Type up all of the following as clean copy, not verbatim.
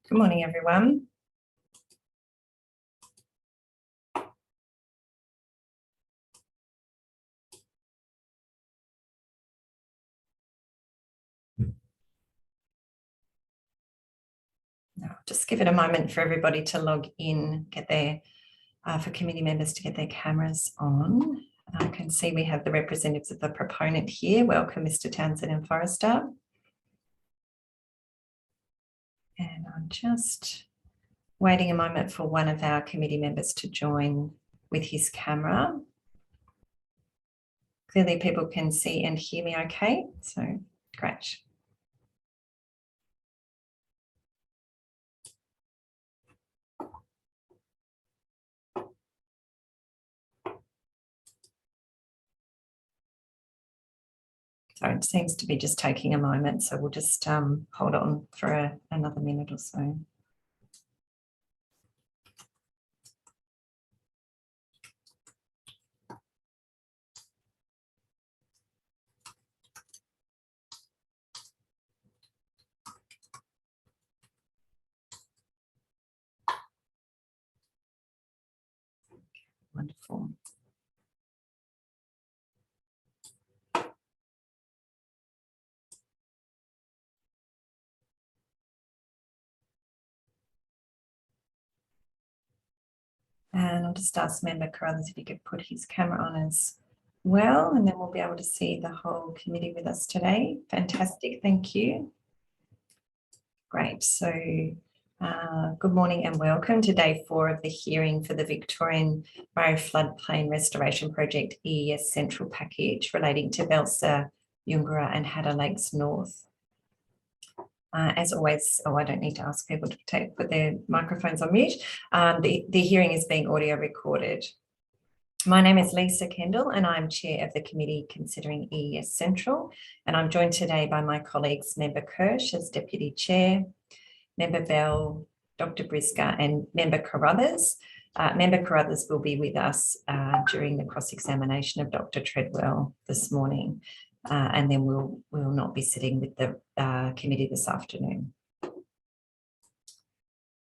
Good morning, everyone. Now, just give it a moment for everybody to log in, get their, for committee members to get their cameras on. I can see we have the representatives of the proponent here. Welcome, Mr. Townsend and Forrester. And I'm just waiting a moment for one of our committee members to join with his camera. Clearly people can see and hear me okay, so great. So it seems to be just taking a moment, so we'll just hold on for another minute or so. Wonderful. And I'll just ask Member Carruthers if he could put his camera on as well, and then we'll be able to see the whole committee with us today. Fantastic, thank you. Great, so good morning and welcome to day 4 of the hearing for the Victorian Murray Floodplain Restoration Project EES Central package relating to Belsa, Yungara and Hatter Lakes North. As always, I don't need to ask people to put their microphones on mute. The hearing is being audio recorded. My name is Lisa Kendall and I'm Chair of the Committee considering EES Central, and I'm joined today by my colleagues Member Kirsch as Deputy Chair, Member Bell, Dr Brisker and Member Carruthers. Member Carruthers will be with us during the cross-examination of Dr Treadwell this morning. And then we'll not be sitting with the committee this afternoon.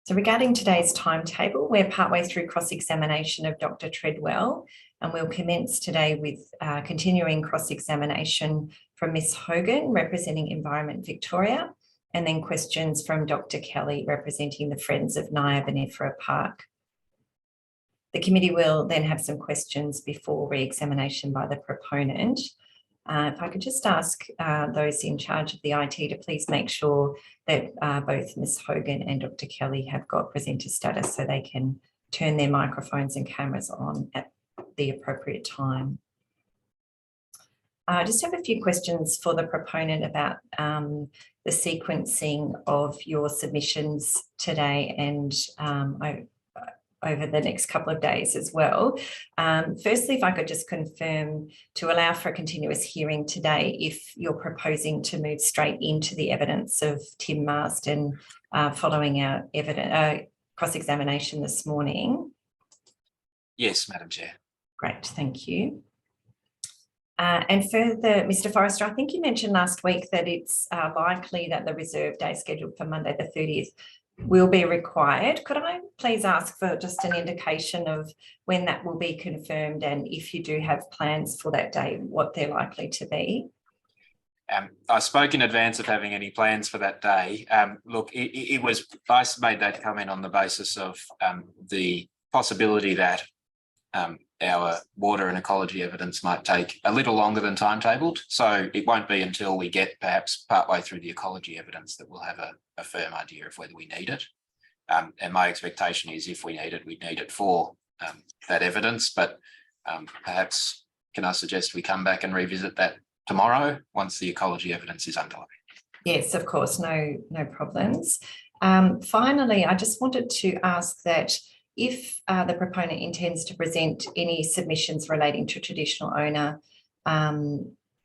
So regarding today's timetable, we're partway through cross-examination of Dr Treadwell, and we'll commence today with continuing cross-examination from Ms Hogan, representing Environment Victoria, and then questions from Dr Kelly, representing the Friends of VMFRP Park. The committee will then have some questions before re-examination by the proponent. If I could just ask those in charge of the IT to please make sure that both Ms Hogan and Dr Kelly have got presenter status so they can turn their microphones and cameras on at the appropriate time. I just have a few questions for the proponent about the sequencing of your submissions today and over the next couple of days as well. Firstly, if I could just confirm to allow for a continuous hearing today, if you're proposing to move straight into the evidence of Tim Marsden following our cross-examination this morning. Yes, Madam Chair. Great, thank you. And further, Mr Forrester, I think you mentioned last week that it's likely that the reserve day scheduled for Monday the 30th will be required. Could I please ask for just an indication of when that will be confirmed, and if you do have plans for that day, what they're likely to be? I spoke in advance of having any plans for that day. Look, I made that comment on the basis of the possibility that our water and ecology evidence might take a little longer than timetabled. So it won't be until we get perhaps partway through the ecology evidence that we'll have a firm idea of whether we need it. And my expectation is if we need it, we'd need it for that evidence. But perhaps can I suggest we come back and revisit that tomorrow once the ecology evidence is underway? Yes, of course, no problems. Finally, I just wanted to ask that if the proponent intends to present any submissions relating to traditional owner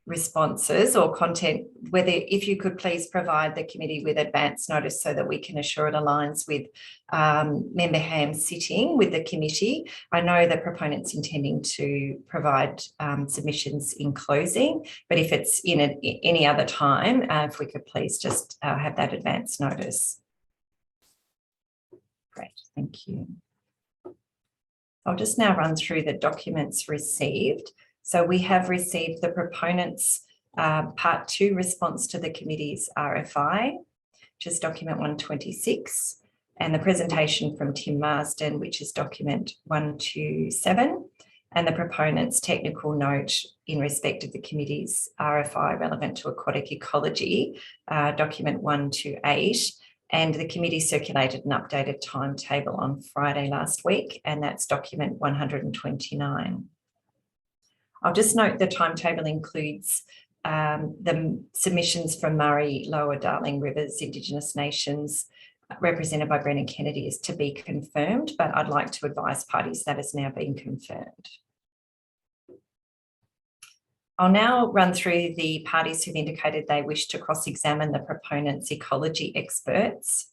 responses or content, if you could please provide the committee with advance notice so that we can assure it aligns with Member Ham's sitting with the committee. I know the proponent's intending to provide submissions in closing, but if it's in any other time, if we could please just have that advance notice. Great, thank you. I'll just now run through the documents received. So we have received the proponents' part 2 response to the committee's RFI, which is document 126, and the presentation from Tim Marsden, which is document 127, and the proponent's technical note in respect of the committee's RFI relevant to aquatic ecology, document 128. And the committee circulated an updated timetable on Friday last week, and that's document 129. I'll just note the timetable includes the submissions from Murray, Lower Darling Rivers, Indigenous Nations, represented by Brennan Kennedy, is to be confirmed, but I'd like to advise parties that has now been confirmed. I'll now run through the parties who've indicated they wish to cross-examine the proponents' ecology experts.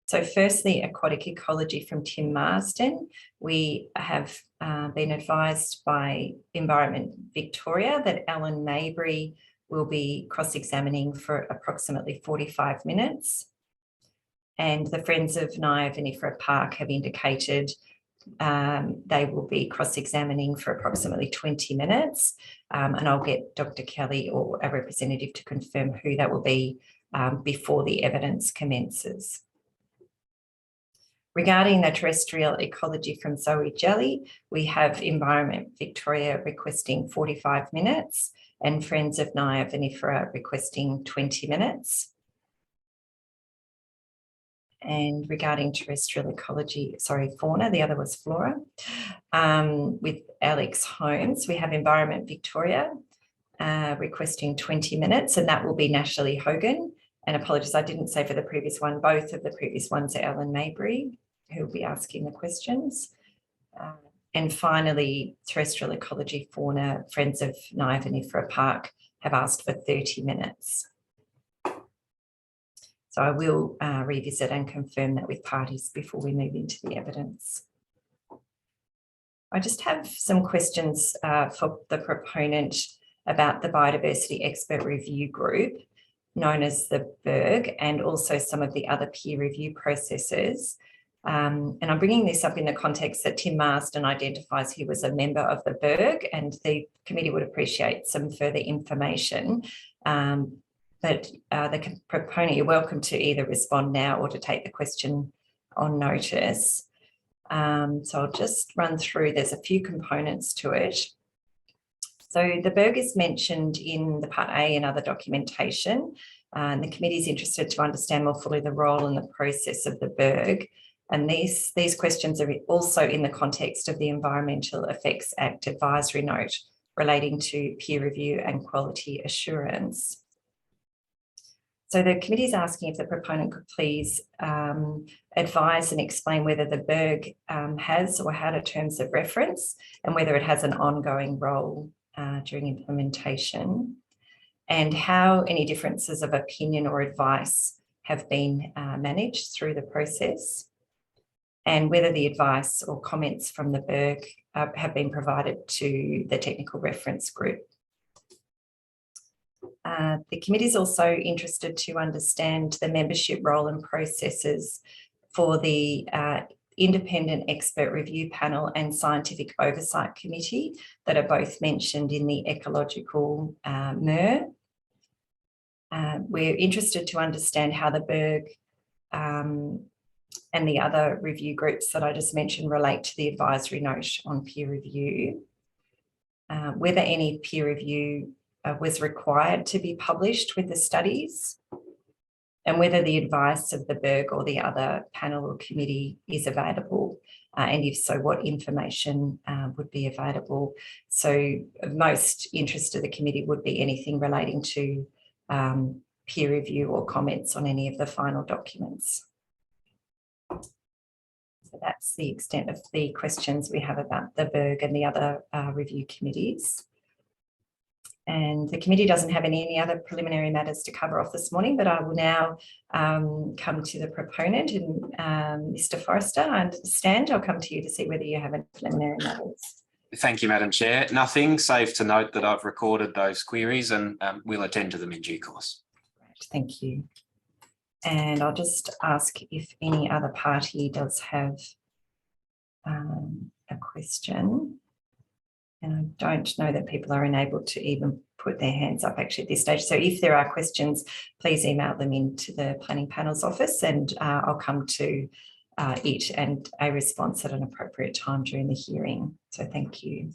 So firstly, aquatic ecology from Tim Marsden. We have been advised by Environment Victoria that Alan Mabry will be cross-examining for approximately 45 minutes. And the Friends of Vinifera Park have indicated they will be cross-examining for approximately 20 minutes. And I'll get Dr. Kelly or a representative to confirm who that will be before the evidence commences. Regarding the terrestrial ecology from Zoe Jelly, we have Environment Victoria requesting 45 minutes and Friends of Vinifera requesting 20 minutes. And regarding terrestrial ecology, fauna, the other was flora. With Alex Holmes, we have Environment Victoria requesting 20 minutes, and that will be Natalie Hogan. And apologies, I didn't say for the previous one, both of the previous ones are Alan Mabry, who will be asking the questions. And finally, terrestrial ecology fauna, Friends of Vinifera Park have asked for 30 minutes. So I will revisit and confirm that with parties before we move into the evidence. I just have some questions for the proponent about the Biodiversity Expert Review Group, known as the BERG, and also some of the other peer review processes. And I'm bringing this up in the context that Tim Marsden identifies he was a member of the BERG, and the committee would appreciate some further information. But the proponent, you're welcome to either respond now or to take the question on notice. So I'll just run through, there's a few components to it. So the BERG is mentioned in the Part A and other documentation, and the committee is interested to understand more fully the role and the process of the BERG. And these questions are also in the context of the Environmental Effects Act advisory note relating to peer review and quality assurance. So the committee is asking if the proponent could please advise and explain whether the BERG has or had a terms of reference and whether it has an ongoing role during implementation, and how any differences of opinion or advice have been managed through the process, and whether the advice or comments from the BERG have been provided to the technical reference group. The committee is also interested to understand the membership role and processes for the Independent Expert Review Panel and Scientific Oversight Committee that are both mentioned in the ecological MER. We're interested to understand how the BERG and the other review groups that I just mentioned relate to the advisory note on peer review, whether any peer review was required to be published with the studies, and whether the advice of the BERG or the other panel or committee is available, and if so, what information would be available. So of most interest to the committee would be anything relating to peer review or comments on any of the final documents. So that's the extent of the questions we have about the BERG and the other review committees. And the committee doesn't have any other preliminary matters to cover off this morning, but I will now come to the proponent, and Mr. Forrester, I understand I'll come to you to see whether you have any preliminary matters. Thank you, Madam Chair. Nothing, save to note that I've recorded those queries and we'll attend to them in due course. Thank you. And I'll just ask if any other party does have a question. And I don't know that people are enabled to even put their hands up actually at this stage. So if there are questions, please email them into the planning panel's office, and I'll come to it and a response at an appropriate time during the hearing. So thank you.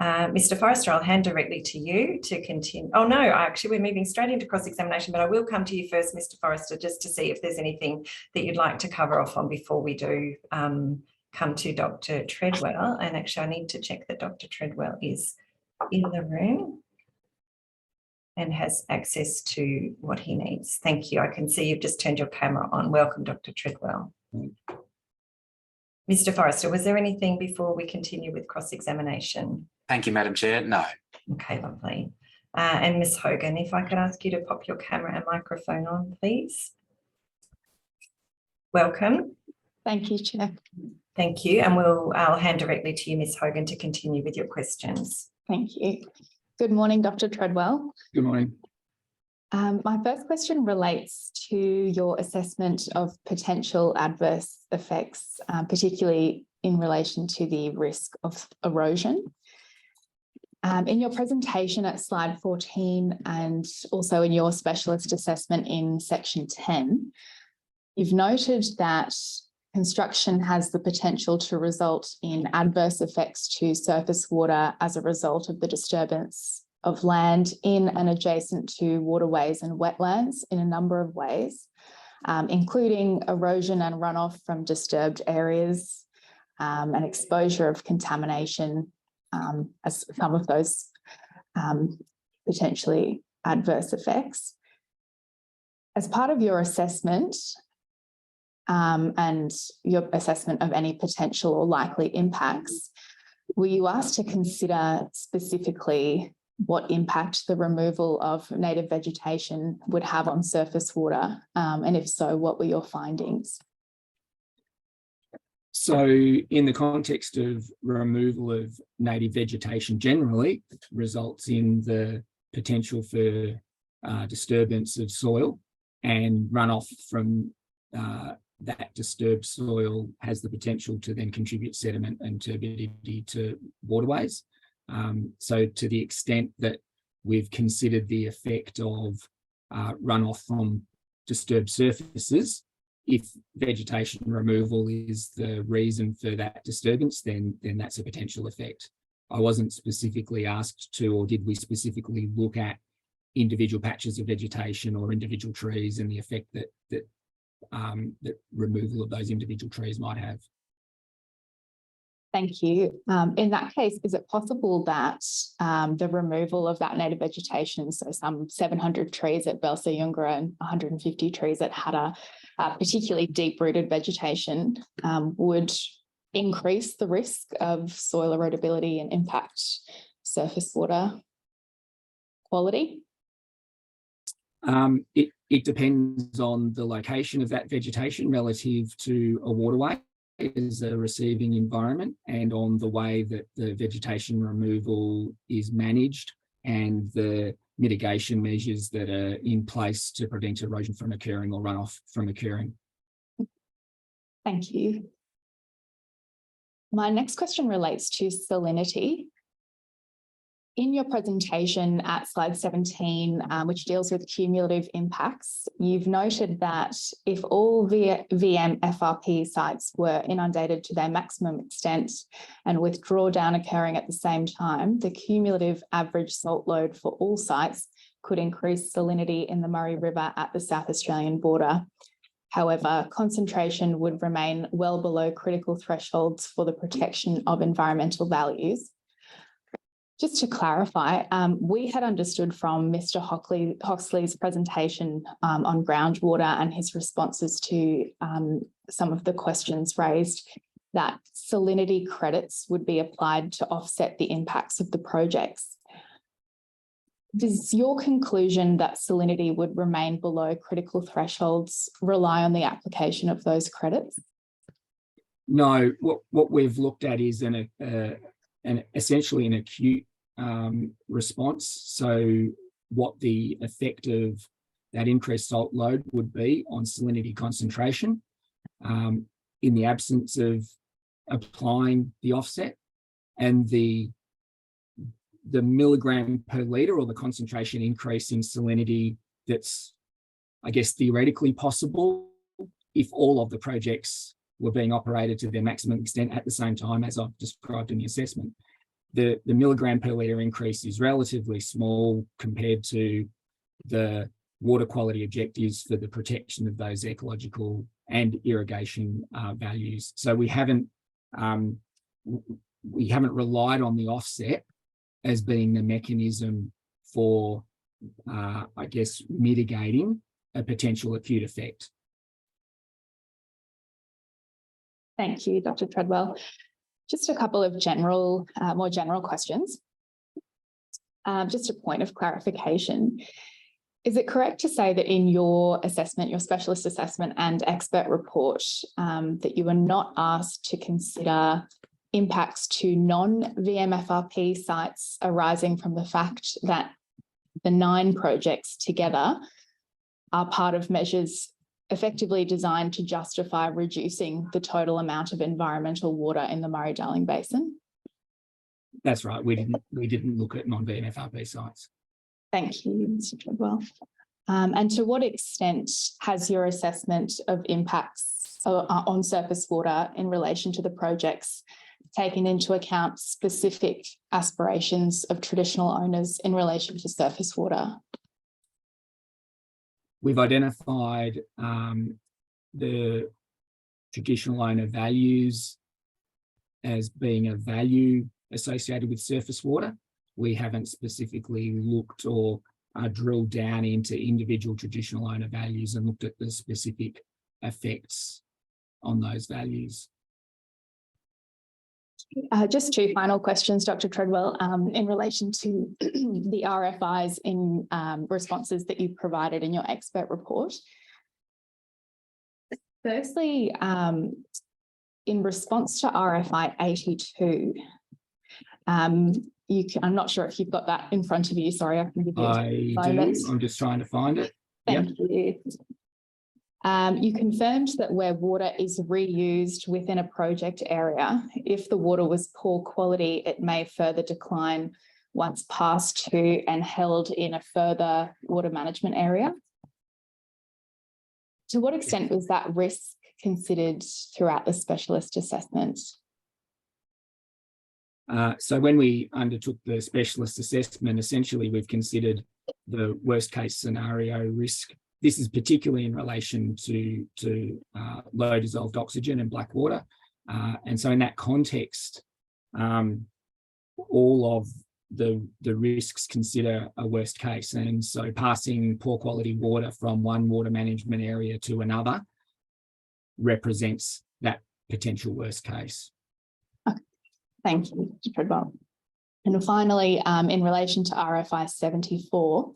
Mr. Forrester, I'll hand directly to you to continue. Oh no, actually we're moving straight into cross-examination, but I will come to you first, Mr. Forrester, just to see if there's anything that you'd like to cover off on before we do come to Dr. Treadwell. And actually I need to check that Dr. Treadwell is in the room and has access to what he needs. Thank you. I can see you've just turned your camera on. Welcome, Dr. Treadwell. Mr. Forrester, was there anything before we continue with cross-examination? Thank you, Madam Chair. No. Okay, lovely. And Ms. Hogan, if I could ask you to pop your camera and microphone on, please. Welcome. Thank you, Chair. Thank you. And I'll hand directly to you, Ms. Hogan, to continue with your questions. Thank you. Good morning, Dr. Treadwell. Good morning. My first question relates to your assessment of potential adverse effects, particularly in relation to the risk of erosion. In your presentation at slide 14 and also in your specialist assessment in section 10, you've noted that construction has the potential to result in adverse effects to surface water as a result of the disturbance of land in and adjacent to waterways and wetlands in a number of ways, including erosion and runoff from disturbed areas, and exposure of contamination as some of those potentially adverse effects. As part of your assessment and your assessment of any potential or likely impacts, were you asked to consider specifically what impact the removal of native vegetation would have on surface water? And if so, what were your findings? So in the context of removal of native vegetation generally, results in the potential for disturbance of soil, and runoff from that disturbed soil has the potential to then contribute sediment and turbidity to waterways. So to the extent that we've considered the effect of runoff from disturbed surfaces, if vegetation removal is the reason for that disturbance, then that's a potential effect. I wasn't specifically asked to, or did we specifically look at individual patches of vegetation or individual trees and the effect that removal of those individual trees might have. Thank you. In that case, is it possible that the removal of that native vegetation, so some 700 trees at Belsa-Yungra and 150 trees at Hatta, particularly deep-rooted vegetation, would increase the risk of soil erodibility and impact surface water quality? It depends on the location of that vegetation relative to a waterway as a receiving environment, and on the way that the vegetation removal is managed and the mitigation measures that are in place to prevent erosion from occurring or runoff from occurring. Thank you. My next question relates to salinity. In your presentation at slide 17, which deals with cumulative impacts, you've noted that if all VMFRP sites were inundated to their maximum extent and with drawdown occurring at the same time, the cumulative average salt load for all sites could increase salinity in the Murray River at the South Australian border. However, concentration would remain well below critical thresholds for the protection of environmental values. Just to clarify, we had understood from Mr. Hoxley's presentation on groundwater and his responses to some of the questions raised that salinity credits would be applied to offset the impacts of the projects. Does your conclusion that salinity would remain below critical thresholds rely on the application of those credits? No, what we've looked at is essentially an acute response. So what the effect of that increased salt load would be on salinity concentration in the absence of applying the offset, and the milligram per litre, or the concentration increase in salinity that's, I guess, theoretically possible if all of the projects were being operated to their maximum extent at the same time, as I've described in the assessment. The milligram per litre increase is relatively small compared to the water quality objectives for the protection of those ecological and irrigation values. So we haven't relied on the offset as being the mechanism for, I guess, mitigating a potential acute effect. Thank you, Dr. Treadwell. Just a couple of more general questions. Just a point of clarification. Is it correct to say that in your assessment, your specialist assessment and expert report, that you were not asked to consider impacts to non-VMFRP sites arising from the fact that the 9 projects together are part of measures effectively designed to justify reducing the total amount of environmental water in the Murray-Darling Basin? That's right. We didn't look at non-VMFRP sites. Thank you, Mr. Treadwell. And to what extent has your assessment of impacts on surface water in relation to the projects taken into account specific aspirations of traditional owners in relation to surface water? We've identified the traditional owner values as being a value associated with surface water. We haven't specifically looked or drilled down into individual traditional owner values and looked at the specific effects on those values. Just 2 final questions, Dr. Treadwell, in relation to the RFIs in responses that you provided in your expert report. Firstly, in response to RFI 82, I'm not sure if you've got that in front of you. Sorry, I can give you a moment. I'm just trying to find it. Thank you. You confirmed that where water is reused within a project area, if the water was poor quality, it may further decline once passed to and held in a further water management area. To what extent was that risk considered throughout the specialist assessment? So when we undertook the specialist assessment, essentially we've considered the worst case scenario risk. This is particularly in relation to low dissolved oxygen and black water. And so in that context, all of the risks consider a worst case. And so passing poor quality water from one water management area to another represents that potential worst case. Okay. Thank you, Mr. Treadwell. And finally, in relation to RFI 74,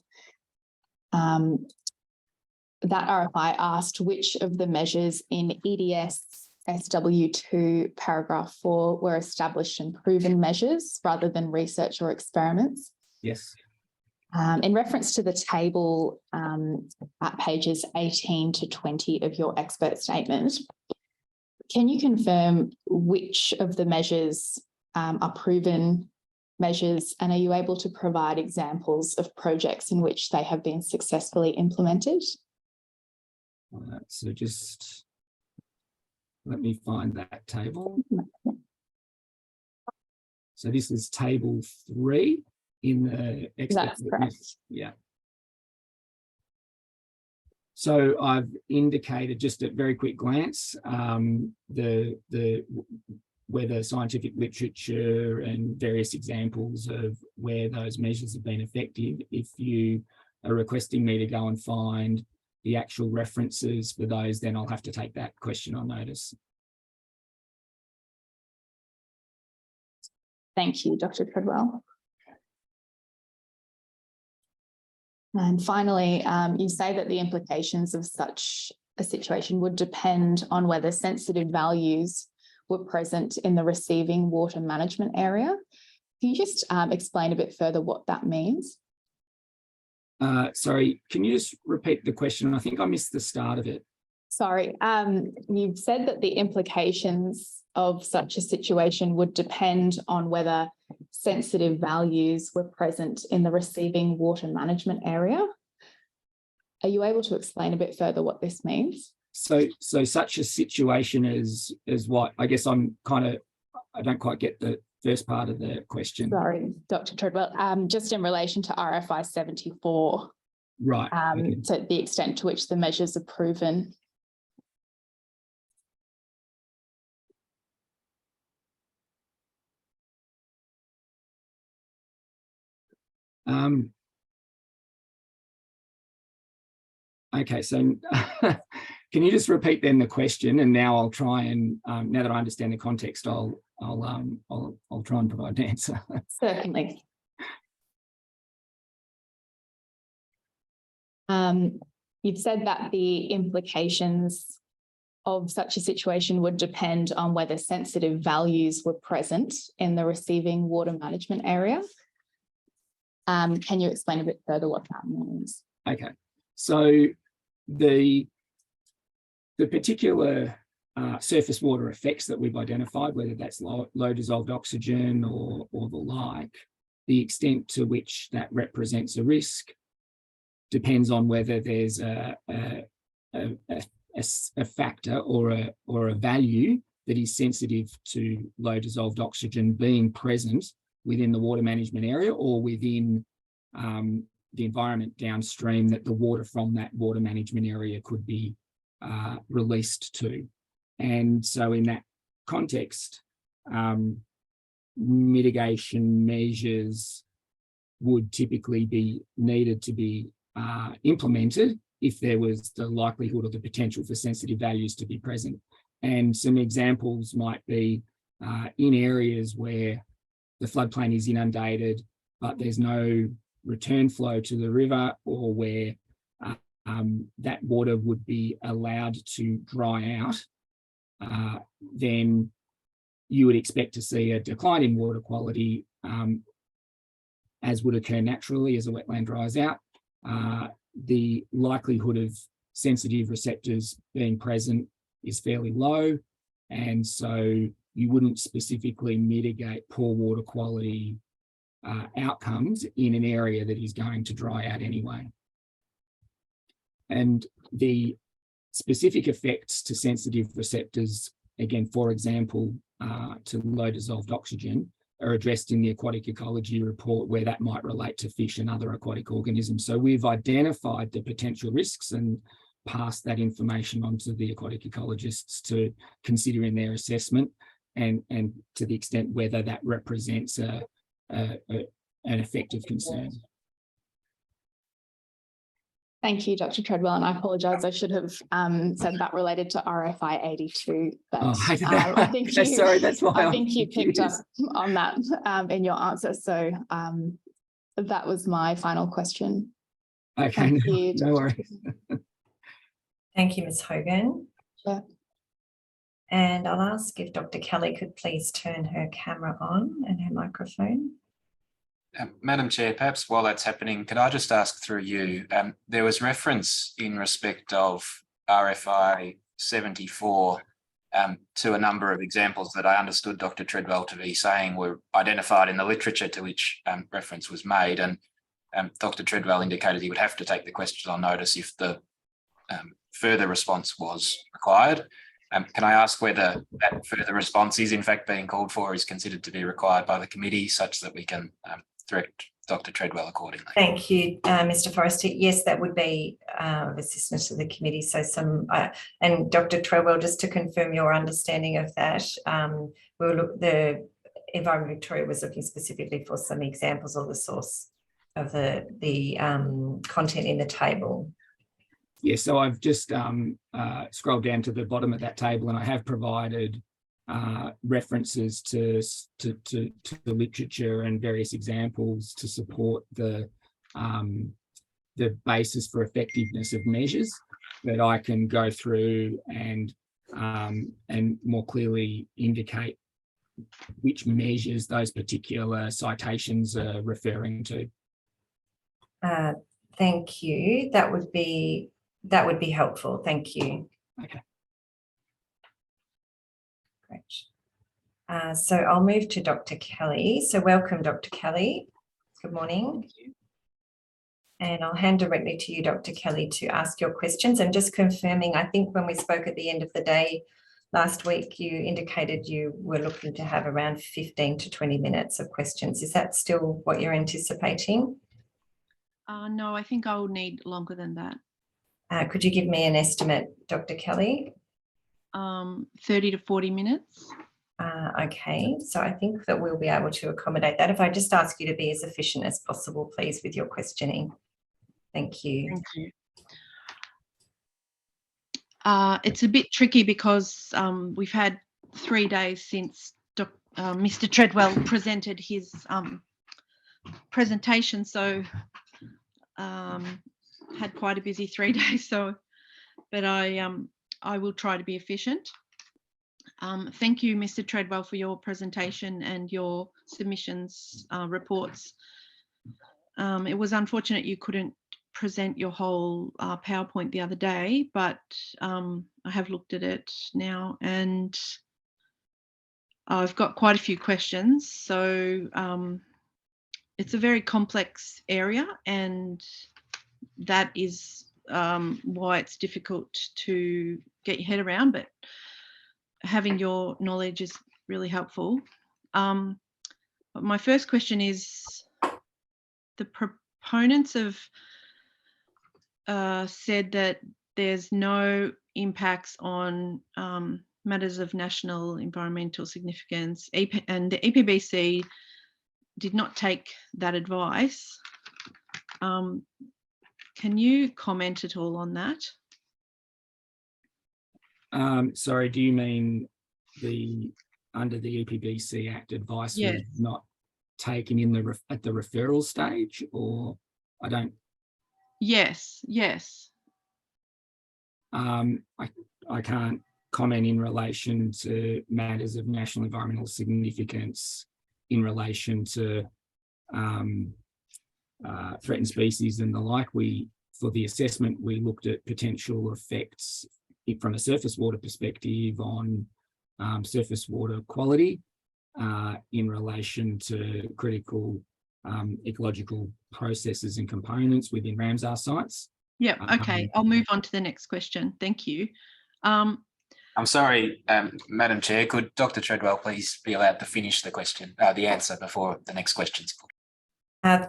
that RFI asked which of the measures in EDS SW2 paragraph 4 were established and proven measures rather than research or experiments. Yes. In reference to the table at pages 18 to 20 of your expert statement, can you confirm which of the measures are proven measures, and are you able to provide examples of projects in which they have been successfully implemented? So just let me find that table. So this is table 3 in the expert. That's correct. Yeah. So I've indicated just at very quick glance where the scientific literature and various examples of where those measures have been effective. If you are requesting me to go and find the actual references for those, then I'll have to take that question on notice. Thank you, Dr. Treadwell. And finally, you say that the implications of such a situation would depend on whether sensitive values were present in the receiving water management area. Can you just explain a bit further what that means? Sorry, can you just repeat the question? I think I missed the start of it. Sorry, you've said that the implications of such a situation would depend on whether sensitive values were present in the receiving water management area. Are you able to explain a bit further what this means? So such a situation is what? I guess I don't quite get the first part of the question. Sorry, Dr. Treadwell, just in relation to RFI 74. Right. Okay. So the extent to which the measures are proven. Okay, so can you just repeat then the question, and now I'll try and now that I understand the context, I'll try and provide an answer. Certainly. You've said that the implications of such a situation would depend on whether sensitive values were present in the receiving water management area. Can you explain a bit further what that means? Okay, so the particular surface water effects that we've identified, whether that's low dissolved oxygen or the like, the extent to which that represents a risk depends on whether there's a factor or a value that is sensitive to low dissolved oxygen being present within the water management area or within the environment downstream that the water from that water management area could be released to. And so in that context, mitigation measures would typically be needed to be implemented if there was the likelihood or the potential for sensitive values to be present. And some examples might be in areas where the floodplain is inundated, but there's no return flow to the river, or where that water would be allowed to dry out, then you would expect to see a decline in water quality, as would occur naturally as a wetland dries out. The likelihood of sensitive receptors being present is fairly low, and so you wouldn't specifically mitigate poor water quality outcomes in an area that is going to dry out anyway. And the specific effects to sensitive receptors, again, for example, to low dissolved oxygen, are addressed in the aquatic ecology report, where that might relate to fish and other aquatic organisms. So we've identified the potential risks and passed that information on to the aquatic ecologists to consider in their assessment, and to the extent whether that represents an effective concern. Thank you, Dr. Treadwell, and I apologise. I should have said that related to RFI 82, but I think you, sorry, that's why I think you picked up on that in your answer. So that was my final question. Okay, Thank you, no worries. Thank you, Ms. Hogan. Sure. And I'll ask if Dr. Kelly could please turn her camera on and her microphone. Madam Chair, perhaps while that's happening, could I just ask through you, there was reference in respect of RFI 74 to a number of examples that I understood Dr. Treadwell to be saying were identified in the literature to which reference was made, and Dr. Treadwell indicated he would have to take the question on notice if the further response was required. Can I ask whether that further response is in fact being called for, is considered to be required by the committee, such that we can direct Dr. Treadwell accordingly? Thank you, Mr. Forrester. Yes, that would be of assistance to the committee. So and Dr. Treadwell, just to confirm your understanding of that, we'll look, the Environment Victoria was looking specifically for some examples of the source of the content in the table. Yeah, so I've just scrolled down to the bottom of that table, and I have provided references to the literature and various examples to support the basis for effectiveness of measures that I can go through and more clearly indicate which measures those particular citations are referring to. Thank you. That would be helpful. Thank you. Okay. Great. So I'll move to Dr. Kelly. So welcome, Dr. Kelly. Good morning. Thank you. And I'll hand directly to you, Dr. Kelly, to ask your questions. And just confirming, I think when we spoke at the end of the day last week, you indicated you were looking to have around 15 to 20 minutes of questions. Is that still what you're anticipating? No, I think I'll need longer than that. Could you give me an estimate, Dr. Kelly? 30 to 40 minutes. Okay, so I think that we'll be able to accommodate that. If I just ask you to be as efficient as possible, please, with your questioning. Thank you. Thank you. It's a bit tricky because we've had 3 days since Mr. Treadwell presented his presentation, so had quite a busy 3 days. So, but I will try to be efficient. Thank you, Mr. Treadwell, for your presentation and your submissions reports. It was unfortunate you couldn't present your whole PowerPoint the other day, but I have looked at it now and I've got quite a few questions. So it's a very complex area, and that is why it's difficult to get your head around, but having your knowledge is really helpful. But my first question is, the proponents have said that there's no impacts on matters of national environmental significance, and the EPBC did not take that advice. Can you comment at all on that? Sorry, do you mean under the EPBC Act advice was not taken in at the referral stage, or I don't? Yes. I can't comment in relation to matters of national environmental significance in relation to threatened species and the like. For the assessment, we looked at potential effects from a surface water perspective on surface water quality in relation to critical ecological processes and components within Ramsar sites. Yeah, okay. I'll move on to the next question. Thank you. I'm sorry, Madam Chair, could Dr. Treadwell please be allowed to finish the answer before the next question's put?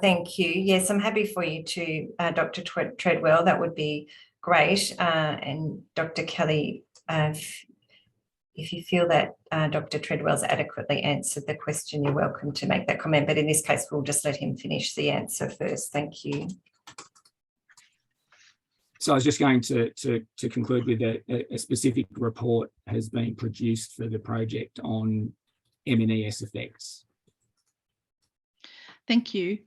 Thank you. Yes, I'm happy for you to, Dr. Treadwell. That would be great. And Dr. Kelly, if you feel that Dr. Treadwell's adequately answered the question, you're welcome to make that comment. But in this case, we'll just let him finish the answer first. Thank you. So I was just going to conclude with a specific report has been produced for the project on M&ES effects. Thank you.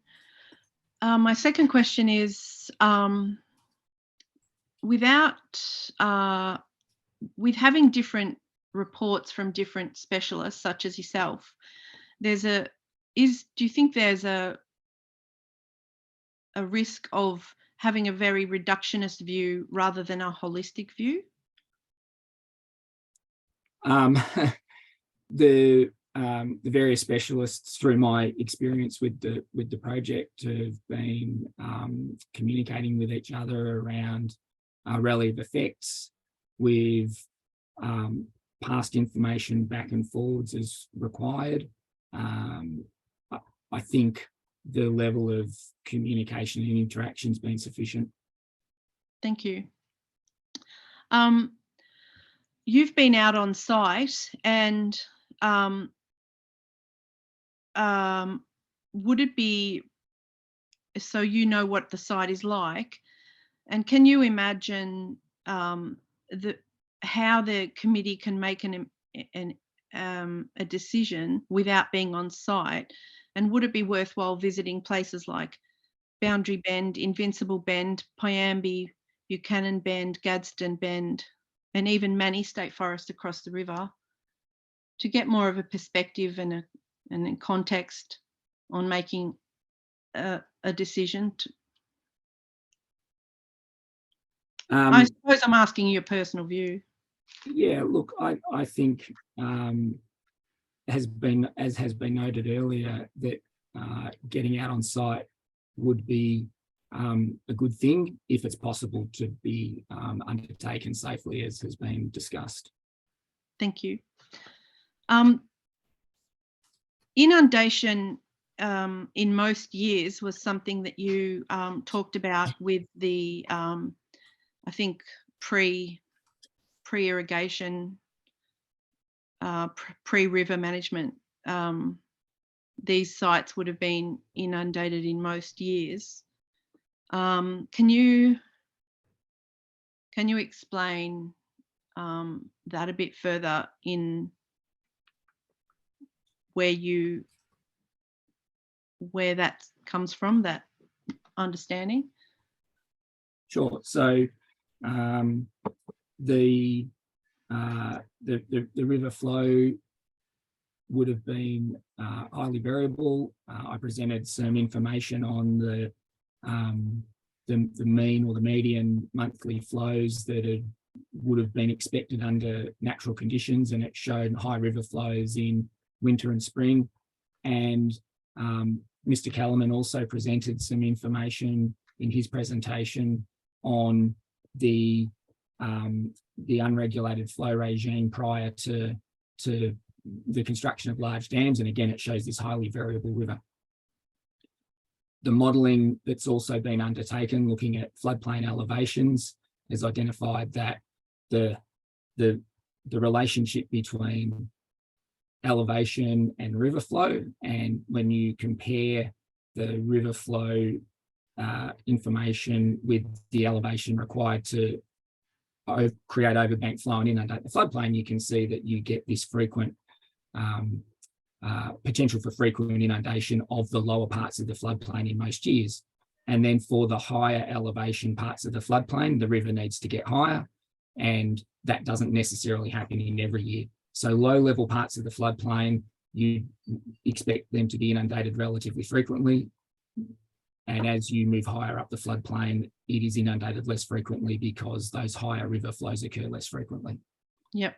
My second question is, with having different reports from different specialists, such as yourself, do you think there's a risk of having a very reductionist view rather than a holistic view? The various specialists, through my experience with the project, have been communicating with each other around relative effects. We've passed information back and forwards as required. I think the level of communication and interaction has been sufficient. Thank you. You've been out on site, and would it be, so you know what the site is like, and can you imagine how the committee can make a decision without being on site? And would it be worthwhile visiting places like Boundary Bend, Invincible Bend, Pyambi, Buchanan Bend, Gadsden Bend, and even Manny State Forest across the river, to get more of a perspective and a context on making a decision? I suppose I'm asking your personal view. Yeah, look, I think as has been noted earlier, that getting out on site would be a good thing if it's possible to be undertaken safely, as has been discussed. Thank you. Inundation in most years was something that you talked about with the, I think, pre-irrigation, pre-river management. These sites would have been inundated in most years. Can you explain that a bit further in where that comes from, that understanding? Sure. So the river flow would have been highly variable. I presented some information on the mean or the median monthly flows that would have been expected under natural conditions, and it showed high river flows in winter and spring. And Mr. Kellerman also presented some information in his presentation on the unregulated flow regime prior to the construction of large dams. And again, it shows this highly variable river. The modelling that's also been undertaken looking at floodplain elevations has identified that the relationship between elevation and river flow, and when you compare the river flow information with the elevation required to create overbank flow and inundate the floodplain, you can see that you get this frequent potential for frequent inundation of the lower parts of the floodplain in most years. And then for the higher elevation parts of the floodplain, the river needs to get higher, and that doesn't necessarily happen in every year. So low level parts of the floodplain, you expect them to be inundated relatively frequently. And as you move higher up the floodplain, it is inundated less frequently because those higher river flows occur less frequently. Yep.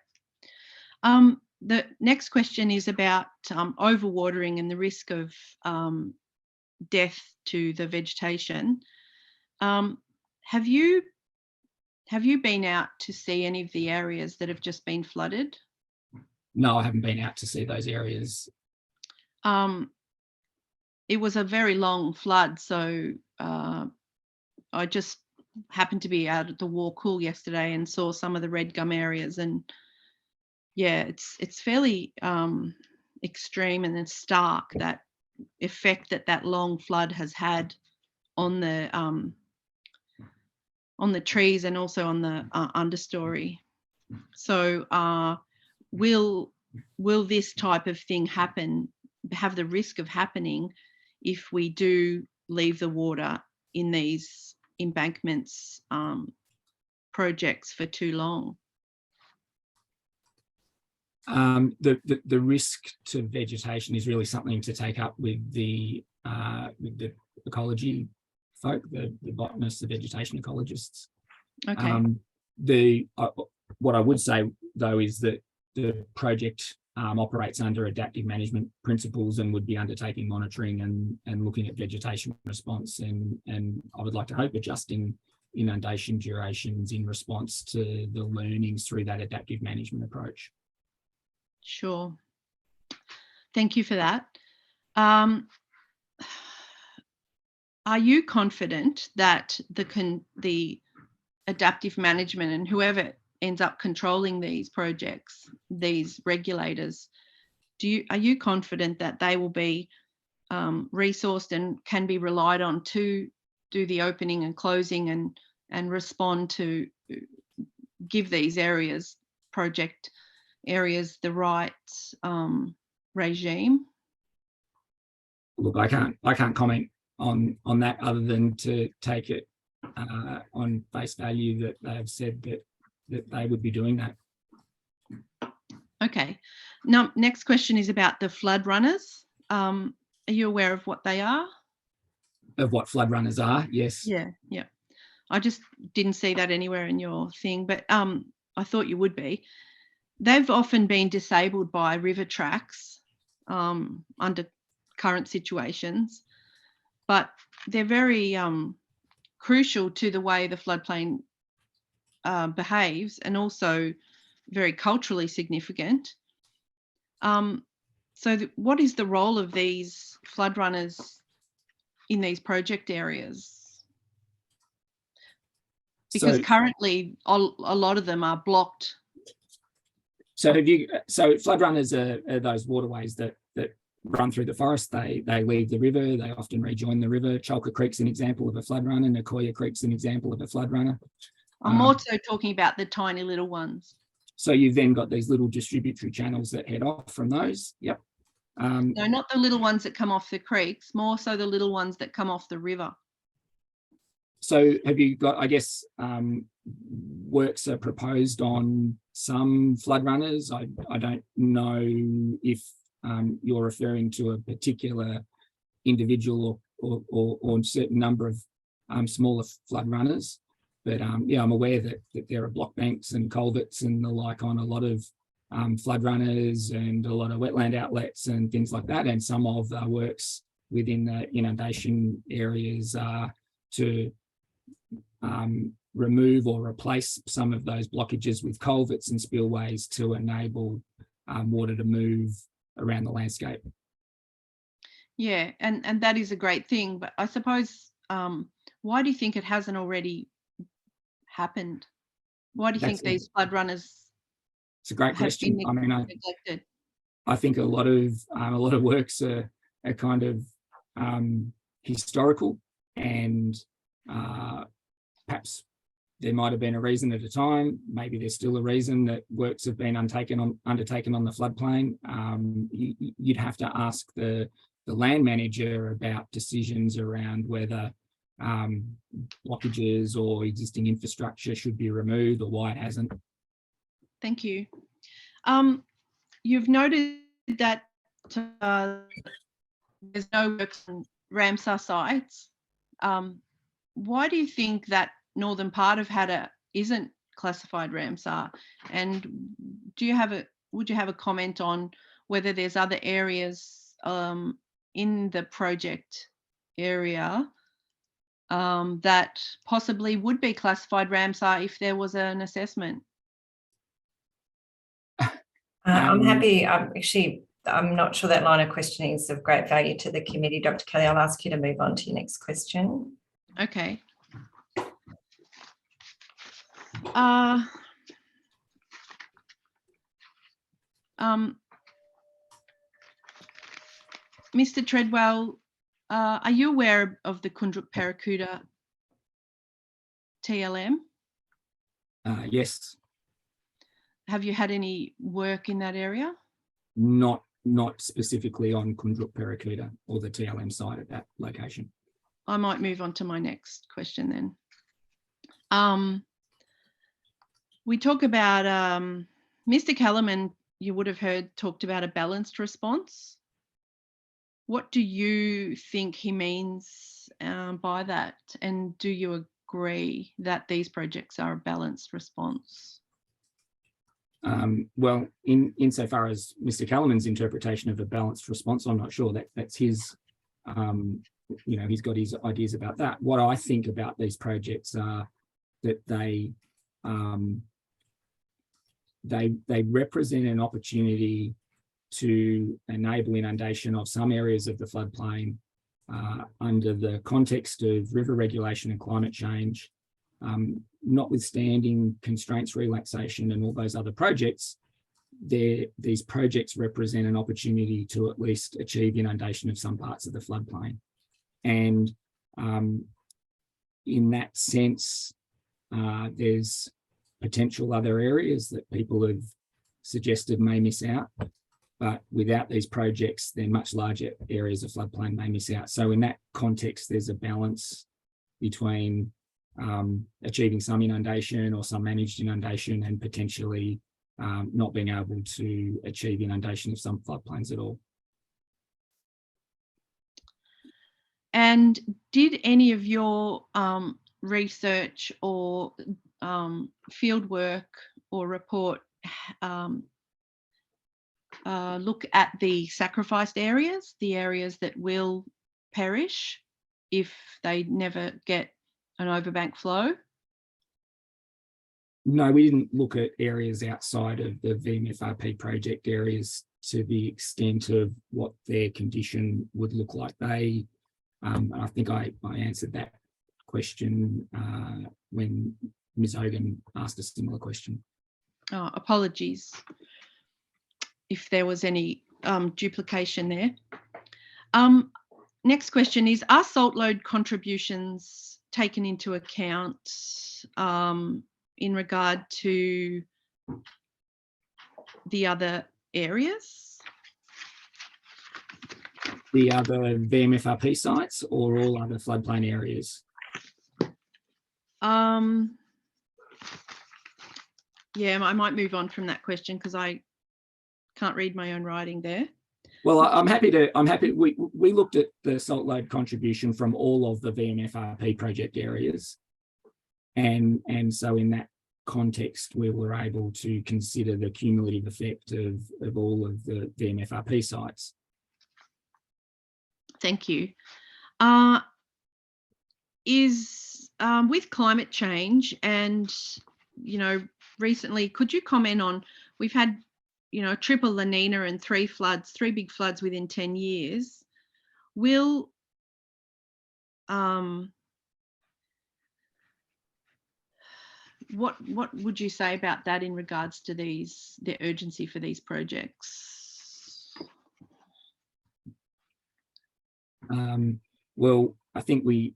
The next question is about overwatering and the risk of death to the vegetation. Have you been out to see any of the areas that have just been flooded? No, I haven't been out to see those areas. It was a very long flood, so I just happened to be out at the War-Cool yesterday and saw some of the red gum areas, and yeah, it's fairly extreme and then stark, that effect that long flood has had on the trees and also on the understory. So will this type of thing have the risk of happening if we do leave the water in these embankments projects for too long? The risk to vegetation is really something to take up with the ecology folk, the botanists, the vegetation ecologists. Okay. What I would say though is that the project operates under adaptive management principles and would be undertaking monitoring and looking at vegetation response, and I would like to hope adjusting inundation durations in response to the learnings through that adaptive management approach. Sure. Thank you for that. Are you confident that the adaptive management and whoever ends up controlling these projects, these regulators, are you confident that they will be resourced and can be relied on to do the opening and closing and respond to give these project areas the right regime? Look, I can't comment on that other than to take it on face value that they have said that they would be doing that. Okay. Now, next question is about the flood runners. Are you aware of what they are? Of what flood runners are? Yes. Yeah. I just didn't see that anywhere in your thing, but I thought you would be. They've often been disabled by river tracks under current situations, but they're very crucial to the way the floodplain behaves, and also very culturally significant. So what is the role of these flood runners in these project areas? Because currently a lot of them are blocked. So flood runners are those waterways that run through the forest. They leave the river. They often rejoin the river. Chalker Creek's an example of a flood runner. Nicoya Creek's an example of a flood runner. I'm also talking about the tiny little ones. So you've then got these little distributary channels that head off from those. Yep. No, not the little ones that come off the creeks, more so the little ones that come off the river. So have you got, I guess, works are proposed on some flood runners? I don't know if you're referring to a particular individual or a certain number of smaller flood runners. But yeah, I'm aware that there are block banks and culverts and the like on a lot of flood runners and a lot of wetland outlets and things like that. And some of the works within the inundation areas are to remove or replace some of those blockages with culverts and spillways to enable water to move around the landscape. Yeah, and that is a great thing. But I suppose, why do you think it hasn't already happened? Why do you think these flood runners? It's a great question. I mean, neglected? I think a lot of works are kind of historical, and perhaps there might have been a reason at a time. Maybe there's still a reason that works have been undertaken on the floodplain. You'd have to ask the land manager about decisions around whether blockages or existing infrastructure should be removed or why it hasn't. Thank you. You've noted that there's no works on Ramsar sites. Why do you think that northern part of Hattah isn't classified Ramsar? And would you have a comment on whether there's other areas in the project area that possibly would be classified Ramsar if there was an assessment? I'm happy. I'm not sure that line of questioning is of great value to the committee. Dr. Kelly, I'll ask you to move on to your next question. Okay. Mr. Treadwell, are you aware of the Kundruk Paracuda TLM? Yes. Have you had any work in that area? Not specifically on Kundruk Paracuda or the TLM site at that location. I might move on to my next question then. We talk about, Mr. Kellerman, you would have heard, talked about a balanced response. What do you think he means by that? And do you agree that these projects are a balanced response? Well, insofar as Mr. Kellerman's interpretation of a balanced response, I'm not sure that's his, he's got his ideas about that. What I think about these projects are that they represent an opportunity to enable inundation of some areas of the floodplain under the context of river regulation and climate change. Notwithstanding constraints relaxation and all those other projects, these projects represent an opportunity to at least achieve inundation of some parts of the floodplain. And in that sense, there's potential other areas that people have suggested may miss out, but without these projects, then much larger areas of floodplain may miss out. So in that context, there's a balance between achieving some inundation or some managed inundation and potentially not being able to achieve inundation of some floodplains at all. And did any of your research or field work or report look at the sacrificed areas, the areas that will perish if they never get an overbank flow? No, we didn't look at areas outside of the VMFRP project areas to the extent of what their condition would look like. I think I answered that question when Ms. Hogan asked a similar question. Oh, apologies if there was any duplication there. Next question is, are salt load contributions taken into account in regard to the other areas? The other VMFRP sites or all other floodplain areas? Yeah, I might move on from that question because I can't read my own writing there. Well, I'm happy. We looked at the salt load contribution from all of the VMFRP project areas. And so in that context, we were able to consider the cumulative effect of all of the VMFRP sites. Thank you. With climate change and, recently, could you comment on, we've had, triple La Nina and three big floods within 10 years. Will what would you say about that in regards to the urgency for these projects? Well, I think we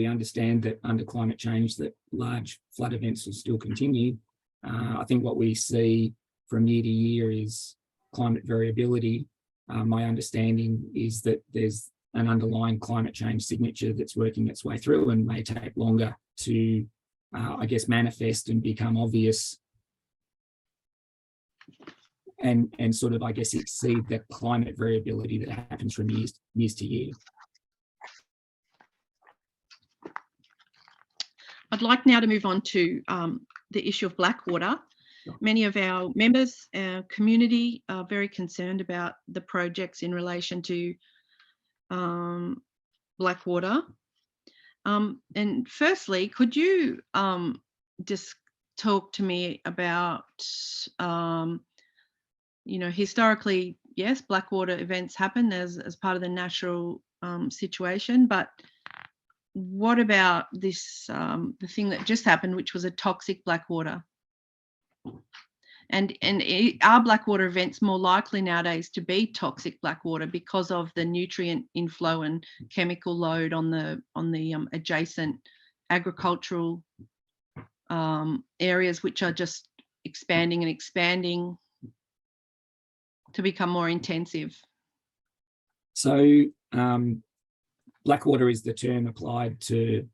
understand that under climate change that large flood events will still continue. I think what we see from year to year is climate variability. My understanding is that there's an underlying climate change signature that's working its way through and may take longer to, I guess, manifest and become obvious and sort of, I guess, exceed the climate variability that happens from years to year. I'd like now to move on to the issue of Blackwater. Many of our members, our community, are very concerned about the projects in relation to Blackwater. And firstly, could you just talk to me about, historically, yes, Blackwater events happen as part of the natural situation, but what about this, the thing that just happened, which was a toxic Blackwater? And are Blackwater events more likely nowadays to be toxic Blackwater because of the nutrient inflow and chemical load on the adjacent agricultural areas, which are just expanding and expanding to become more intensive? So Blackwater is the term applied to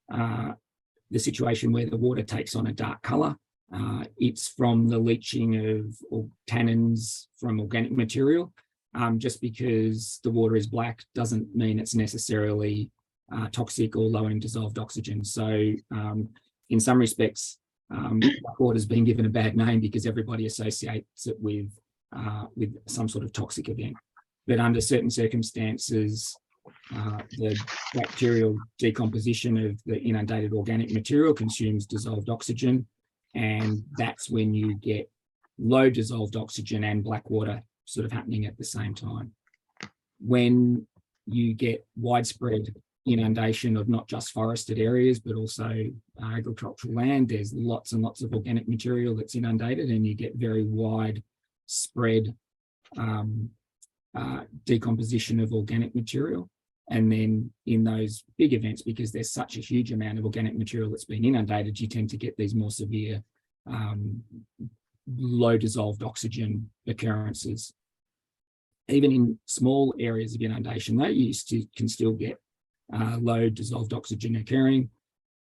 the situation where the water takes on a dark colour. It's from the leaching of tannins from organic material. Just because the water is black doesn't mean it's necessarily toxic or low in dissolved oxygen. So in some respects, Blackwater has been given a bad name because everybody associates it with some sort of toxic event. But under certain circumstances, the bacterial decomposition of the inundated organic material consumes dissolved oxygen. And that's when you get low dissolved oxygen and Blackwater sort of happening at the same time. When you get widespread inundation of not just forested areas, but also agricultural land, there's lots and lots of organic material that's inundated, and you get very widespread decomposition of organic material. And then in those big events, because there's such a huge amount of organic material that's been inundated, you tend to get these more severe low dissolved oxygen occurrences. Even in small areas of inundation, though, you can still get low dissolved oxygen occurring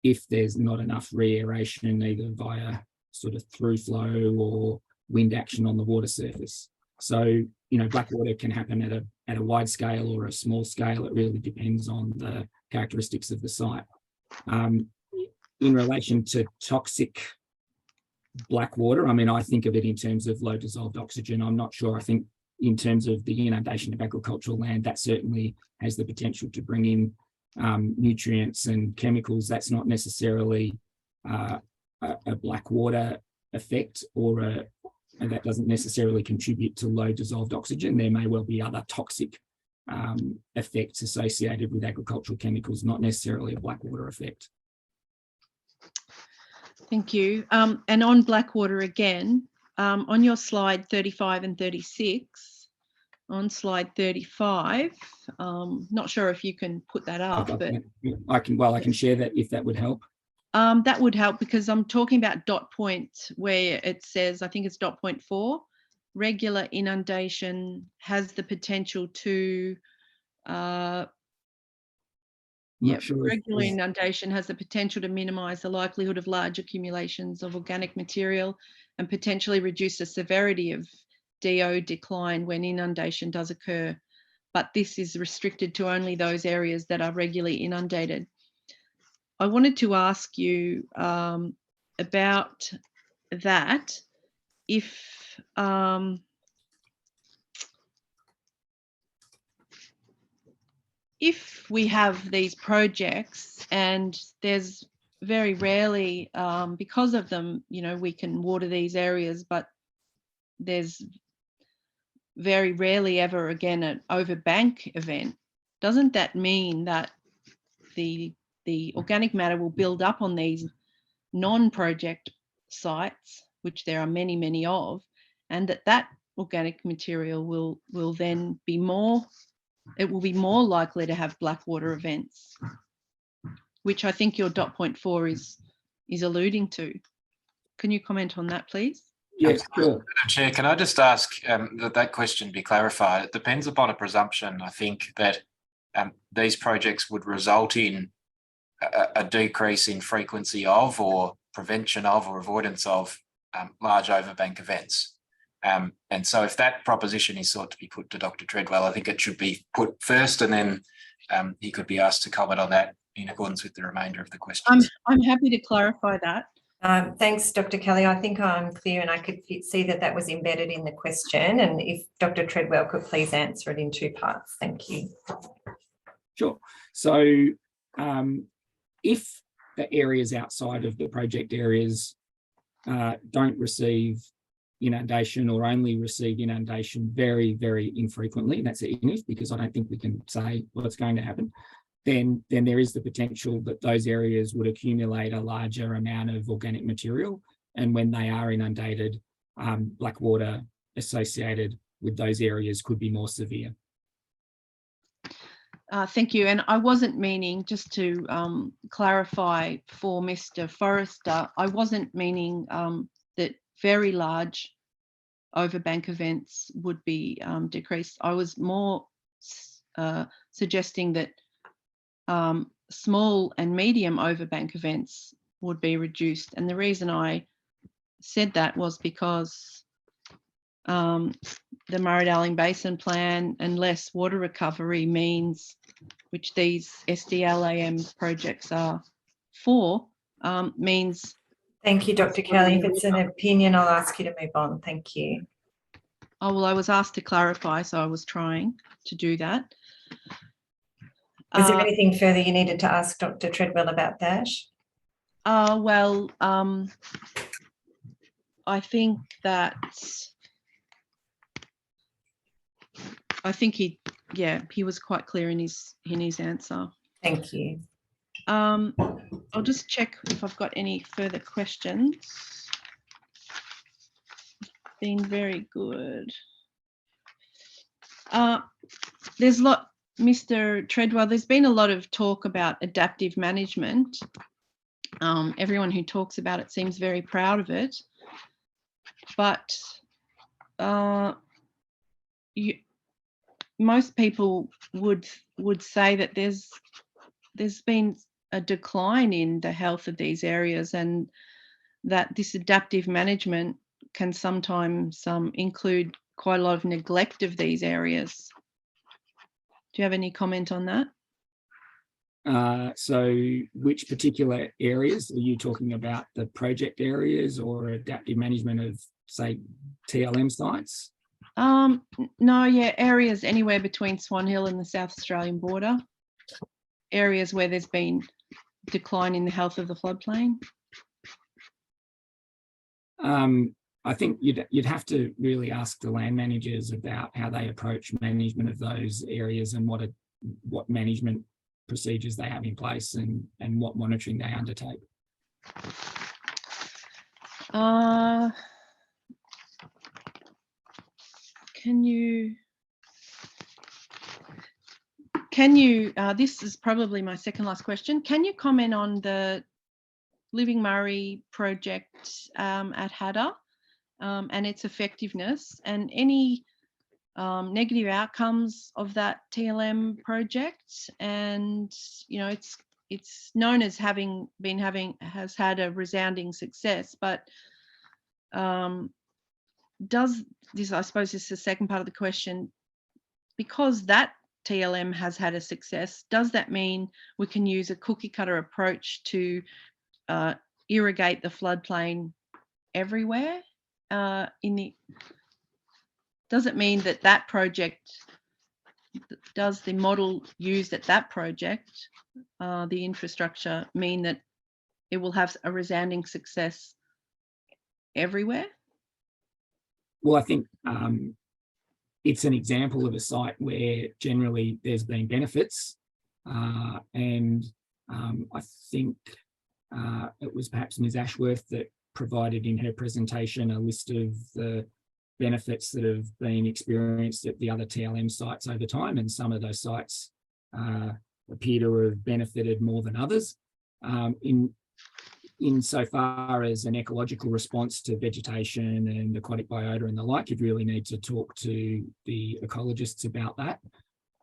if there's not enough re-aeration, either via sort of through flow or wind action on the water surface. So, Blackwater can happen at a wide scale or a small scale. It really depends on the characteristics of the site. in relation to toxic black water, I mean, I think of it in terms of low dissolved oxygen. I'm not sure. I think in terms of the inundation of agricultural land, that certainly has the potential to bring in nutrients and chemicals. That's not necessarily a black water effect, and that doesn't necessarily contribute to low dissolved oxygen. There may well be other toxic effects associated with agricultural chemicals, not necessarily a black water effect. Thank you. And on Blackwater again, on your slide 35 and 36, on slide 35, not sure if you can put that up, but I can share that if that would help. That would help, because I'm talking about dot point where it says, I think it's dot point 4, regular inundation has the potential to regular inundation has the potential to minimise the likelihood of large accumulations of organic material and potentially reduce the severity of DO decline when inundation does occur. But this is restricted to only those areas that are regularly inundated. I wanted to ask you about that. If we have these projects and there's very rarely, because of them, we can water these areas, but there's very rarely ever again an overbank event, doesn't that mean that the organic matter will build up on these non-project sites, which there are many, many of, and that organic material will then be more likely to have black water events, which I think your dot point 4 is alluding to. Can you comment on that, please? Yes, sure. Chair, can I just ask that question be clarified? It depends upon a presumption, I think, that these projects would result in a decrease in frequency of, or prevention of, or avoidance of large overbank events. And so if that proposition is sought to be put to Dr. Treadwell, I think it should be put first, and then he could be asked to comment on that in accordance with the remainder of the questions. I'm happy to clarify that. Thanks, Dr. Kelly. I think I'm clear, and I could see that was embedded in the question. And if Dr. Treadwell could please answer it in 2 parts. Thank you. Sure. So if the areas outside of the project areas don't receive inundation, or only receive inundation very, very infrequently, that's an if, because I don't think we can say what's going to happen, then there is the potential that those areas would accumulate a larger amount of organic material. And when they are inundated, black water associated with those areas could be more severe. Thank you. And I wasn't meaning, just to clarify for Mr. Forrester, I wasn't meaning that very large overbank events would be decreased. I was more suggesting that small and medium overbank events would be reduced. And the reason I said that was because the Murray-Darling Basin Plan and less water recovery means, which these SDLAM projects are for, means. Thank you, Dr. Kelly. If it's an opinion, I'll ask you to move on. Thank you. Oh, well, I was asked to clarify, so I was trying to do that. Was there anything further you needed to ask Dr. Treadwell about that? Well, I think he was quite clear in his answer. Thank you. I'll just check if I've got any further questions. Been very good. There's a lot, Mr. Treadwell, there's been a lot of talk about adaptive management. Everyone who talks about it seems very proud of it, but most people would say that there's been a decline in the health of these areas, and that this adaptive management can sometimes include quite a lot of neglect of these areas. Do you have any comment on that? So which particular areas are you talking about? The project areas or adaptive management of, say, TLM sites? No, yeah, areas anywhere between Swan Hill and the South Australian border. Areas where there's been decline in the health of the floodplain. I think you'd have to really ask the land managers about how they approach management of those areas and what management procedures they have in place and what monitoring they undertake. Can you, this is probably my second last question. Can you comment on the Living Murray project at Hatter and its effectiveness and any negative outcomes of that TLM project? And, you know, it's known as has had a resounding success, but does this, I suppose this is the second part of the question, because that TLM has had a success, does that mean we can use a cookie cutter approach to irrigate the floodplain everywhere? Does it mean that project, does the model used at that project, the infrastructure, mean that it will have a resounding success everywhere? Well, I think it's an example of a site where generally there's been benefits, and I think it was perhaps Ms. Ashworth that provided in her presentation a list of the benefits that have been experienced at the other TLM sites over time, and some of those sites appear to have benefited more than others. Insofar as an ecological response to vegetation and aquatic biota and the like, you'd really need to talk to the ecologists about that.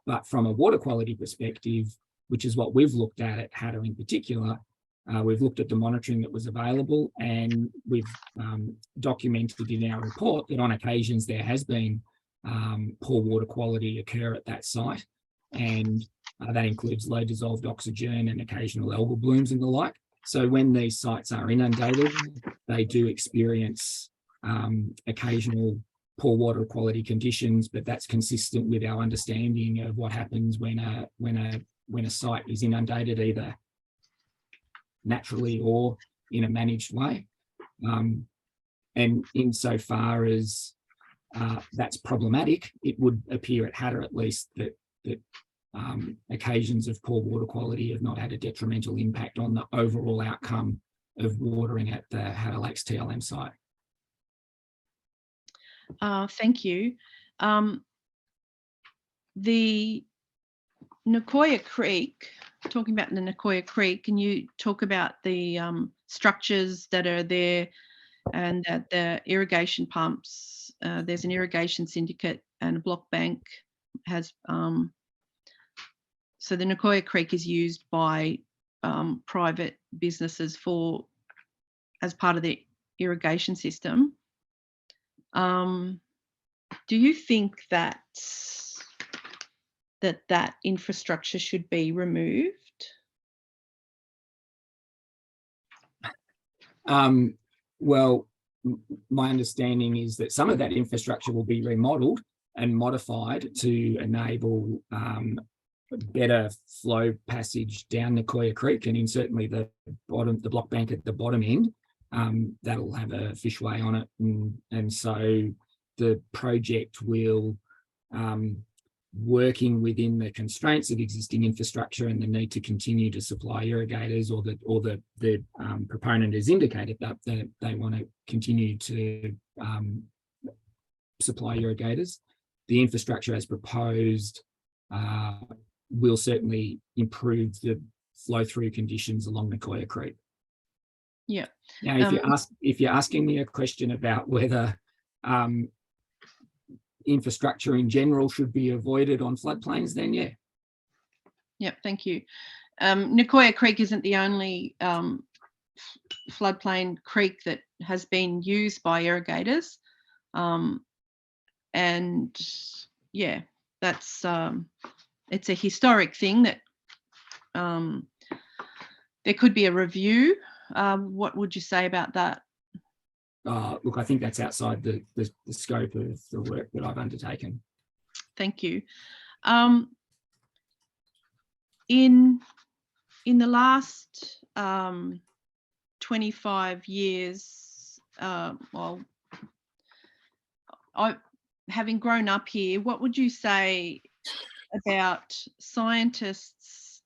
But from a water quality perspective, which is what we've looked at Hatter in particular, we've looked at the monitoring that was available, and we've documented in our report that on occasions there has been poor water quality occur at that site, and that includes low dissolved oxygen and occasional algal blooms and the like. So when these sites are inundated, they do experience occasional poor water quality conditions, but that's consistent with our understanding of what happens when a site is inundated, either naturally or in a managed way. And insofar as that's problematic, it would appear at Hatter at least that occasions of poor water quality have not had a detrimental impact on the overall outcome of watering at the Hatter Lakes TLM site. Thank you. The Nicoya Creek, talking about the Nicoya Creek, can you talk about the structures that are there and that the irrigation pumps, there's an irrigation syndicate and a block bank has, so the Nicoya Creek is used by private businesses as part of the irrigation system. Do you think that infrastructure should be removed? Well, my understanding is that some of that infrastructure will be remodeled and modified to enable better flow passage down Nicoya Creek, and in certainly the block bank at the bottom end, that'll have a fishway on it, and so the project will, working within the constraints of existing infrastructure and the need to continue to supply irrigators, or the proponent has indicated that they want to continue to supply irrigators. The infrastructure as proposed will certainly improve the flow through conditions along Nicoya Creek. Yeah. Now, if you're asking me a question about whether infrastructure in general should be avoided on floodplains, then yeah. Yep, thank you. Nicoya Creek isn't the only floodplain creek that has been used by irrigators, and yeah, that's it's a historic thing that there could be a review. What would you say about that? Look, I think that's outside the scope of the work that I've undertaken. Thank you. In the last 25 years, having grown up here, what would you say about scientists?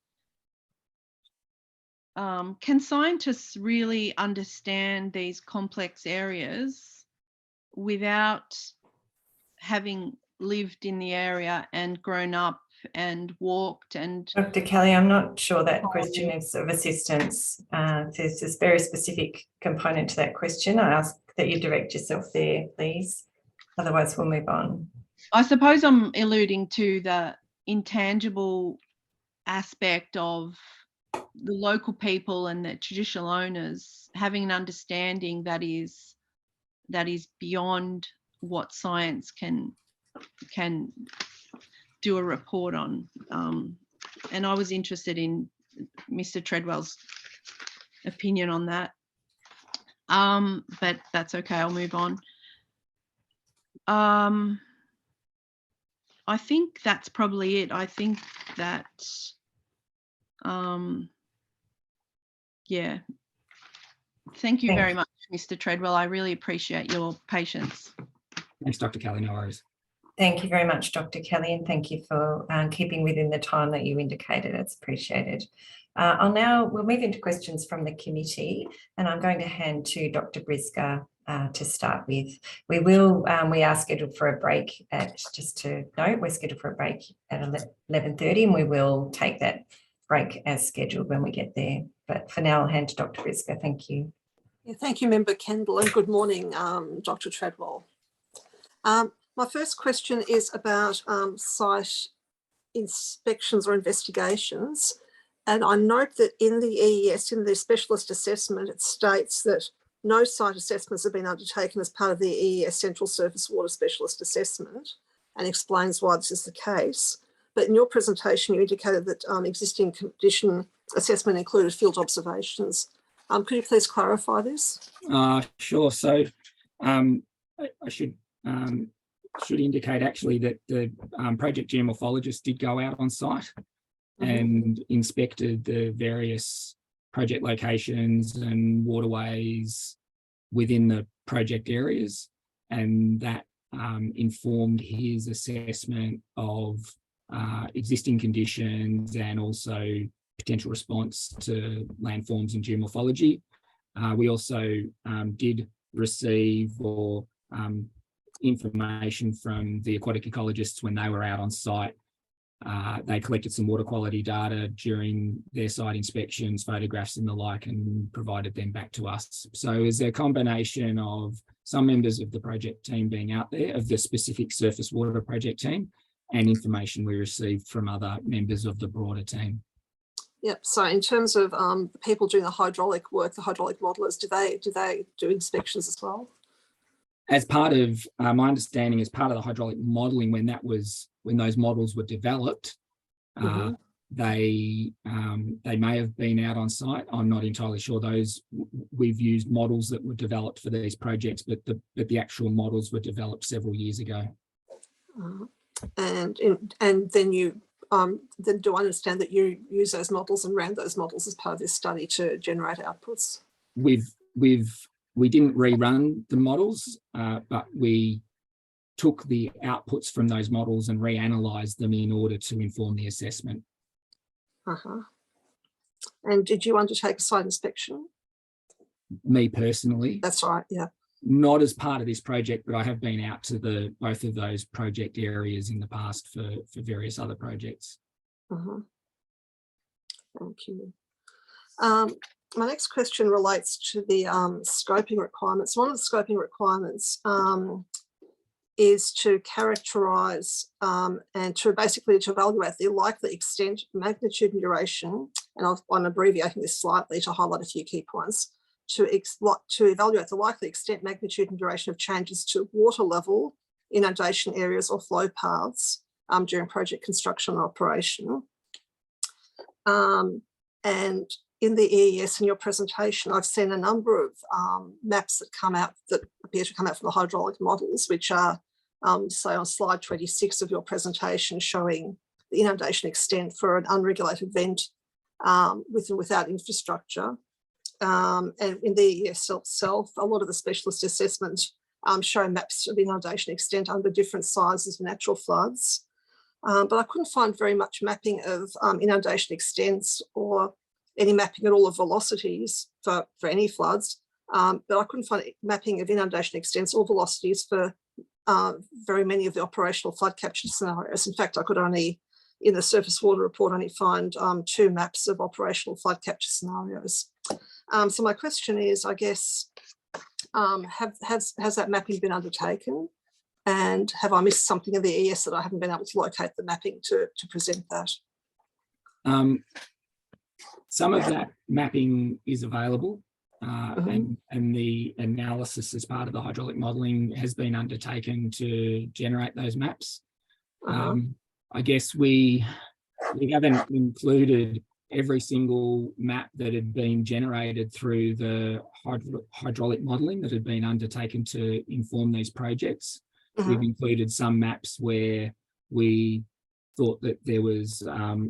Can scientists really understand these complex areas without having lived in the area and grown up and walked? And Dr. Kelly, I'm not sure that question is of assistance. There's this very specific component to that question. I ask that you direct yourself there, please. Otherwise, we'll move on. I suppose I'm alluding to the intangible aspect of the local people and the traditional owners having an understanding that is beyond what science can do a report on. And I was interested in Mr. Treadwell's opinion on that. But that's okay, I'll move on. I think that's probably it. I think that, yeah. Thank you very much, Mr. Treadwell. I really appreciate your patience. Thanks, Dr. Kelly. No worries. Thank you very much, Dr. Kelly, and thank you for keeping within the time that you indicated. It's appreciated. We'll move into questions from the committee, and I'm going to hand to Dr. Briscoe to start with. We are scheduled for a break just to note, we're scheduled for a break at 11:30, and we will take that break as scheduled when we get there. But for now, I'll hand to Dr. Briscoe. Thank you. Yeah, thank you, Member Kendall, and good morning, Dr. Treadwell. My first question is about site inspections or investigations. And I note that in the EES, in the specialist assessment, it states that no site assessments have been undertaken as part of the EES Central Surface Water Specialist Assessment, and explains why this is the case. But in your presentation, you indicated that existing condition assessment included field observations. Could you please clarify this? Sure. So I should indicate actually that the project geomorphologist did go out on site and inspected the various project locations and waterways within the project areas, and that informed his assessment of existing conditions and also potential response to landforms and geomorphology. We also did receive information from the aquatic ecologists when they were out on site. They collected some water quality data during their site inspections, photographs and the like, and provided them back to us. So it's a combination of some members of the project team being out there, of the specific surface water project team, and information we received from other members of the broader team. Yep. So in terms of the people doing the hydraulic work, the hydraulic modelers, do they do inspections as well? As part of my understanding, as part of the hydraulic modelling, when those models were developed, they may have been out on site. I'm not entirely sure. We've used models that were developed for these projects, but the actual models were developed several years ago. And then you then do I understand that you use those models and ran those models as part of this study to generate outputs? We didn't rerun the models, but we took the outputs from those models and reanalyzed them in order to inform the assessment. And did you undertake a site inspection? Me personally? That's right, yeah. Not as part of this project, but I have been out to both of those project areas in the past for various other projects. Thank you. My next question relates to the scoping requirements. One of the scoping requirements is to characterise and to basically to evaluate the likely extent, magnitude and duration, and I'm abbreviating this slightly to highlight a few key points, to evaluate the likely extent, magnitude and duration of changes to water level, inundation areas or flow paths during project construction and operation. And in the EES in your presentation, I've seen a number of maps that appear to come out from the hydraulic models, which are, say, on slide 26 of your presentation, showing the inundation extent for an unregulated vent with and without infrastructure. And in the EES itself, a lot of the specialist assessments show maps of inundation extent under different sizes of natural floods. But I couldn't find very much mapping of inundation extents or any mapping at all of velocities for any floods. But I couldn't find mapping of inundation extents or velocities for very many of the operational flood capture scenarios. In fact, I could only, in the surface water report, only find 2 maps of operational flood capture scenarios. So my question is, I guess, has that mapping been undertaken? And have I missed something in the ES that I haven't been able to locate the mapping to present that? Some of that mapping is available, and the analysis as part of the hydraulic modelling has been undertaken to generate those maps. I guess we haven't included every single map that had been generated through the hydraulic modelling that had been undertaken to inform these projects. We've included some maps where we thought that there was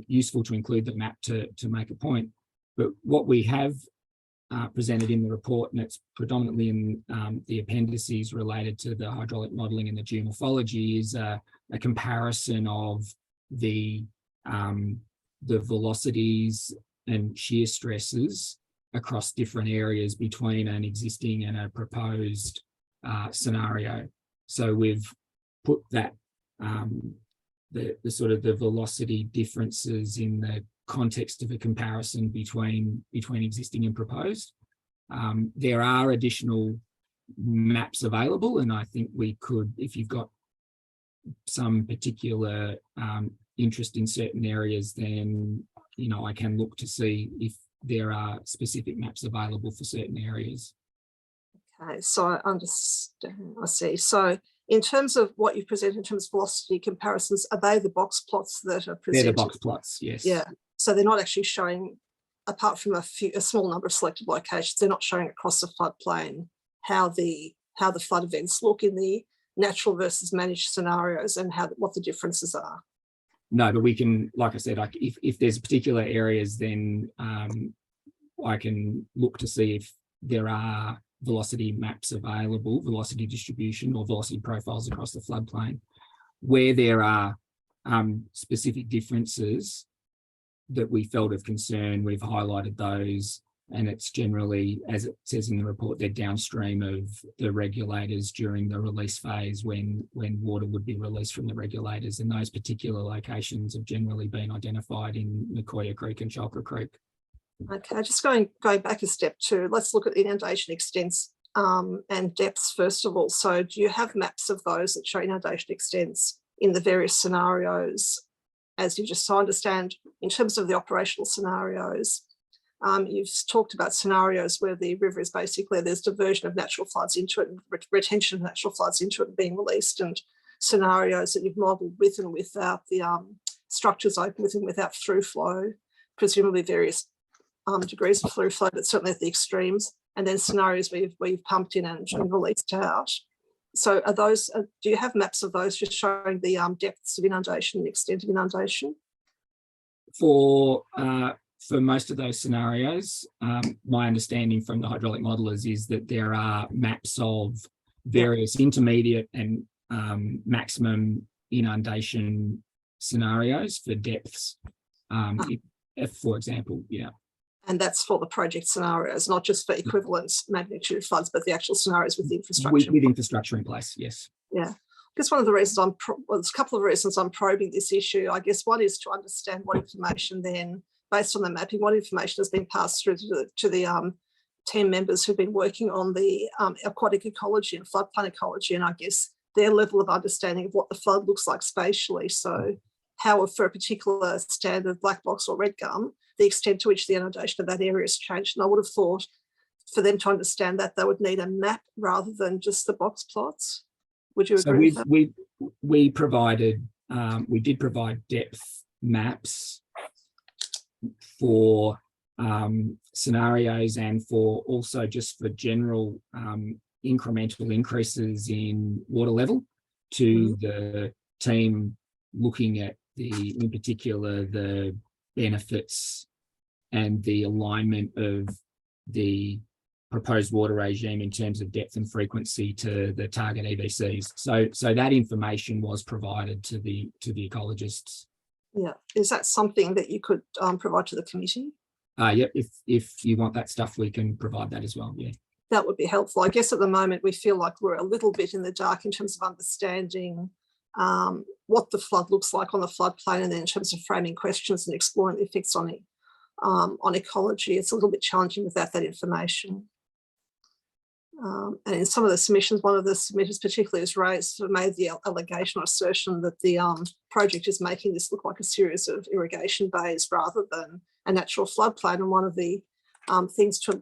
useful to include the map to make a point. But what we have presented in the report, and it's predominantly in the appendices related to the hydraulic modelling and the geomorphology, is a comparison of the velocities and shear stresses across different areas between an existing and a proposed scenario. So we've put that the sort of the velocity differences in the context of a comparison between existing and proposed. There are additional maps available, and I think we could, if you've got some particular interest in certain areas, then I can look to see if there are specific maps available for certain areas. Okay, so I understand. I see. So in terms of what you present in terms of velocity comparisons, are they the box plots that are presented? They're the box plots, yes. Yeah. So they're not actually showing, apart from a small number of selected locations, they're not showing across the floodplain how the flood events look in the natural versus managed scenarios and what the differences are. No, but we can, like I said, if there's particular areas, then I can look to see if there are velocity maps available, velocity distribution or velocity profiles across the floodplain. Where there are specific differences that we felt of concern, we've highlighted those, and it's generally, as it says in the report, they're downstream of the regulators during the release phase when water would be released from the regulators, and those particular locations have generally been identified in Nicoya Creek and Shulker Creek. Okay, just going back a step to, let's look at inundation extents and depths first of all. So do you have maps of those that show inundation extents in the various scenarios? As you just understand, in terms of the operational scenarios, you've talked about scenarios where the river is basically, there's diversion of natural floods into it and retention of natural floods into it and being released, and scenarios that you've modelled with and without the structures open with and without through flow, presumably various degrees of through flow, but certainly at the extremes, and then scenarios where you've pumped in and released out. So are those, do you have maps of those just showing the depths of inundation, the extent of inundation? For most of those scenarios, my understanding from the hydraulic modelers is that there are maps of various intermediate and maximum inundation scenarios for depths, if, for example, And that's for the project scenarios, not just for equivalent magnitude floods, but the actual scenarios with the infrastructure. With infrastructure in place, yes. Yeah. Because one of the reasons there's a couple of reasons I'm probing this issue. I guess one is to understand what information then, based on the mapping, what information has been passed through to the team members who've been working on the aquatic ecology and floodplain ecology, and I guess their level of understanding of what the flood looks like spatially. So how, for a particular standard black box or red gum, the extent to which the inundation of that area has changed. And I would have thought for them to understand that they would need a map rather than just the box plots. Would you agree with that? We did provide depth maps for scenarios and for also just for general incremental increases in water level to the team looking at in particular, the benefits and the alignment of the proposed water regime in terms of depth and frequency to the target EVCs. So that information was provided to the ecologists. Yeah, is that something that you could provide to the committee? Yep, if you want that stuff, we can provide that as well. Yeah, that would be helpful. I guess at the moment we feel like we're a little bit in the dark in terms of understanding what the flood looks like on the floodplain, and then in terms of framing questions and exploring the effects on ecology. It's a little bit challenging without that information. And in some of the submissions, one of the submitters particularly has made the allegation or assertion that the project is making this look like a series of irrigation bays rather than a natural floodplain. And one of the things to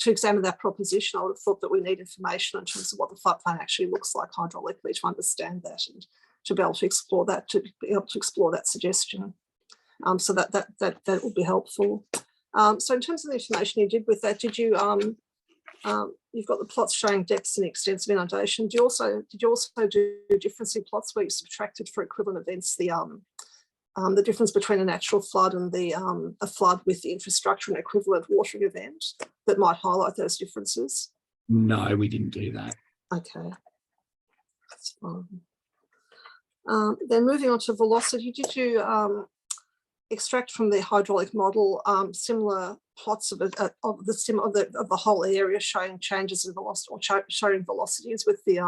examine that proposition, I would have thought that we need information in terms of what the floodplain actually looks like hydraulically to understand that and to be able to explore that, suggestion. So that would be helpful. So in terms of the information you did with that, did you you've got the plots showing depths and extents of inundation. Did you also do differencing plots where you subtracted for equivalent events the difference between a natural flood and a flood with the infrastructure and equivalent watering event that might highlight those differences? No, we didn't do that. Okay, that's fine. Then moving on to velocity, did you extract from the hydraulic model similar plots of the whole area showing changes in velocity or showing velocities with the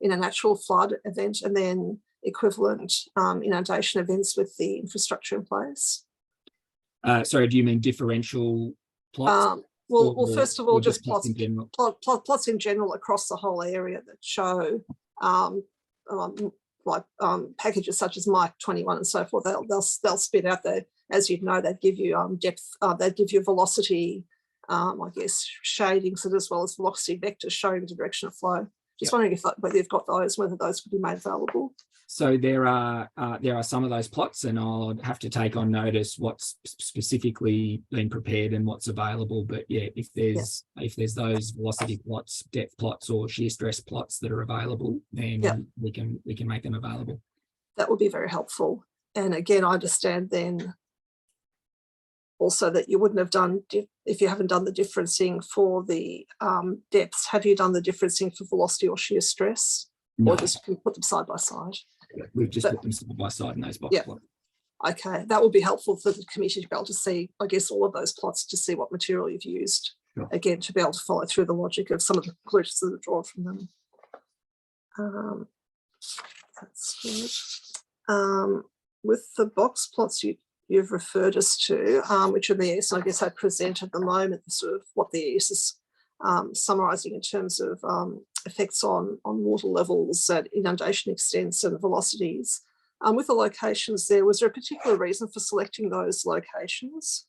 in a natural flood event, and then equivalent inundation events with the infrastructure in place? Sorry, do you mean differential plots? Well, first of all, just plots in general. Plots in general across the whole area that show packages such as Mike 21 and so forth. They'll spit out there, as you'd know, they'd give you depth, they'd give you velocity, I guess, shadings as well as velocity vectors showing the direction of flow. Just wondering whether you've got those, whether those could be made available. So there are some of those plots, and I'll have to take on notice what's specifically been prepared and what's available. But yeah, if there's those velocity plots, depth plots, or shear stress plots that are available, then we can make them available. That would be very helpful. And again, I understand then also that you wouldn't have done, if you haven't done the differencing for the depths, have you done the differencing for velocity or shear stress? No. Or just put them side by side? We've just put them side by side in those box plots. Okay, that would be helpful for the committee to be able to see, I guess, all of those plots to see what material you've used. Sure. Again, to be able to follow through the logic of some of the conclusions that are drawn from them. That's good. With the box plots you've referred us to, which are the EES, I guess I present at the moment, sort of what the EES is summarising in terms of effects on water levels and inundation extents and velocities. With the locations there, was there a particular reason for selecting those locations?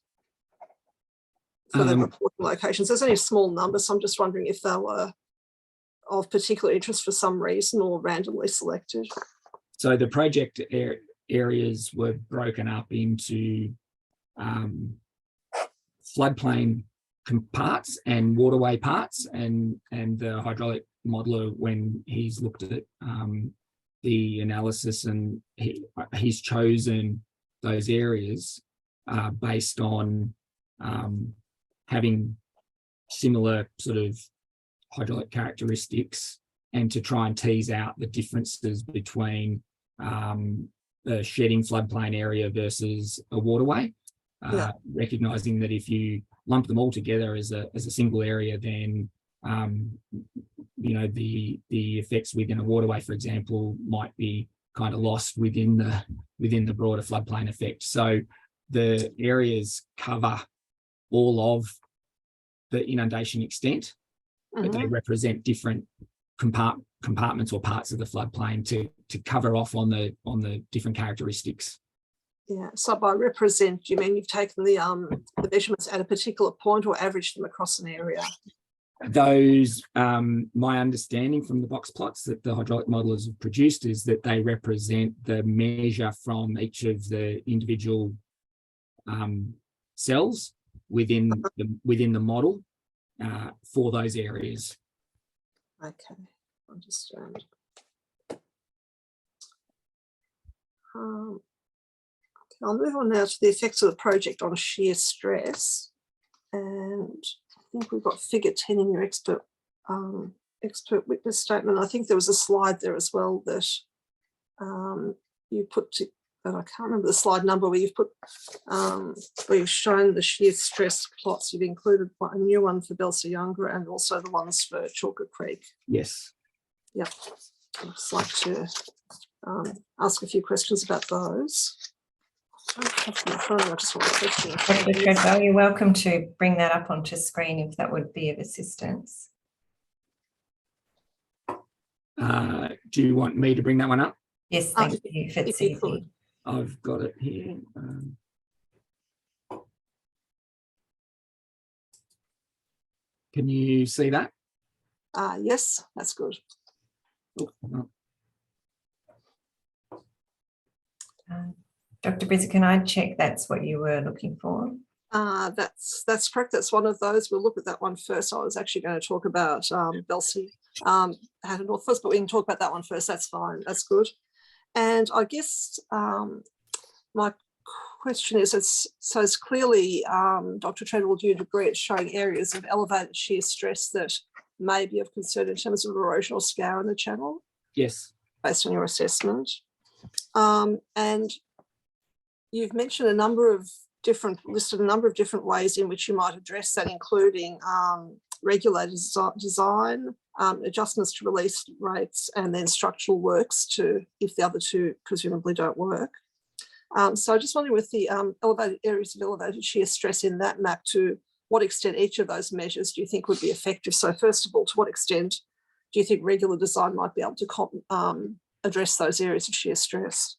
For the reporting locations, there's only a small number, so I'm just wondering if they were of particular interest for some reason or randomly selected. So the project areas were broken up into floodplain parts and waterway parts, and the hydraulic modeler, when he's looked at the analysis, and he's chosen those areas based on having similar sort of hydraulic characteristics, and to try and tease out the differences between the shedding floodplain area versus a waterway, recognizing that if you lump them all together as a single area, then the effects within a waterway, for example, might be kind of lost within the broader floodplain effect. So the areas cover all of the inundation extent, but they represent different compartments or parts of the floodplain to cover off on the different characteristics. Yeah, so by represent, you mean you've taken the measurements at a particular point or averaged them across an area? Those, my understanding from the box plots that the hydraulic modelers have produced is that they represent the measure from each of the individual cells within the model for those areas. Okay, understand. I'll move on now to the effects of the project on shear stress. And I think we've got figure 10 in your expert witness statement. I think there was a slide there as well that you put to, and I can't remember the slide number where you've put, where you've shown the shear stress plots. You've included a new one for Belsa Younger and also the ones for Chalker Creek. Yes. Yep. I'd just like to ask a few questions about those. I don't have them in front of me, I just want a question. Dr. Treadwell, you're welcome to bring that up onto screen if that would be of assistance. Do you want me to bring that one up? Yes, thank you. If it's easy. could. I've got it here. Can you see that? Yes, that's good. Oh, no. Dr. Brizzy, can I check that's what you were looking for? That's correct. That's one of those. We'll look at that one first. I was actually going to talk about Belsey Hatter North first, but we can talk about that one first. That's fine. That's good. And I guess my question is, it's clearly, Dr. Treadwell, do you agree it's showing areas of elevated shear stress that may be of concern in terms of erosional scour in the channel? Yes. Based on your assessment. And you've mentioned listed a number of different ways in which you might address that, including regulated design, adjustments to release rates, and then structural works if the other two presumably don't work. So I just wondering, with the elevated areas of elevated shear stress in that map, to what extent each of those measures do you think would be effective? So first of all, to what extent do you think regular design might be able to address those areas of shear stress?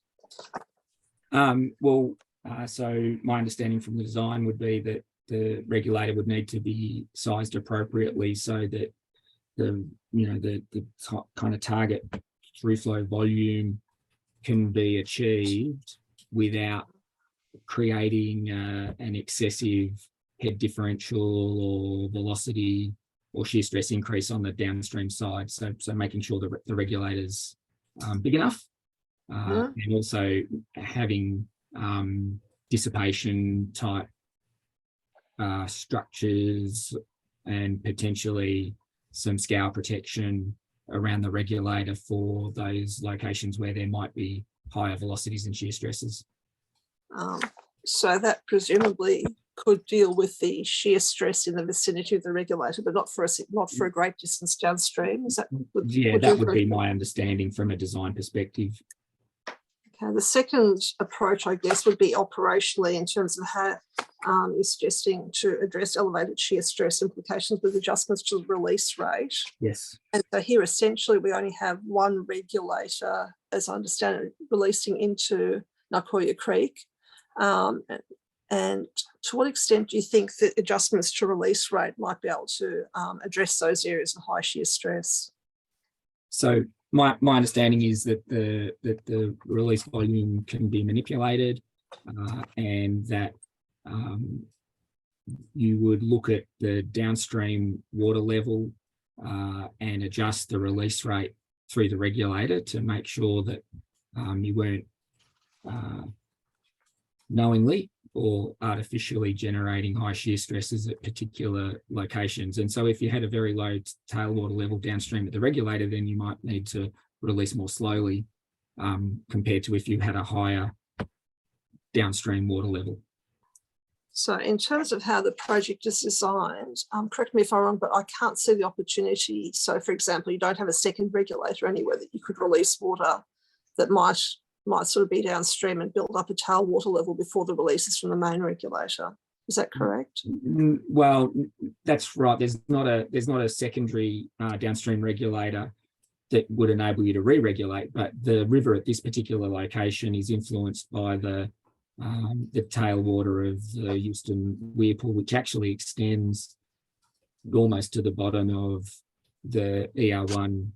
So my understanding from the design would be that the regulator would need to be sized appropriately so that the kind of target through flow volume can be achieved without creating an excessive head differential or velocity or shear stress increase on the downstream side. So making sure that the regulator's big enough, and also having dissipation type structures and potentially some scour protection around the regulator for those locations where there might be higher velocities and shear stresses. So that presumably could deal with the shear stress in the vicinity of the regulator, but not for a great distance downstream. Is that? That would be my understanding from a design perspective. Okay, the second approach, I guess, would be operationally in terms of how you're suggesting to address elevated shear stress implications with adjustments to the release rate. Yes. And so here, essentially, we only have one regulator, as I understand it, releasing into Nakoya Creek. And to what extent do you think that adjustments to release rate might be able to address those areas of high shear stress? So my understanding is that the release volume can be manipulated, and that you would look at the downstream water level and adjust the release rate through the regulator to make sure that you weren't knowingly or artificially generating high shear stresses at particular locations. And so if you had a very low tailwater level downstream at the regulator, then you might need to release more slowly compared to if you had a higher downstream water level. So in terms of how the project is designed, correct me if I'm wrong, but I can't see the opportunity. So for example, you don't have a second regulator anywhere that you could release water that might sort of be downstream and build up a tailwater level before the releases from the main regulator. Is that correct? Well, that's right. There's not a secondary downstream regulator that would enable you to re-regulate, but the river at this particular location is influenced by the tailwater of the Euston Weirpool, which actually extends almost to the bottom of the ER1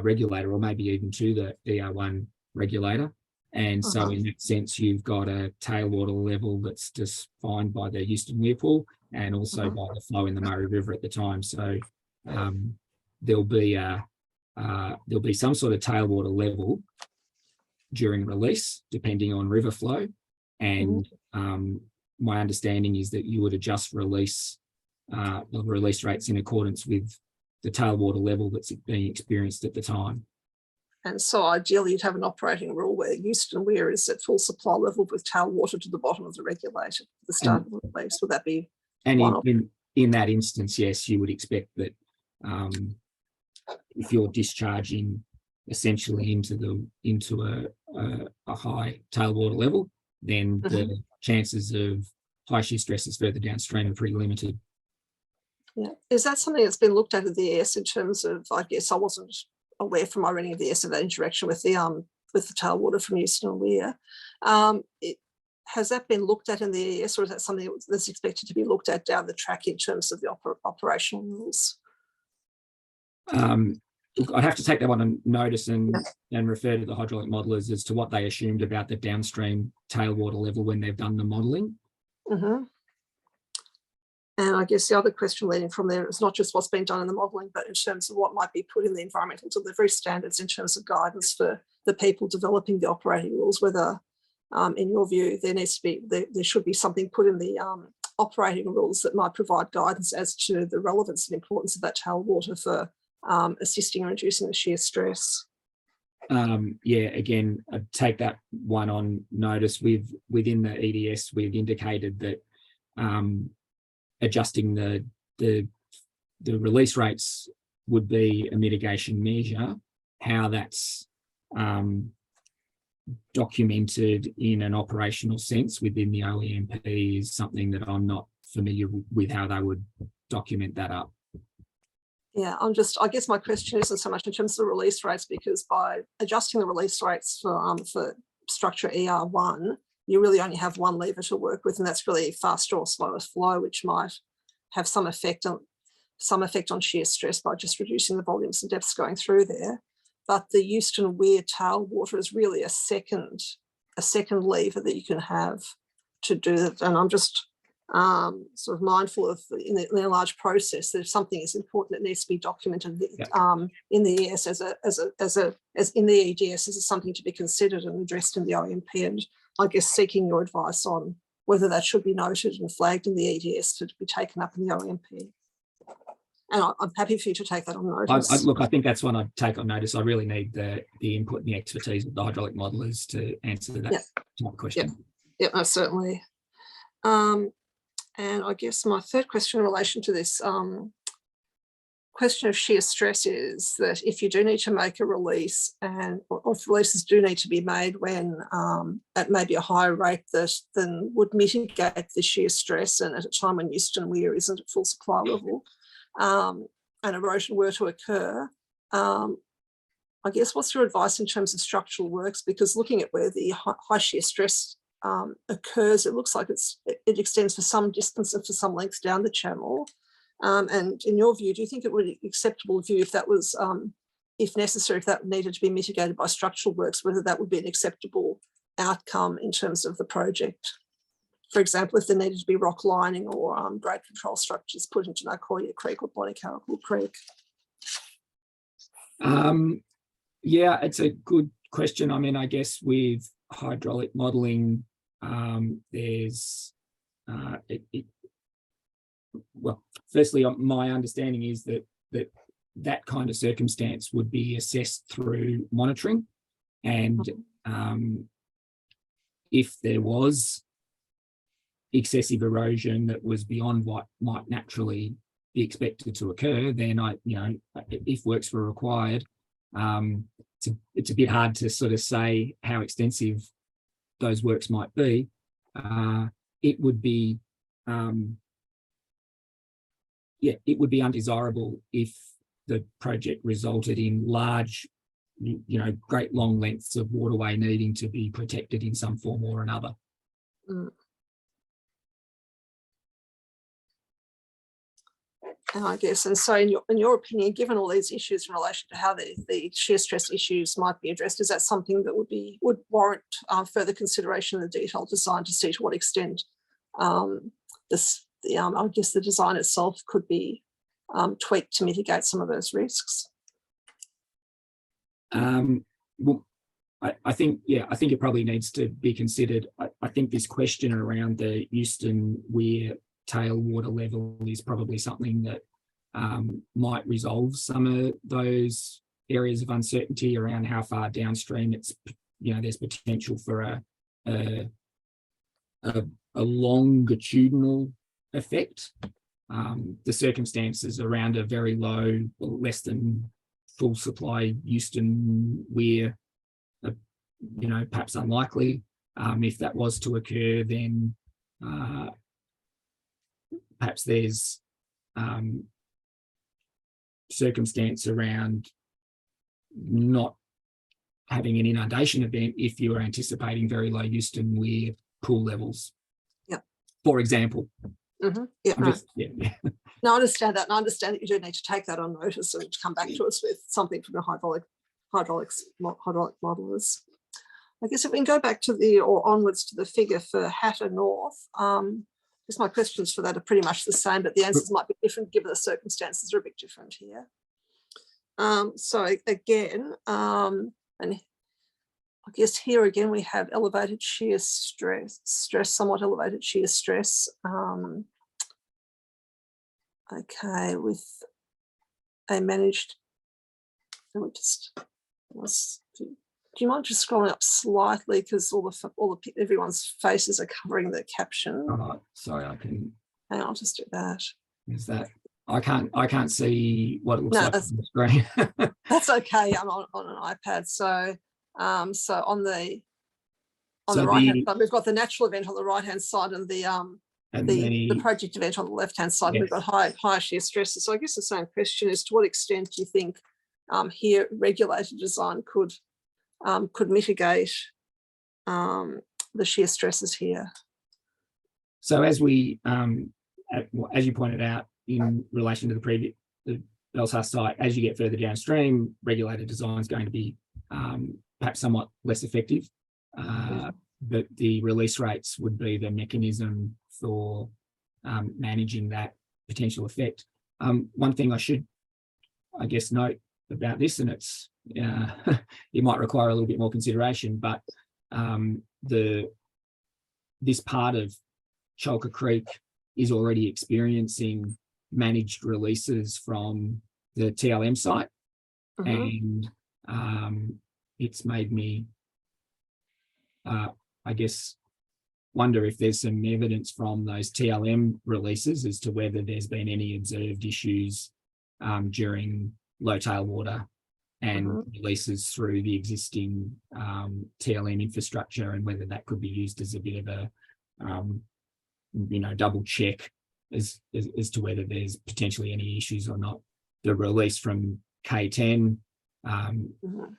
regulator, or maybe even to the ER1 regulator. And so in that sense, you've got a tailwater level that's defined by the Houston Weir Pool and also by the flow in the Murray River at the time. So there'll be some sort of tailwater level during release, depending on river flow. And my understanding is that you would adjust release rates in accordance with the tailwater level that's being experienced at the time. And so ideally you'd have an operating rule where Houston Weir is at full supply level with tailwater to the bottom of the regulator at the start of the release. Would that be in that instance, yes, you would expect that if you're discharging essentially into a high tailwater level, then the chances of high shear stresses further downstream are pretty limited. Yeah, is that something that's been looked at the EES in terms of? I guess I wasn't aware from my reading of the EES of that interaction with the tailwater from Houston Weir. Has that been looked at in the EES, or is that something that's expected to be looked at down the track in terms of the operational rules? I'd have to take that one on notice and refer to the hydraulic modelers as to what they assumed about the downstream tailwater level when they've done the modelling. And I guess the other question leading from there is not just what's been done in the modelling, but in terms of what might be put in the environmental delivery standards in terms of guidance for the people developing the operating rules, whether in your view there should be something put in the operating rules that might provide guidance as to the relevance and importance of that tailwater for assisting and reducing the shear stress. Yeah, again, I'd take that one on notice. Within the EDS, we've indicated that adjusting the release rates would be a mitigation measure. How that's documented in an operational sense within the OEMP is something that I'm not familiar with how they would document that up. Yeah, I guess my question isn't so much in terms of the release rates, because by adjusting the release rates for structure ER1, you really only have one lever to work with, and that's really faster or slower flow, which might have some effect on shear stress by just reducing the volumes and depths going through there. But the Houston Weir tailwater is really a second lever that you can have to do that. And I'm just sort of mindful of in a large process that if something is important, it needs to be documented in the ES as in the EDS as something to be considered and addressed in the OMP. And I guess seeking your advice on whether that should be noted and flagged in the EDS to be taken up in the OMP. And I'm happy for you to take that on notice. Look, I think that's one I'd take on notice. I really need the input and the expertise of the hydraulic modelers to answer that type of question. Yeah, most certainly. And I guess my third question in relation to this question of shear stress is that if you do need to make a release, or if releases do need to be made when at maybe a higher rate than would mitigate the shear stress, and at a time when Houston Weir isn't at full supply level, and erosion were to occur, I guess what's your advice in terms of structural works? Because looking at where the high shear stress occurs, it looks like it extends for some distance and for some lengths down the channel. And in your view, do you think it would be acceptable view if that was, if necessary, if that needed to be mitigated by structural works, whether that would be an acceptable outcome in terms of the project? For example, if there needed to be rock lining or grade control structures put into Nakoya Creek or Bonnie-Carrickle Creek? Yeah, it's a good question. I mean, I guess with hydraulic modelling, there's well, firstly, my understanding is that kind of circumstance would be assessed through monitoring, and if there was excessive erosion that was beyond what might naturally be expected to occur, then if works were required, it's a bit hard to sort of say how extensive those works might be. It would be undesirable if the project resulted in large, great long lengths of waterway needing to be protected in some form or another. I guess, and so in your opinion, given all these issues in relation to how the shear stress issues might be addressed, is that something that would warrant further consideration in the detailed design to see to what extent I guess the design itself could be tweaked to mitigate some of those risks? Well, I think it probably needs to be considered. I think this question around the Euston Weir tailwater level is probably something that might resolve some of those areas of uncertainty around how far downstream there's potential for a longitudinal effect. The circumstances around a very low, less than full supply Euston Weir are, perhaps unlikely. If that was to occur, then perhaps there's circumstance around not having an inundation event if you are anticipating very low Euston Weir pool levels. Yeah. For example. Mm-hmm. Yeah. No, I understand that. And I understand that you do need to take that on notice and come back to us with something from the hydraulic modelers. I guess if we can go back to onwards to the figure for Hatter North, because my questions for that are pretty much the same, but the answers might be different given the circumstances are a bit different here. So again, and I guess here again we have elevated shear stress, somewhat elevated shear stress. Okay, with a managed. Let me just. Do you mind just scrolling up slightly because everyone's faces are covering the caption? Oh, sorry, I can. Hang on, I'll just do that. Is that I can't see what it looks like on the screen. That's okay. I'm on an iPad, so on the right hand side, we've got the natural event on the right hand side and the project event on the left hand side. Yes. We've got high shear stresses. So I guess the same question is, to what extent do you think here regulated design could mitigate the shear stresses here? So as we as you pointed out in relation to the Belsar site, as you get further downstream, regulated design is going to be perhaps somewhat less effective, but the release rates would be the mechanism for managing that potential effect. One thing I should, I guess, note about this, and it's it might require a little bit more consideration, but this part of Chalker Creek is already experiencing managed releases from the TLM site, and it's made me, I guess, wonder if there's some evidence from those TLM releases as to whether there's been any observed issues during low tailwater and releases through the existing TLM infrastructure, and whether that could be used as a bit of a double check as to whether there's potentially any issues or not. The release from K10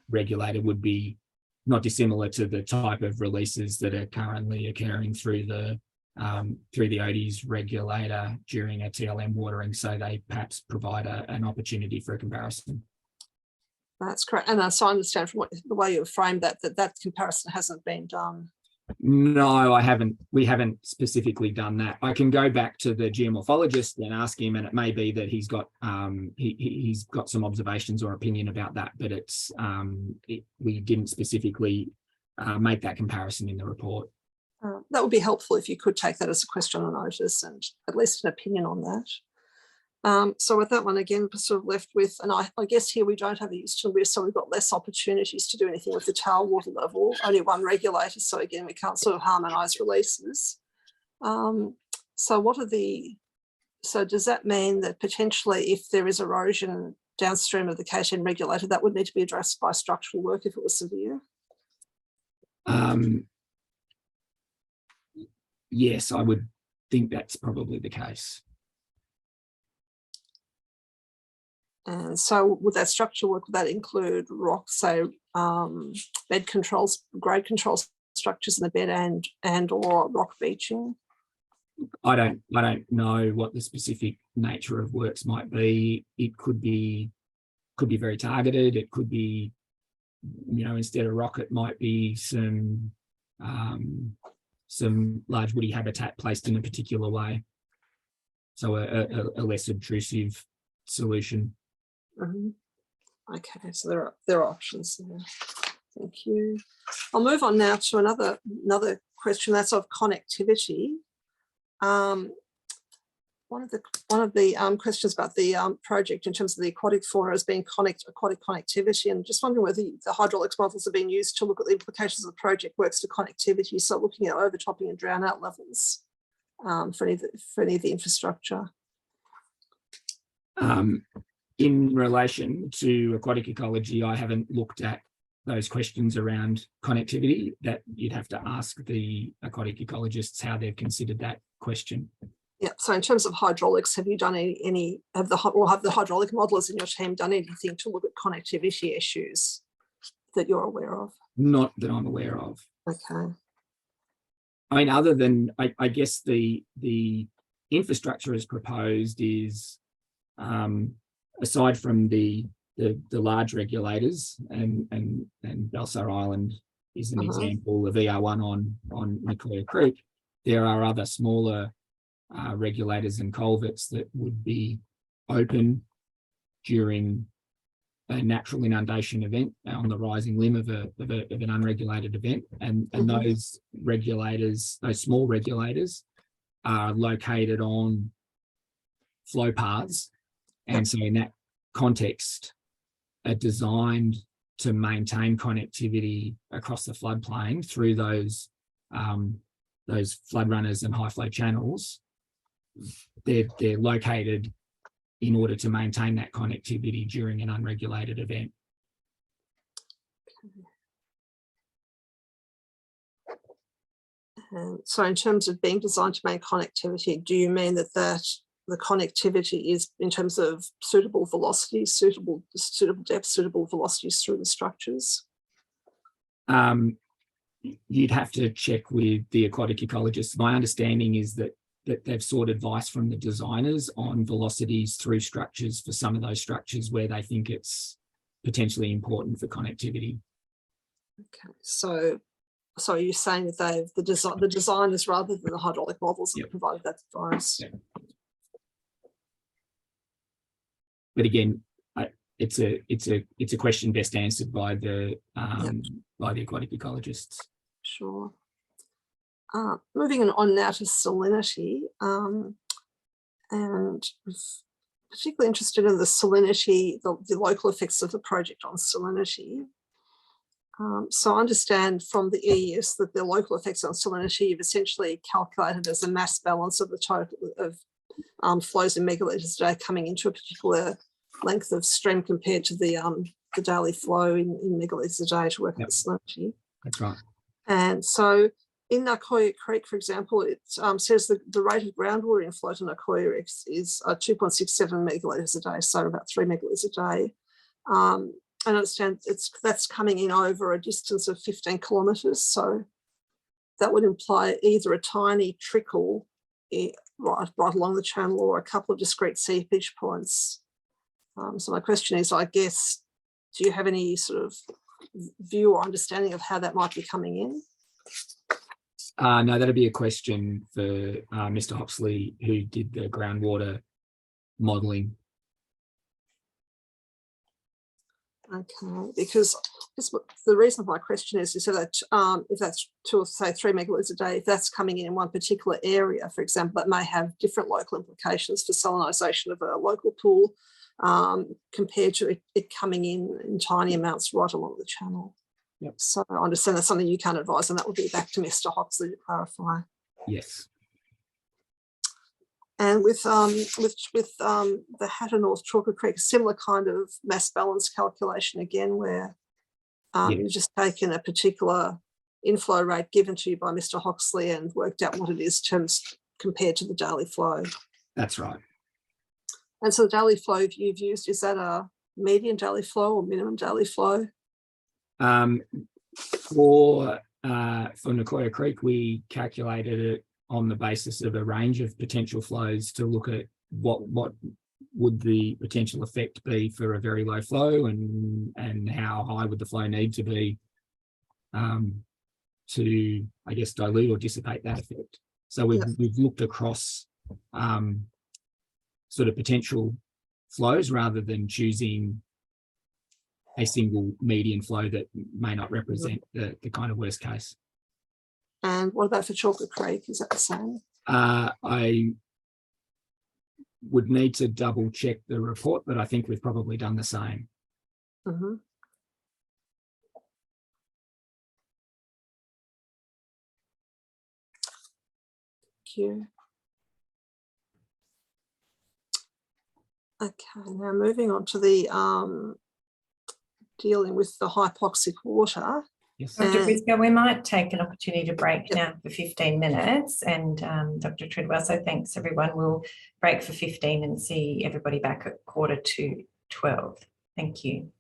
regulator would be not dissimilar to the type of releases that are currently occurring through the ODIS regulator during a TLM watering, so they perhaps provide an opportunity for a comparison. That's correct, and so I understand from the way you framed that comparison hasn't been done. No, I haven't. We haven't specifically done that. I can go back to the geomorphologist and ask him, and it may be that he's got he's got some observations or opinion about that, but it's we didn't specifically make that comparison in the report. That would be helpful if you could take that as a question on notice and at least an opinion on that. So with that one again, sort of left with, and I guess here we don't have a Euston Weir, so we've got less opportunities to do anything with the tailwater level, only one regulator, so again we can't sort of harmonise releases. So does that mean that potentially if there is erosion downstream of the K10 regulator, that would need to be addressed by structural work if it was severe? Yes, I would think that's probably the case. And so would that structural work, would that include rock, say bed controls, grade control structures in the bed and or rock beaching? I don't know what the specific nature of works might be. It could be very targeted. It could be, instead of rock, it might be some large woody habitat placed in a particular way. So a less obtrusive solution. Mhm. Okay, so there are options there. Thank you. I'll move on now to another question that's of connectivity. One of the questions about the project in terms of the aquatic fauna is being aquatic connectivity, and just wondering whether the hydraulics models are being used to look at the implications of the project works to connectivity. So looking at overtopping and drown out levels for any of the infrastructure. In relation to aquatic ecology, I haven't looked at those questions around connectivity. That you'd have to ask the aquatic ecologists how they've considered that question. Yeah. So in terms of hydraulics, have you done have the hydraulic modelers in your team done anything to look at connectivity issues that you're aware of? Not that I'm aware of. Okay. I mean, other than I guess the infrastructure as proposed is, aside from the large regulators, and Balsar Island is an example of ER1 on Nicoya Creek, there are other smaller regulators and culverts that would be open during a natural inundation event on the rising limb of an unregulated event, and those regulators, those small regulators, are located on flow paths, and so in that context are designed to maintain connectivity across the floodplain through those flood runners and high flow channels. They're located in order to maintain that connectivity during an unregulated event. So in terms of being designed to make connectivity, do you mean that the connectivity is in terms of suitable velocities, suitable depth, suitable velocities through the structures? You'd have to check with the aquatic ecologists. My understanding is that they've sought advice from the designers on velocities through structures for some of those structures where they think it's potentially important for connectivity. Okay, so you're saying that the designers rather than the hydraulic models have provided that advice. Yep. But again, it's a question best answered by the aquatic ecologists. Sure. Moving on now to salinity, and particularly interested in the salinity, the local effects of the project on salinity. So I understand from the EES that the local effects on salinity you've essentially calculated as a mass balance of the total of flows in megalitres a day coming into a particular length of stream compared to the daily flow in megalitres a day to work out the salinity. That's right. And so in Nicoya Creek, for example, it says that the rate of groundwater inflow to Nicoya is 2.67 megalitres a day, so about 3 megalitres a day. I understand that's coming in over a distance of 15 kilometres, so that would imply either a tiny trickle right along the channel or a couple of discrete seepage points. So my question is, I guess, do you have any sort of view or understanding of how that might be coming in? No, that'd be a question for Mr. Hopsley, who did the groundwater modelling. Okay, because the reason for my question is so that if that's 2 or say 3 megalitres a day, if that's coming in one particular area, for example, that may have different local implications for salinisation of a local pool compared to it coming in tiny amounts right along the channel. Yep. So I understand that's something you can't advise, and that would be back to Mr. Hopsley to clarify. Yes. And with the Hatter North Chalker Creek, similar kind of mass balance calculation again, where you've just taken a particular inflow rate given to you by Mr. Hopsley and worked out what it is compared to the daily flow. That's right. And so the daily flow you've used, is that a median daily flow or minimum daily flow? For Nicoya Creek, we calculated it on the basis of a range of potential flows to look at what would the potential effect be for a very low flow, and how high would the flow need to be to, I guess, dilute or dissipate that effect. So we've looked across sort of potential flows rather than choosing a single median flow that may not represent the kind of worst case. And what about for Chocolate Creek? Is that the same? I would need to double check the report, but I think we've probably done the same. Mm-hmm. Thank you. Okay, now moving on to the dealing with the hypoxic water. Yes. Dr. Briscoe, we might take an opportunity to break Yep. now for 15 minutes, and Dr. Treadwell, so thanks everyone. We'll break for 15 and see everybody back at 11:45. Thank you.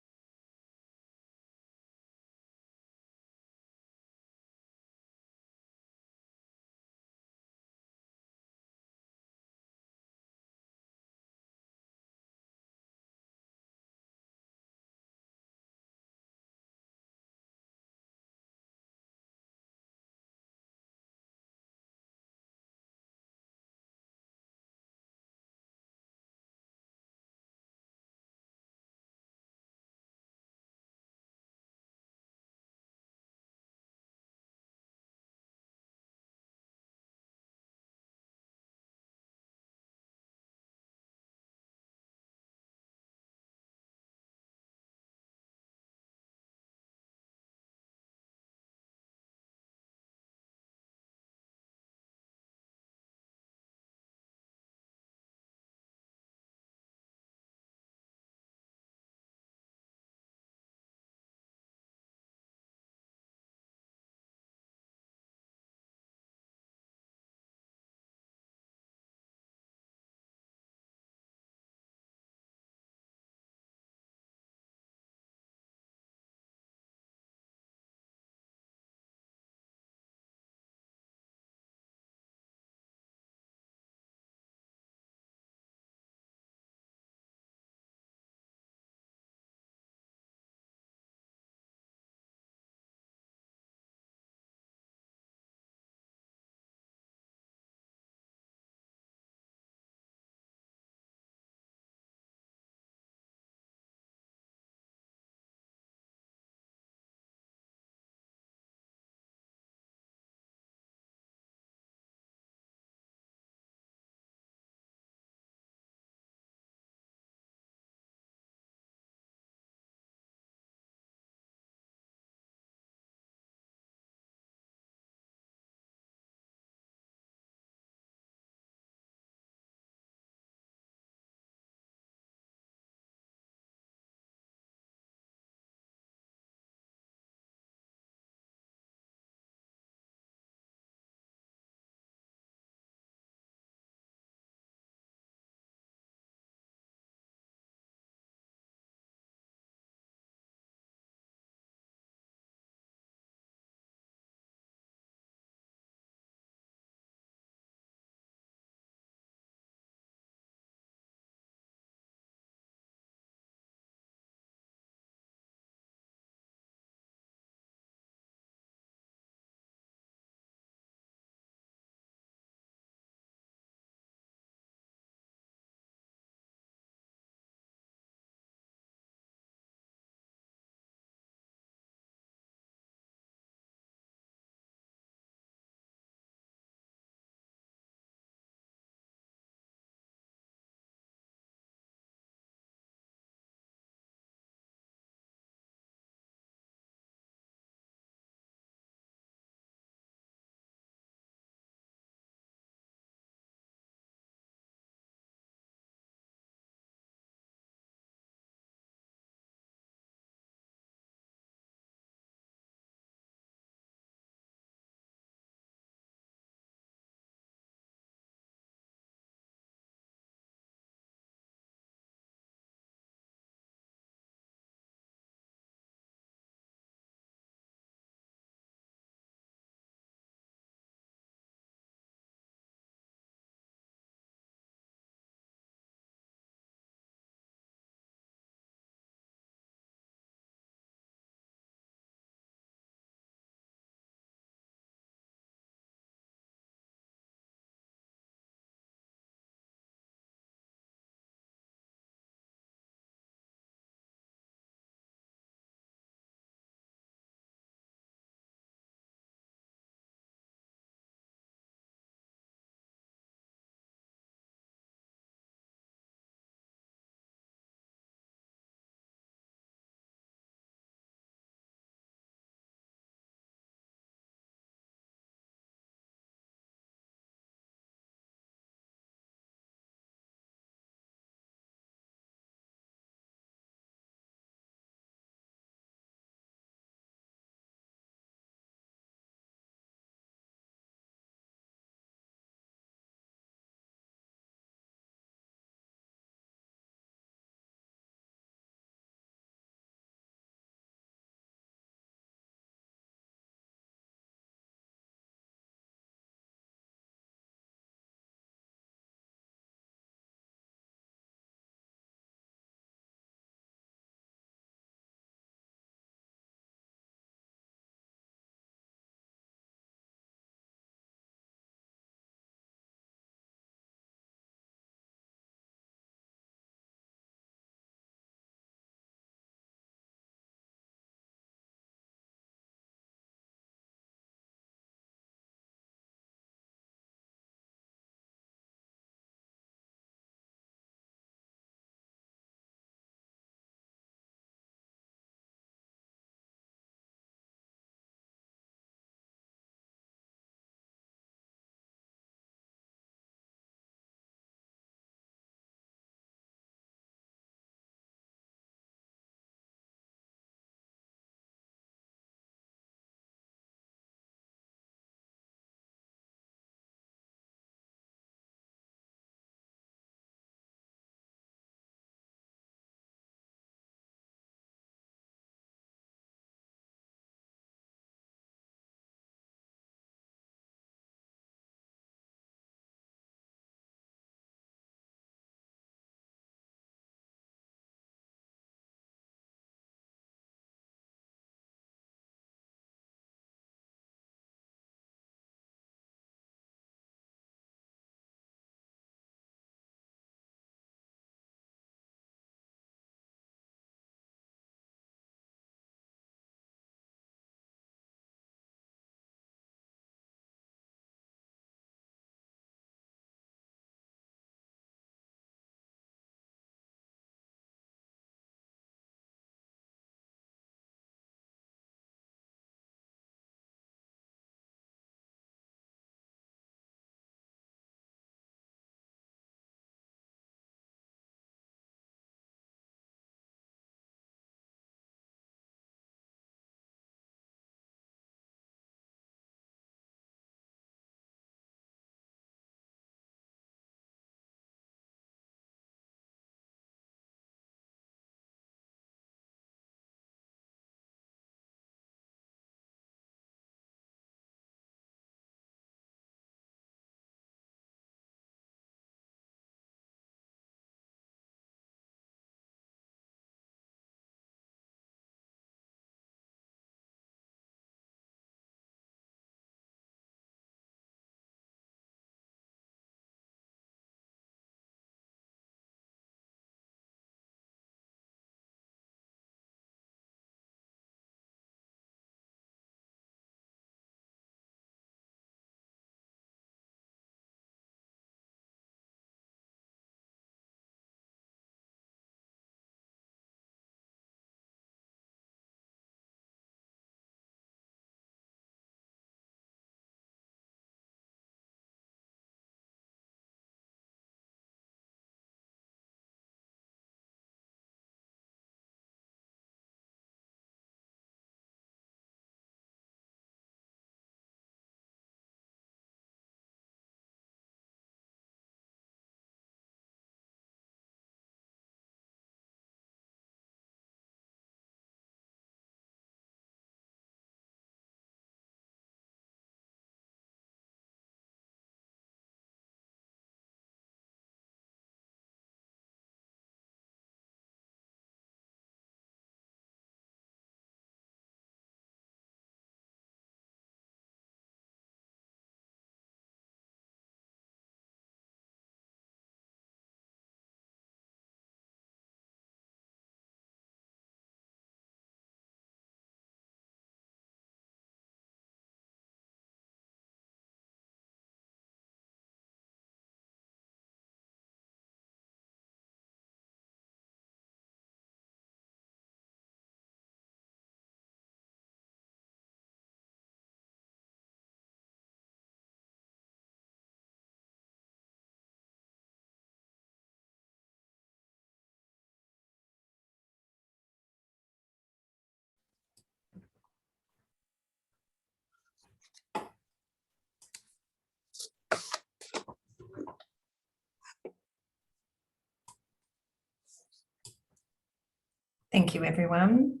Thank you, everyone.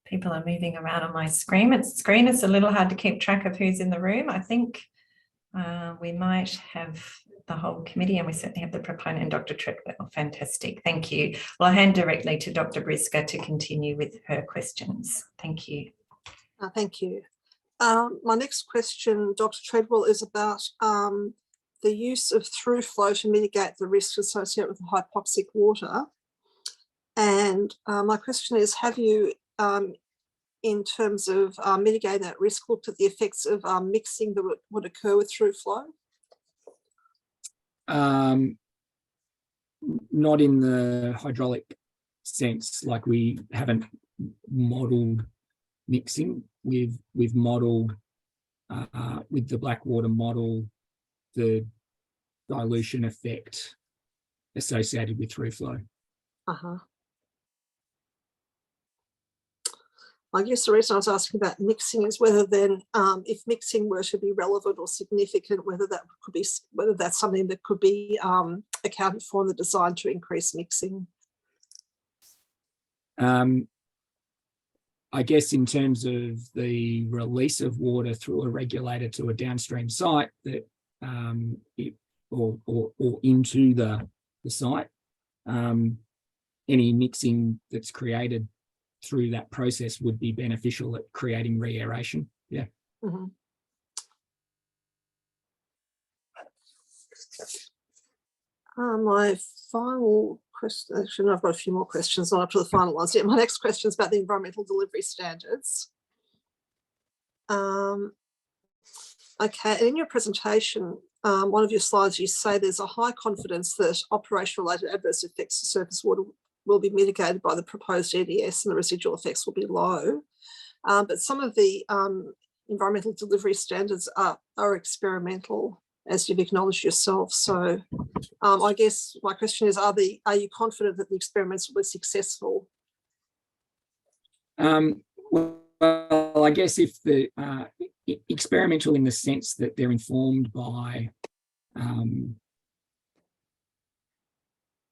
People are moving around on my screen. It's a little hard to keep track of who's in the room. I think we might have the whole committee, and we certainly have the proponent, Dr. Treadwell. Fantastic. Thank you. Well, I'll hand directly to Dr. Brisker to continue with her questions. Thank you. Thank you. My next question, Dr. Treadwell, is about the use of through flow to mitigate the risks associated with hypoxic water. And my question is, have you, in terms of mitigating that risk, looked at the effects of mixing that would occur with through flow? Not in the hydraulic sense, like we haven't modelled mixing. We've modelled with the Blackwater model the dilution effect associated with through flow. I guess the reason I was asking about mixing is whether then, if mixing were to be relevant or significant, whether that's something that could be accounted for in the design to increase mixing. I guess in terms of the release of water through a regulator to a downstream site that or into the site, any mixing that's created through that process would be beneficial at creating re-aeration. Yeah. Mm-hmm. My final question, actually, I've got a few more questions, not up to the final ones yet. My next question is about the environmental delivery standards. Okay, and in your presentation, one of your slides, you say there's a high confidence that operation-related adverse effects to surface water will be mitigated by the proposed EDS and the residual effects will be low. But some of the environmental delivery standards are experimental, as you've acknowledged yourself. So I guess my question is, are you confident that the experiments were successful? Well, I guess if the experimental in the sense that they're informed by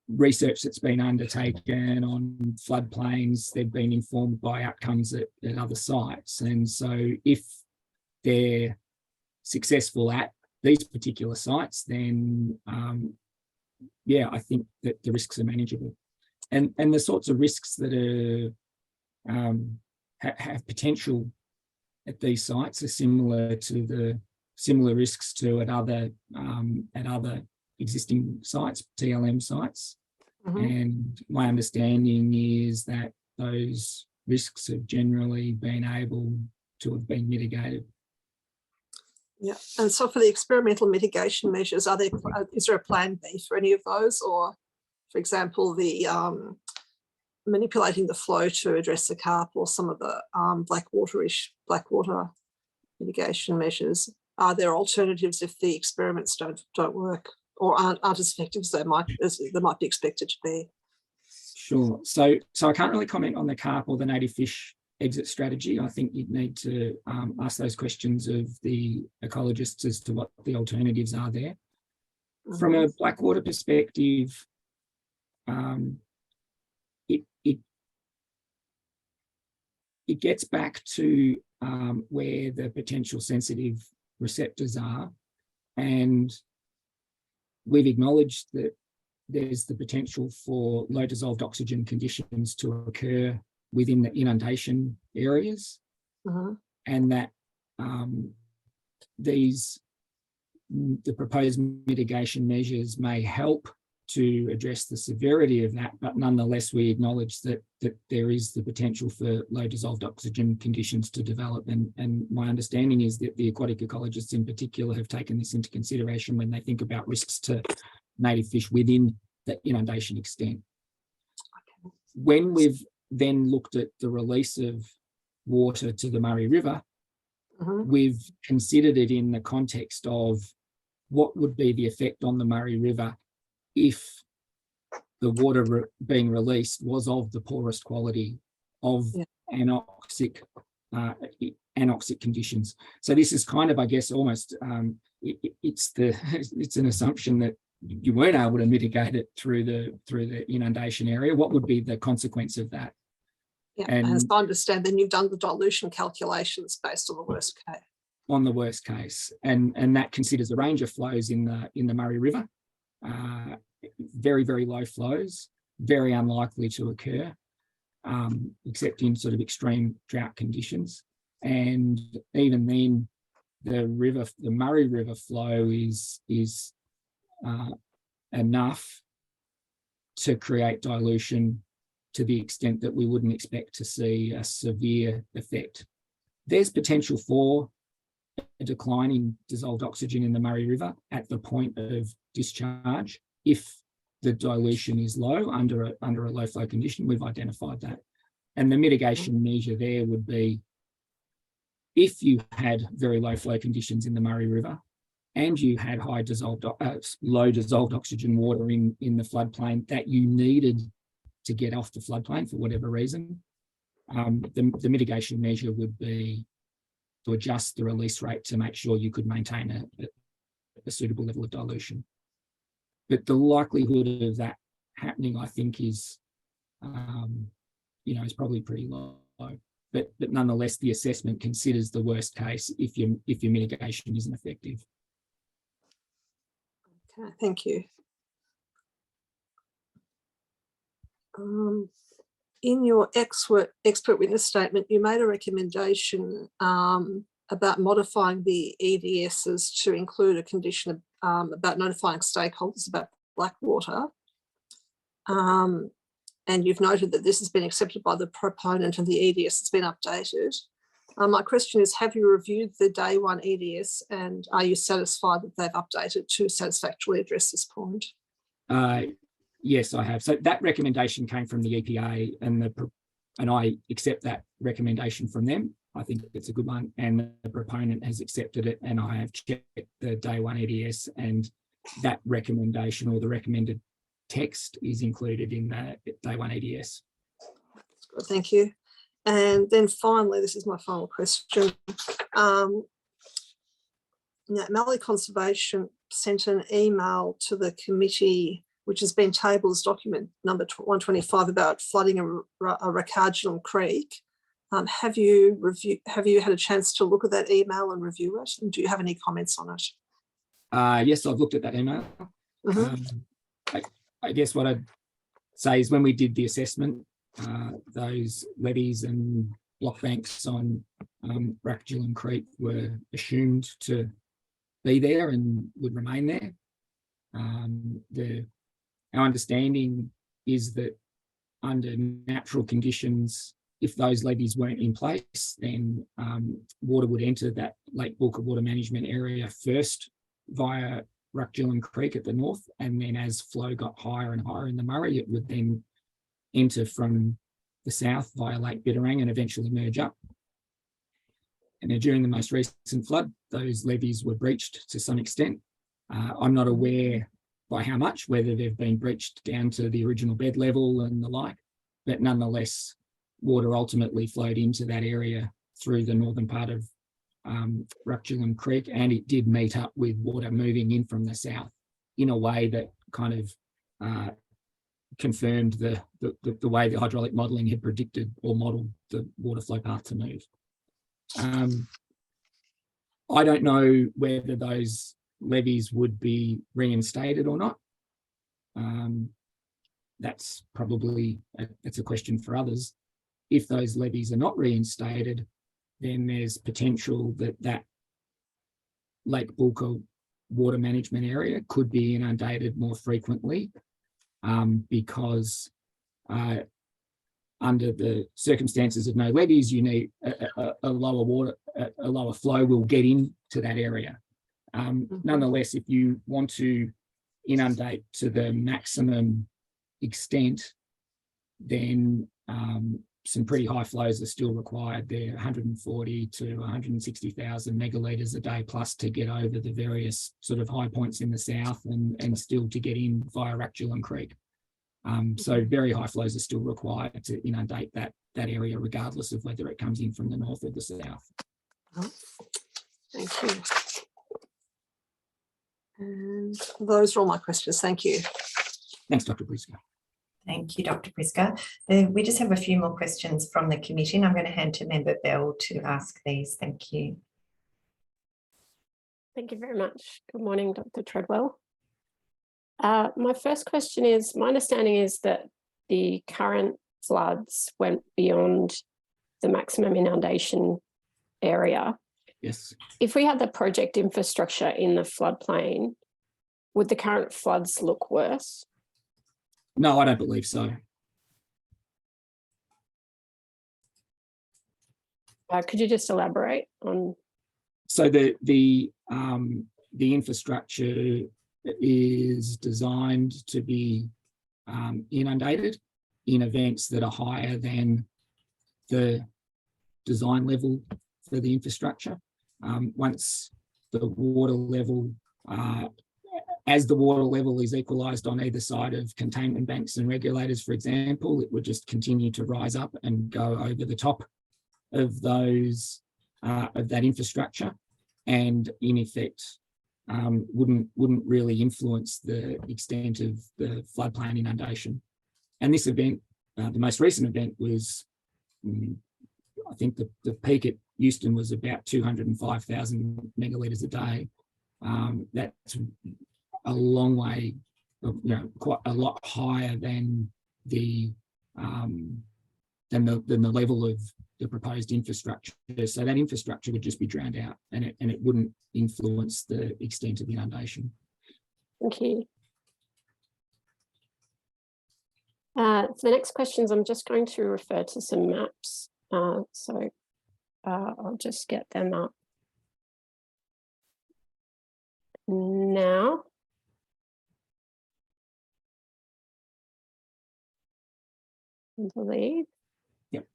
research that's been undertaken on floodplains, they've been informed by outcomes at other sites. And so if they're successful at these particular sites, then yeah, I think that the risks are manageable. And the sorts of risks that are have potential at these sites are similar to the risks to at other existing sites, TLM sites. Mm-hmm. And my understanding is that those risks have generally been able to have been mitigated. Yeah, and so for the experimental mitigation measures, is there a plan B for any of those? Or, for example, the manipulating the flow to address the carp, or some of the blackwater mitigation measures? Are there alternatives if the experiments don't work or aren't as effective as they might be expected to be? Sure. So I can't really comment on the carp or the native fish exit strategy. I think you'd need to ask those questions of the ecologists as to what the alternatives are there. Mm-hmm. From a Blackwater perspective, it gets back to where the potential sensitive receptors are, and we've acknowledged that there's the potential for low dissolved oxygen conditions to occur within the inundation areas. Uh-huh. And that the proposed mitigation measures may help to address the severity of that, but nonetheless we acknowledge that there is the potential for low dissolved oxygen conditions to develop, and my understanding is that the aquatic ecologists in particular have taken this into consideration when they think about risks to native fish within the inundation extent. Okay. When we've then looked at the release of water to the Murray River, uh-huh. We've considered it in the context of what would be the effect on the Murray River if the water being released was of the poorest quality of anoxic conditions. So this is kind of, I guess, almost it's an assumption that you weren't able to mitigate it through the inundation area, what would be the consequence of that? Yeah, And as I understand, then you've done the dilution calculations based on the worst case. On the worst case, and that considers a range of flows in the Murray River, very, very low flows, very unlikely to occur, except in sort of extreme drought conditions. And even then, the Murray River flow is enough to create dilution to the extent that we wouldn't expect to see a severe effect. There's potential for a decline in dissolved oxygen in the Murray River at the point of discharge if the dilution is low under a low flow condition. We've identified that. And the mitigation measure there would be if you had very low flow conditions in the Murray River and you had low dissolved oxygen water in the floodplain that you needed to get off the floodplain for whatever reason, the mitigation measure would be to adjust the release rate to make sure you could maintain a suitable level of dilution. But the likelihood of that happening, I think, is probably pretty low. But nonetheless, the assessment considers the worst case if your mitigation isn't effective. Okay, thank you. In your expert witness statement, you made a recommendation about modifying the EDSs to include a condition about notifying stakeholders about black water. And you've noted that this has been accepted by the proponent and the EDS has been updated. My question is, have you reviewed the day one EDS and are you satisfied that they've updated to satisfactorily address this point? Yes, I have. So that recommendation came from the EPA and I accept that recommendation from them. I think it's a good one, and the proponent has accepted it, and I have checked the day one EDS, and that recommendation or the recommended text is included in the day one EDS. Thank you. And then finally, this is my final question. Mallee Conservation sent an email to the committee, which has been tabled as document number 125 about flooding a Riccardium Creek. Have you had a chance to look at that email and review it? And do you have any comments on it? Yes, I've looked at that email. Mm-hmm. I guess what I'd say is when we did the assessment, those levees and block banks on Riccardium Creek were assumed to be there and would remain there. Our understanding is that under natural conditions, if those levees weren't in place, then water would enter that Lake Booker water management area first via Riccardium Creek at the north, and then as flow got higher and higher in the Murray, it would then enter from the south via Lake Bitterang and eventually merge up. And then during the most recent flood, those levees were breached to some extent. I'm not aware by how much, whether they've been breached down to the original bed level and the like, but nonetheless, water ultimately flowed into that area through the northern part of Riccardium Creek, and it did meet up with water moving in from the south in a way that kind of confirmed the way the hydraulic modelling had predicted or modelled the water flow path to move. I don't know whether those levees would be reinstated or not. That's probably it's a question for others. If those levees are not reinstated, then there's potential that Lake Booker water management area could be inundated more frequently because under the circumstances of no levees, you need a lower flow will get into that area. Nonetheless, if you want to inundate to the maximum extent, then some pretty high flows are still required there, 140 to 160,000 megalitres a day plus to get over the various sort of high points in the south and still to get in via Riccardium Creek. So very high flows are still required to inundate that area, regardless of whether it comes in from the north or the south. Thank you. And those are all my questions. Thank you. Thanks, Dr. Briscoe. Thank you, Dr. Briscoe. We just have a few more questions from the committee, and I'm going to hand to Member Bell to ask these. Thank you. Thank you very much. Good morning, Dr. Treadwell. My first question is, my understanding is that the current floods went beyond the maximum inundation area. Yes. If we had the project infrastructure in the floodplain, would the current floods look worse? No, I don't believe so. Could you just elaborate on? So the infrastructure is designed to be inundated in events that are higher than the design level for the infrastructure. Once the water level, as the water level is equalised on either side of containment banks and regulators, for example, it would just continue to rise up and go over the top of those of that infrastructure, and in effect wouldn't really influence the extent of the floodplain inundation. And this event, the most recent event, was I think the peak at Euston was about 205,000 megalitres a day. That's a long way, quite a lot higher than the level of the proposed infrastructure. So that infrastructure would just be drowned out, and it wouldn't influence the extent of the inundation. Thank you. For the next questions, I'm just going to refer to some maps. So I'll just get them up now. I believe. Yep.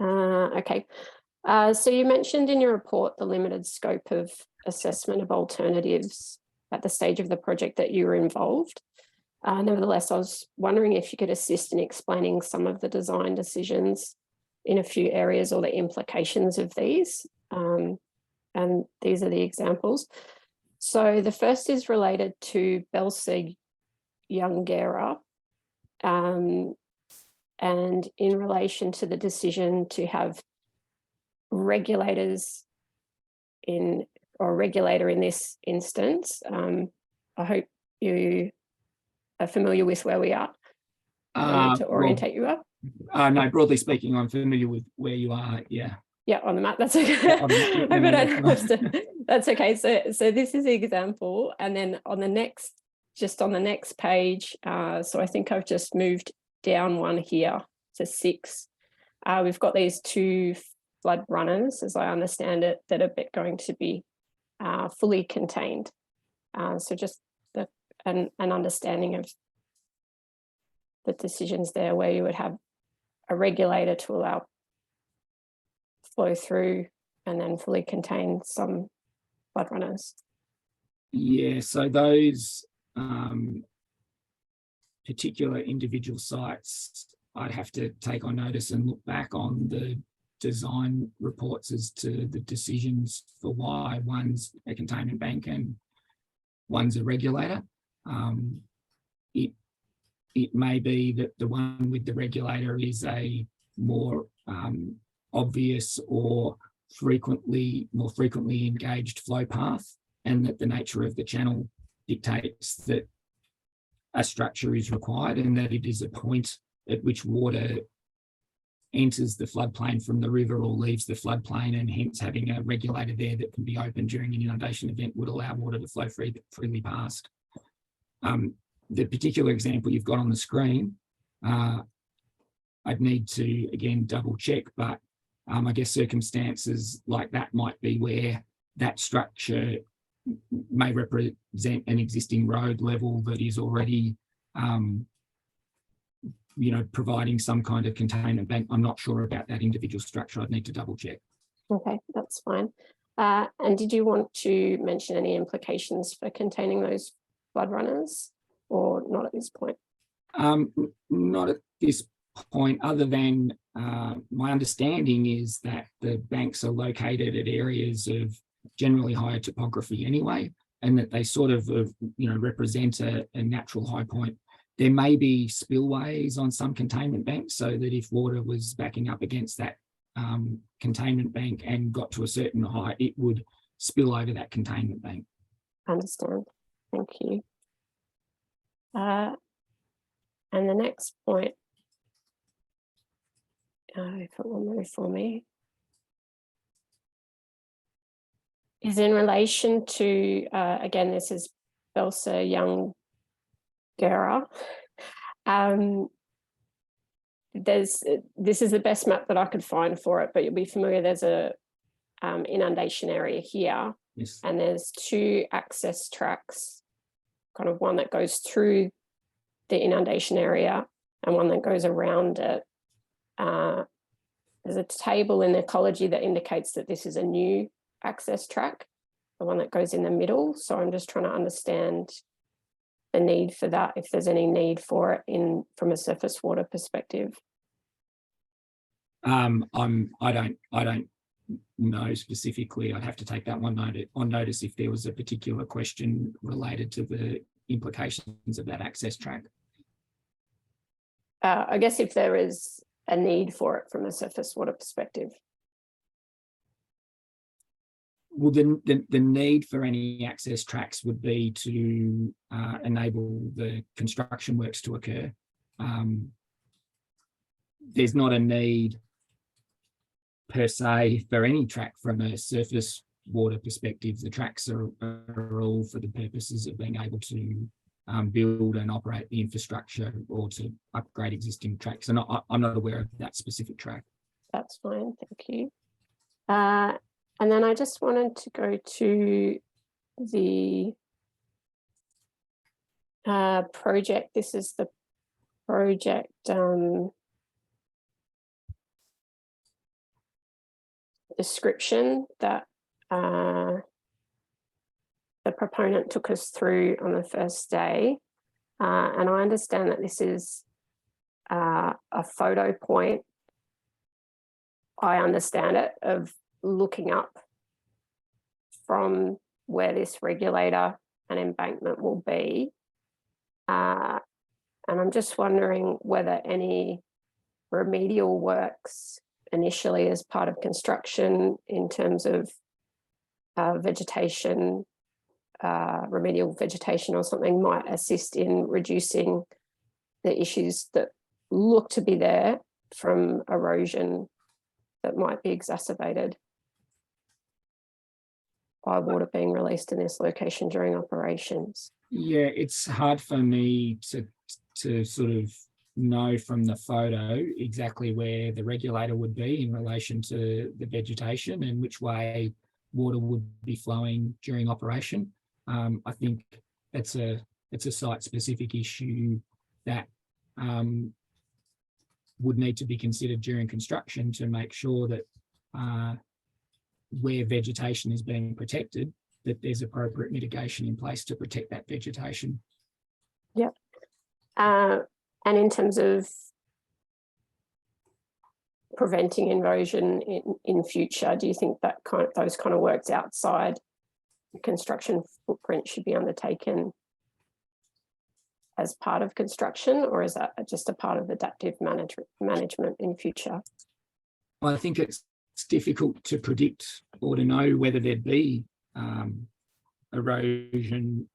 Okay. So you mentioned in your report the limited scope of assessment of alternatives at the stage of the project that you were involved. Nevertheless, I was wondering if you could assist in explaining some of the design decisions in a few areas or the implications of these. And these are the examples. So the first is related to Belser-Youngera, and in relation to the decision to have regulators or a regulator in this instance. I hope you are familiar with where we are. To orientate you up. No, broadly speaking, I'm familiar with where you are. Yeah. Yeah, on the map. That's okay. That's okay. So this is the example, and then on the next, just on the next page. So I think I've just moved down one here to 6. We've got these 2 flood runners, as I understand it, that are going to be fully contained. So just an understanding of the decisions there, where you would have a regulator to allow flow through and then fully contain some flood runners. Yeah, so those particular individual sites, I'd have to take on notice and look back on the design reports as to the decisions for why one's a containment bank and one's a regulator. It may be that the one with the regulator is a more obvious or more frequently engaged flow path, and that the nature of the channel dictates that a structure is required, and that it is a point at which water enters the floodplain from the river or leaves the floodplain, and hence having a regulator there that can be open during an inundation event would allow water to flow freely past. The particular example you've got on the screen, I'd need to, again, double check, but I guess circumstances like that might be where that structure may represent an existing road level that is already, providing some kind of containment bank. I'm not sure about that individual structure. I'd need to double check. Okay, that's fine. And did you want to mention any implications for containing those flood runners, or not at this point? Not at this point, other than my understanding is that the banks are located at areas of generally higher topography anyway, and that they sort of represent a natural high point. There may be spillways on some containment banks, so that if water was backing up against that containment bank and got to a certain height, it would spill over that containment bank. Understand. Thank you. And the next point, if it will move for me, is in relation to, again, this is Belsa Young Gera. This is the best map that I could find for it, but you'll be familiar. There's a inundation area here, Yes. and there's two access tracks, kind of one that goes through the inundation area and one that goes around it. There's a table in ecology that indicates that this is a new access track, the one that goes in the middle. So I'm just trying to understand the need for that, if there's any need for it from a surface water perspective. I don't know specifically. I'd have to take that one on notice if there was a particular question related to the implications of that access track. I guess if there is a need for it from a surface water perspective. Well, the need for any access tracks would be to enable the construction works to occur. There's not a need per se for any track from a surface water perspective. The tracks are all for the purposes of being able to build and operate the infrastructure or to upgrade existing tracks. And I'm not aware of that specific track. That's fine, thank you. And then I just wanted to go to the project. This is the project description that the proponent took us through on the first day. And I understand that this is a photo point, I understand it, of looking up from where this regulator and embankment will be. And I'm just wondering whether any remedial works initially as part of construction in terms of vegetation, remedial vegetation or something might assist in reducing the issues that look to be there from erosion that might be exacerbated by water being released in this location during operations. Yeah, it's hard for me to sort of know from the photo exactly where the regulator would be in relation to the vegetation and which way water would be flowing during operation. I think it's a site-specific issue that would need to be considered during construction to make sure that where vegetation is being protected, that there's appropriate mitigation in place to protect that vegetation. Yep. And in terms of preventing erosion in future, do you think that those kind of works outside the construction footprint should be undertaken as part of construction, or is that just a part of adaptive management in future? Well, I think it's difficult to predict or to know whether there'd be erosion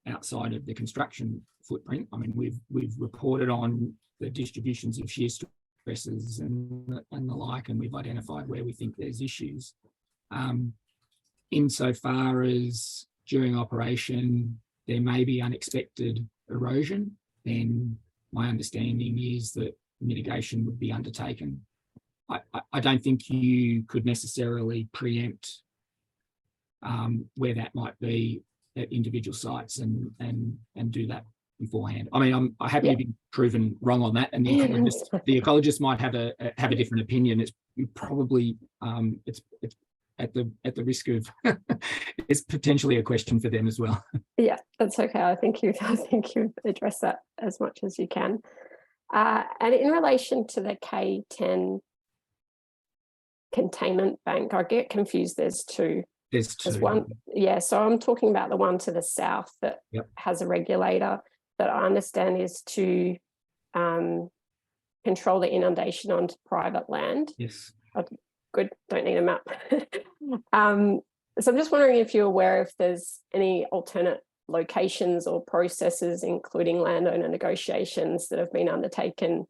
outside of the construction footprint. I mean, we've reported on the distributions of shear stresses and the like, and we've identified where we think there's issues. Insofar as during operation there may be unexpected erosion, then my understanding is that mitigation would be undertaken. I don't think you could necessarily preempt where that might be at individual sites and do that beforehand. I mean, I'm happy to be proven wrong on that, and the ecologist might have a different opinion. It's probably it's at the risk of it's potentially a question for them as well. Yeah, that's okay. I think you've addressed that as much as you can. And in relation to the K10 containment bank, I get confused. There's two. There's There's two. one, yeah, so I'm talking about the one to the south that Yep. has a regulator that I understand is to control the inundation onto private land. Yes. Good, don't need a map. So I'm just wondering if you're aware if there's any alternate locations or processes, including landowner negotiations, that have been undertaken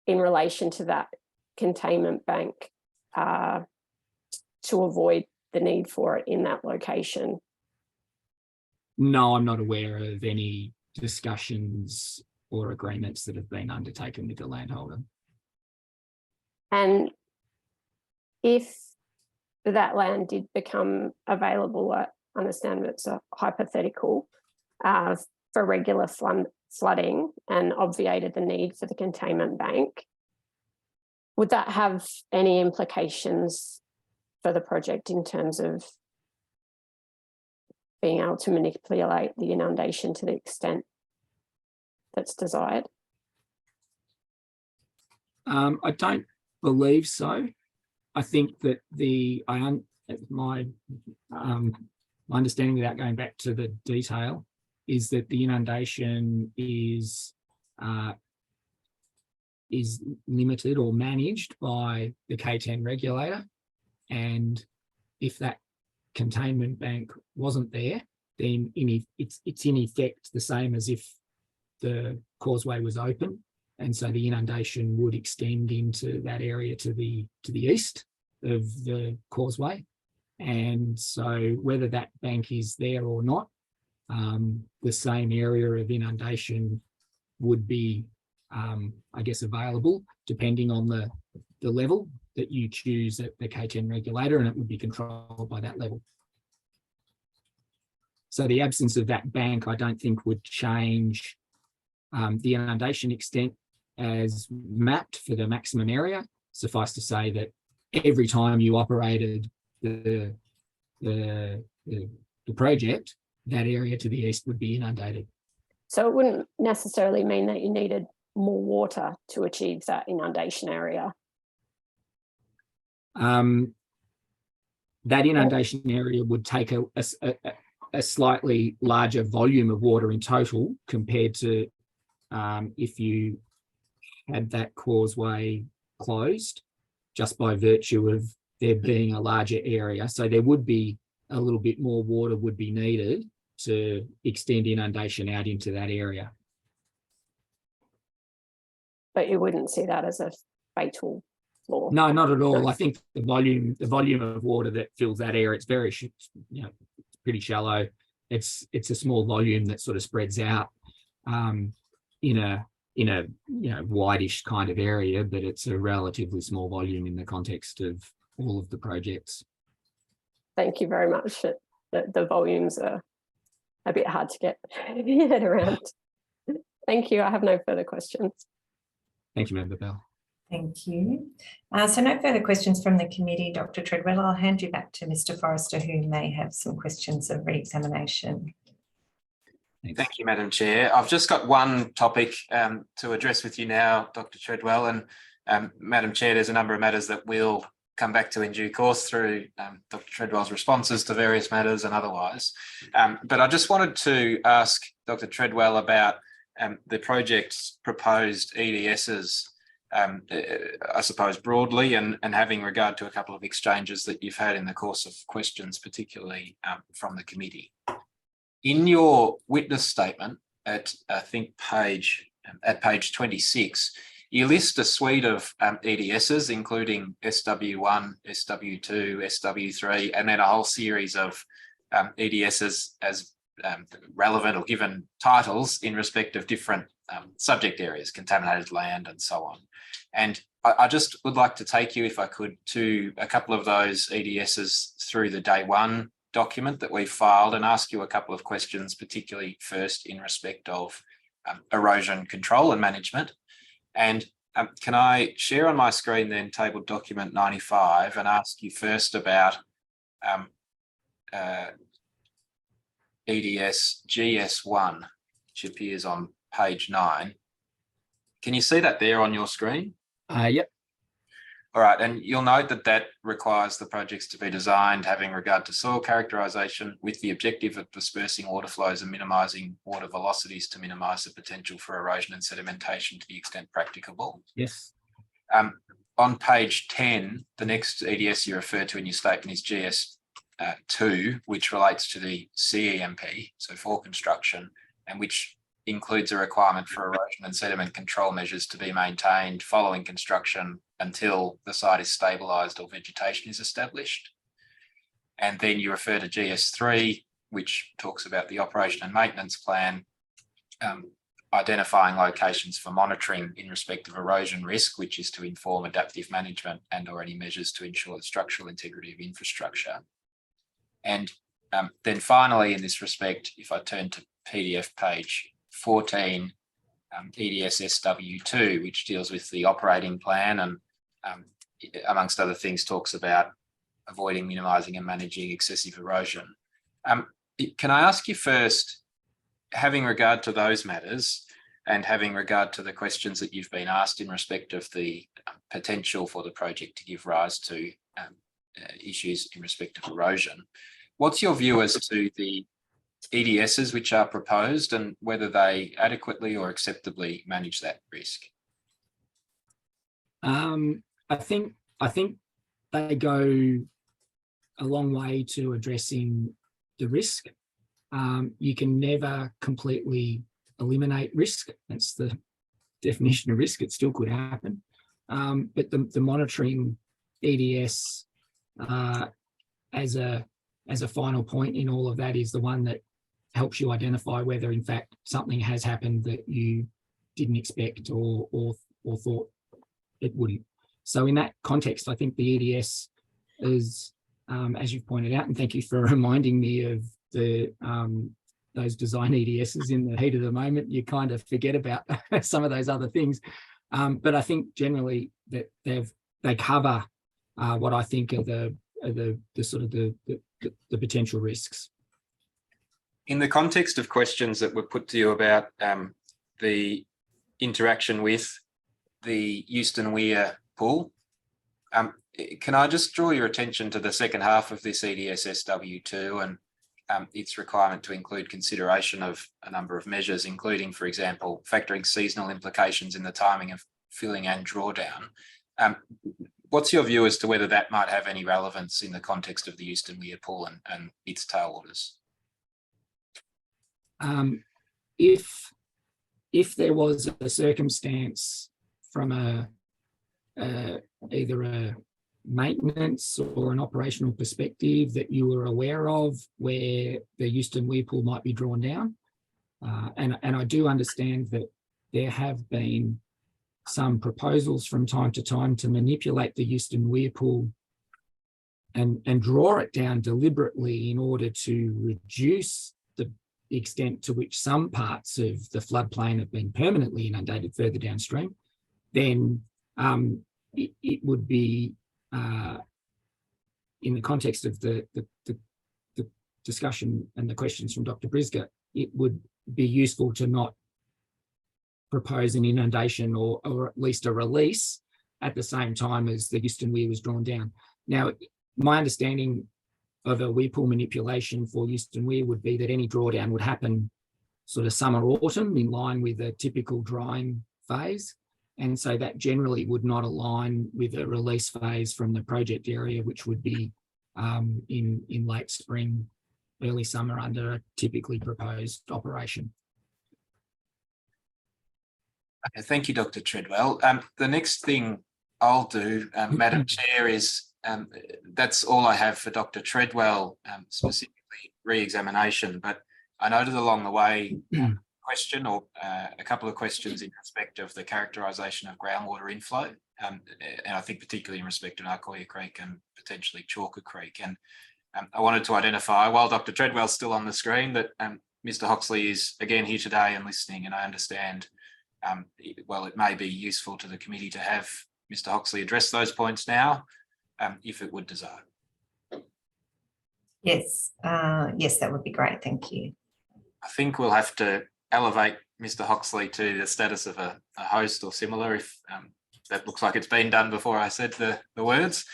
in relation to that containment bank to avoid the need for it in that location. No, I'm not aware of any discussions or agreements that have been undertaken with the landholder. And if that land did become available, I understand it's a hypothetical, for regular flooding and obviated the need for the containment bank, would that have any implications for the project in terms of being able to manipulate the inundation to the extent that's desired? I don't believe so. I think that my understanding, without going back to the detail, is that the inundation is limited or managed by the K10 regulator, and if that containment bank wasn't there, then it's in effect the same as if the causeway was open. And so the inundation would extend into that area to the east of the causeway. And so whether that bank is there or not, the same area of inundation would be, I guess, available depending on the level that you choose at the K10 regulator, and it would be controlled by that level. So the absence of that bank, I don't think, would change the inundation extent as mapped for the maximum area. Suffice to say that every time you operated the project, that area to the east would be inundated. So it wouldn't necessarily mean that you needed more water to achieve that inundation area. That inundation area would take a slightly larger volume of water in total compared to if you had that causeway closed, just by virtue of there being a larger area. So there would be a little bit more water would be needed to extend inundation out into that area. But you wouldn't see that as a fatal flaw? No, not at all. No. I think the volume of water that fills that area, it's very, it's pretty shallow. It's a small volume that sort of spreads out in a whitish kind of area, but it's a relatively small volume in the context of all of the projects. Thank you very much. The volumes are a bit hard to get your head around. Thank you. I have no further questions. Thank you, Member Bell. Thank you. So no further questions from the committee, Dr. Treadwell. I'll hand you back to Mr. Forrester, who may have some questions of re-examination. Thank you, Madam Chair. I've just got one topic to address with you now, Dr. Treadwell, and Madam Chair, there's a number of matters that we'll come back to in due course through Dr. Treadwell's responses to various matters and otherwise. But I just wanted to ask Dr. Treadwell about the project's proposed EDSs, I suppose broadly, and having regard to a couple of exchanges that you've had in the course of questions, particularly from the committee. In your witness statement at, I think, page 26, you list a suite of EDSs, including SW1, SW2, SW3, and then a whole series of EDSs as relevant or given titles in respect of different subject areas, contaminated land and so on. And I just would like to take you, if I could, to a couple of those EDSs through the day one document that we filed and ask you a couple of questions, particularly first in respect of erosion control and management. And can I share on my screen then tabled document 95 and ask you first about EDS GS1, which appears on page 9. Can you see that there on your screen? Yep. All right, and you'll note that that requires the projects to be designed having regard to soil characterisation with the objective of dispersing water flows and minimising water velocities to minimise the potential for erosion and sedimentation to the extent practicable. Yes. On page 10, the next EDS you refer to in your statement is GS2, which relates to the CEMP, so for construction, and which includes a requirement for erosion and sediment control measures to be maintained following construction until the site is stabilised or vegetation is established. And then you refer to GS3, which talks about the operation and maintenance plan, identifying locations for monitoring in respect of erosion risk, which is to inform adaptive management and or any measures to ensure the structural integrity of infrastructure. And then finally, in this respect, if I turn to PDF page 14, EDS SW2, which deals with the operating plan and amongst other things talks about avoiding, minimising and managing excessive erosion. Can I ask you first, having regard to those matters and having regard to the questions that you've been asked in respect of the potential for the project to give rise to issues in respect of erosion, what's your view as to the EDSs which are proposed and whether they adequately or acceptably manage that risk? I think they go a long way to addressing the risk. You can never completely eliminate risk. That's the definition of risk. It still could happen. But the monitoring EDS as a final point in all of that is the one that helps you identify whether in fact something has happened that you didn't expect or thought it wouldn't. So in that context, I think the EDS is, as you've pointed out, and thank you for reminding me of the those design EDSs in the heat of the moment, you kind of forget about some of those other things. But I think generally that they cover what I think are the sort of the potential risks. In the context of questions that were put to you about the interaction with the Euston Weir pool, can I just draw your attention to the second half of this EDS SW2 and its requirement to include consideration of a number of measures, including, for example, factoring seasonal implications in the timing of filling and drawdown. What's your view as to whether that might have any relevance in the context of the Euston Weir pool and its tailwaters? If there was a circumstance from either a maintenance or an operational perspective that you were aware of where the Euston Weir pool might be drawn down, and I do understand that there have been some proposals from time to time to manipulate the Euston Weir pool and draw it down deliberately in order to reduce the extent to which some parts of the floodplain have been permanently inundated further downstream. Then it would be, in the context of the discussion and the questions from Dr. Brisger, it would be useful to not propose an inundation or at least a release at the same time as the Euston Weir was drawn down. Now, my understanding of a weir pool manipulation for Euston Weir would be that any drawdown would happen sort of summer, autumn in line with a typical drying phase. And so that generally would not align with a release phase from the project area, which would be in late spring, early summer under a typically proposed operation. Okay, thank you, Dr. Treadwell. The next thing I'll do, Madam Chair, is that's all I have for Dr. Treadwell, specifically re-examination, but I noted along the way question or a couple of questions in respect of the characterisation of groundwater inflow, and I think particularly in respect of Narcoya Creek and potentially Chalker Creek. And I wanted to identify, while Dr. Treadwell's still on the screen, that Mr. Hoxley is again here today and listening, and I understand, well, it may be useful to the committee to have Mr. Hoxley address those points now, if it would desire. Yes, yes, that would be great. Thank you. I think we'll have to elevate Mr. Hoxley to the status of a host or similar if that looks like it's been done before I said the words.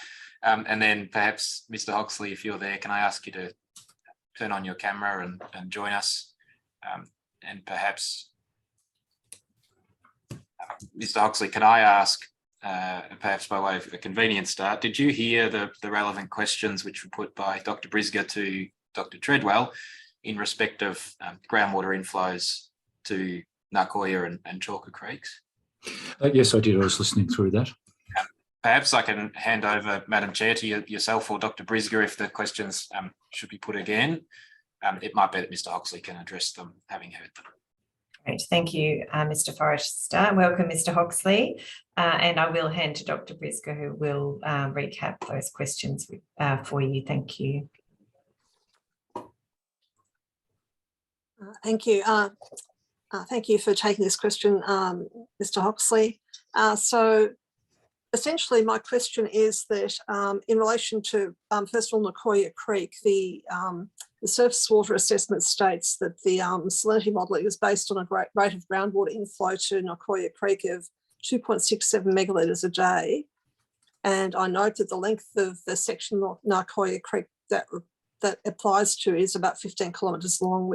And then perhaps Mr. Hoxley, if you're there, can I ask you to turn on your camera and join us? And perhaps, Mr. Hoxley, can I ask, perhaps by way of a convenient start, did you hear the relevant questions which were put by Dr. Brisger to Dr. Treadwell in respect of groundwater inflows to Narcoya and Chalker Creeks? Yes, I did. I was listening through that. Perhaps I can hand over, Madam Chair, to yourself or Dr. Brisger if the questions should be put again. It might be that Mr. Hoxley can address them, having heard them. Great, thank you, Mr. Forrester. Welcome, Mr. Hoxley. And I will hand to Dr. Brisger, who will recap those questions for you. Thank you. Thank you. Thank you for taking this question, Mr. Hoxley. So essentially my question is that in relation to, first of all, Narcoya Creek, the surface water assessment states that the salinity modelling is based on a rate of groundwater inflow to Narcoya Creek of 2.67 megalitres a day. And I note that the length of the section of Narcoya Creek that applies to is about 15 kilometres long,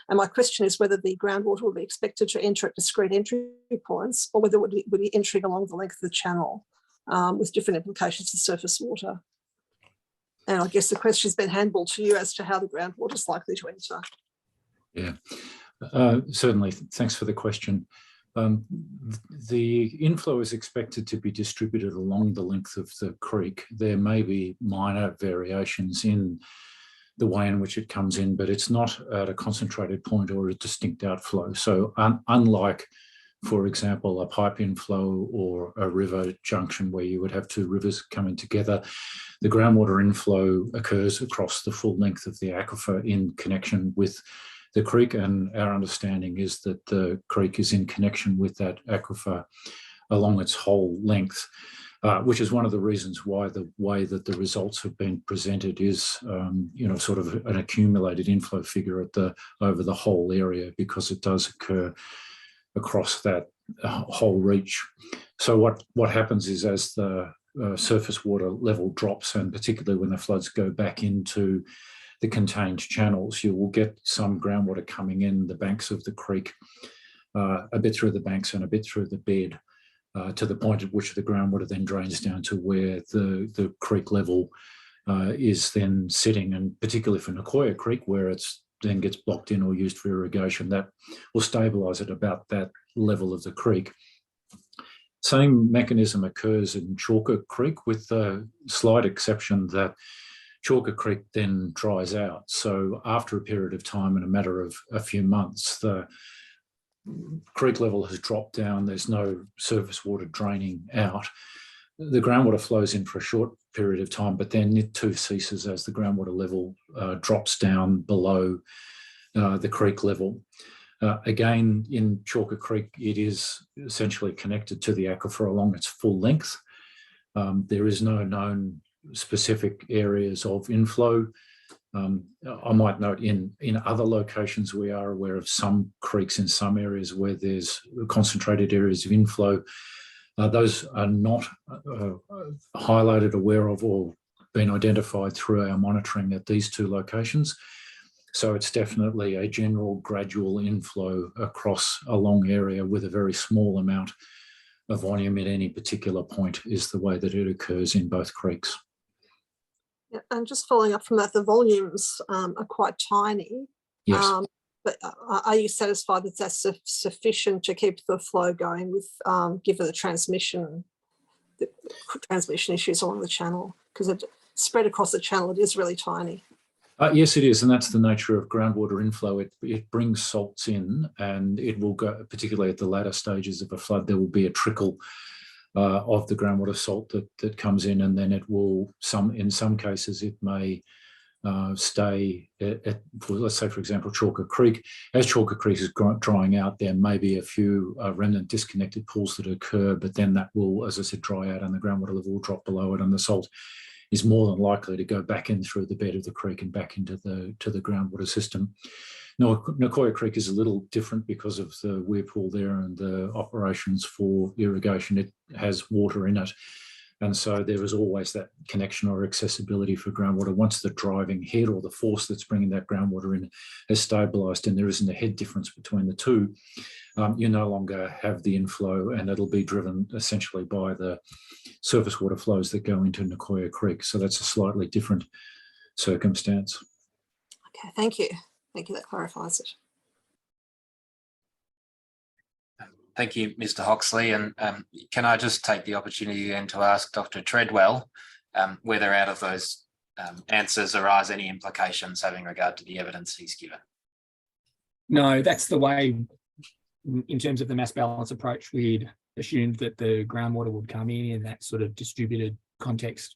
and my question is whether the groundwater will be expected to enter at discrete entry points or whether it would be entering along the length of the channel with different implications for surface water. And I guess the question has been handballed to you as to how the groundwater is likely to enter. Yeah, certainly. Thanks for the question. The inflow is expected to be distributed along the length of the creek. There may be minor variations in the way in which it comes in, but it's not at a concentrated point or a distinct outflow. So unlike, for example, a pipe inflow or a river junction where you would have two rivers coming together, the groundwater inflow occurs across the full length of the aquifer in connection with the creek. And our understanding is that the creek is in connection with that aquifer along its whole length. Which is one of the reasons why the way that the results have been presented is, sort of an accumulated inflow figure over the whole area, because it does occur across that whole reach. So what happens is, as the surface water level drops, and particularly when the floods go back into the contained channels, you will get some groundwater coming in the banks of the creek, a bit through the banks and a bit through the bed. To the point at which the groundwater then drains down to where the creek level is then sitting, and particularly for Narcoya Creek, where it's then gets blocked in or used for irrigation, that will stabilise at about that level of the creek. Same mechanism occurs in Chalker Creek, with the slight exception that Chalker Creek then dries out. So after a period of time, in a matter of a few months, the creek level has dropped down, there's no surface water draining out. The groundwater flows in for a short period of time, but then it too ceases as the groundwater level drops down below the creek level. Again, in Chalker Creek, it is essentially connected to the aquifer along its full length. There is no known specific areas of inflow. I might note in other locations we are aware of some creeks in some areas where there's concentrated areas of inflow. Those are not highlighted, aware of, or been identified through our monitoring at these two locations. So it's definitely a general gradual inflow across a long area with a very small amount of volume at any particular point, is the way that it occurs in both creeks. Yeah, and just following up from that, the volumes are quite tiny. Yes. But are you satisfied that that's sufficient to keep the flow going with, given the transmission issues along the channel? Because it spread across the channel, it is really tiny. Yes, it is, and that's the nature of groundwater inflow. It brings salts in, and it will go, particularly at the latter stages of a flood, there will be a trickle of the groundwater salt that comes in, and then it will, in some cases, it may stay at, let's say, for example, Chalker Creek. As Chalker Creek is drying out, there may be a few remnant disconnected pools that occur, but then that will, as I said, dry out and the groundwater level will drop below it, and the salt is more than likely to go back in through the bed of the creek and back into the groundwater system. Nicoya Creek is a little different because of the weir pool there and the operations for irrigation. It has water in it. And so there is always that connection or accessibility for groundwater. Once the driving head or the force that's bringing that groundwater in has stabilised and there isn't a head difference between the two, you no longer have the inflow, and it'll be driven essentially by the surface water flows that go into Nicoya Creek. So that's a slightly different circumstance. Okay, thank you. Thank you, that clarifies it. Thank you, Mr. Hoxley. And can I just take the opportunity then to ask Dr. Treadwell whether out of those answers arise any implications having regard to the evidence he's given? No, that's the way, in terms of the mass balance approach, we'd assumed that the groundwater would come in that sort of distributed context.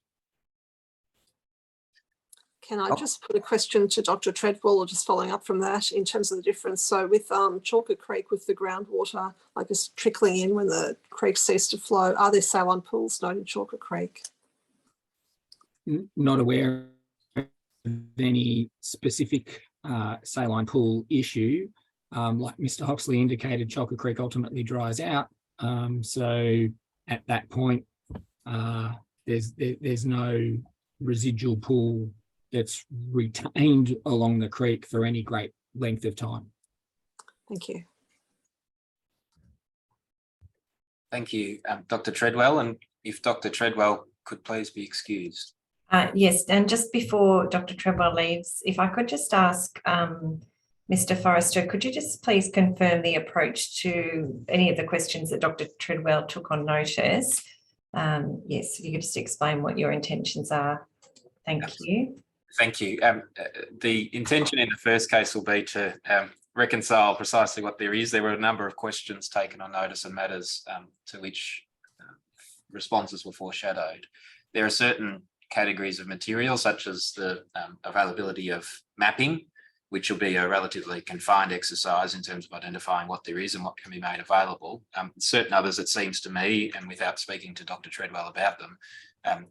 Can I just put a question to Dr. Treadwell, or just following up from that in terms of the difference? So with Chalker Creek, with the groundwater, I guess, trickling in when the creek ceased to flow, are there saline pools known in Chalker Creek? Not aware of any specific saline pool issue. Like Mr. Hoxley indicated, Chalker Creek ultimately dries out. So at that point, there's no residual pool that's retained along the creek for any great length of time. Thank you. Thank you, Dr. Treadwell. And if Dr. Treadwell could please be excused. Yes, and just before Dr. Treadwell leaves, if I could just ask Mr. Forrester, could you just please confirm the approach to any of the questions that Dr. Treadwell took on notice? Yes, if you could just explain what your intentions are. Thank you. Thank you. The intention in the first case will be to reconcile precisely what there is. There were a number of questions taken on notice and matters to which responses were foreshadowed. There are certain categories of material, such as the availability of mapping, which will be a relatively confined exercise in terms of identifying what there is and what can be made available. Certain others, it seems to me, and without speaking to Dr. Treadwell about them,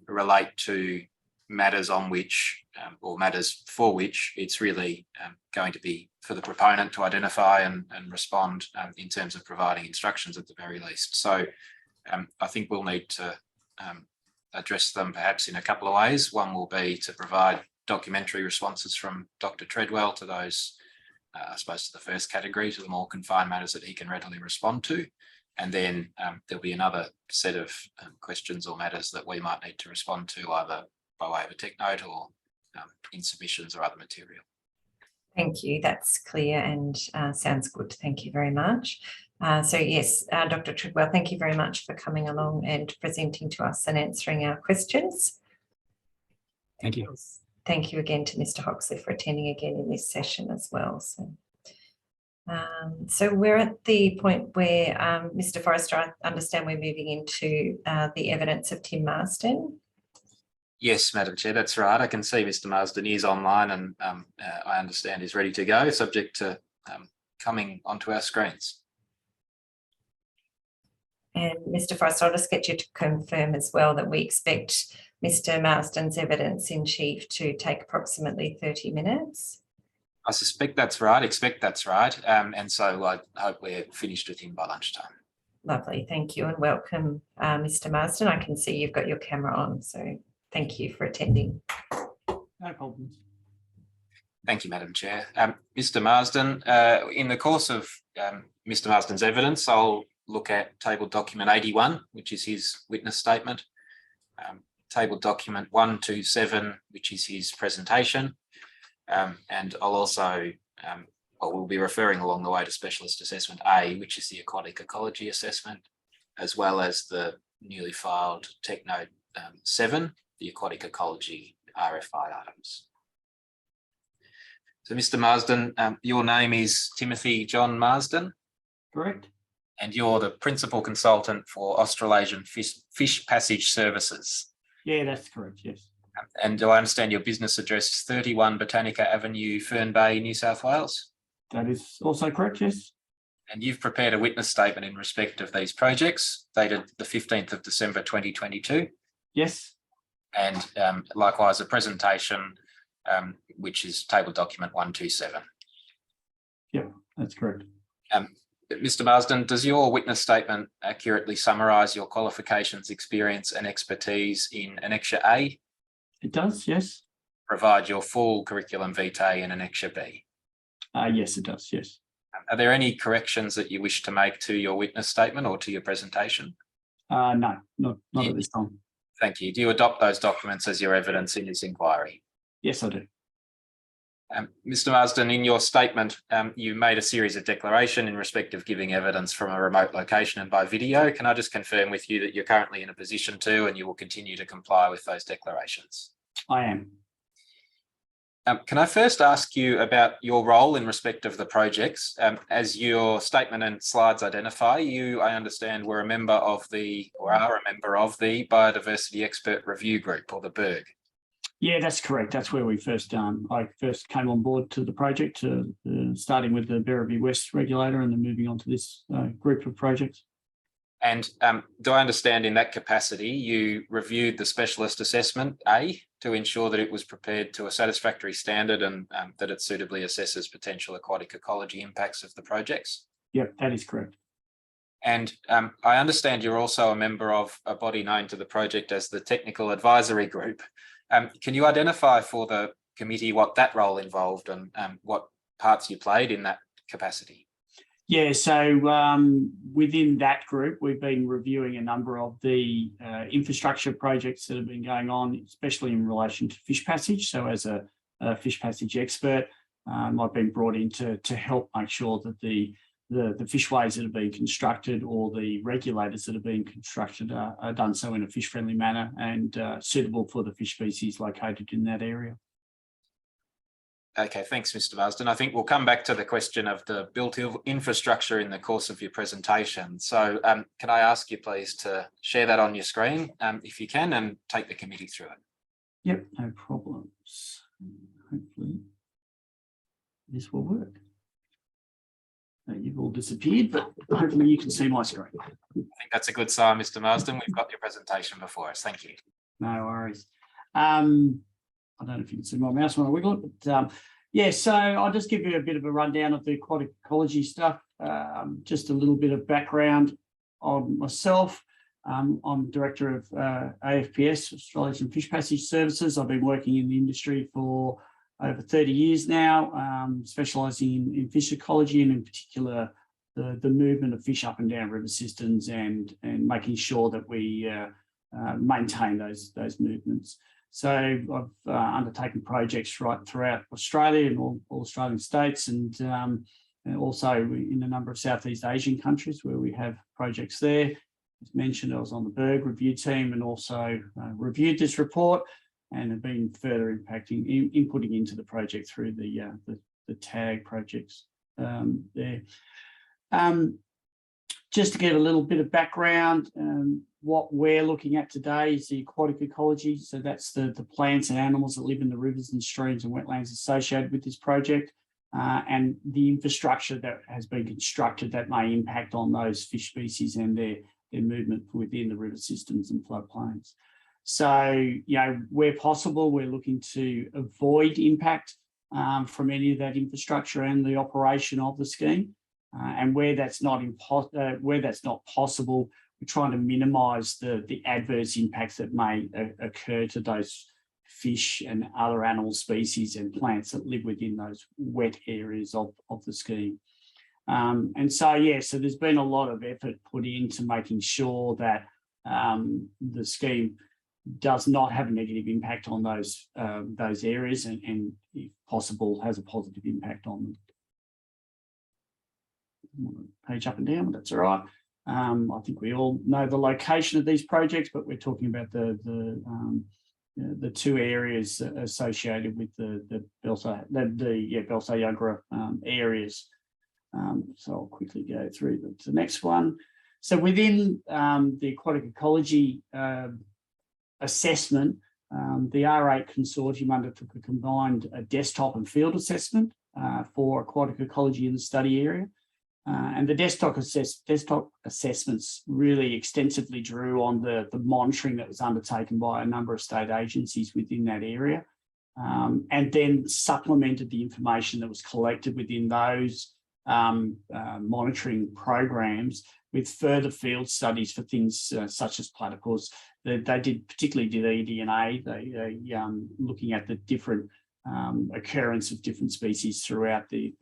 relate to matters on which or matters for which it's really going to be for the proponent to identify and respond in terms of providing instructions at the very least. So I think we'll need to address them perhaps in a couple of ways. One will be to provide documentary responses from Dr. Treadwell to those, I suppose, to the first category, to the more confined matters that he can readily respond to. And then there'll be another set of questions or matters that we might need to respond to, either by way of a tech note or in submissions or other material. Thank you. That's clear and sounds good. Thank you very much. So yes, Dr. Treadwell, thank you very much for coming along and presenting to us and answering our questions. Thank you. Thank you again to Mr. Hoxley for attending again in this session as well. So we're at the point where, Mr. Forrester, I understand we're moving into the evidence of Tim Marsden. Yes, Madam Chair, that's right. I can see Mr. Marsden is online and I understand is ready to go, subject to coming onto our screens. And Mr. Forrester, I'll just get you to confirm as well that we expect Mr. Marsden's evidence in chief to take approximately 30 minutes. I suspect that's right, expect that's right. And so I hope we're finished with him by lunchtime. Lovely, thank you and welcome, Mr. Marsden. I can see you've got your camera on, so thank you for attending. No problems. Thank you, Madam Chair. Mr. Marsden, in the course of Mr. Marsden's evidence, I'll look at table document 81, which is his witness statement, table document 127, which is his presentation, and I'll also, we'll be referring along the way to specialist assessment A, which is the aquatic ecology assessment, as well as the newly filed tech note 7, the aquatic ecology RFI items. So Mr. Marsden, your name is Timothy John Marsden? Correct. And you're the principal consultant for Australasian Fish Passage Services? Yeah, that's correct, yes. And do I understand your business address is 31 Botanica Avenue, Fern Bay, New South Wales? That is also correct, yes. And you've prepared a witness statement in respect of these projects dated the 15th of December 2022? Yes. And likewise a presentation which is table document 127. That's correct. Mr. Marsden, does your witness statement accurately summarise your qualifications, experience and expertise in Annexure A? It does, yes. Provide your full curriculum vitae in Annexure B? Yes, it does, yes. Are there any corrections that you wish to make to your witness statement or to your presentation? No, not at this time. Thank you. Do you adopt those documents as your evidence in this inquiry? Yes, I do. Mr. Marsden, in your statement, you made a series of declarations in respect of giving evidence from a remote location and by video. Can I just confirm with you that you're currently in a position to and you will continue to comply with those declarations? I am. Can I first ask you about your role in respect of the projects? As your statement and slides identify, you, I understand, were a member of the, or are a member of the Biodiversity Expert Review Group, or the BERG. Yeah, that's correct. That's where we first, I first came on board to the project, starting with the Berrabee West regulator and then moving on to this group of projects. And do I understand in that capacity, you reviewed the specialist assessment A to ensure that it was prepared to a satisfactory standard and that it suitably assesses potential aquatic ecology impacts of the projects? Yep, that is correct. And I understand you're also a member of a body known to the project as the Technical Advisory Group. Can you identify for the committee what that role involved and what parts you played in that capacity? Yeah, so within that group, we've been reviewing a number of the infrastructure projects that have been going on, especially in relation to fish passage. So as a fish passage expert, I've been brought in to help make sure that the fishways that have been constructed or the regulators that have been constructed are done so in a fish-friendly manner and suitable for the fish species located in that area. Okay, thanks, Mr. Marsden. I think we'll come back to the question of the built infrastructure in the course of your presentation. So can I ask you please to share that on your screen if you can and take the committee through it? Yep, no problems. Hopefully this will work. You've all disappeared, but hopefully you can see my screen. I think that's a good sign, Mr. Marsden. We've got your presentation before us. Thank you. No worries. I don't know if you can see my mouse when I wiggle it, but yeah, so I'll just give you a bit of a rundown of the aquatic ecology stuff. Just a little bit of background on myself. I'm Director of AFPS, Australian Fish Passage Services. I've been working in the industry for over 30 years now, specialising in fish ecology and in particular the movement of fish up and down river systems and making sure that we maintain those movements. So I've undertaken projects right throughout Australia and all Australian states and also in a number of Southeast Asian countries where we have projects there. As mentioned, I was on the BERG review team and also reviewed this report and have been further inputting into the project through the TAG projects there. Just to give a little bit of background, what we're looking at today is the aquatic ecology. So that's the plants and animals that live in the rivers and streams and wetlands associated with this project, and the infrastructure that has been constructed that may impact on those fish species and their movement within the river systems and floodplains. So, you know, where possible, we're looking to avoid impact from any of that infrastructure and the operation of the scheme. And where that's not possible, we're trying to minimise the adverse impacts that may occur to those fish and other animal species and plants that live within those wet areas of the scheme. And so, yeah, so there's been a lot of effort put into making sure that the scheme does not have a negative impact on those areas and if possible, has a positive impact on them. Page up and down, but that's all right. I think we all know the location of these projects, but we're talking about the two areas associated with the Belsa-Yugra areas. So I'll quickly go through the next one. So within the aquatic ecology assessment, the R8 consortium undertook a combined desktop and field assessment for aquatic ecology in the study area. And the desktop assessments really extensively drew on the monitoring that was undertaken by a number of state agencies within that area, and then supplemented the information that was collected within those monitoring programs with further field studies for things such as platypus. They particularly did eDNA, looking at the different occurrence of different species throughout the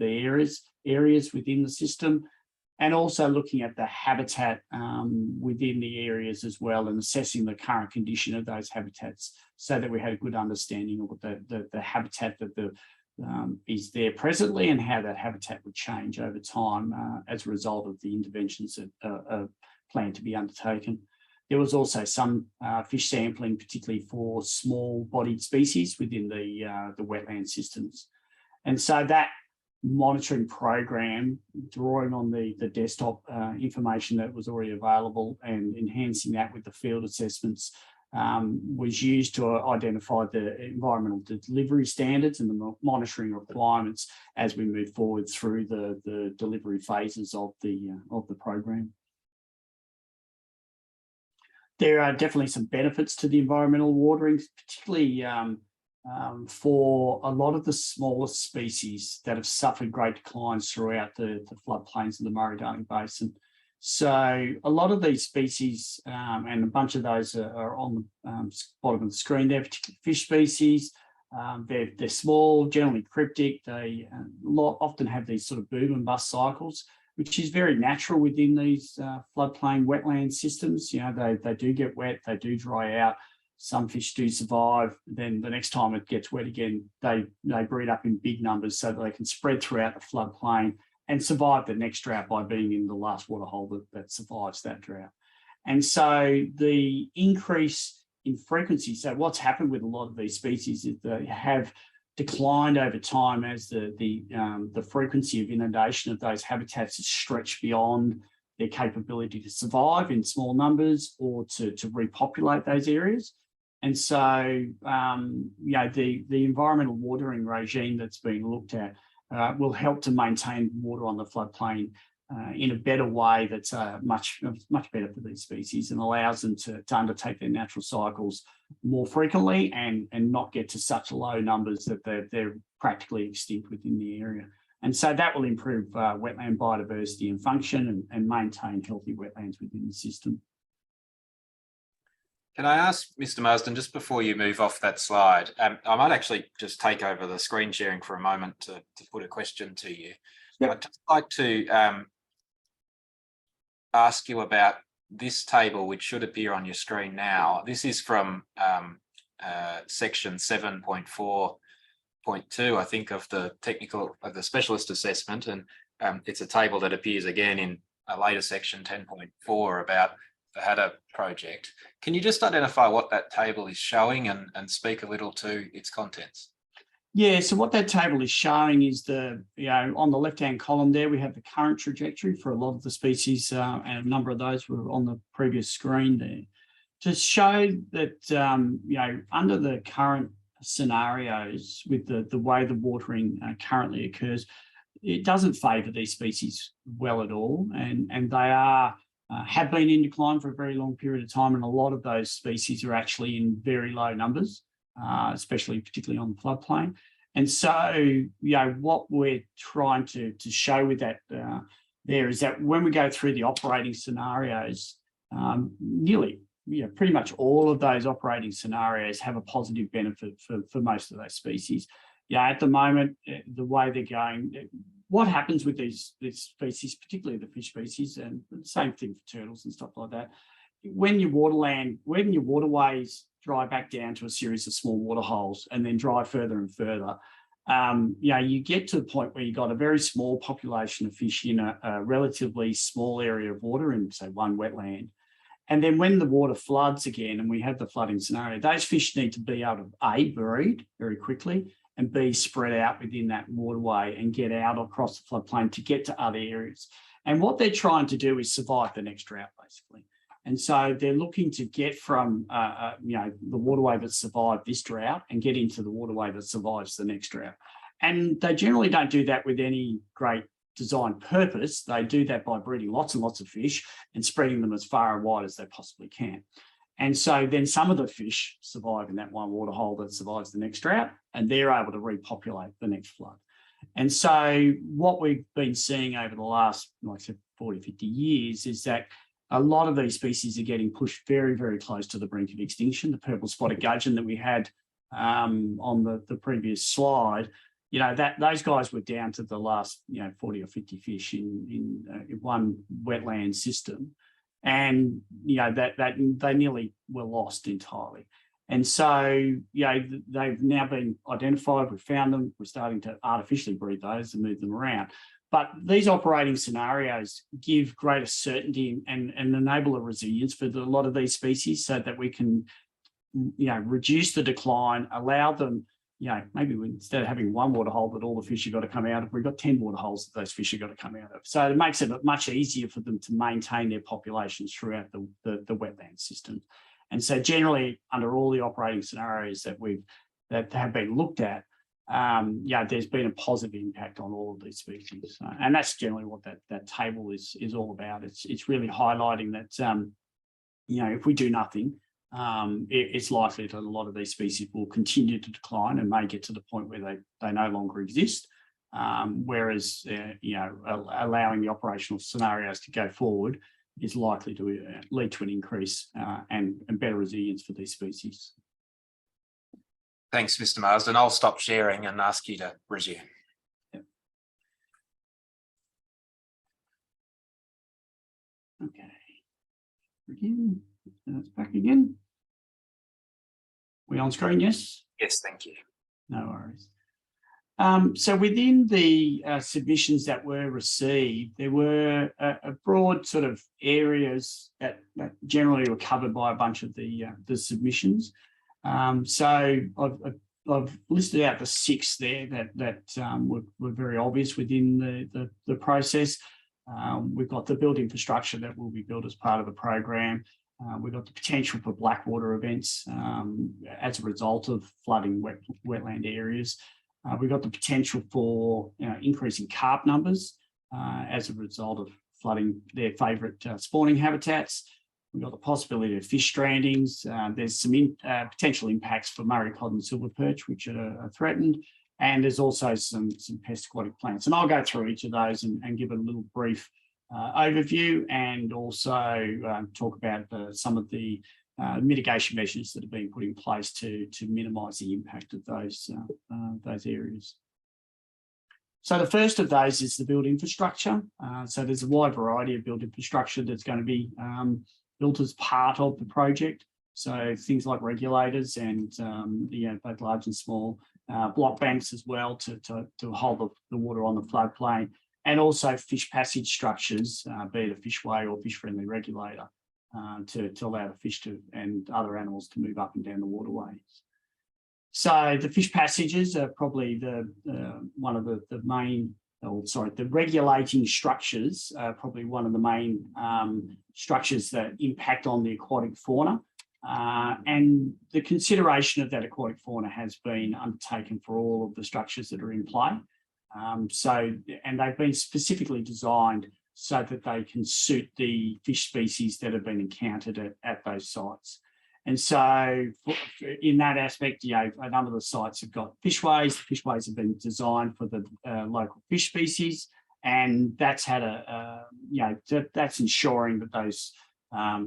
areas within the system, and also looking at the habitat within the areas as well, and assessing the current condition of those habitats so that we had a good understanding of what the habitat that is there presently and how that habitat would change over time as a result of the interventions that are planned to be undertaken. There was also some fish sampling, particularly for small-bodied species within the wetland systems. And so that monitoring program, drawing on the desktop information that was already available and enhancing that with the field assessments, was used to identify the environmental delivery standards and the monitoring requirements as we move forward through the delivery phases of the program. There are definitely some benefits to the environmental watering, particularly for a lot of the smaller species that have suffered great declines throughout the floodplains of the Murray-Darling Basin. So a lot of these species, and a bunch of those are on the bottom of the screen there, particularly fish species. They're small, generally cryptic. They often have these sort of boom and bust cycles, which is very natural within these floodplain wetland systems. You know, they do get wet, they do dry out. Some fish do survive. Then the next time it gets wet again, they breed up in big numbers so that they can spread throughout the floodplain and survive the next drought by being in the last waterhole that survives that drought. And so the increase in frequency, so what's happened with a lot of these species is they have declined over time as the frequency of inundation of those habitats is stretched beyond their capability to survive in small numbers or to repopulate those areas. And so, you know, the environmental watering regime that's being looked at will help to maintain water on the floodplain in a better way that's much better for these species and allows them to undertake their natural cycles more frequently and not get to such low numbers that they're practically extinct within the area. And so that will improve wetland biodiversity and function and maintain healthy wetlands within the system. Can I ask Mr. Marsden, just before you move off that slide, I might actually just take over the screen sharing for a moment to put a question to you. Yep. I'd just like to ask you about this table, which should appear on your screen now. This is from section 7.4.2, I think, of the specialist assessment, and it's a table that appears again in a later section 10.4 about the Hatter project. Can you just identify what that table is showing and speak a little to its contents? Yeah, so what that table is showing is on the left-hand column there, we have the current trajectory for a lot of the species, and a number of those were on the previous screen there, to show that, under the current scenarios with the way the watering currently occurs, it doesn't favour these species well at all, and they have been in decline for a very long period of time, and a lot of those species are actually in very low numbers, particularly on the floodplain. And so, what we're trying to show with that there is that when we go through the operating scenarios, pretty much all of those operating scenarios have a positive benefit for most of those species. At the moment, the way they're going, what happens with these species, particularly the fish species, and the same thing for turtles and stuff like that, when your waterways dry back down to a series of small water holes and then dry further and further, you get to the point where you've got a very small population of fish in a relatively small area of water in, say, one wetland. And then when the water floods again and we have the flooding scenario, those fish need to be able to A, breed very quickly, and B, spread out within that waterway and get out across the floodplain to get to other areas. And what they're trying to do is survive the next drought, basically. And so they're looking to get from, the waterway that survived this drought and get into the waterway that survives the next drought. And they generally don't do that with any great design purpose. They do that by breeding lots and lots of fish and spreading them as far and wide as they possibly can. And so then some of the fish survive in that one waterhole that survives the next drought, and they're able to repopulate the next flood. And so what we've been seeing over the last, like I said, 40, 50 years is that a lot of these species are getting pushed very, very close to the brink of extinction. The purple spotted gudgeon that we had on the previous slide, you know, that those guys were down to the last, 40 or 50 fish in one wetland system. And, that they nearly were lost entirely. And so, they've now been identified, we've found them, we're starting to artificially breed those and move them around. But these operating scenarios give greater certainty and enable a resilience for a lot of these species so that we can, reduce the decline, allow them, maybe instead of having one water hole that all the fish have got to come out of, we've got 10 water holes that those fish have got to come out of. So it makes it much easier for them to maintain their populations throughout the wetland system. And so generally, under all the operating scenarios that have been looked at, there's been a positive impact on all of these species. And that's generally what that table is all about. It's really highlighting that, if we do nothing, it's likely that a lot of these species will continue to decline and may get to the point where they no longer exist. Whereas, allowing the operational scenarios to go forward is likely to lead to an increase and better resilience for these species. Thanks, Mr. Marsden. I'll stop sharing and ask you to resume. Yep. Okay. Again, that's back again. We on screen, yes? Yes, thank you. No worries. So within the submissions that were received, there were a broad sort of areas that generally were covered by a bunch of the submissions. So I've listed out the 6 there that were very obvious within the process. We've got the built infrastructure that will be built as part of the program. We've got the potential for blackwater events as a result of flooding wetland areas. We've got the potential for increasing carp numbers as a result of flooding their favourite spawning habitats. We've got the possibility of fish strandings. There's some potential impacts for Murray cod and silver perch, which are threatened. And there's also some pest aquatic plants. And I'll go through each of those and give a little brief overview and also talk about some of the mitigation measures that are being put in place to minimise the impact of those areas. So the first of those is the built infrastructure. So there's a wide variety of built infrastructure that's going to be built as part of the project. So things like regulators and both large and small block banks as well to hold the water on the floodplain, and also fish passage structures, be it a fishway or fish-friendly regulator, to allow the fish and other animals to move up and down the waterways. So the fish passages are probably one of the main, the regulating structures are probably one of the main structures that impact on the aquatic fauna. And the consideration of that aquatic fauna has been undertaken for all of the structures that are in play. And they've been specifically designed so that they can suit the fish species that have been encountered at those sites. And so in that aspect, a number of the sites have got fishways. The fishways have been designed for the local fish species, and that's had that's ensuring that those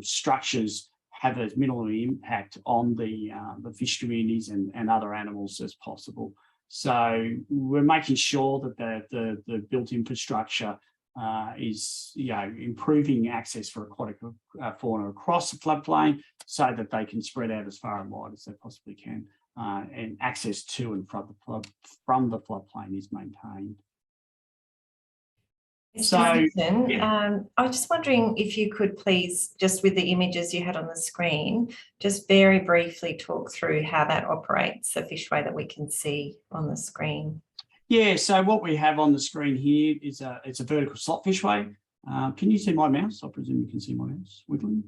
structures have as minimal impact on the fish communities and other animals as possible. So we're making sure that the built infrastructure is improving access for aquatic fauna across the floodplain so that they can spread out as far and wide as they possibly can, and access to and from the floodplain is maintained. So, I was just wondering if you could please, just with the images you had on the screen, just very briefly talk through how that operates, the fishway that we can see on the screen. Yeah, so what we have on the screen here is it's a vertical slot fishway. Can you see my mouse? I presume you can see my mouse wiggling.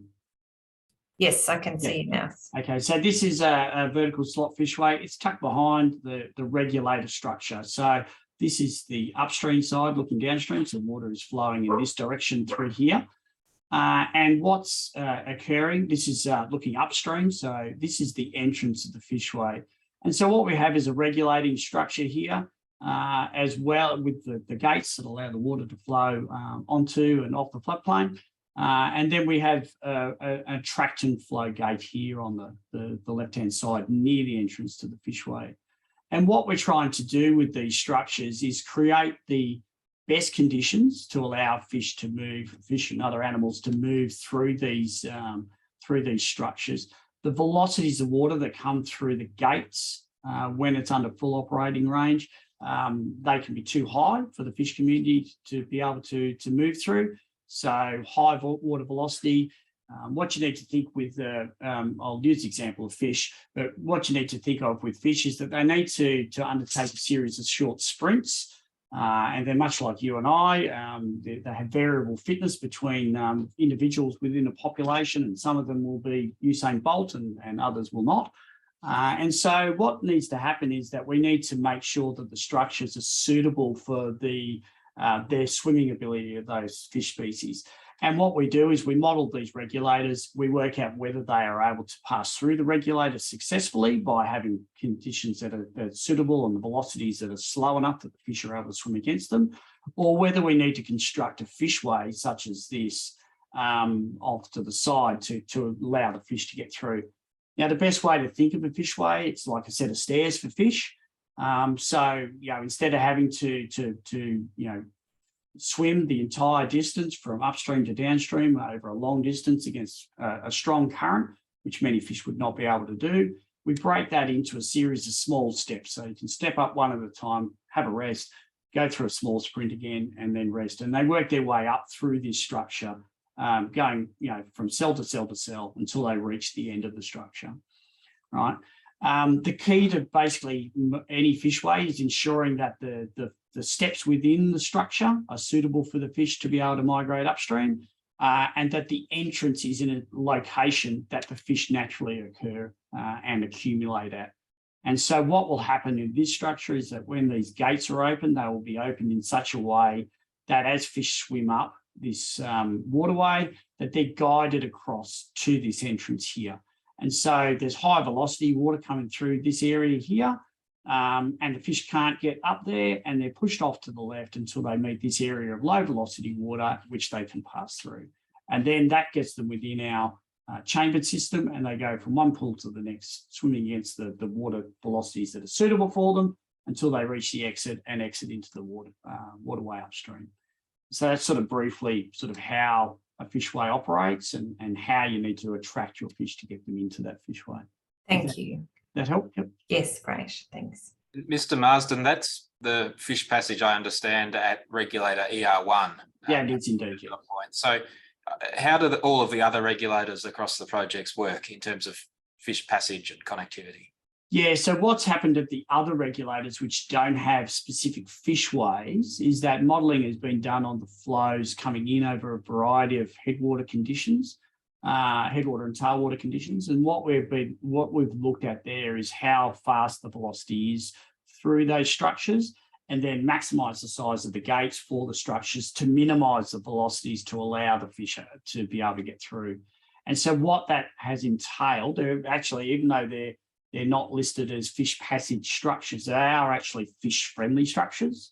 Yes, I can see your mouse. Okay, so this is a vertical slot fishway. It's tucked behind the regulator structure. So this is the upstream side looking downstream. So water is flowing in this direction through here. And what's occurring, this is looking upstream. So this is the entrance of the fishway. And so what we have is a regulating structure here. as well with the gates that allow the water to flow onto and off the floodplain. And then we have a tract and flow gate here on the left-hand side near the entrance to the fishway. And what we're trying to do with these structures is create the best conditions to allow fish to move, fish and other animals to move through these structures. The velocities of water that come through the gates when it's under full operating range, they can be too high for the fish community to be able to move through. So high water velocity. What you need to think with, I'll use the example of fish, but what you need to think of with fish is that they need to undertake a series of short sprints. And they're much like you and I. They have variable fitness between individuals within a population, and some of them will be Usain Bolt and others will not. And so what needs to happen is that we need to make sure that the structures are suitable for their swimming ability of those fish species. And what we do is we model these regulators. We work out whether they are able to pass through the regulators successfully by having conditions that are suitable and the velocities that are slow enough that the fish are able to swim against them, or whether we need to construct a fishway such as this off to the side to allow the fish to get through. Now, the best way to think of a fishway, it's like a set of stairs for fish. So, instead of having to swim the entire distance from upstream to downstream over a long distance against a strong current, which many fish would not be able to do, we break that into a series of small steps. So you can step up one at a time, have a rest, go through a small sprint again, and then rest. And they work their way up through this structure, going from cell to cell to cell until they reach the end of the structure, right? The key to basically any fishway is ensuring that the steps within the structure are suitable for the fish to be able to migrate upstream, and that the entrance is in a location that the fish naturally occur and accumulate at. And so what will happen in this structure is that when these gates are open, they will be opened in such a way that as fish swim up this waterway, that they're guided across to this entrance here. And so there's high velocity water coming through this area here, and the fish can't get up there, and they're pushed off to the left until they meet this area of low velocity water, which they can pass through. And then that gets them within our chambered system, and they go from one pool to the next, swimming against the water velocities that are suitable for them until they reach the exit and exit into the waterway upstream. So that's sort of briefly how a fishway operates and how you need to attract your fish to get them into that fishway. Thank you. That help? Yep. Yes, great. Thanks. Mr. Marsden, that's the fish passage I understand at regulator ER1. Yeah, it is indeed. Yeah. So how do all of the other regulators across the projects work in terms of fish passage and connectivity? Yeah, so what's happened at the other regulators which don't have specific fishways is that modelling has been done on the flows coming in over a variety of headwater conditions, headwater and tailwater conditions. And what we've looked at there is how fast the velocity is through those structures, and then maximise the size of the gates for the structures to minimise the velocities to allow the fish to be able to get through. And so what that has entailed, they're actually, even though they're not listed as fish passage structures, they are actually fish-friendly structures.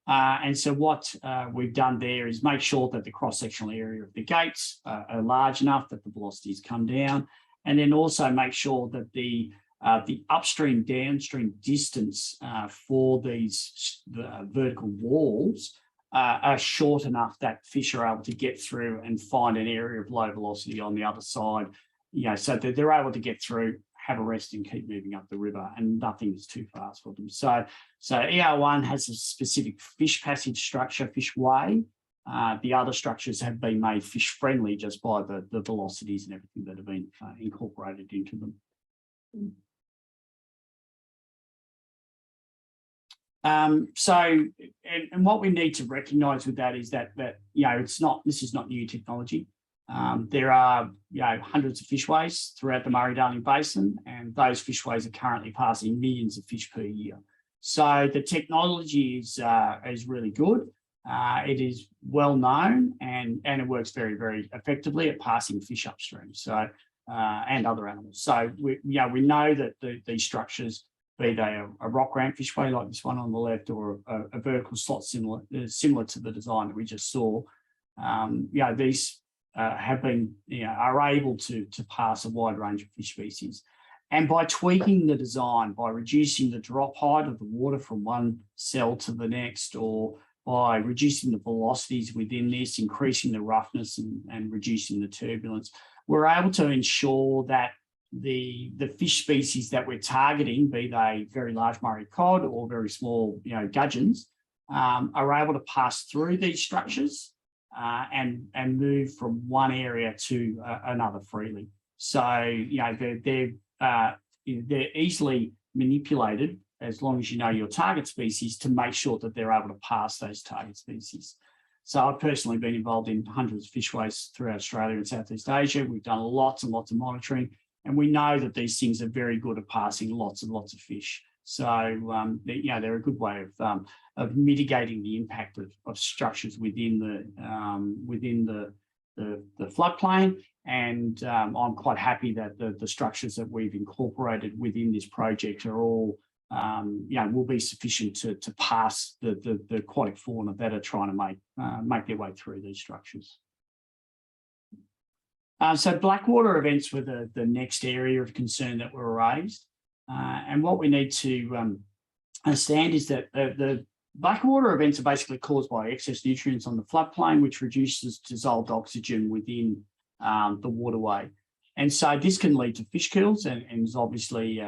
And so what we've done there is make sure that the cross-sectional area of the gates are large enough that the velocities come down, and then also make sure that the upstream, downstream distance for these vertical walls are short enough that fish are able to get through and find an area of low velocity on the other side, so that they're able to get through, have a rest and keep moving up the river, and nothing is too fast for them. So ER1 has a specific fish passage structure, fishway. The other structures have been made fish friendly just by the velocities and everything that have been incorporated into them. And what we need to recognise with that is that this is not new technology. There are hundreds of fishways throughout the Murray-Darling Basin, and those fishways are currently passing millions of fish per year. So the technology is really good. It is well known, and it works very, very effectively at passing fish upstream. So and other animals. So we know that these structures be they a rock ramp fishway like this one on the left, or a vertical slot similar to the design that we just saw. These have been, are able to pass a wide range of fish species. And by tweaking the design, by reducing the drop height of the water from one cell to the next, or by reducing the velocities within this, increasing the roughness and reducing the turbulence, we're able to ensure that the fish species that we're targeting, be they very large Murray cod or very small, gudgeons, are able to pass through these structures and move from one area to another freely. So, they're easily manipulated, as long as you know your target species, to make sure that they're able to pass those target species. So I've personally been involved in hundreds of fishways throughout Australia and Southeast Asia. We've done lots and lots of monitoring, and we know that these things are very good at passing lots and lots of fish. So, they're a good way of mitigating the impact of structures within the floodplain. And I'm quite happy that the structures that we've incorporated within this project are all, will be sufficient to pass the aquatic fauna that are trying to make their way through these structures. So blackwater events were the next area of concern that were raised. And what we need to understand is that the blackwater events are basically caused by excess nutrients on the floodplain, which reduces dissolved oxygen within the waterway. And so this can lead to fish kills and is obviously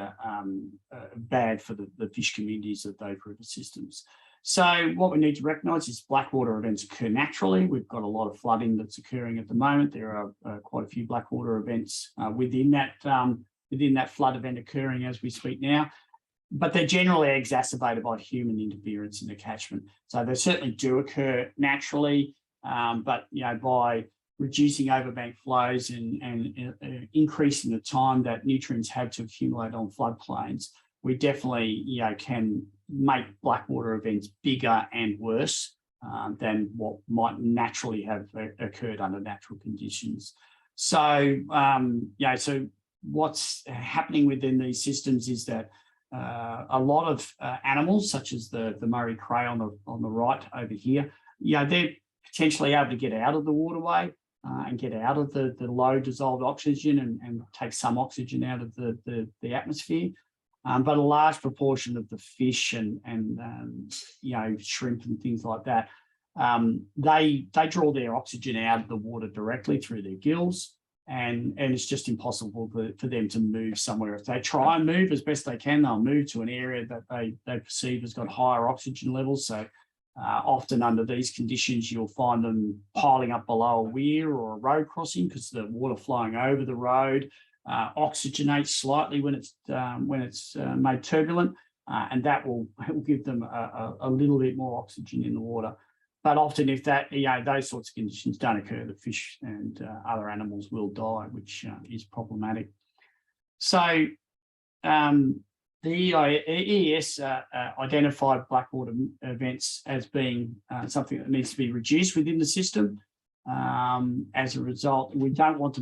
bad for the fish communities of those river systems. So what we need to recognise is blackwater events occur naturally. We've got a lot of flooding that's occurring at the moment. There are quite a few blackwater events within that flood event occurring as we speak now, but they're generally exacerbated by human interference in the catchment. So they certainly do occur naturally, but by reducing overbank flows and increasing the time that nutrients have to accumulate on floodplains, we definitely can make blackwater events bigger and worse than what might naturally have occurred under natural conditions. So, so what's happening within these systems is that a lot of animals, such as the Murray cray on the right over here, they're potentially able to get out of the waterway and get out of the low dissolved oxygen and take some oxygen out of the atmosphere. But a large proportion of the fish and shrimp and things like that, they draw their oxygen out of the water directly through their gills, and it's just impossible for them to move somewhere. If they try and move as best they can, they'll move to an area that they perceive has got higher oxygen levels. So often under these conditions, you'll find them piling up below a weir or a road crossing because the water flowing over the road oxygenates slightly when it's made turbulent, and that will give them a little bit more oxygen in the water. But often, if those sorts of conditions don't occur, the fish and other animals will die, which is problematic. So the EES identified blackwater events as being something that needs to be reduced within the system. As a result, we don't want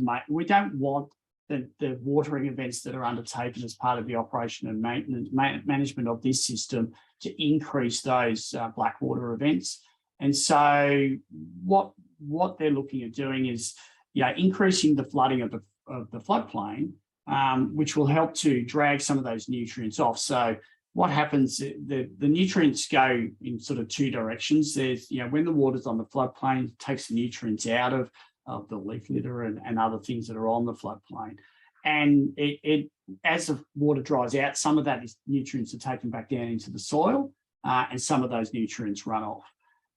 the watering events that are undertaken as part of the operation and maintenance management of this system to increase those blackwater events. And so what they're looking at doing is increasing the flooding of the floodplain, which will help to drag some of those nutrients off. So what happens, the nutrients go in sort of two directions. There's, when the water's on the floodplain, it takes the nutrients out of the leaf litter and other things that are on the floodplain. And as the water dries out, some of that nutrients are taken back down into the soil, and some of those nutrients run off.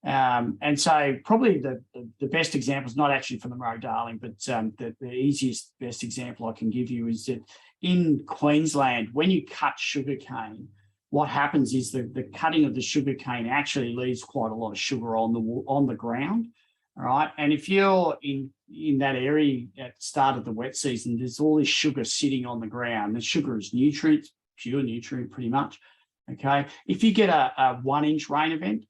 And so probably the best example is not actually from the Murray-Darling, but the easiest, best example I can give you is that in Queensland, when you cut sugarcane, what happens is the cutting of the sugarcane actually leaves quite a lot of sugar on the ground. All right. And if you're in that area at the start of the wet season, there's all this sugar sitting on the ground. The sugar is nutrients, pure nutrient pretty much. Okay. If you get a 1 inch rain event,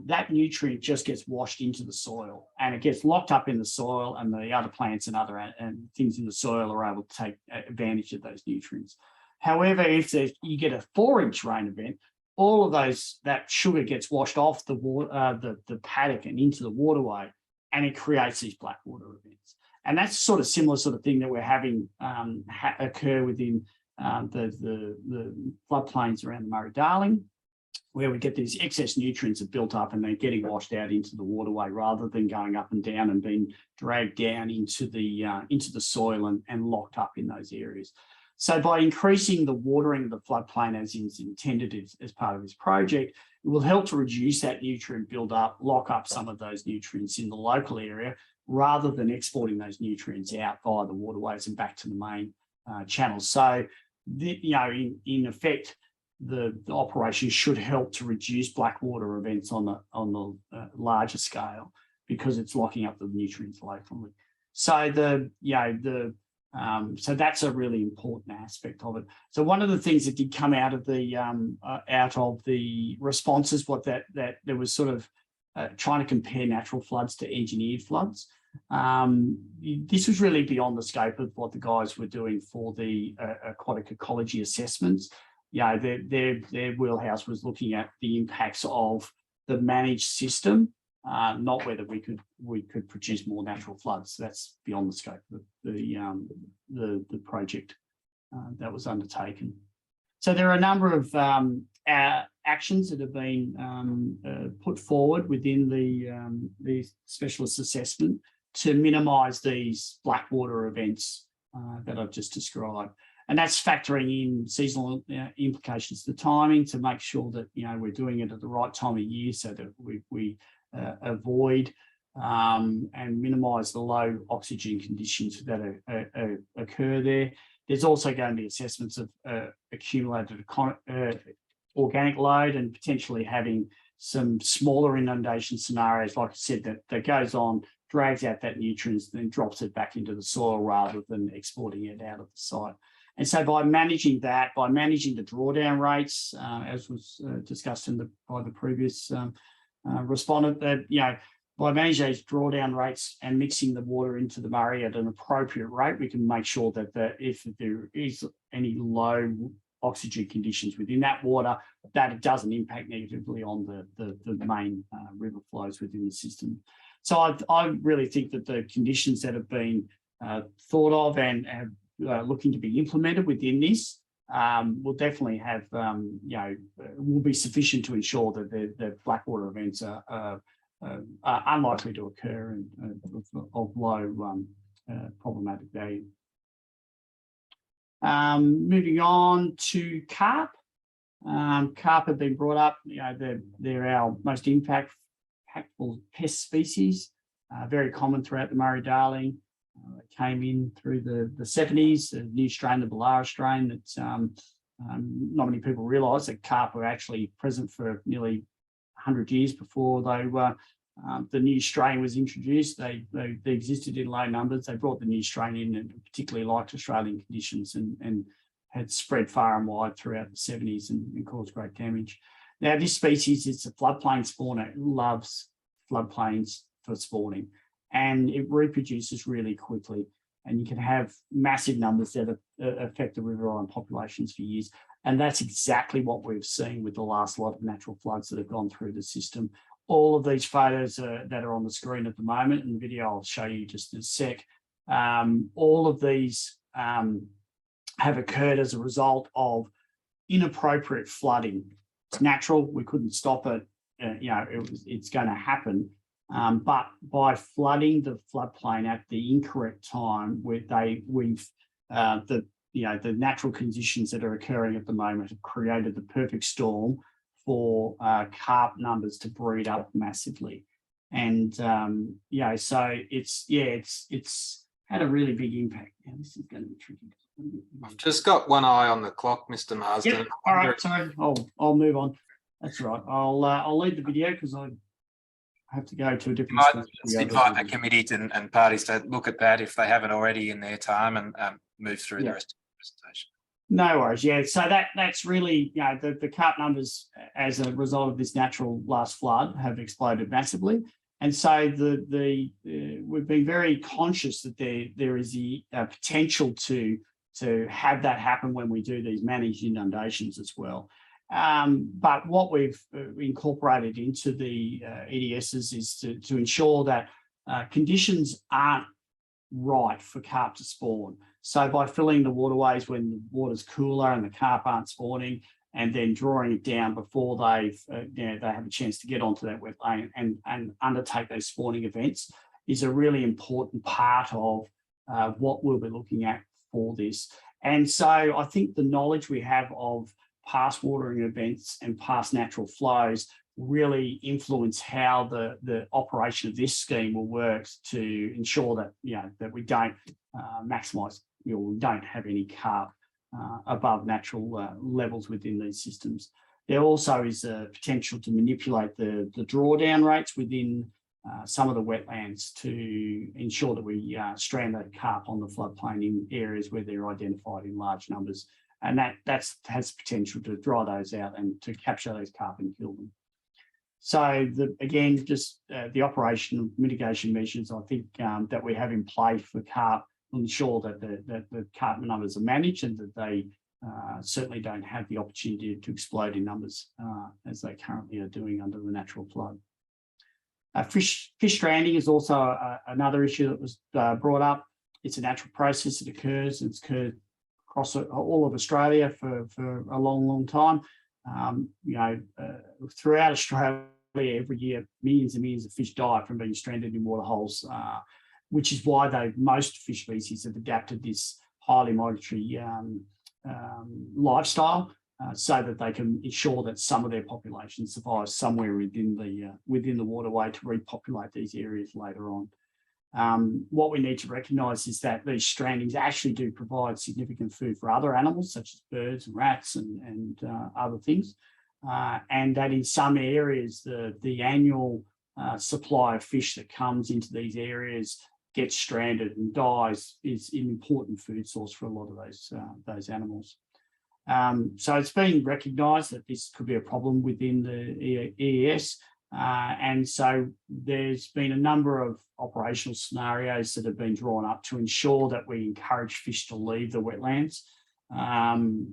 that nutrient just gets washed into the soil and it gets locked up in the soil, and the other plants and other things in the soil are able to take advantage of those nutrients. However, if you get a 4-inch rain event, all of that sugar gets washed off the water, the paddock and into the waterway, and it creates these black water events. And that's sort of similar sort of thing that we're having occur within the floodplains around the Murray-Darling, where we get these excess nutrients that built up and they're getting washed out into the waterway rather than going up and down and being dragged down into the soil and locked up in those areas. So by increasing the watering of the floodplain as is intended as part of this project, it will help to reduce that nutrient build-up, lock up some of those nutrients in the local area, rather than exporting those nutrients out via the waterways and back to the main channels. So, in effect, the operation should help to reduce black water events on the larger scale because it's locking up the nutrients locally. So so that's a really important aspect of it. So one of the things that did come out of the responses, that there was sort of trying to compare natural floods to engineered floods. This was really beyond the scope of what the guys were doing for the aquatic ecology assessments. Their wheelhouse was looking at the impacts of the managed system, not whether we could produce more natural floods. So that's beyond the scope of the project that was undertaken. So there are a number of actions that have been put forward within the specialist assessment to minimise these black water events that I've just described. And that's factoring in seasonal implications to timing to make sure that we're doing it at the right time of year so that we avoid and minimise the low oxygen conditions that occur there. There's also going to be assessments of accumulated organic load and potentially having some smaller inundation scenarios, like I said, that goes on, drags out that nutrients, then drops it back into the soil rather than exporting it out of the site. And so by managing that, by managing the drawdown rates, as was discussed by the previous respondent, that by managing those drawdown rates and mixing the water into the Murray at an appropriate rate, we can make sure that if there is any low oxygen conditions within that water, that it doesn't impact negatively on the main river flows within the system. So I really think that the conditions that have been thought of and have looking to be implemented within this will definitely have, will be sufficient to ensure that the black water events are unlikely to occur and of low problematic value. Moving on to carp. Carp have been brought up. They're our most impactful pest species, very common throughout the Murray-Darling. It came in through the 70s, a new strain, the Ballara strain, that not many people realise that carp were actually present for nearly 100 years before the new strain was introduced. They existed in low numbers. They brought the new strain in and particularly liked Australian conditions and had spread far and wide throughout the 70s and caused great damage. Now, this species is a floodplain spawner. It loves floodplains for spawning, and it reproduces really quickly. And you can have massive numbers that affect the river island populations for years. And that's exactly what we've seen with the last lot of natural floods that have gone through the system. All of these photos that are on the screen at the moment, and the video I'll show you just in a sec, all of these have occurred as a result of inappropriate flooding. It's natural, we couldn't stop it, it's going to happen. But by flooding the floodplain at the incorrect time, the natural conditions that are occurring at the moment have created the perfect storm for carp numbers to breed up massively. And so it's had a really big impact. Now, this is going to be tricky. I've just got one eye on the clock, Mr. Marsden. Yep. All right, sorry, I'll move on. That's right. I'll leave the video because I have to go to a different. Let's invite the committee and parties to look at that if they haven't already in their time, and move through the rest of the presentation. No worries. Yeah, so that's really, the carp numbers as a result of this natural last flood have exploded massively. And so we've been very conscious that there is the potential to to have that happen when we do these managed inundations as well. But what we've incorporated into the EDSs is to ensure that conditions aren't right for carp to spawn. So by filling the waterways when the water's cooler and the carp aren't spawning, and then drawing it down before they have a chance to get onto that wetland and undertake those spawning events, is a really important part of what we'll be looking at for this. And so I think the knowledge we have of past watering events and past natural flows really influence how the operation of this scheme will work to ensure that, that we don't maximise, we don't have any carp above natural levels within these systems. There also is a potential to manipulate the drawdown rates within some of the wetlands to ensure that we strand that carp on the floodplain in areas where they're identified in large numbers. And that has potential to dry those out and to capture those carp and kill them. So again, just the operational mitigation measures, I think that we have in place for carp will ensure that the carp numbers are managed and that they certainly don't have the opportunity to explode in numbers as they currently are doing under the natural flood. Fish stranding is also another issue that was brought up. It's a natural process that occurs. It's occurred across all of Australia for a long time. Throughout Australia, every year, millions and millions of fish die from being stranded in waterholes, which is why most fish species have adapted this highly migratory lifestyle so that they can ensure that some of their population survives somewhere within the waterway to repopulate these areas later on. What we need to recognise is that these strandings actually do provide significant food for other animals, such as birds and rats and other things, and that in some areas the annual supply of fish that comes into these areas gets stranded and dies is an important food source for a lot of those animals. So it's been recognised that this could be a problem within the EES. And so there's been a number of operational scenarios that have been drawn up to ensure that we encourage fish to leave the wetlands. And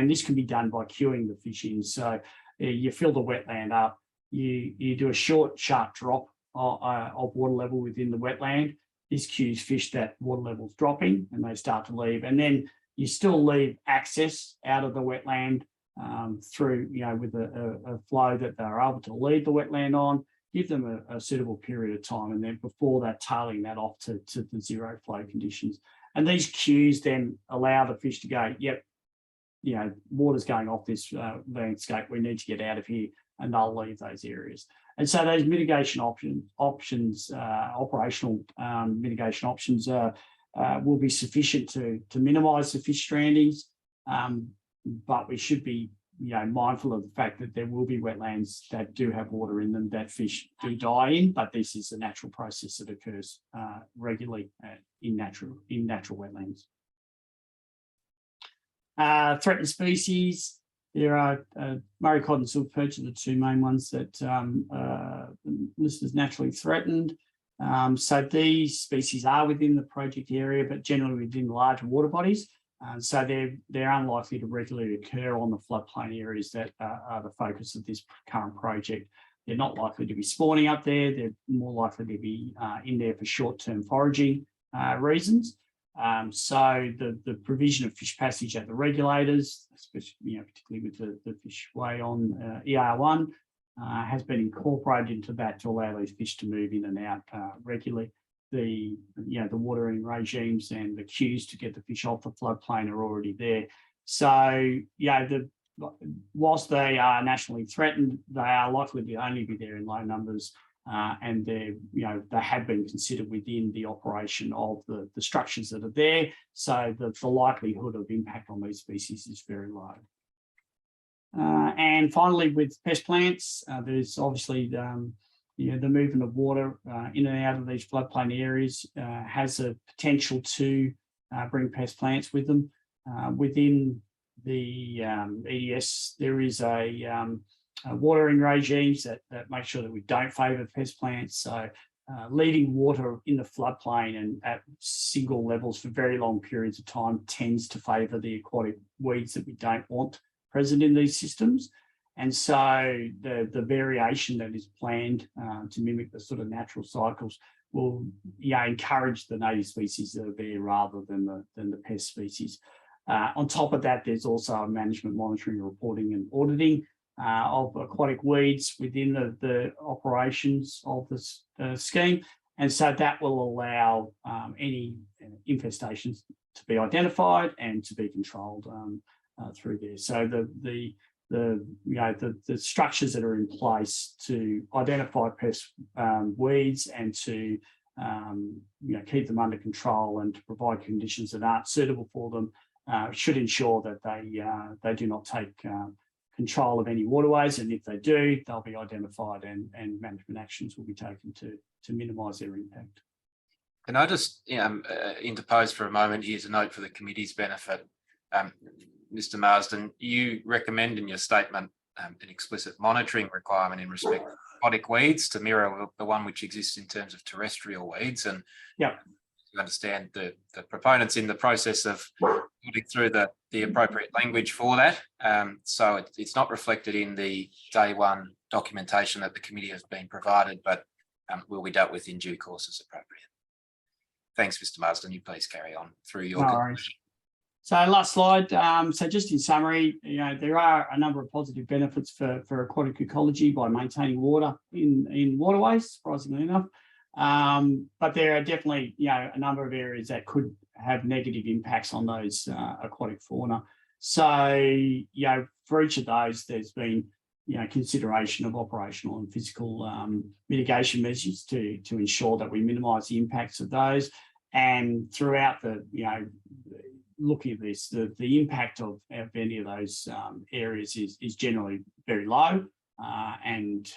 this can be done by queuing the fish in. So you fill the wetland up, you do a short, sharp drop of water level within the wetland. This cues fish that water level's dropping and they start to leave. And then you still leave access out of the wetland through, with a flow that they're able to leave the wetland on, give them a suitable period of time, and then before that, tailing that off to the zero flow conditions. And these cues then allow the fish to go, yep, water's going off this landscape, we need to get out of here, and they'll leave those areas. And so those mitigation options, operational mitigation options will be sufficient to minimise the fish strandings, but we should be mindful of the fact that there will be wetlands that do have water in them that fish do die in, but this is a natural process that occurs regularly in natural wetlands. Threatened species, there are Murray cod and silver perch are the two main ones that listed as naturally threatened. So these species are within the project area, but generally within larger water bodies. So they're unlikely to regularly occur on the floodplain areas that are the focus of this current project. They're not likely to be spawning up there. They're more likely to be in there for short-term foraging reasons. So the provision of fish passage at the regulators, especially particularly with the fish way on ER1, has been incorporated into that to allow these fish to move in and out regularly. The watering regimes and the queues to get the fish off the floodplain are already there. So whilst they are nationally threatened, they are likely to only be there in low numbers, and they have been considered within the operation of the structures that are there. So the likelihood of impact on these species is very low. And finally, with pest plants, there's obviously the movement of water in and out of these floodplain areas has a potential to bring pest plants with them. Within the EDS, there is a watering regimes that make sure that we don't favour pest plants. So leaving water in the floodplain and at single levels for very long periods of time tends to favour the aquatic weeds that we don't want present in these systems. And so the variation that is planned to mimic the sort of natural cycles will encourage the native species that are there rather than the pest species. On top of that, there's also management, monitoring, reporting and auditing of aquatic weeds within the operations of the scheme. And so that will allow any infestations to be identified and to be controlled through there. So the structures that are in place to identify pest weeds and to keep them under control and to provide conditions that aren't suitable for them should ensure that they do not take control of any waterways, and if they do, they'll be identified and management actions will be taken to minimise their impact. Can I just interpose for a moment? Here's a note for the committee's benefit. Mr. Marsden, you recommend in your statement an explicit monitoring requirement in respect of aquatic weeds to mirror the one which exists in terms of terrestrial weeds. And yeah, you understand the proponents in the process of putting through the appropriate language for that. So it's not reflected in the day one documentation that the committee has been provided, but will be dealt with in due course as appropriate. Thanks, Mr. Marsden. You please carry on through your conclusion. So last slide. So just in summary, there are a number of positive benefits for aquatic ecology by maintaining water in waterways, surprisingly enough. But there are definitely, a number of areas that could have negative impacts on those aquatic fauna. So, for each of those, there's been, consideration of operational and physical mitigation measures to ensure that we minimise the impacts of those. And throughout looking at this, the impact of any of those areas is generally very low and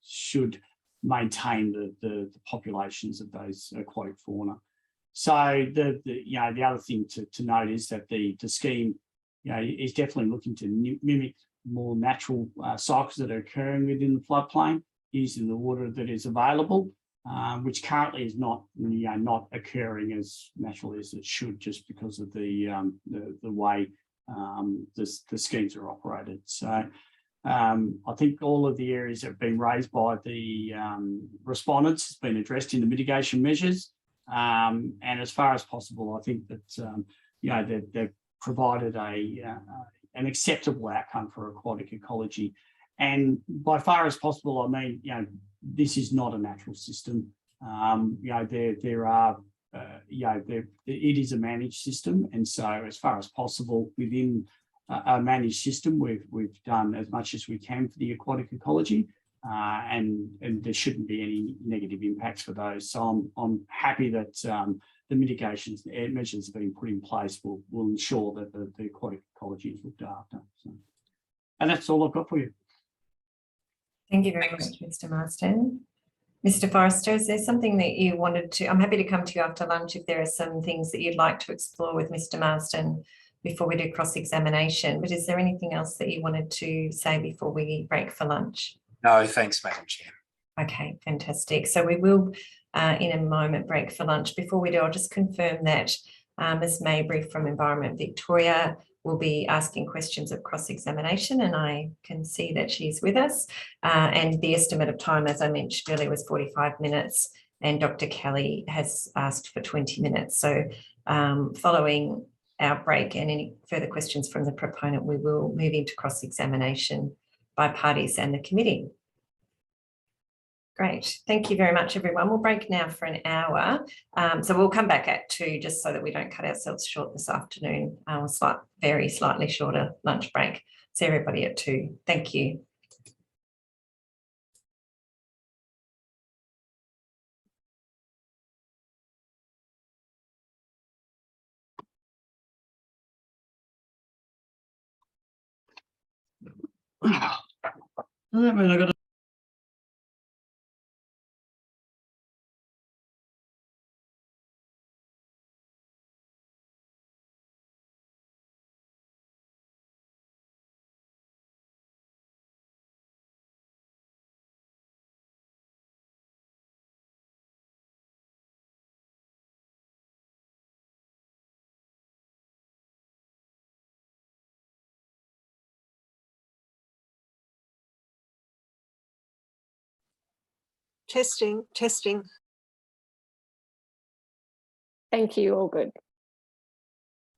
should maintain the populations of those aquatic fauna. So the other thing to note is that the scheme is definitely looking to mimic more natural cycles that are occurring within the floodplain using the water that is available, which currently is not occurring as naturally as it should, just because of the way the schemes are operated. So I think all of the areas that have been raised by the respondents has been addressed in the mitigation measures, and as far as possible, I think that they've provided an acceptable outcome for aquatic ecology. And by far as possible, I mean, this is not a natural system. It is a managed system, and so as far as possible within a managed system, we've done as much as we can for the aquatic ecology, and there shouldn't be any negative impacts for those. So I'm happy that the mitigations measures that have been put in place will ensure that the aquatic ecology is looked after. So, and that's all I've got for you. Thank you very much, Mr. Marsden. Mr. Forrester, is there something that you wanted to, I'm happy to come to you after lunch if there are some things that you'd like to explore with Mr. Marsden before we do cross-examination, but is there anything else that you wanted to say before we break for lunch? No, thanks, Madam Chair. Okay, fantastic. So we will in a moment break for lunch. Before we do, I'll just confirm that Ms. Mabry from Environment Victoria will be asking questions of cross-examination, and I can see that she's with us. And the estimate of time, as I mentioned earlier, was 45 minutes, and Dr. Kelly has asked for 20 minutes. So following our break and any further questions from the proponent, we will move into cross-examination by parties and the committee. Great. Thank you very much, everyone. We'll break now for an hour. So we'll come back at 2 just so that we don't cut ourselves short this afternoon. Very slightly shorter lunch break. See everybody at 2. Thank you. Does that mean I got to Testing, testing. Thank you, all good.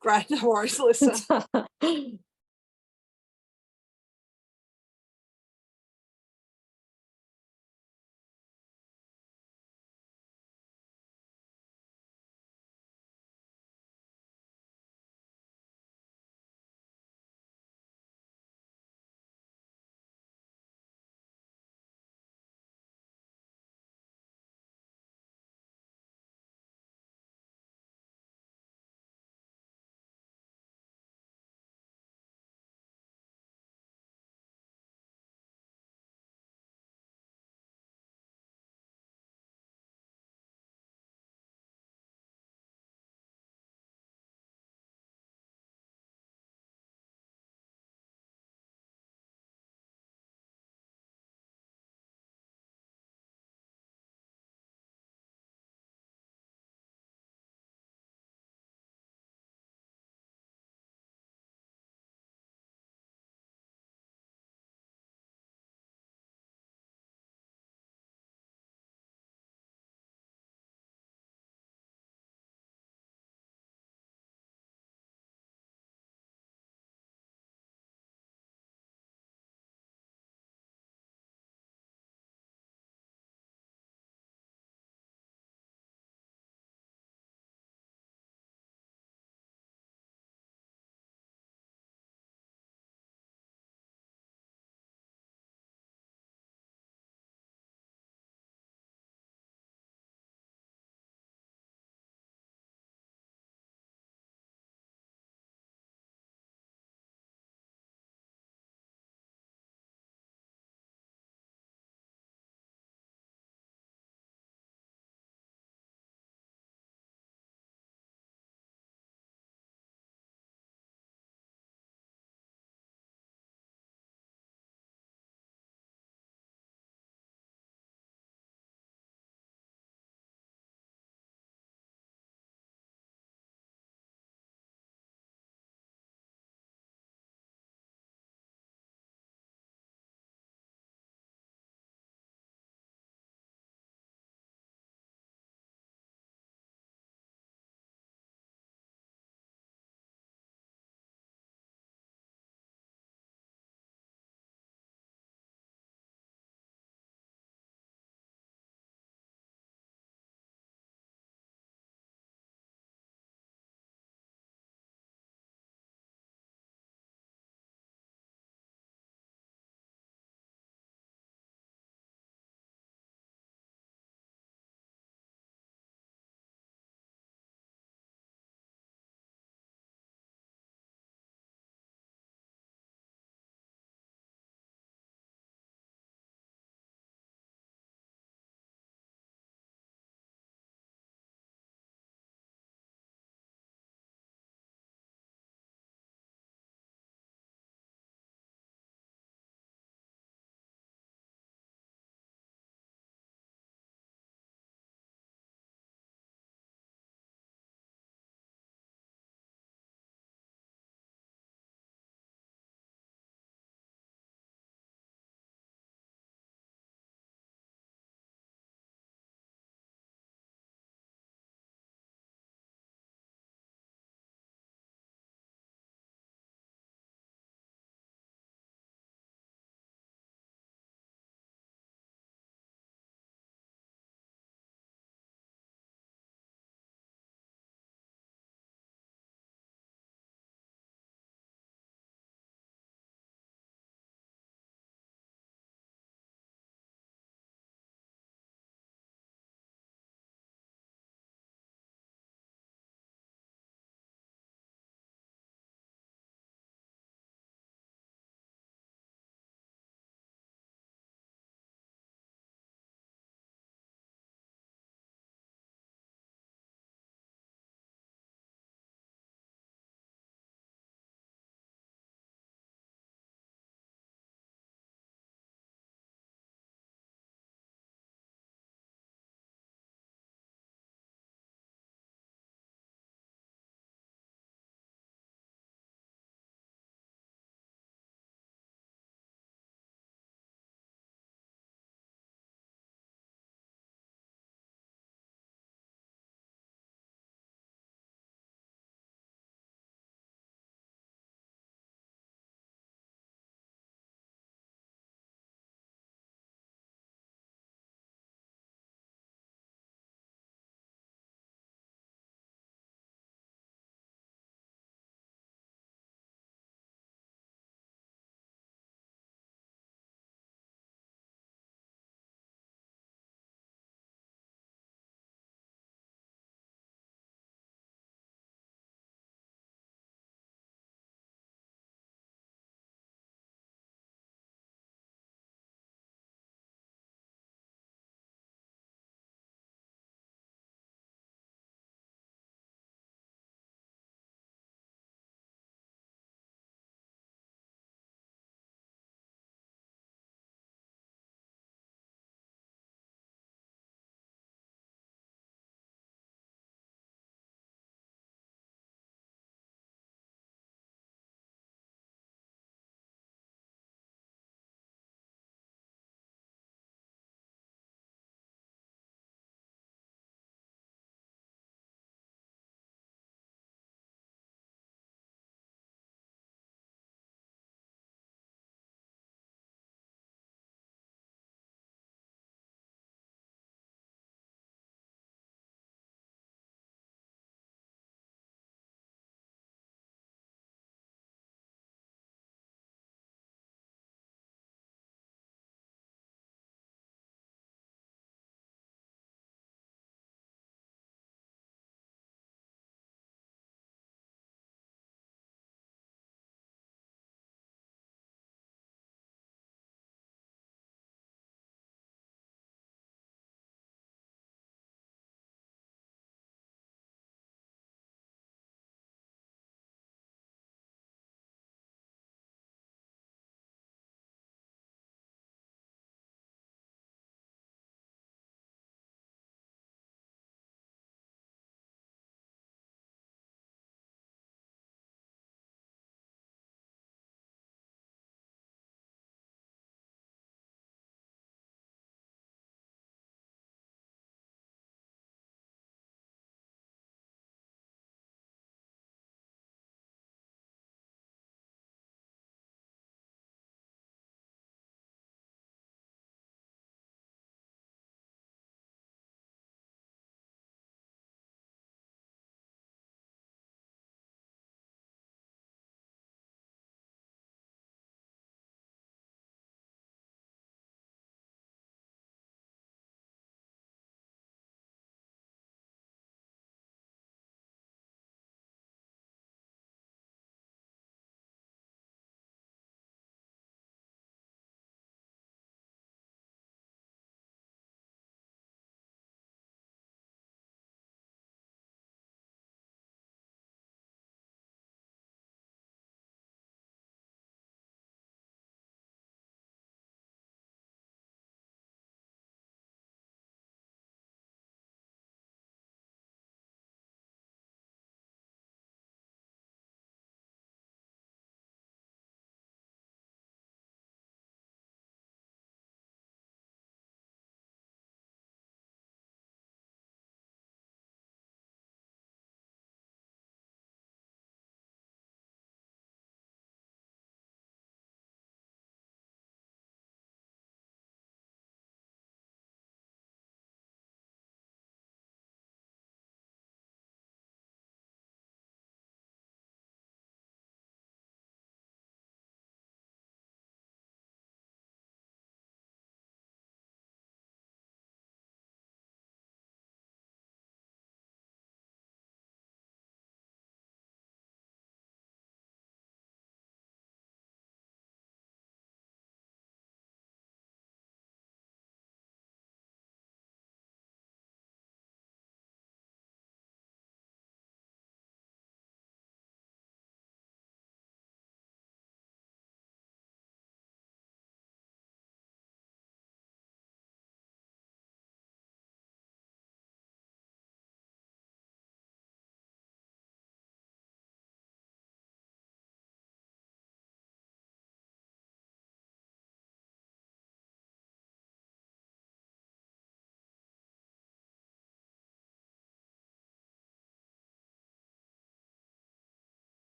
Great, no worries, Alyssa.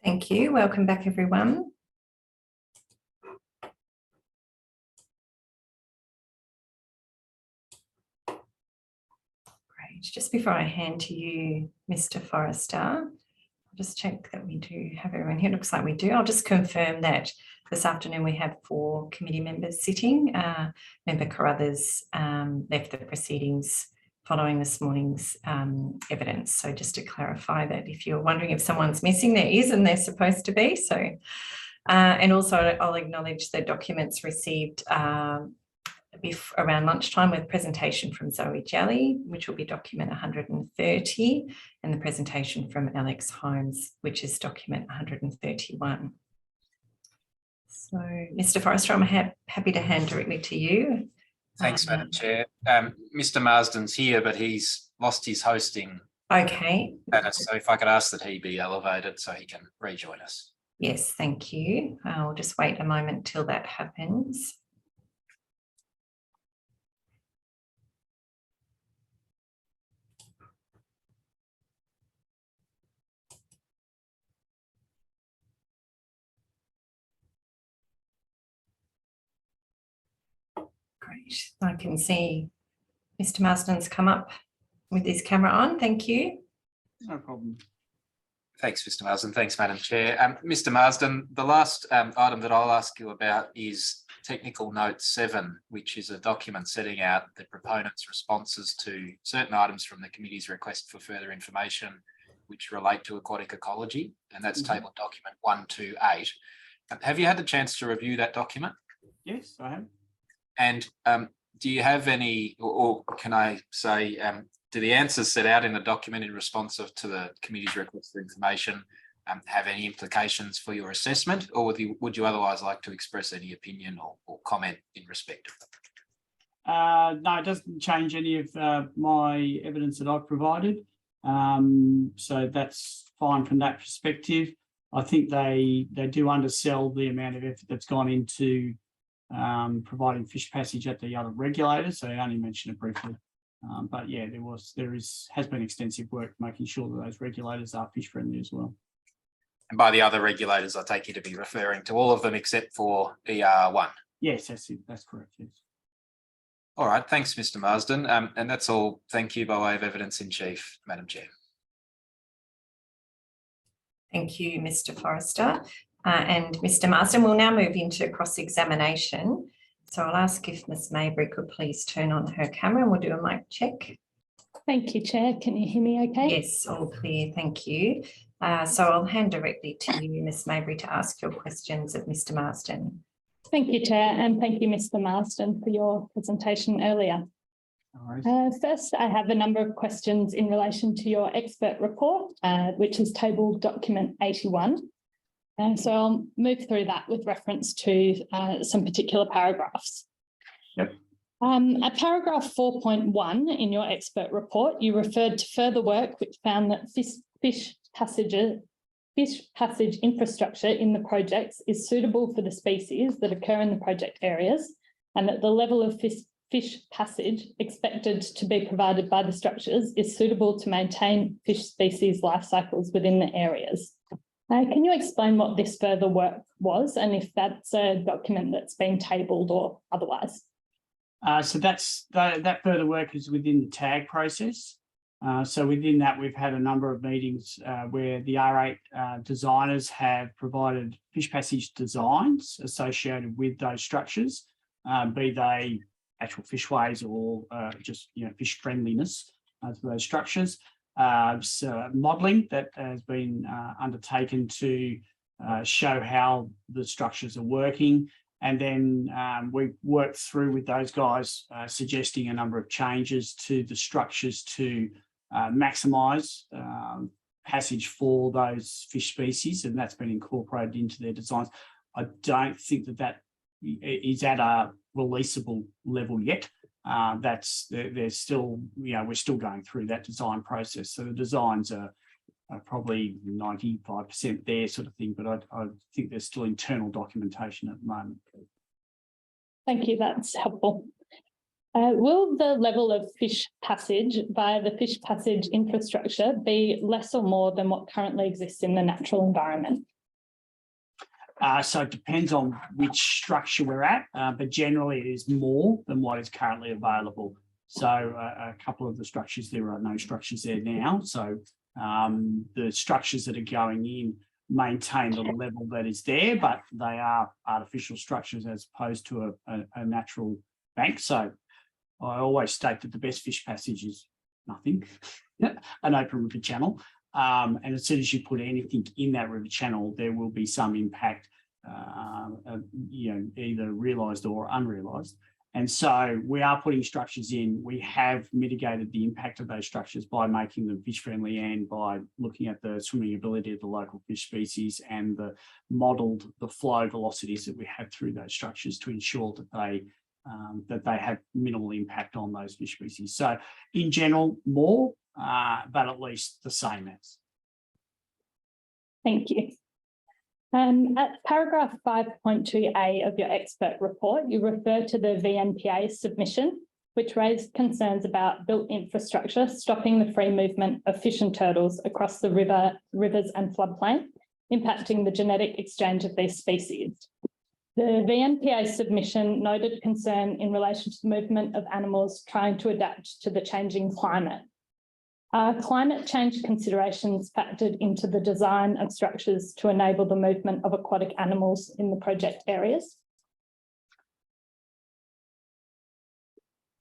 Thank you. Welcome back, everyone. Great. Just before I hand to you, Mr. Forrester, I'll just check that we do have everyone here. Looks like we do. I'll just confirm that this afternoon we have 4 committee members sitting. Member Carruthers left the proceedings following this morning's evidence. So just to clarify that if you're wondering if someone's missing, there is, and they're supposed to be. So, and also I'll acknowledge the documents received around lunchtime with presentation from Zoe Jelly, which will be document 130, and the presentation from Alex Holmes, which is document 131. So, Mr. Forrester, I'm happy to hand directly to you. Thanks, Madam Chair. Mr. Marsden's here, but he's lost his hosting Okay. status. So if I could ask that he be elevated so he can rejoin us. Yes, thank you. I'll just wait a moment till that happens. Great. I can see Mr. Marsden's come up with his camera on. Thank you. No problem. Thanks, Mr. Marsden. Thanks, Madam Chair. Mr. Marsden, the last item that I'll ask you about is Technical Note 7, which is a document setting out the proponent's responses to certain items from the committee's request for further information which relate to aquatic ecology, and that's tabled document 128. Have you had the chance to review that document? Yes, I have. And do you have any, or can I say, do the answers set out in the document in response to the committee's request for information have any implications for your assessment, or would you otherwise like to express any opinion or comment in respect of them? No, it doesn't change any of my evidence that I've provided. So that's fine from that perspective. I think they do undersell the amount of effort that's gone into providing fish passage at the other regulators. So I only mentioned it briefly. But yeah, has been extensive work making sure that those regulators are fish friendly as well. And by the other regulators, I take you to be referring to all of them except for ER1. Yes, that's it. That's correct. Yes. All right. Thanks, Mr. Marsden. And that's all. Thank you by way of evidence in chief, Madam Chair. Thank you, Mr. Forrester. And Mr. Marsden, we'll now move into cross-examination. So I'll ask if Ms. Mabry could please turn on her camera and we'll do a mic check. Thank you, Chair. Can you hear me okay? Yes, all clear. Thank you. So I'll hand directly to you, Ms. Mabry, to ask your questions of Mr. Marsden. Thank you, Chair, and thank you, Mr. Marsden, for your presentation earlier. First, I have a number of questions in relation to your expert report, which is tabled document 81. So I'll move through that with reference to some particular paragraphs. Yep. At paragraph 4.1 in your expert report, you referred to further work which found that fish passage infrastructure in the projects is suitable for the species that occur in the project areas, and that the level of fish passage expected to be provided by the structures is suitable to maintain fish species life cycles within the areas. Can you explain what this further work was, and if that's a document that's been tabled or otherwise? So that further work is within the tag process. So within that, we've had a number of meetings where the R8 designers have provided fish passage designs associated with those structures, be they actual fishways or just fish friendliness to those structures. So modelling that has been undertaken to show how the structures are working. And then we worked through with those guys suggesting a number of changes to the structures to maximise passage for those fish species, and that's been incorporated into their designs. I don't think that is at a releasable level yet. There's still, we're still going through that design process. So the designs are probably 95% there sort of thing, but I think there's still internal documentation at the moment. Thank you, that's helpful. Will the level of fish passage via the fish passage infrastructure be less or more than what currently exists in the natural environment? So it depends on which structure we're at, but generally it is more than what is currently available. So a couple of the structures, there are no structures there now. So the structures that are going in maintain the level that is there, but they are artificial structures as opposed to a natural bank. So I always state that the best fish passage is nothing, an open river channel. And as soon as you put anything in that river channel, there will be some impact, either realised or unrealised. And so we are putting structures in. We have mitigated the impact of those structures by making them fish friendly and by looking at the swimming ability of the local fish species and modelled the flow velocities that we have through those structures to ensure that they have minimal impact on those fish species. So in general, more, but at least the same as. Thank you. At paragraph 5.2a of your expert report, you refer to the VMPA submission, which raised concerns about built infrastructure stopping the free movement of fish and turtles across the rivers and floodplain, impacting the genetic exchange of these species. The VMPA submission noted concern in relation to the movement of animals trying to adapt to the changing climate. Are climate change considerations factored into the design of structures to enable the movement of aquatic animals in the project areas?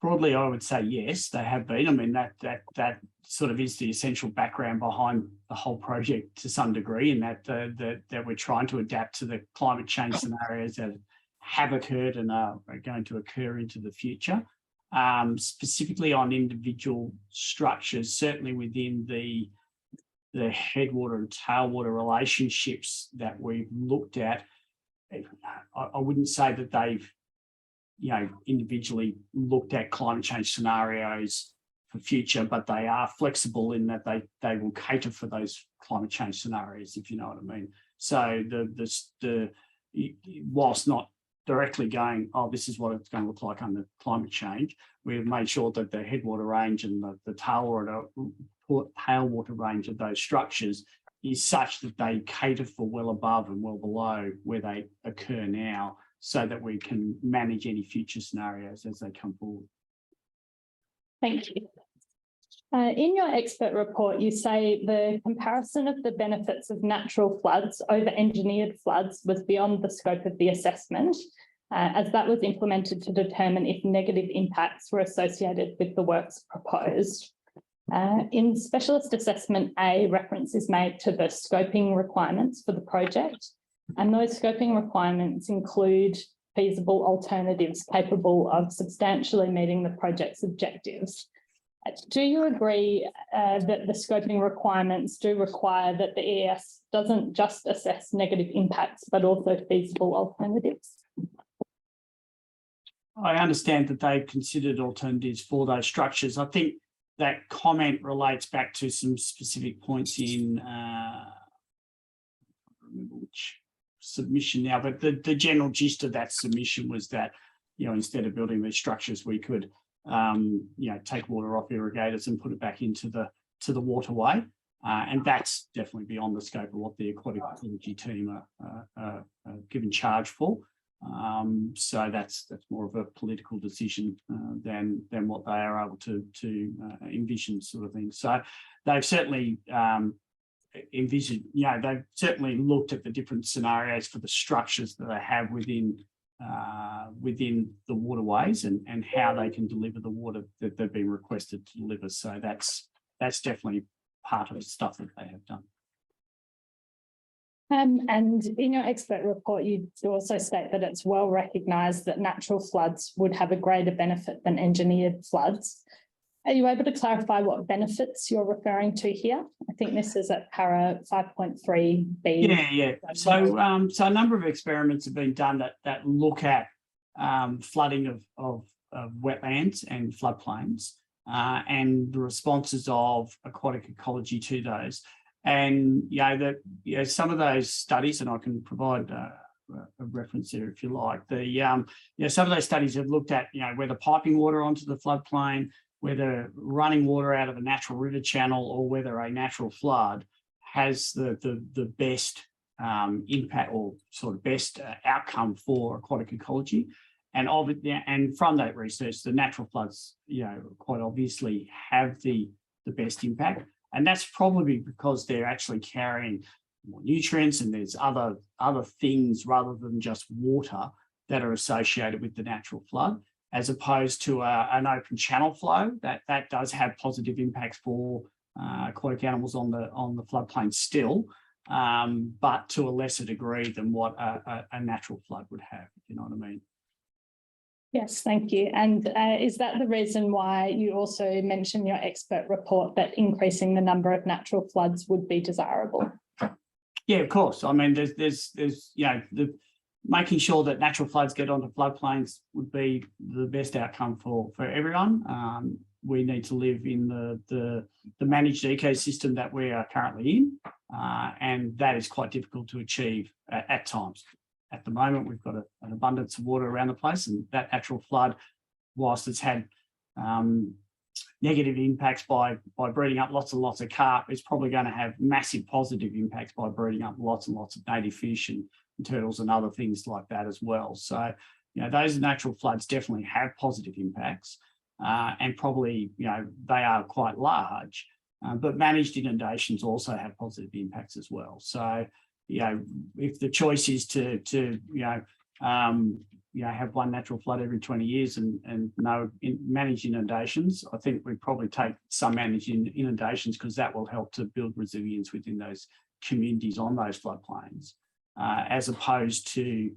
Broadly, I would say yes, they have been. I mean, that sort of is the essential background behind the whole project to some degree, in that we're trying to adapt to the climate change scenarios that have occurred and are going to occur into the future. Specifically on individual structures, certainly within the headwater and tailwater relationships that we've looked at, I wouldn't say that they've individually looked at climate change scenarios for future, but they are flexible in that they will cater for those climate change scenarios, if you know what I mean. So whilst not directly going, oh, this is what it's going to look like under climate change, we've made sure that the headwater range and the tailwater range of those structures is such that they cater for well above and well below where they occur now, so that we can manage any future scenarios as they come forward. Thank you. In your expert report, you say the comparison of the benefits of natural floods over engineered floods was beyond the scope of the assessment, as that was implemented to determine if negative impacts were associated with the works proposed. In Specialist Assessment A, reference is made to the scoping requirements for the project, and those scoping requirements include feasible alternatives capable of substantially meeting the project's objectives. Do you agree that the scoping requirements do require that the EES doesn't just assess negative impacts, but also feasible alternatives? I understand that they've considered alternatives for those structures. I think that comment relates back to some specific points in, I don't remember which submission now, but the general gist of that submission was that, instead of building these structures, we could take water off irrigators and put it back into the waterway, and that's definitely beyond the scope of what the aquatic ecology team are given charge for. So that's more of a political decision than what they are able to envision, sort of thing. So they've certainly envisioned, they've certainly looked at the different scenarios for the structures that they have within the waterways and how they can deliver the water that they've been requested to deliver. So that's definitely part of the stuff that they have done. And in your expert report, you also state that it's well recognised that natural floods would have a greater benefit than engineered floods. Are you able to clarify what benefits you're referring to here? I think this is at para 5.3b. Yeah. So a number of experiments have been done that look at flooding of wetlands and floodplains and the responses of aquatic ecology to those. And some of those studies, and I can provide a reference there if you like. Some of those studies have looked at whether piping water onto the floodplain, whether running water out of a natural river channel, or whether a natural flood has the best impact or sort of best outcome for aquatic ecology. And from that research, the natural floods, quite obviously have the best impact. And that's probably because they're actually carrying more nutrients and there's other things rather than just water that are associated with the natural flood, as opposed to an open channel flow that does have positive impacts for aquatic animals on the floodplain still, but to a lesser degree than what a natural flood would have, if you know what I mean. Yes, thank you. And is that the reason why you also mentioned your expert report that increasing the number of natural floods would be desirable? Yeah, of course. I mean, there's making sure that natural floods get onto floodplains would be the best outcome for everyone. We need to live in the managed ecosystem that we are currently in, and that is quite difficult to achieve at times. At the moment, we've got an abundance of water around the place, and that natural flood, whilst it's had negative impacts by breeding up lots and lots of carp, it's probably going to have massive positive impacts by breeding up lots and lots of native fish and turtles and other things like that as well. So, those natural floods definitely have positive impacts, and probably, they are quite large, but managed inundations also have positive impacts as well. So, if the choice is to have one natural flood every 20 years and no managed inundations, I think we probably take some managed inundations because that will help to build resilience within those communities on those floodplains, as opposed to,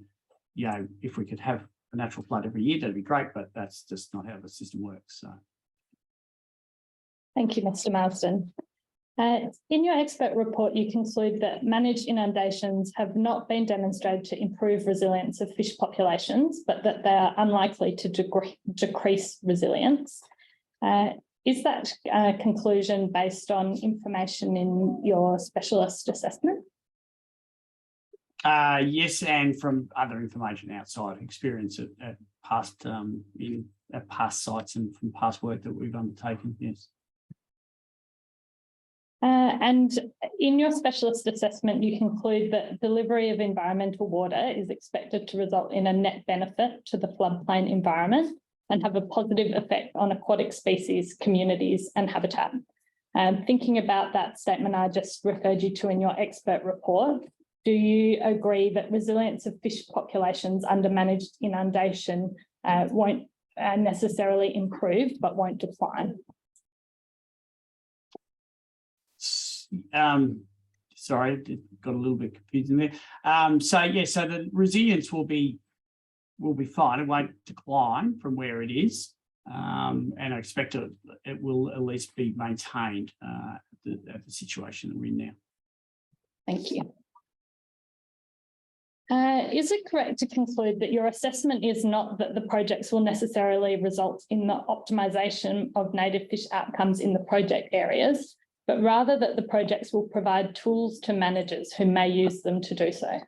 if we could have a natural flood every year, that'd be great, but that's just not how the system works. So. Thank you, Mr. Marsden. In your expert report, you conclude that managed inundations have not been demonstrated to improve resilience of fish populations, but that they are unlikely to decrease resilience. Is that conclusion based on information in your specialist assessment? Yes, and from other information outside experience at past sites and from past work that we've undertaken, yes. And in your specialist assessment, you conclude that delivery of environmental water is expected to result in a net benefit to the floodplain environment and have a positive effect on aquatic species, communities, and habitat. Thinking about that statement I just referred you to in your expert report, do you agree that resilience of fish populations under managed inundation won't necessarily improve, but won't decline? Sorry, got a little bit confused in there. So the resilience will be fine. It won't decline from where it is, and I expect it will at least be maintained at the situation that we're in now. Thank you. Is it correct to conclude that your assessment is not that the projects will necessarily result in the optimisation of native fish outcomes in the project areas, but rather that the projects will provide tools to managers who may use them to do so?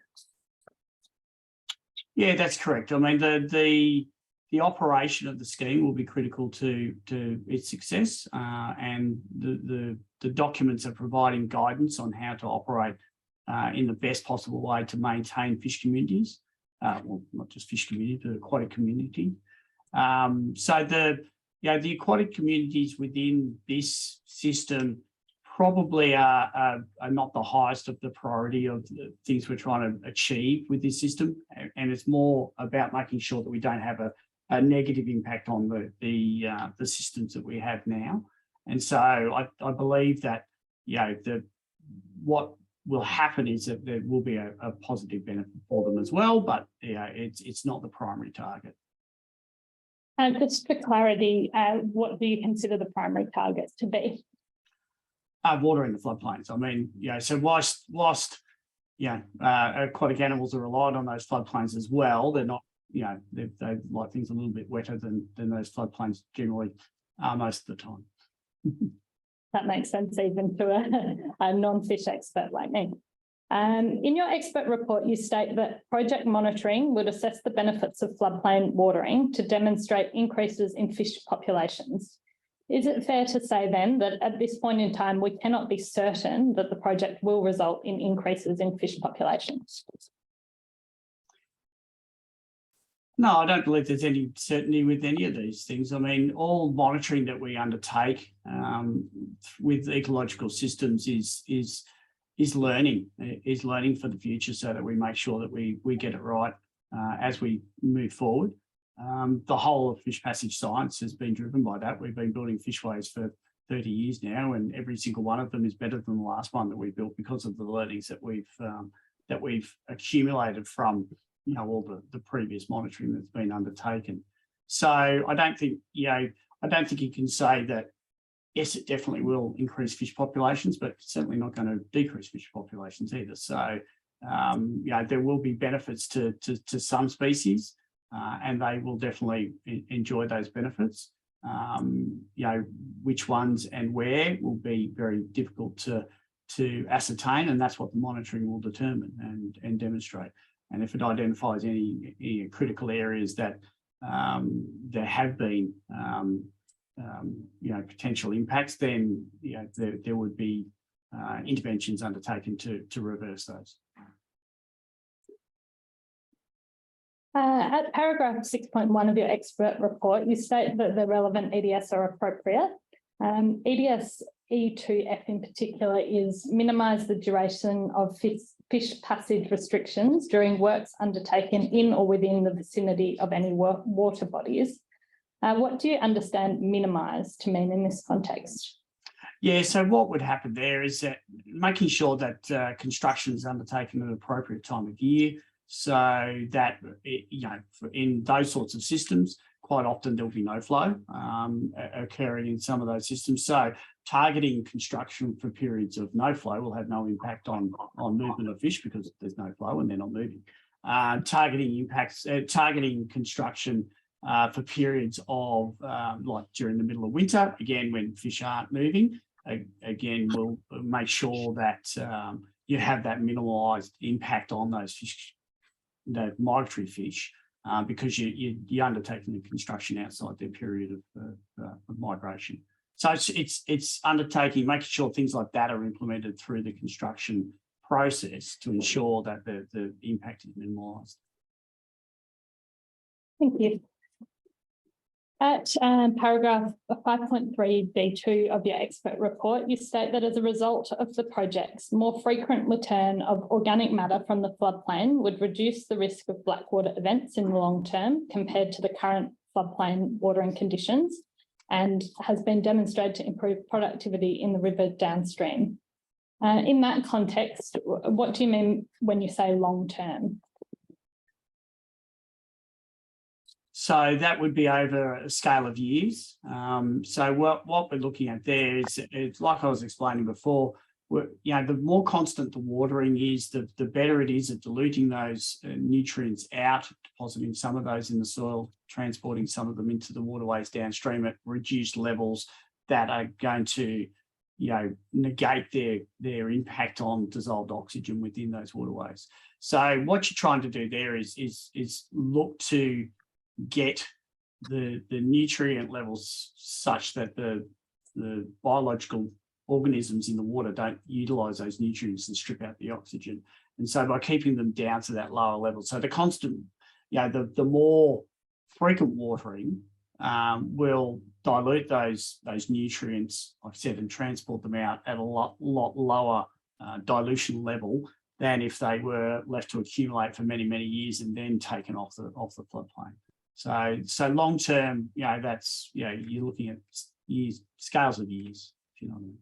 Yeah, that's correct. I mean, the operation of the scheme will be critical to its success, and the documents are providing guidance on how to operate in the best possible way to maintain fish communities, well, not just fish community, but aquatic community. So the aquatic communities within this system probably are not the highest of the priority of the things we're trying to achieve with this system, and it's more about making sure that we don't have a negative impact on the systems that we have now. And so I believe that what will happen is that there will be a positive benefit for them as well, but it's not the primary target. Just for clarity, what do you consider the primary target to be? Water in the floodplains. I mean, so whilst aquatic animals are reliant on those floodplains as well, they're not, they like things a little bit wetter than those floodplains generally are most of the time. That makes sense even to a non-fish expert like me. In your expert report, you state that project monitoring would assess the benefits of floodplain watering to demonstrate increases in fish populations. Is it fair to say then that at this point in time, we cannot be certain that the project will result in increases in fish populations? No, I don't believe there's any certainty with any of these things. I mean, all monitoring that we undertake with ecological systems is learning for the future, so that we make sure that we get it right as we move forward. The whole of fish passage science has been driven by that. We've been building fishways for 30 years now, and every single one of them is better than the last one that we built because of the learnings that we've accumulated from all the previous monitoring that's been undertaken. So I don't think you can say that yes, it definitely will increase fish populations, but it's certainly not going to decrease fish populations either. So there will be benefits to some species, and they will definitely enjoy those benefits. Which ones and where will be very difficult to ascertain, and that's what the monitoring will determine and demonstrate. And if it identifies any critical areas that there have been potential impacts, then there would be interventions undertaken to reverse those. At paragraph 6.1 of your expert report, you state that the relevant EDS are appropriate. EDS E2F in particular is minimise the duration of fish passage restrictions during works undertaken in or within the vicinity of any water bodies. What do you understand minimise to mean in this context? Yeah, so what would happen there is that making sure that construction is undertaken at an appropriate time of year, so that in those sorts of systems, quite often there'll be no flow occurring in some of those systems. So targeting construction for periods of no flow will have no impact on movement of fish because there's no flow and they're not moving. Targeting construction for periods of like during the middle of winter, again, when fish aren't moving, again, we'll make sure that you have that minimalised impact on those fish, the migratory fish, because you're undertaking the construction outside their period of migration. So it's undertaking, making sure things like that are implemented through the construction process to ensure that the impact is minimised. Thank you. At paragraph 5.3b2 of your expert report, you state that as a result of the projects, more frequent return of organic matter from the floodplain would reduce the risk of blackwater events in the long term compared to the current floodplain watering conditions, and has been demonstrated to improve productivity in the river downstream. In that context, what do you mean when you say long term? So that would be over a scale of years. So what we're looking at there is, it's like I was explaining before, the more constant the watering is, the better it is at diluting those nutrients out, depositing some of those in the soil, transporting some of them into the waterways downstream at reduced levels that are going to negate their impact on dissolved oxygen within those waterways. So what you're trying to do there is look to get the nutrient levels such that the biological organisms in the water don't utilise those nutrients and strip out the oxygen. And so by keeping them down to that lower level, so the constant, the more frequent watering will dilute those nutrients, like I said, and transport them out at a lot lower dilution level than if they were left to accumulate for many, many years and then taken off the floodplain. So long term, that's you're looking at years, scales of years, if you know what I mean.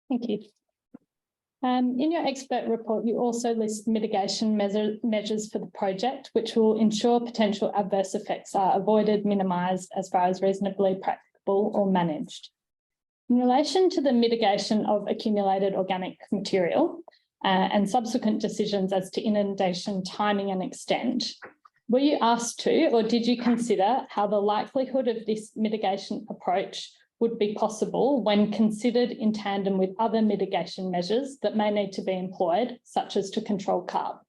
Thank you. In your expert report, you also list mitigation measures for the project, which will ensure potential adverse effects are avoided, minimised as far as reasonably practicable or managed. In relation to the mitigation of accumulated organic material and subsequent decisions as to inundation timing and extent, were you asked to, or did you consider how the likelihood of this mitigation approach would be possible when considered in tandem with other mitigation measures that may need to be employed, such as to control carp?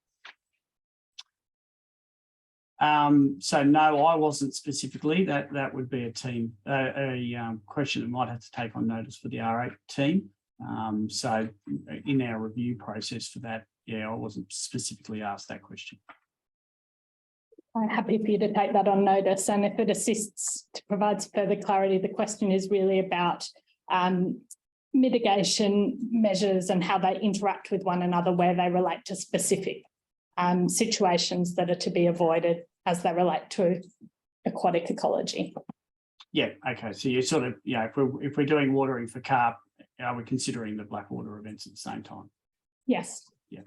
So no, I wasn't specifically. That would be a team question that might have to take on notice for the R8 team. So in our review process for that, yeah, I wasn't specifically asked that question. I'm happy for you to take that on notice, and if it assists to provide further clarity, the question is really about mitigation measures and how they interact with one another, where they relate to specific situations that are to be avoided as they relate to aquatic ecology. Yeah, okay. So you sort of, yeah, if we're doing watering for carp, are we considering the blackwater events at the same time? Yes. Yeah.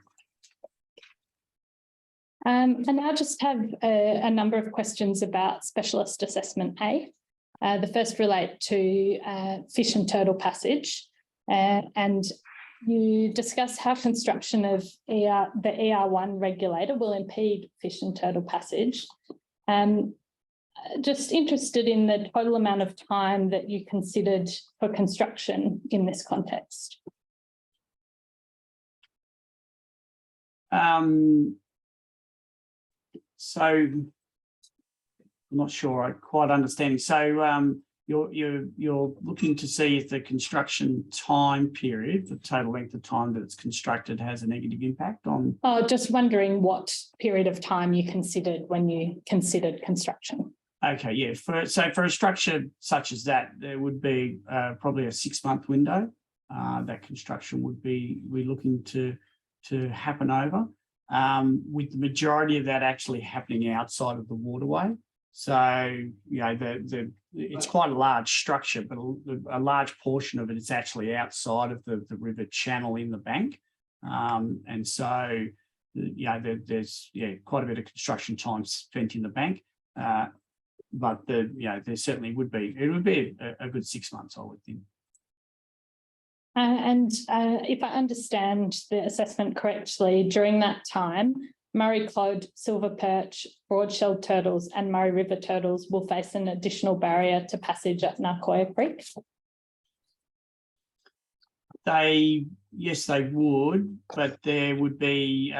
And I just have a number of questions about specialist assessment A. The first relate to fish and turtle passage, and you discuss how construction of the ER1 regulator will impede fish and turtle passage. Just interested in the total amount of time that you considered for construction in this context. So I'm not sure I quite understanding. So you're looking to see if the construction time period, the total length of time that it's constructed, has a negative impact on. Oh, just wondering what period of time you considered when you considered construction. Okay, yeah. So for a structure such as that, there would be probably a 6-month window that construction would be looking to happen over. With the majority of that actually happening outside of the waterway. So, you know, it's quite a large structure, but a large portion of it is actually outside of the river channel in the bank. And so, you know, there's quite a bit of construction time spent in the bank. But there certainly would be, it would be a good 6 months, I would think. And if I understand the assessment correctly, during that time, Murray cod, silver perch, broad-shelled turtles and Murray River turtles will face an additional barrier to passage at Narcoya Creek. Yes, they would, but there would be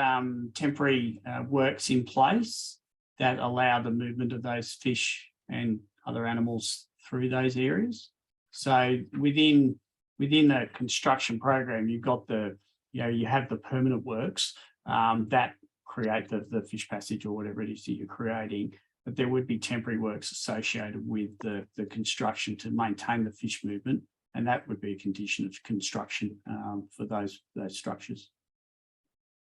temporary works in place that allow the movement of those fish and other animals through those areas. So within the construction program, you've got you have the permanent works that create the fish passage or whatever it is that you're creating, but there would be temporary works associated with the construction to maintain the fish movement, and that would be a condition of construction for those structures.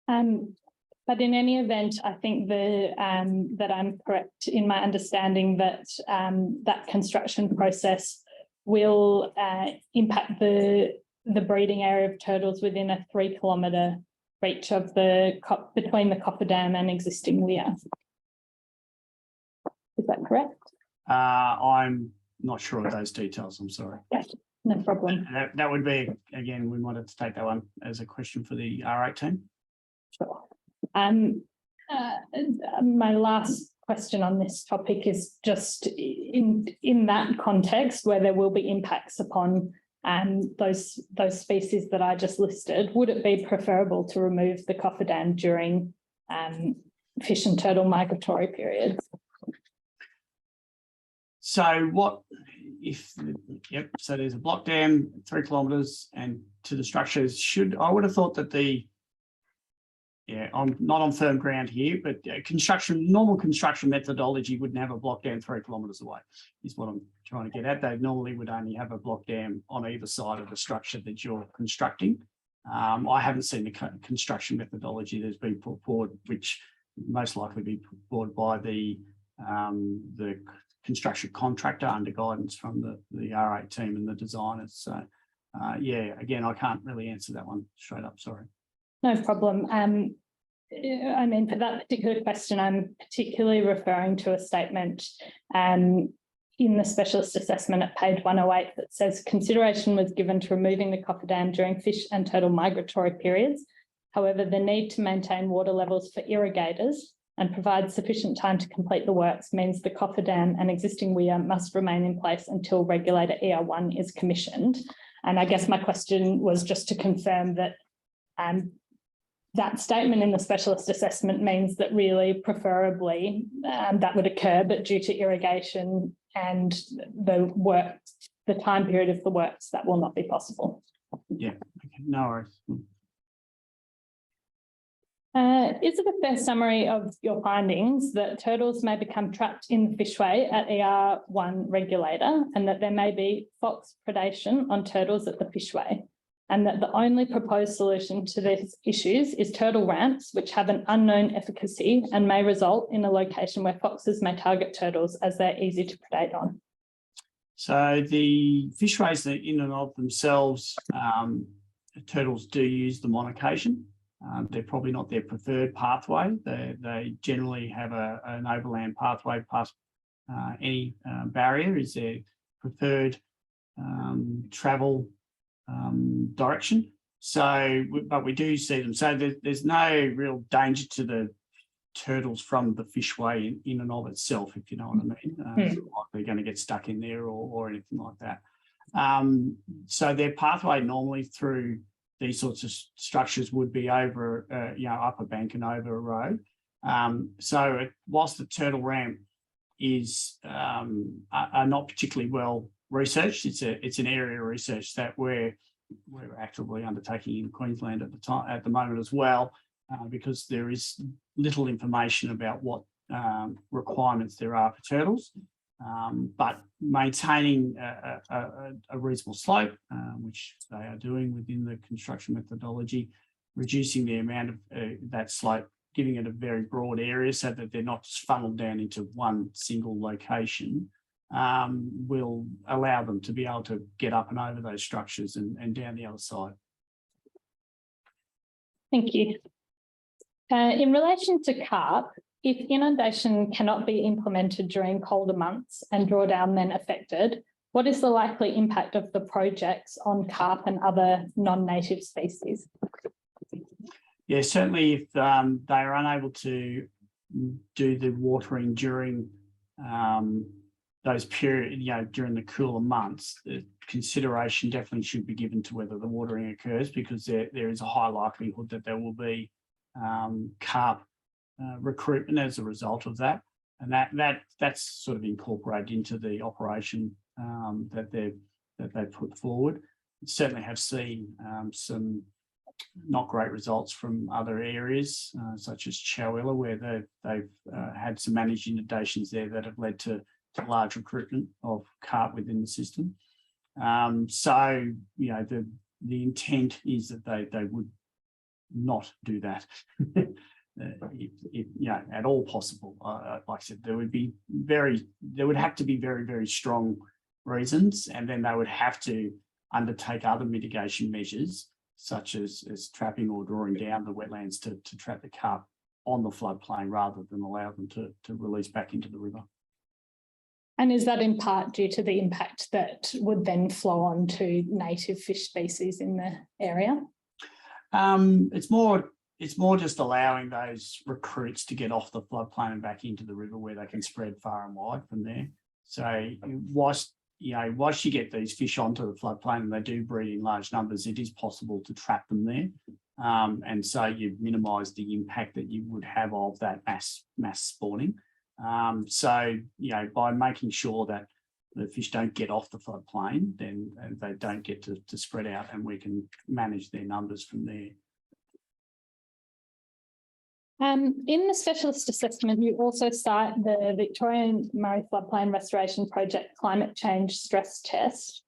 But in any event, I think that I'm correct in my understanding that that construction process will impact the breeding area of turtles within a 3-kilometre reach of between the cofferdam and existing weir. Is that correct? I'm not sure of those details. I'm sorry. Yes, no problem. That would be, again, we might have to take that one as a question for the R8 team. Sure. My last question on this topic is just in that context where there will be impacts upon those species that I just listed, would it be preferable to remove the cofferdam during fish and turtle migratory periods? So so there's a block dam 3 kilometres and to the structures I would have thought that I'm not on firm ground here, but normal construction methodology wouldn't have a block dam 3 kilometres away, is what I'm trying to get at. They normally would only have a block dam on either side of the structure that you're constructing. I haven't seen the construction methodology that's been put forward, which most likely be put forward by the construction contractor under guidance from the R8 team and the designers. So, again, I can't really answer that one straight up, sorry. No problem. I mean, for that particular question, I'm particularly referring to a statement in the specialist assessment at page 108 that says consideration was given to removing the cofferdam during fish and turtle migratory periods. However, the need to maintain water levels for irrigators and provide sufficient time to complete the works means the cofferdam and existing weir must remain in place until regulator ER1 is commissioned. And I guess my question was just to confirm that that statement in the specialist assessment means that really preferably that would occur, but due to irrigation and the work, the time period of the works, that will not be possible. Yeah, okay, no worries. Is it a fair summary of your findings that turtles may become trapped in the fishway at ER1 regulator, and that there may be fox predation on turtles at the fishway, and that the only proposed solution to these issues is turtle ramps, which have an unknown efficacy and may result in a location where foxes may target turtles as they're easy to predate on? So the fishways that in and of themselves, turtles do use them on occasion. They're probably not their preferred pathway. They generally have an overland pathway past any barrier is their preferred travel direction. So, but we do see them. So there's no real danger to the turtles from the fishway in and of itself, if you know what I mean. It's not like they're going to get stuck in there or anything like that. So their pathway normally through these sorts of structures would be over, up a bank and over a road. So whilst the turtle ramp is are not particularly well researched, it's an area of research that we're actively undertaking in Queensland at the moment as well, because there is little information about what requirements there are for turtles. But maintaining a reasonable slope, which they are doing within the construction methodology, reducing the amount of that slope, giving it a very broad area so that they're not just funneled down into one single location, will allow them to be able to get up and over those structures and down the other side. Thank you. In relation to carp, if inundation cannot be implemented during colder months and drawdown then affected, what is the likely impact of the projects on carp and other non-native species? Yeah, certainly if they are unable to do the watering during those periods, during the cooler months, the consideration definitely should be given to whether the watering occurs, because there is a high likelihood that there will be carp recruitment as a result of that, and that's sort of incorporated into the operation that they put forward. Certainly have seen some not great results from other areas, such as Chowilla, where they've had some managed inundations there that have led to large recruitment of carp within the system. So the intent is that they would not do that. If at all possible. Like I said, there would have to be very, very strong reasons, and then they would have to undertake other mitigation measures, such as trapping or drawing down the wetlands to trap the carp on the floodplain rather than allow them to release back into the river. And is that in part due to the impact that would then flow on to native fish species in the area? It's more just allowing those recruits to get off the floodplain and back into the river, where they can spread far and wide from there. So whilst you get these fish onto the floodplain and they do breed in large numbers, it is possible to trap them there. And so you minimise the impact that you would have of that mass spawning. So by making sure that the fish don't get off the floodplain, then they don't get to spread out, and we can manage their numbers from there. In the specialist assessment, you also cite the Victorian Murray Floodplain Restoration Project Climate Change Stress Test.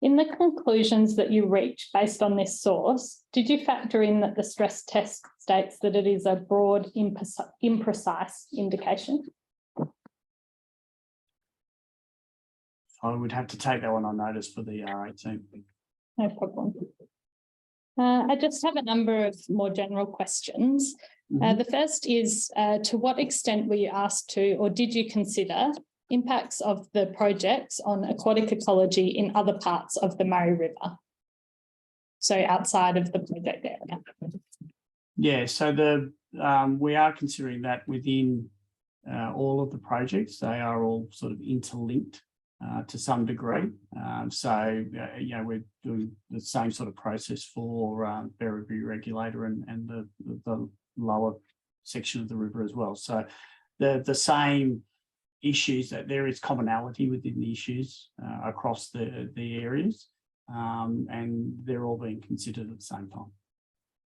In the conclusions that you reach based on this source, did you factor in that the stress test states that it is a broad, imprecise indication? I would have to take that one on notice for the R18. No problem. I just have a number of more general questions. The first is, to what extent were you asked to, or did you consider, impacts of the projects on aquatic ecology in other parts of the Murray River? So outside of the project area. Yeah, so we are considering that within all of the projects. They are all sort of interlinked to some degree. So, we're doing the same sort of process for Berry Regulator and the lower section of the river as well. So the same issues, that there is commonality within the issues across the areas, and they're all being considered at the same time.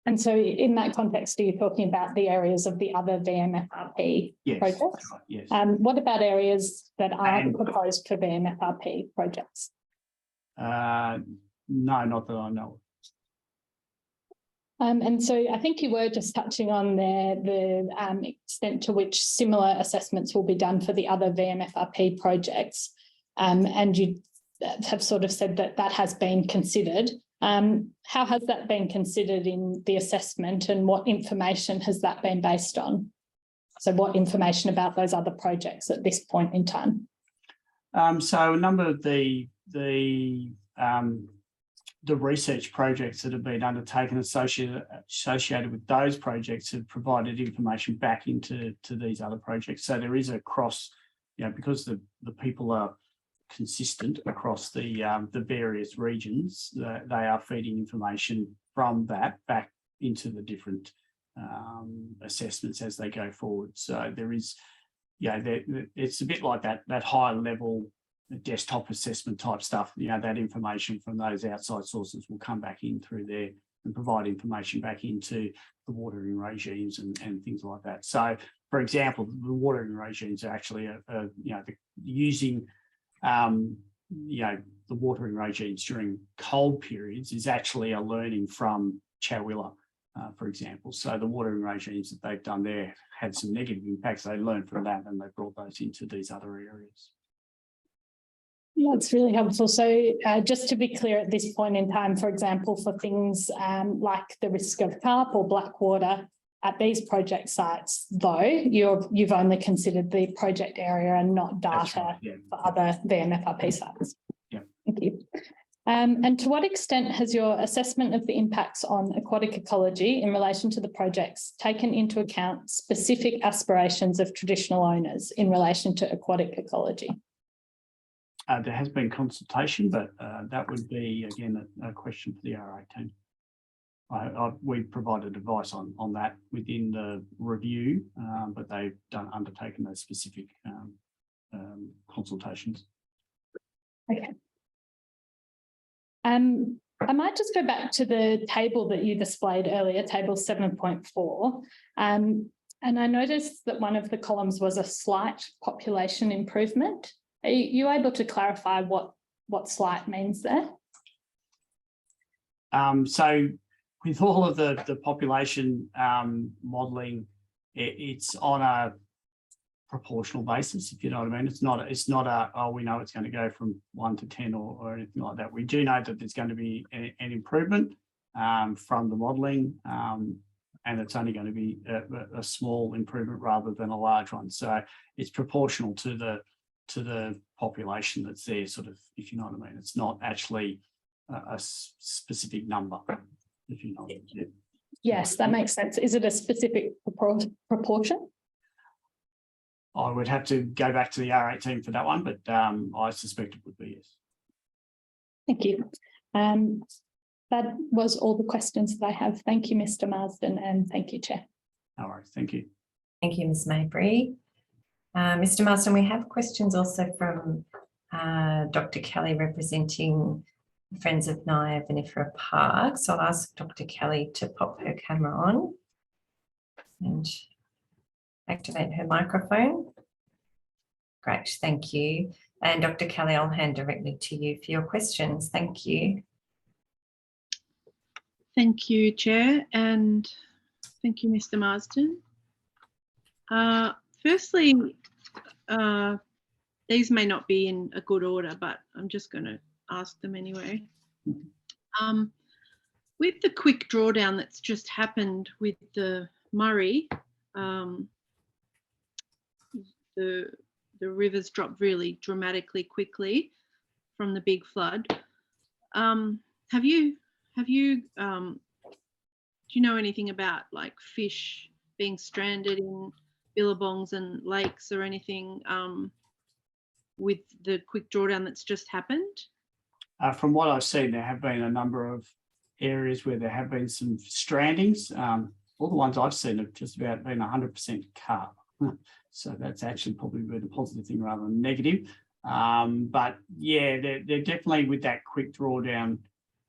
And so in that context, are you talking about the areas of the other VMFRP projects? That's right, yes. What about areas that are proposed for VMFRP projects? No, not that I know of. And so I think you were just touching on there the extent to which similar assessments will be done for the other VMFRP projects. And you have sort of said that that has been considered. How has that been considered in the assessment, and what information has that been based on? So what information about those other projects at this point in time? So a number of the research projects that have been undertaken associated with those projects have provided information back into these other projects. So there is a cross, because the people are consistent across the various regions, that they are feeding information from that back into the different assessments as they go forward. So there is, it's a bit like that high level desktop assessment type stuff. That information from those outside sources will come back in through there and provide information back into the watering regimes and things like that. So, for example, the watering regimes are actually using the watering regimes during cold periods is actually a learning from Chowilla, for example. So the watering regimes that they've done there had some negative impacts. They learned from that and they brought those into these other areas. That's really helpful. So just to be clear at this point in time, for example, for things like the risk of carp or black water at these project sites, though, you've only considered the project area and not data right, for other VMFRP sites. Yeah. Thank you. And to what extent has your assessment of the impacts on aquatic ecology in relation to the projects taken into account specific aspirations of traditional owners in relation to aquatic ecology? There has been consultation, but that would be, again, a question for the RA team. We've provided advice on that within the review, but they've undertaken those specific consultations. Okay. I might just go back to the table that you displayed earlier, table 7.4. And I noticed that one of the columns was a slight population improvement. Are you able to clarify what slight means there? So with all of the population modelling, it's on a proportional basis, if you know what I mean. It's not a, oh, we know it's going to go from 1 to 10 or anything like that. We do know that there's going to be an improvement from the modelling, and it's only going to be a small improvement rather than a large one. So it's proportional to the population that's there, sort of, if you know what I mean. It's not actually a specific number, if you know what I mean. Yes, that makes sense. Is it a specific proportion? I would have to go back to the R8 team for that one, but I suspect it would be, yes. Thank you. That was all the questions that I have. Thank you, Mr. Marsden, and thank you, Chair. No worries. Thank you. Thank you, Ms. Mabry. Mr. Marsden, we have questions also from Dr. Kelly representing Friends of Naya Vinifera Park. So I'll ask Dr. Kelly to pop her camera on and activate her microphone. Great, thank you. And Dr. Kelly, I'll hand directly to you for your questions. Thank you. Thank you, Chair, and thank you, Mr. Marsden. Firstly, these may not be in a good order, but I'm just going to ask them anyway. With the quick drawdown that's just happened with the Murray, the rivers dropped really dramatically quickly from the big flood. Do you know anything about like fish being stranded in billabongs and lakes or anything with the quick drawdown that's just happened? From what I've seen, there have been a number of areas where there have been some strandings. All the ones I've seen have just about been 100% cut. So that's actually probably been a positive thing rather than negative. But yeah, they're definitely with that quick drawdown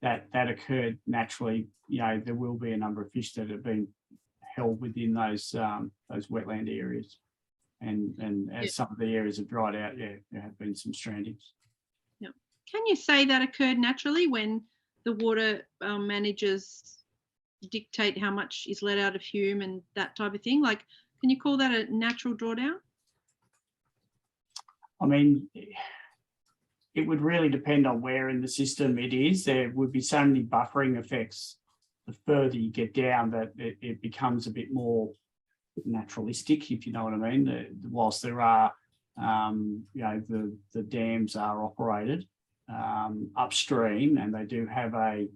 that occurred naturally. You know, there will be a number of fish that have been held within those wetland areas. And as some of the areas have dried out, yeah, there have been some strandings. Yeah. Can you say that occurred naturally when the water managers dictate how much is let out of hume and that type of thing? Like, can you call that a natural drawdown? I mean, it would really depend on where in the system it is. There would be so many buffering effects the further you get down that it becomes a bit more naturalistic, if you know what I mean. Whilst there are, you know, the dams are operated upstream and they do have an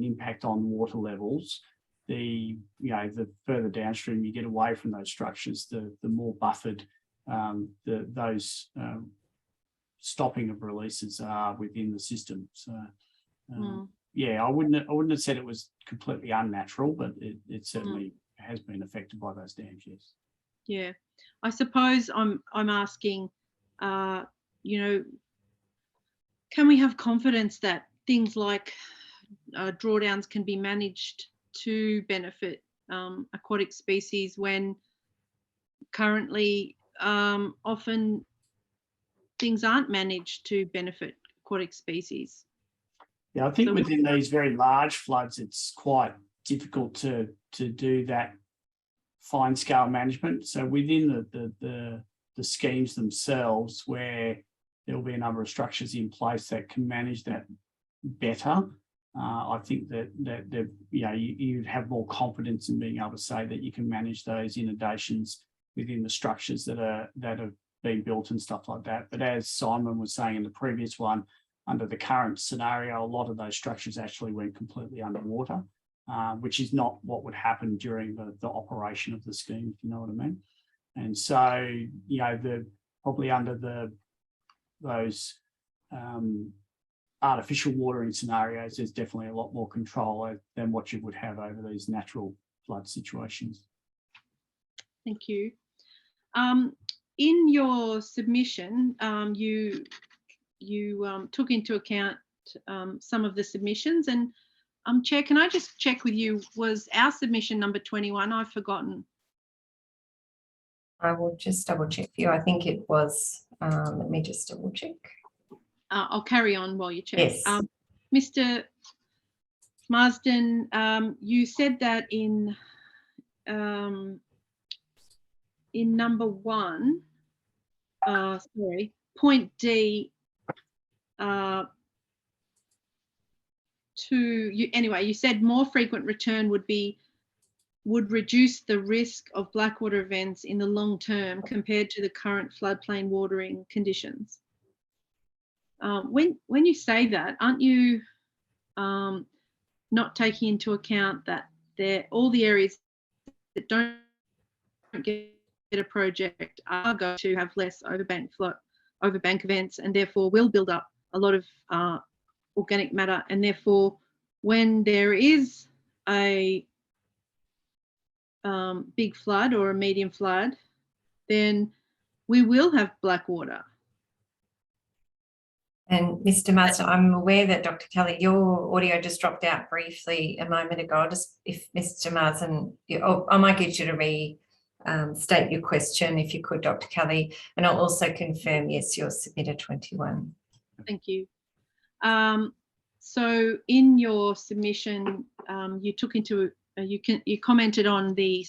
impact on water levels. The further downstream you get away from those structures, the more buffered those stopping of releases are within the system. So yeah, I wouldn't have said it was completely unnatural, but it certainly has been affected by those dams, yes. Yeah, I suppose I'm asking, you know, can we have confidence that things like drawdowns can be managed to benefit aquatic species when currently often things aren't managed to benefit aquatic species? Yeah, I think within these very large floods, it's quite difficult to do that fine scale management. So within the schemes themselves, where there will be a number of structures in place that can manage that better, I think that you know, you'd have more confidence in being able to say that you can manage those inundations within the structures that have been built and stuff like that. But as Simon was saying in the previous one, under the current scenario, a lot of those structures actually went completely underwater, which is not what would happen during the operation of the scheme, if you know what I mean. And so, you know, probably under those artificial watering scenarios, there's definitely a lot more control than what you would have over these natural flood situations. Thank you. In your submission, you took into account some of the submissions, and Chair, can I just check with you, was our submission number 21? I've forgotten. I will just double check for you. I think it was, let me just double check. I'll carry on while you check. Yes. Mr. Marsden, you said that in number 1, sorry, point D, you said more frequent return would reduce the risk of blackwater events in the long term compared to the current floodplain watering conditions. When you say that, aren't you not taking into account that all the areas that don't get a project are going to have less overbank events, and therefore will build up a lot of organic matter, and therefore when there is a big flood or a medium flood, then we will have black water. And Mr. Marsden, I'm aware that Dr. Kelly, your audio just dropped out briefly a moment ago. Just if Mr. Marsden, I might get you to state your question if you could, Dr. Kelly, and I'll also confirm, yes, you're submitted 21. Thank you. So in your submission, you took into you commented on the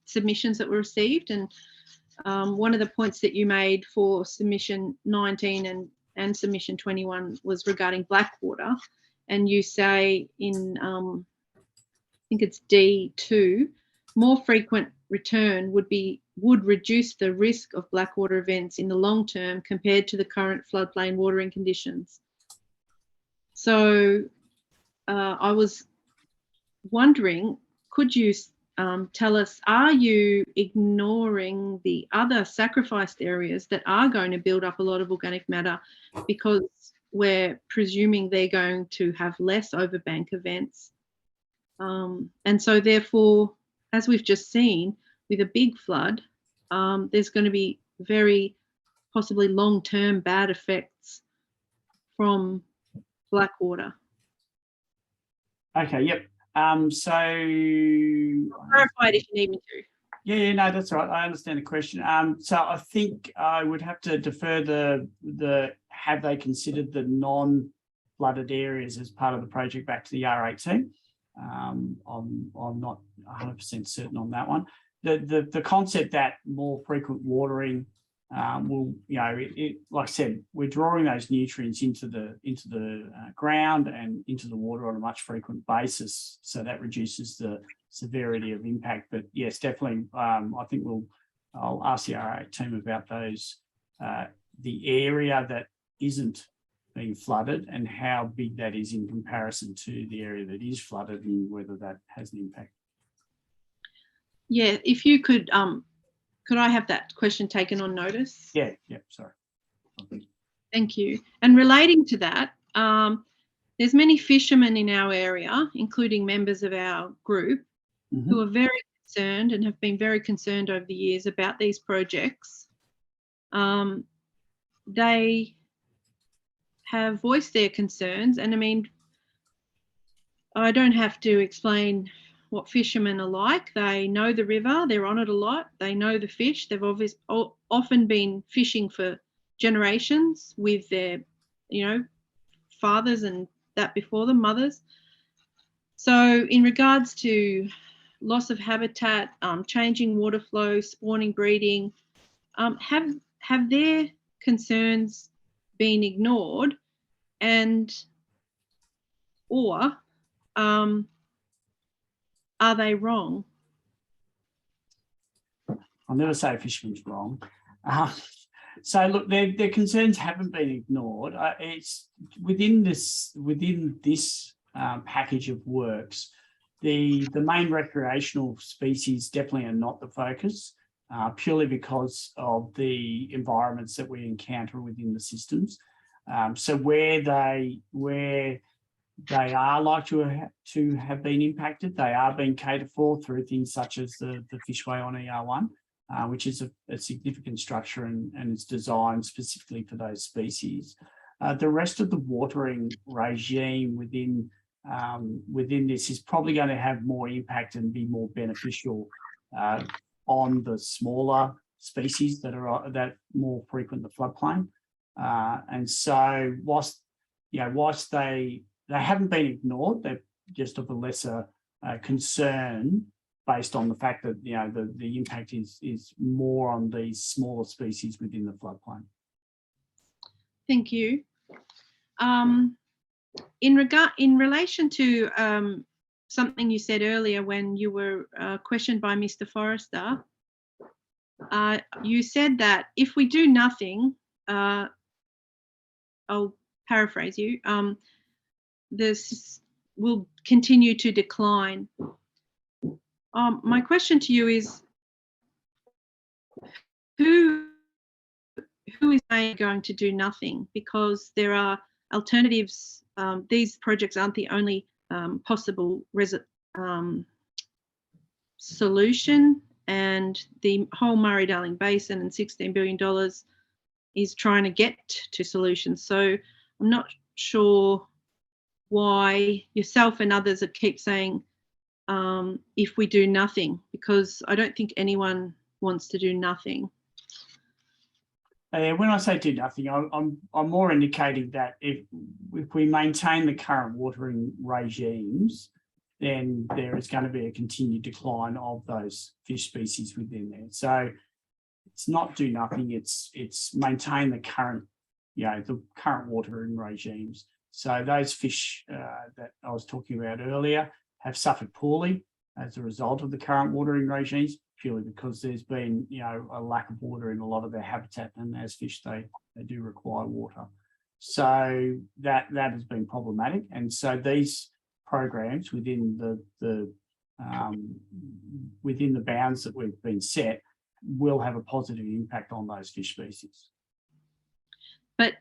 submissions that were received, and one of the points that you made for submission 19 and submission 21 was regarding blackwater, and you say in I think it's D2, more frequent return would reduce the risk of blackwater events in the long term compared to the current floodplain watering conditions. So I was wondering, could you tell us, are you ignoring the other sacrificed areas that are going to build up a lot of organic matter because we're presuming they're going to have less overbank events? And so therefore, as we've just seen, with a big flood, there's going to be very possibly long-term bad effects from black water. Okay, yep. So clarify it if you need me to. Yeah, no, that's right. I understand the question. So I think I would have to defer the have they considered the non-flooded areas as part of the project back to the R8 team. I'm not 100% certain on that one. The concept that more frequent watering will, like I said, we're drawing those nutrients into the ground and into the water on a much frequent basis, so that reduces the severity of impact. But yes, definitely, I think I'll ask the R8 team about those, the area that isn't being flooded and how big that is in comparison to the area that is flooded and whether that has an impact. Yeah, if you could I have that question taken on notice? Yeah, sorry. Thank you. And relating to that, there's many fishermen in our area, including members of our group, who are very concerned and have been very concerned over the years about these projects. They have voiced their concerns, and I mean, I don't have to explain what fishermen are like. They know the river, they're on it a lot, they know the fish. They've often been fishing for generations with their, fathers and that before them, mothers. So in regards to loss of habitat, changing water flow, spawning, breeding, have their concerns been ignored, and or are they wrong? I'll never say a fisherman's wrong. So look, their concerns haven't been ignored. It's within this package of works. The main recreational species definitely are not the focus, purely because of the environments that we encounter within the systems. So where they are likely to have been impacted, they are being catered for through things such as the fishway on ER1, which is a significant structure and it's designed specifically for those species. The rest of the watering regime within this is probably going to have more impact and be more beneficial on the smaller species that more frequent the floodplain. And so whilst they haven't been ignored, they're just of a lesser concern based on the fact that the impact is more on these smaller species within the floodplain. Thank you. In relation to something you said earlier when you were questioned by Mr. Forrester, you said that if we do nothing, I'll paraphrase you, this will continue to decline. My question to you is, who is going to do nothing? Because there are alternatives. These projects aren't the only possible solution, and the whole Murray-Darling Basin and $16 billion is trying to get to solutions. So I'm not sure why yourself and others keep saying if we do nothing, because I don't think anyone wants to do nothing. When I say do nothing, I'm more indicating that if we maintain the current watering regimes, then there is going to be a continued decline of those fish species within there. So it's not do nothing; it's maintain the current, the current watering regimes. So those fish that I was talking about earlier have suffered poorly as a result of the current watering regimes, purely because there's been, a lack of water in a lot of their habitat, and as fish, they do require water. So that has been problematic. And so these programs within the within the bounds that we've been set, will have a positive impact on those fish species. But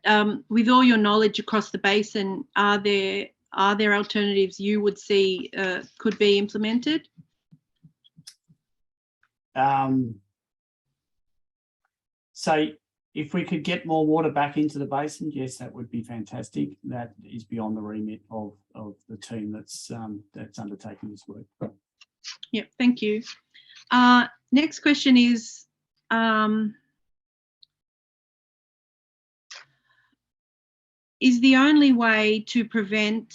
with all your knowledge across the basin, are there alternatives you would see could be implemented? So if we could get more water back into the basin, yes, that would be fantastic. That is beyond the remit of the team that's undertaking this work. Yep, thank you. Next question is, is the only way to prevent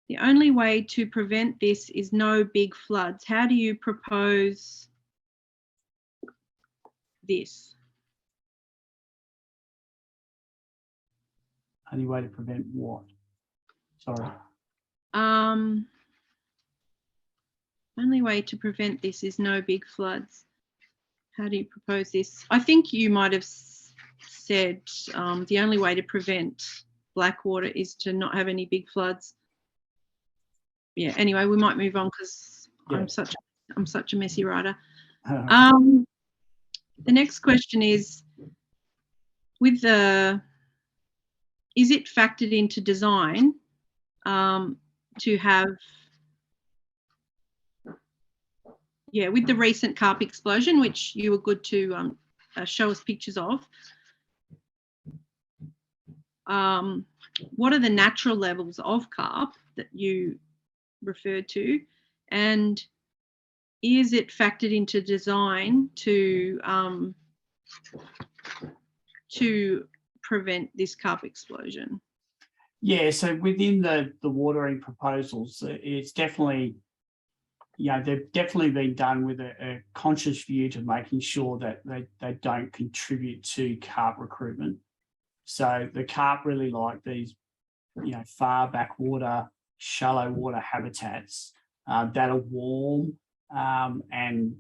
the only way to prevent this is no big floods. How do you propose this? Only way to prevent what? Sorry. Only way to prevent this is no big floods. How do you propose this? I think you might have said the only way to prevent Blackwater is to not have any big floods. Yeah, anyway, we might move on because yeah. I'm such a messy writer. The next question is, is it factored into design to have, with the recent carp explosion, which you were good to show us pictures of, what are the natural levels of carp that you referred to, and is it factored into design to prevent this carp explosion? Yeah, so within the watering proposals, it's definitely, they've definitely been done with a conscious view to making sure that they don't contribute to carp recruitment. So the carp really like these, far backwater, shallow water habitats that are warm and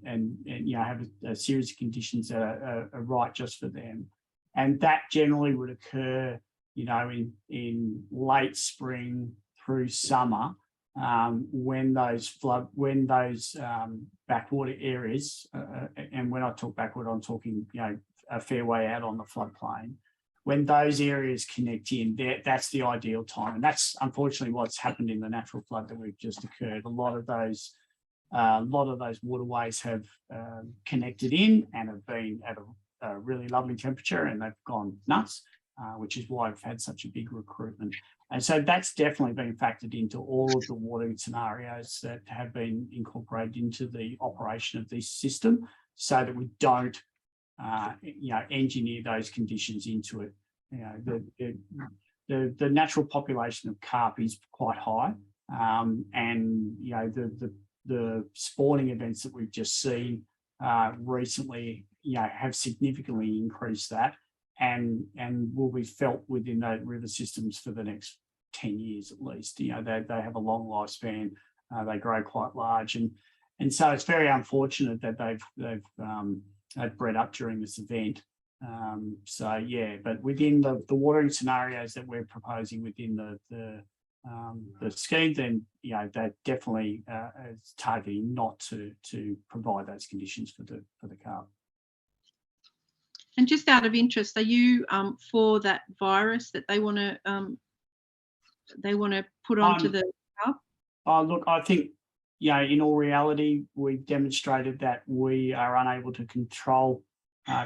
have a series of conditions that are right just for them. And that generally would occur, in late spring through summer, when those backwater areas, and when I talk backwater, I'm talking, a fair way out on the floodplain. When those areas connect in, that's the ideal time. And that's unfortunately what's happened in the natural flood that we've just occurred. A lot of those waterways have connected in and have been at a really lovely temperature, and they've gone nuts, which is why we've had such a big recruitment. And so that's definitely been factored into all of the watering scenarios that have been incorporated into the operation of this system, so that we don't engineer those conditions into it. The natural population of carp is quite high, and the spawning events that we've just seen recently, have significantly increased that, and will be felt within those river systems for the next 10 years at least. They have a long lifespan. They grow quite large, and so it's very unfortunate that they've bred up during this event. But within the watering scenarios that we're proposing within the scheme, then they're definitely is targeting not to provide those conditions for the carp. And just out of interest, are you for that virus that they want to put onto the carp? Look, I think, in all reality, we've demonstrated that we are unable to control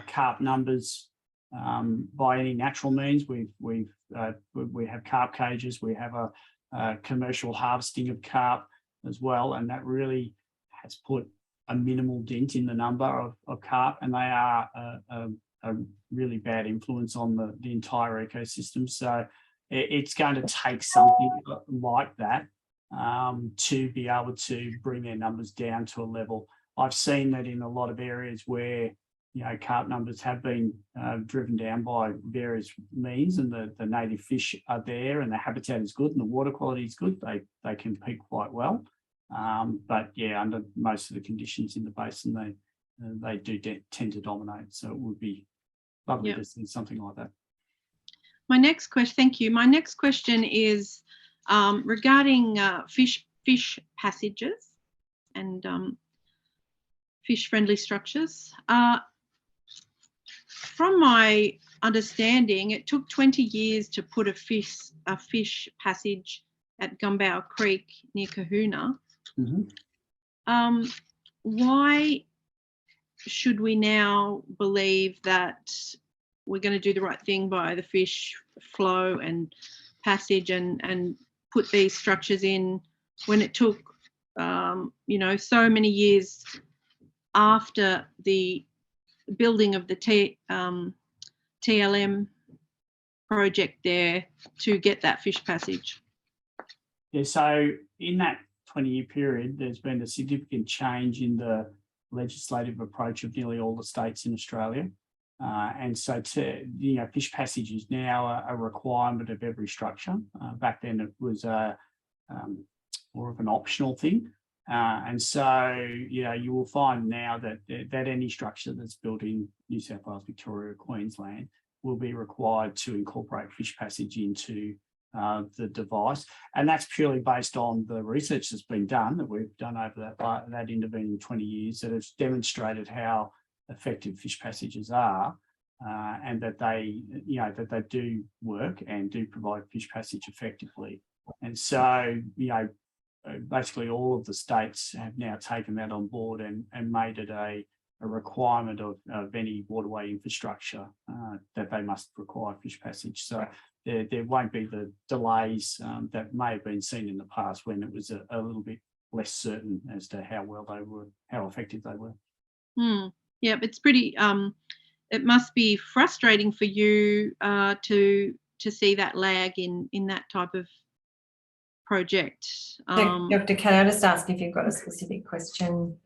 carp numbers by any natural means. We have carp cages. We have a commercial harvesting of carp as well, and that really has put a minimal dent in the number of carp, and they are a really bad influence on the entire ecosystem. So it's going to take something like that to be able to bring their numbers down to a level. I've seen that in a lot of areas where carp numbers have been driven down by various means, and the native fish are there, and the habitat is good, and the water quality is good. They compete quite well, but under most of the conditions in the basin, they do tend to dominate. So it would be lovely to see something like that. My next question, thank you. My next question is regarding fish passages and fish-friendly structures. From my understanding, it took 20 years to put a fish passage at Gumbow Creek near Kahuna. Mm-hmm. Why should we now believe that we're going to do the right thing by the fish flow and passage and put these structures in when it took, you know, so many years after the building of the TLM project there to get that fish passage? Yeah, so in that 20-year period, there's been a significant change in the legislative approach of nearly all the states in Australia. And so, you know, fish passage is now a requirement of every structure. Back then, it was more of an optional thing. And so, you know, you will find now that any structure that's built in New South Wales, Victoria, Queensland will be required to incorporate fish passage into the device. And that's purely based on the research that's been done, that we've done over that intervening 20 years, that has demonstrated how effective fish passages are, and that they, you know, that they do work and do provide fish passage effectively. And so, you know, basically all of the states have now taken that on board and made it a requirement of any waterway infrastructure that they must require fish passage. So there won't be the delays that may have been seen in the past when it was a little bit less certain as to how well they were, how effective they were. Yeah, it's pretty, it must be frustrating for you to see that lag in that type of project. Dr. Kelly, I'll just ask if you've got a specific question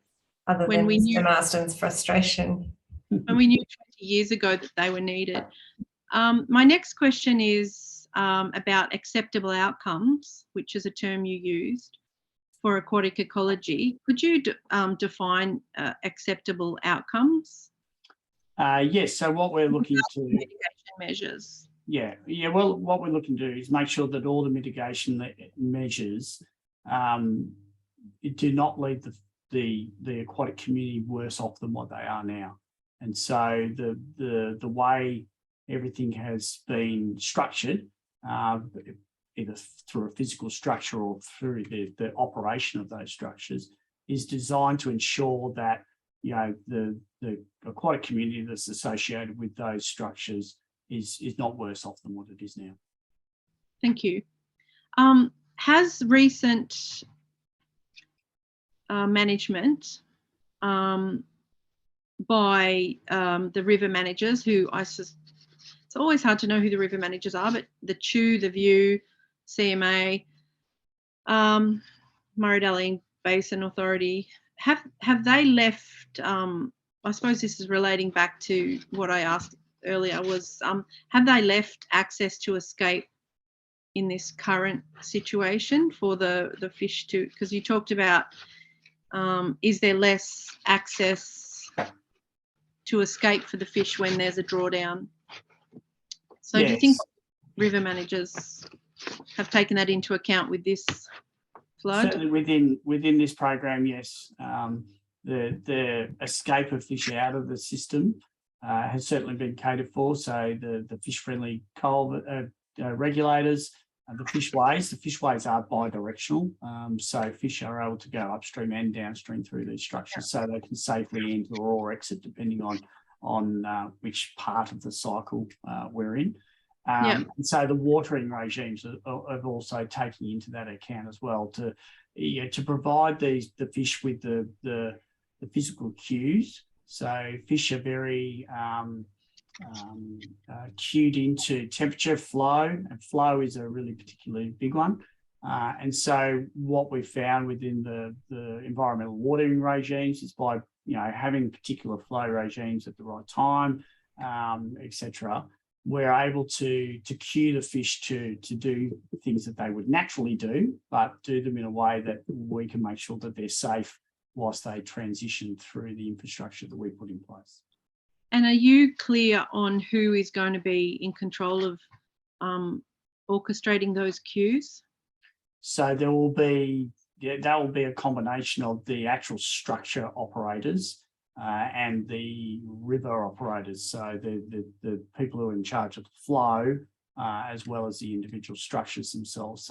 other than Mr. Marston's frustration. And we knew 20 years ago that they were needed. My next question is about acceptable outcomes, which is a term you used for aquatic ecology. Could you define acceptable outcomes? Yes, so what we're looking to... Mitigation measures. Yeah, well, what we're looking to do is make sure that all the mitigation measures do not leave the aquatic community worse off than what they are now. And so the way everything has been structured, either through a physical structure or through the operation of those structures, is designed to ensure that, you know, the aquatic community that's associated with those structures is not worse off than what it is now. Thank you. Has recent management by the river managers, who it's always hard to know who the river managers are, but the CHU, the VIEW, CMA, Murray-Darling Basin Authority, have they left, I suppose this is relating back to what I asked earlier, was have they left access to escape in this current situation for the fish to, because you talked about is there less access to escape for the fish when there's a drawdown? So yes. Do you think river managers have taken that into account with this flood? Certainly within this program, yes. The escape of fish out of the system has certainly been catered for. So the fish-friendly culvert regulators, the fishways are bi-directional. So fish are able to go upstream and downstream through these structures, so they can safely enter or exit depending on which part of the cycle we're in. And so the watering regimes are also taking into that account as well to provide the fish with the physical cues. So fish are very cued into temperature, flow, and flow is a really particularly big one. And so what we found within the environmental watering regimes is by, you know, having particular flow regimes at the right time, etc., we're able to cue the fish to do things that they would naturally do, but do them in a way that we can make sure that they're safe whilst they transition through the infrastructure that we put in place. And are you clear on who is going to be in control of orchestrating those queues? So there will be, that will be a combination of the actual structure operators and the river operators. So the people who are in charge of the flow, as well as the individual structures themselves.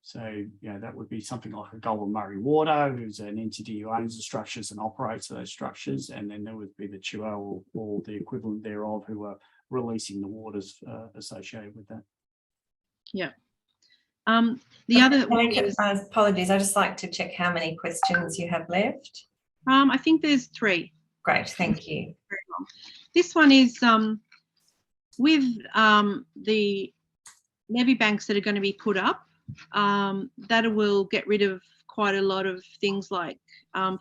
So you know, that would be something like a Goulburn Murray Water, who's an entity who owns the structures and operates those structures. And then there would be the TUO or the equivalent thereof who are releasing the waters associated with that. Yeah. The other one is, apologies, I'd just like to check how many questions you have left. I think there's 3. Great, thank you. This one is with the levee banks that are going to be put up, that will get rid of quite a lot of things like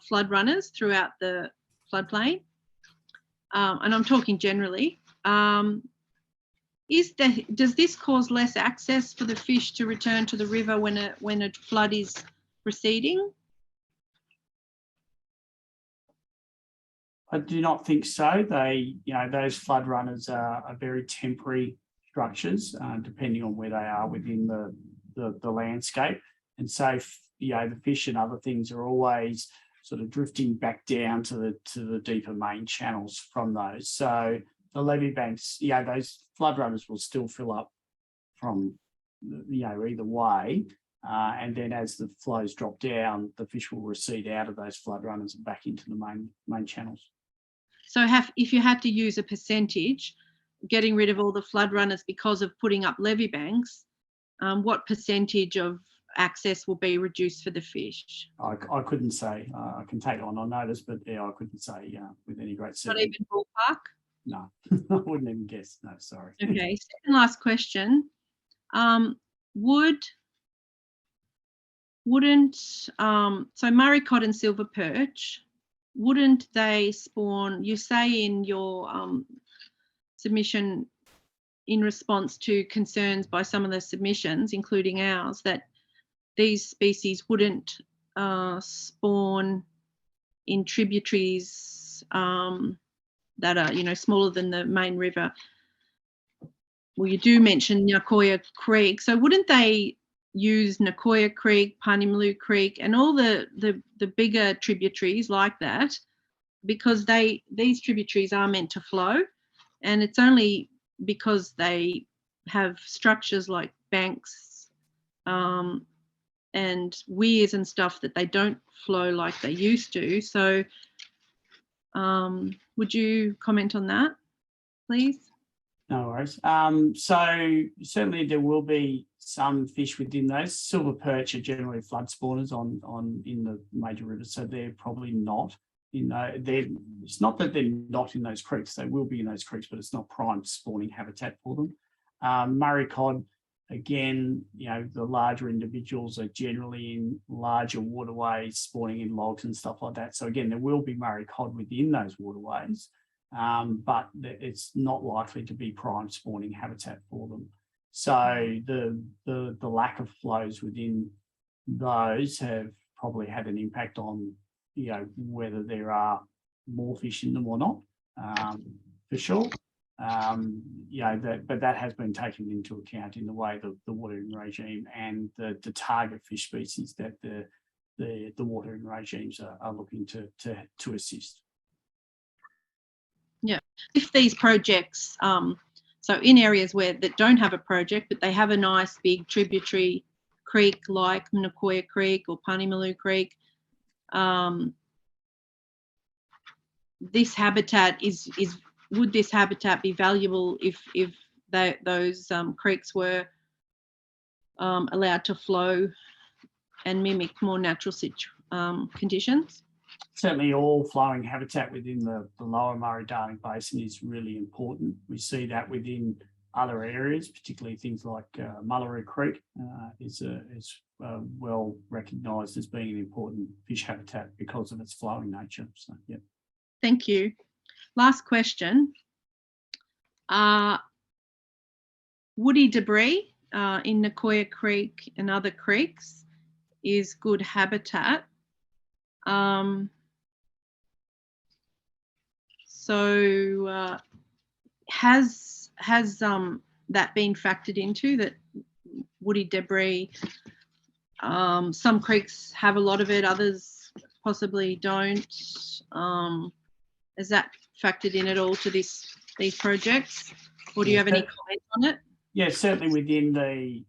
flood runners throughout the floodplain. And I'm talking generally. Does this cause less access for the fish to return to the river when a flood is proceeding? I do not think so. They, you know, those flood runners are very temporary structures, depending on where they are within the landscape. And so, you know, the fish and other things are always sort of drifting back down to the deeper main channels from those. So the levee banks, yeah, those flood runners will still fill up from, you know, either way. And then as the flows drop down, the fish will recede out of those flood runners and back into the main channels. So if you had to use a percentage, getting rid of all the flood runners because of putting up levee banks, what percentage of access will be reduced for the fish? I couldn't say. I can take it on notice, but yeah, I couldn't say with any great certainty. Not even ballpark? No, I wouldn't even guess. No, sorry. Okay, second last question. Wouldn't so Murray cod and silver perch, wouldn't they spawn? You say in your submission in response to concerns by some of the submissions, including ours, that these species wouldn't spawn in tributaries that are, you know, smaller than the main river. Well, you do mention Nakoya Creek, so wouldn't they use Nakoya Creek, Panimaloo Creek, and all the bigger tributaries like that, because these tributaries are meant to flow, and it's only because they have structures like banks and weirs and stuff that they don't flow like they used to. So would you comment on that, please? No worries. So certainly there will be some fish within those. Silver perch are generally flood spawners in the major rivers, so they're probably not in it's not that they're not in those creeks. They will be in those creeks, but it's not prime spawning habitat for them. Murray cod, again, you know, the larger individuals are generally in larger waterways, spawning in logs and stuff like that. So again, there will be Murray cod within those waterways. But it's not likely to be prime spawning habitat for them. So the lack of flows within those have probably had an impact on, you know, whether there are more fish in them or not, for sure. You know, but that has been taken into account in the way the watering regime and the target fish species that the watering regimes are looking to assist. Yeah, if these projects, so in areas that don't have a project, but they have a nice big tributary creek like Nakoya Creek or Panimaloo Creek, this habitat would this habitat be valuable if those creeks were allowed to flow and mimic more natural conditions? Certainly all flowing habitat within the lower Murray-Darling Basin is really important. We see that within other areas, particularly things like Mullaroo Creek is well recognised as being an important fish habitat because of its flowing nature. So, yeah. Thank you. Last question. Woody debris in Nakoya Creek and other creeks is good habitat. So has that been factored into, that woody debris? Some creeks have a lot of it, others possibly don't. Is that factored in at all to these projects, or do you have any comments on it? Yeah, certainly within they've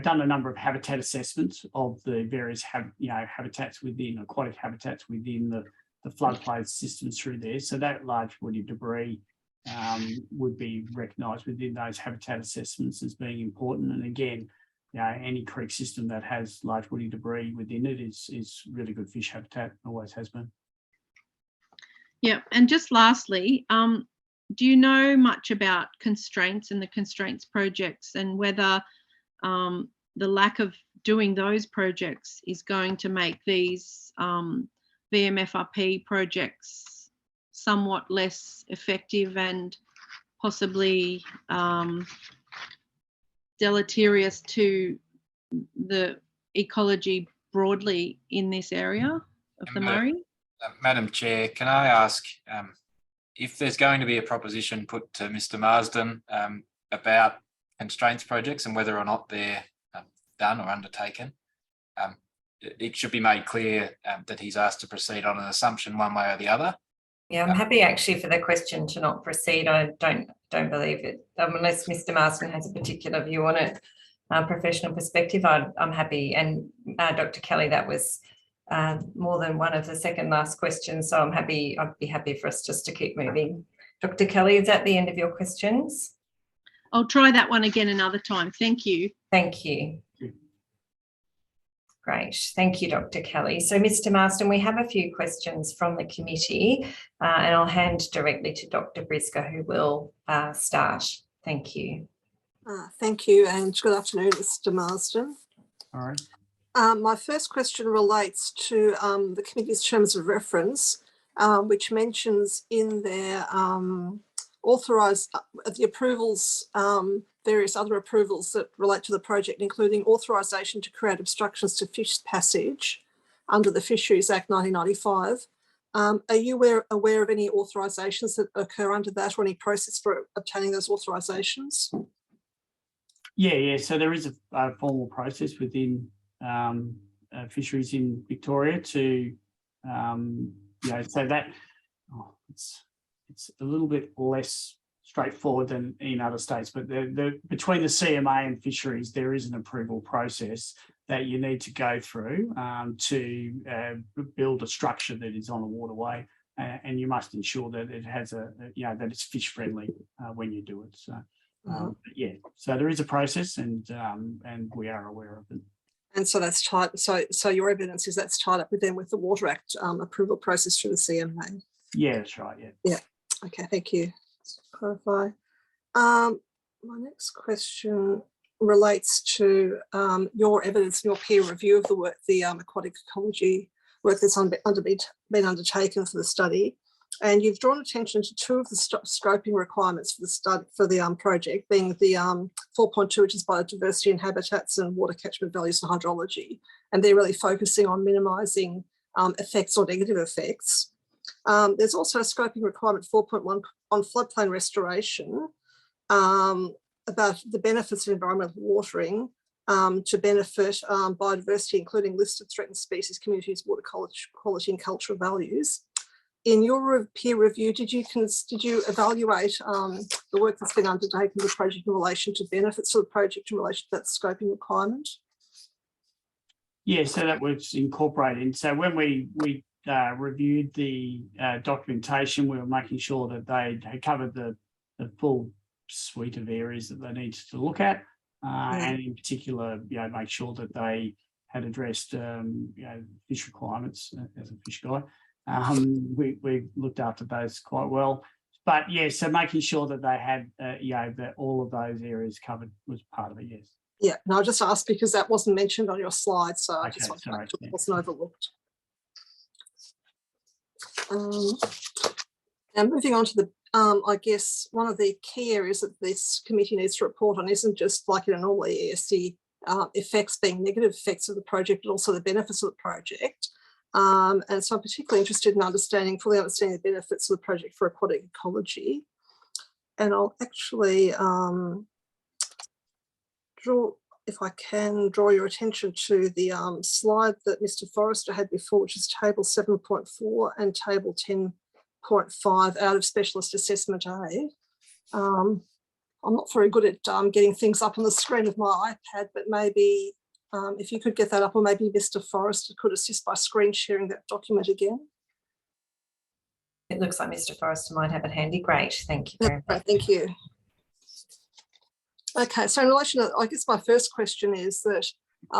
done a number of habitat assessments of the various habitats within, aquatic habitats within the floodplain systems through there. So that large woody debris would be recognised within those habitat assessments as being important. And again, any creek system that has large woody debris within it is really good fish habitat, always has been. Yeah, and just lastly, do you know much about constraints and the constraints projects, and whether the lack of doing those projects is going to make these VMFRP projects somewhat less effective and possibly deleterious to the ecology broadly in this area of the Murray? Madam Chair, can I ask if there's going to be a proposition put to Mr. Marsden about constraints projects and whether or not they're done or undertaken, it should be made clear that he's asked to proceed on an assumption one way or the other. Yeah, I'm happy actually for the question to not proceed. I don't believe it, unless Mr. Marsden has a particular view on it, professional perspective. I'm happy, and Dr. Kelly, that was more than one of the second last questions, so I'd be happy for us just to keep moving. Dr. Kelly, is that the end of your questions? I'll try that one again another time. Thank you. Thank you. Great. Thank you, Dr. Kelly. So, Mr. Marsden, we have a few questions from the committee, and I'll hand directly to Dr. Briscoe, who will start. Thank you. Thank you, and good afternoon, Mr. Marsden. All right. My first question relates to the committee's terms of reference, which mentions in their the approvals, various other approvals that relate to the project, including authorisation to create obstructions to fish passage under the Fisheries Act 1995. Are you aware of any authorisations that occur under that, or any process for obtaining those authorisations? Yeah. So there is a formal process within fisheries in Victoria to, so that it's a little bit less straightforward than in other states, but between the CMA and fisheries, there is an approval process that you need to go through to build a structure that is on a waterway, and you must ensure that it has that it's fish friendly when you do it. So so there is a process, and we are aware of it. And so that's tied. So your evidence is that's tied up with the Water Act approval process through the CMA. Yeah, that's right. Yeah. Okay. Thank you. Just to clarify. My next question relates to your evidence and your peer review of the work, the aquatic ecology work that's been undertaken for the study. And you've drawn attention to two of the scoping requirements for the study for the project, being the 4.2, which is biodiversity and habitats, and water catchment values and hydrology. And they're really focusing on minimising effects or negative effects. There's also a scoping requirement 4.1 on floodplain restoration, about the benefits of environmental watering to benefit biodiversity, including listed threatened species, communities, water quality and cultural values. In your peer review, did you evaluate the work that's been undertaken in the project in relation to benefits of the project in relation to that scoping requirement? Yeah, so that was incorporated. So when we reviewed the documentation, we were making sure that they had covered the full suite of areas that they needed to look at, and in particular, make sure that they had addressed fish requirements. As a fish guy, we looked after those quite well. But yeah, so making sure that they had that all of those areas covered was part of it. Yes. Yeah, and I just asked because that wasn't mentioned on your slide, so I just wanted to make sure it wasn't overlooked. Now moving on to the, I guess one of the key areas that this committee needs to report on isn't just like in a normal ESC effects being negative effects of the project, but also the benefits of the project. And so I'm particularly interested in fully understanding the benefits of the project for aquatic ecology. And I'll actually draw, if I can, draw your attention to the slide that Mr. Forrester had before, which is table 7.4 and table 10.5 out of specialist assessment A. I'm not very good at getting things up on the screen of my iPad, but maybe if you could get that up, or maybe Mr. Forrester could assist by screen sharing that document again. It looks like Mr. Forrester might have it handy. Great, thank you very much. Thank you. Okay, so in relation to, I guess my first question is that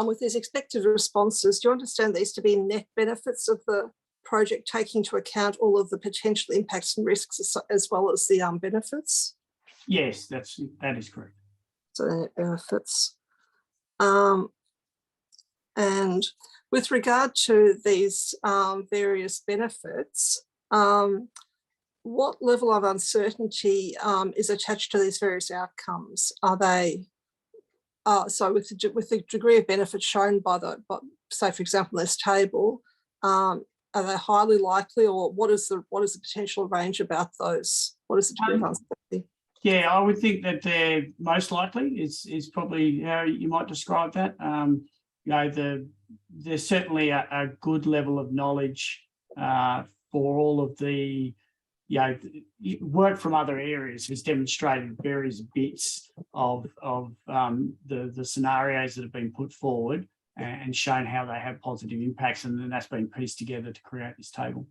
with these expected responses, do you understand these to be net benefits of the project, taking into account all of the potential impacts and risks as well as the benefits? Yes, that is correct. So net benefits. And with regard to these various benefits, what level of uncertainty is attached to these various outcomes? Are they, so with the degree of benefit shown by say for example, this table, are they highly likely, or what is the potential range about those? What is the degree of uncertainty? Yeah, I would think that they're most likely is probably how you might describe that. You know, there's certainly a good level of knowledge for all of the, you know, work from other areas has demonstrated various bits of the scenarios that have been put forward and shown how they have positive impacts, and then that's been pieced together to create this table.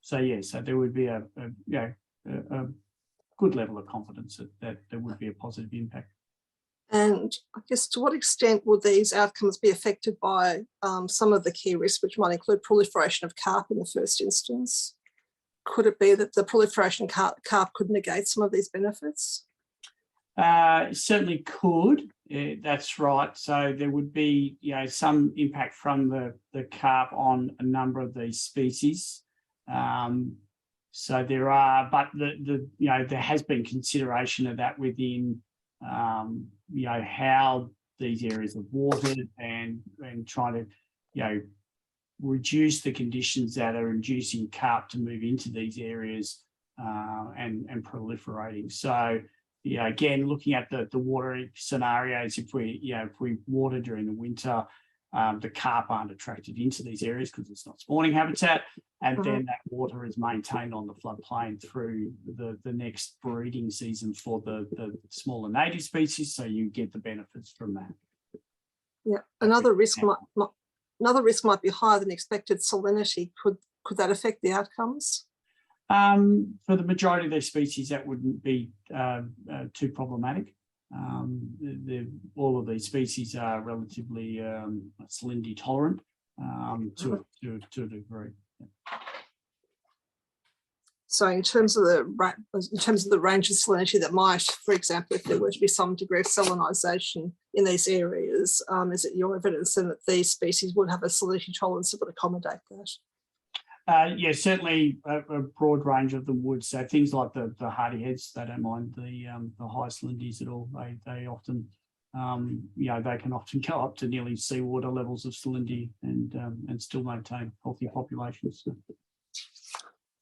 So yeah, so there would be a good level of confidence that there would be a positive impact. And I guess to what extent would these outcomes be affected by some of the key risks, which might include proliferation of carp in the first instance? Could it be that the proliferation of carp could negate some of these benefits? Certainly could. That's right. So there would be, you know, some impact from the carp on a number of these species. So there are, but you know, there has been consideration of that within, you know, how these areas are watered and trying to, you know, reduce the conditions that are inducing carp to move into these areas and proliferating. So, you know, again, looking at the water scenarios, if we water during the winter, the carp aren't attracted into these areas because it's not spawning habitat, and then that water is maintained on the floodplain through the next breeding season for the smaller native species, so you get the benefits from that. Yeah, another risk might be higher than expected salinity. Could that affect the outcomes? For the majority of these species, that wouldn't be too problematic. All of these species are relatively salinity tolerant to a degree. So in terms of the range of salinity that might, for example, if there were to be some degree of salinisation in these areas, is it your evidence then that these species would have a salinity tolerance that would accommodate that? Yeah, certainly a broad range of them would. So things like the hardy heads, they don't mind the high salinities at all. They often, you know, they can often go up to nearly seawater levels of salinity and still maintain healthy populations.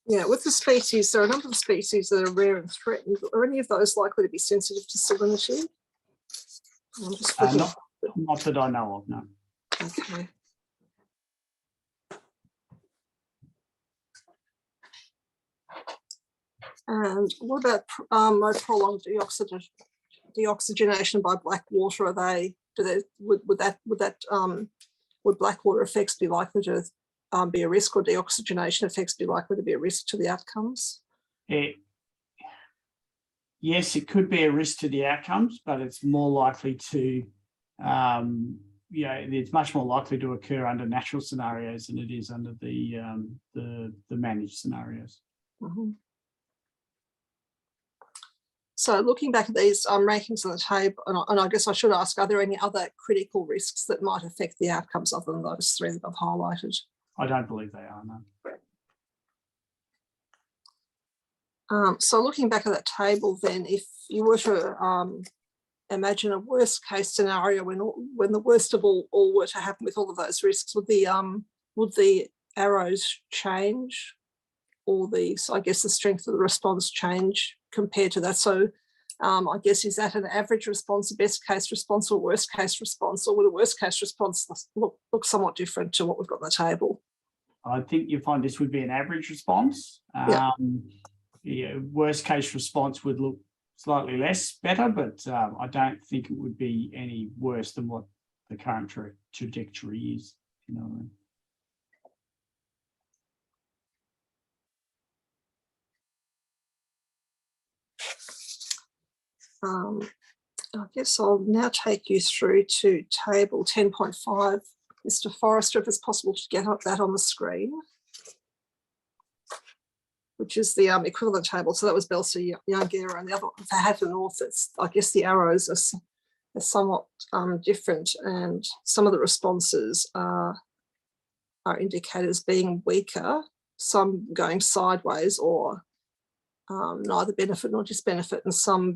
Yeah, with the species, there are a number of species that are rare and threatened. Are any of those likely to be sensitive to salinity? I'm just not that I know of, no. Okay. And what about more prolonged deoxygenation by black water? Would black water effects be likely to be a risk, or deoxygenation effects be likely to be a risk to the outcomes? Yes, it could be a risk to the outcomes, but it's more likely to, it's much more likely to occur under natural scenarios than it is under the managed scenarios. So looking back at these rankings on the table, and I guess I should ask, are there any other critical risks that might affect the outcomes other than those three that I've highlighted? I don't believe they are, no. So looking back at that table, then, if you were to imagine a worst case scenario when the worst of all were to happen with all of those risks, would the arrows change? all these, I guess the strength of the response change compared to that. So I guess, is that an average response, a best case response, or worst case response, or would a worst case response look somewhat different to what we've got on the table? I think you'll find this would be an average response. Yeah. Yeah, worst case response would look slightly less better, but I don't think it would be any worse than what the current trajectory is. You know what I mean? I guess I'll now take you through to table 10.5. Mr. Forrester, if it's possible to get up that on the screen, which is the equivalent table. So that was Belser-Young-Guerra, and the other one for Hatter North. It's, I guess the arrows are somewhat different, and some of the responses are indicators being weaker, some going sideways or neither benefit nor disbenefit, and some,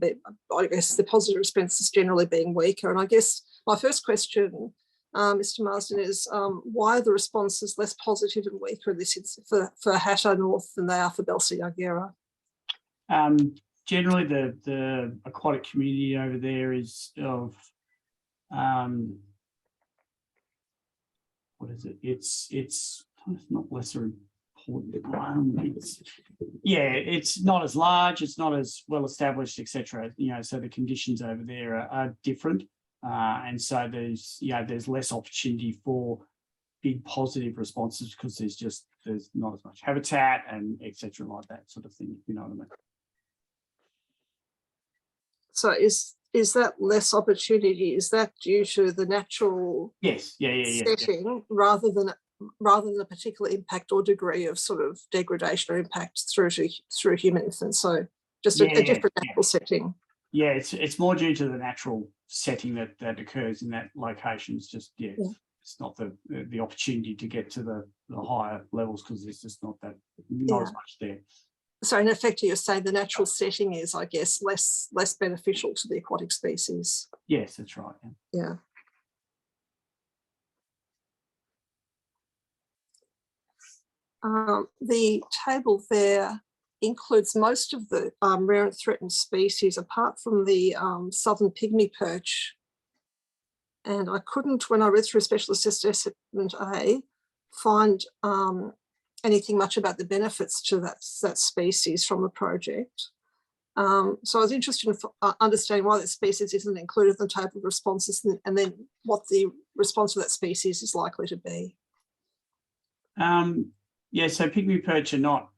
I guess the positive response is generally being weaker. And I guess my first question, Mr. Marsden, is why are the responses less positive and weaker in this for Hatter North than they are for Belser-Young-Guerra? Generally, the aquatic community over there is of what is it? It's not lesser important. It's not as large, it's not as well established, etc. You know, so the conditions over there are different, and so there's less opportunity for big positive responses because there's not as much habitat and etc. like that sort of thing. You know what I mean? So is that less opportunity? Is that due to the natural setting rather than a particular impact or degree of sort of degradation or impact through human influence? So just a different natural setting. Yeah, it's more due to the natural setting that occurs in that location. It's just it's not the opportunity to get to the higher levels because there's just not as much there. So in effect, you're saying the natural setting is, I guess, less beneficial to the aquatic species. Yes, that's right. Yeah. The table there includes most of the rare and threatened species, apart from the southern pygmy perch. And I couldn't, when I read through Specialist Assessment A, find anything much about the benefits to that species from the project. So I was interested in understanding why that species isn't included in the table of responses, and then what the response of that species is likely to be. Yeah, so pygmy perch are not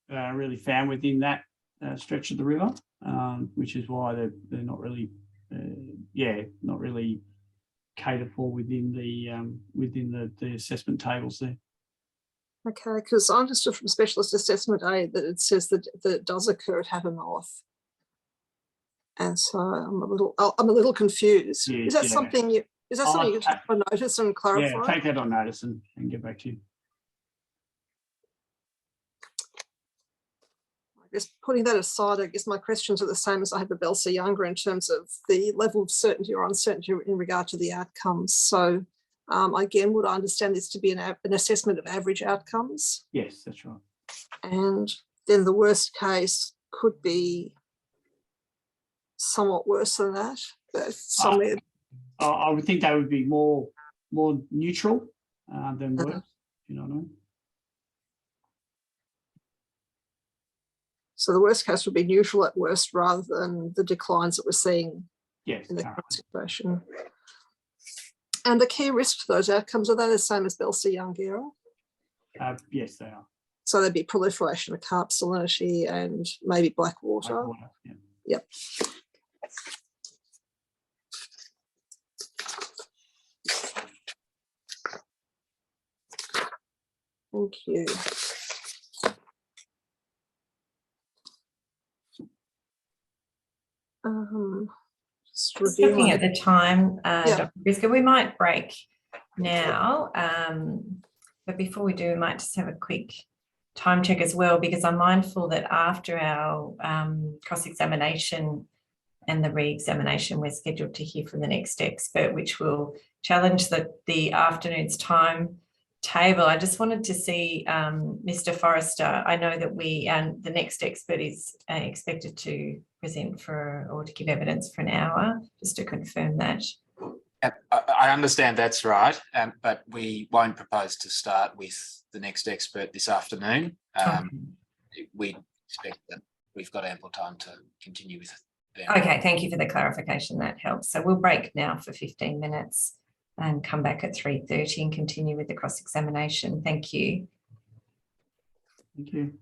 really found within that stretch of the river, which is why they're not really, not really catered for within the assessment tables there. Okay, because I understood from Specialist Assessment A that it says that it does occur at Hatter North, and so I'm a little confused. Is that something you take on notice and clarify? Yeah, take that on notice and get back to you. I guess putting that aside, I guess my questions are the same as I had with Belser-Young-Guerra in terms of the level of certainty or uncertainty in regard to the outcomes. So again, would I understand this to be an assessment of average outcomes? Yes, that's right. And then the worst case could be somewhat worse than that. But somewhere I would think that would be more neutral than worse. You know what I mean? So the worst case would be neutral at worst rather than the declines that we're seeing in the current situation. And the key risks to those outcomes, are they the same as Belser-Young-Guerra? Yes, they are. So there'd be proliferation of carp, salinity, and maybe black water. Yep. Thank you. Just looking at the time, Dr. Briscoe, we might break now, but before we do, we might just have a quick time check as well, because I'm mindful that after our cross-examination and the re-examination, we're scheduled to hear from the next expert, which will challenge the afternoon's time table, I just wanted to see Mr. Forrester. I know that the next expert is expected to present or to give evidence for an hour, just to confirm that. I understand that's right, but we won't propose to start with the next expert this afternoon. We expect that we've got ample time to continue with them. Okay, thank you for the clarification. That helps. So we'll break now for 15 minutes and come back at 3:30 and continue with the cross-examination. Thank you. Thank you.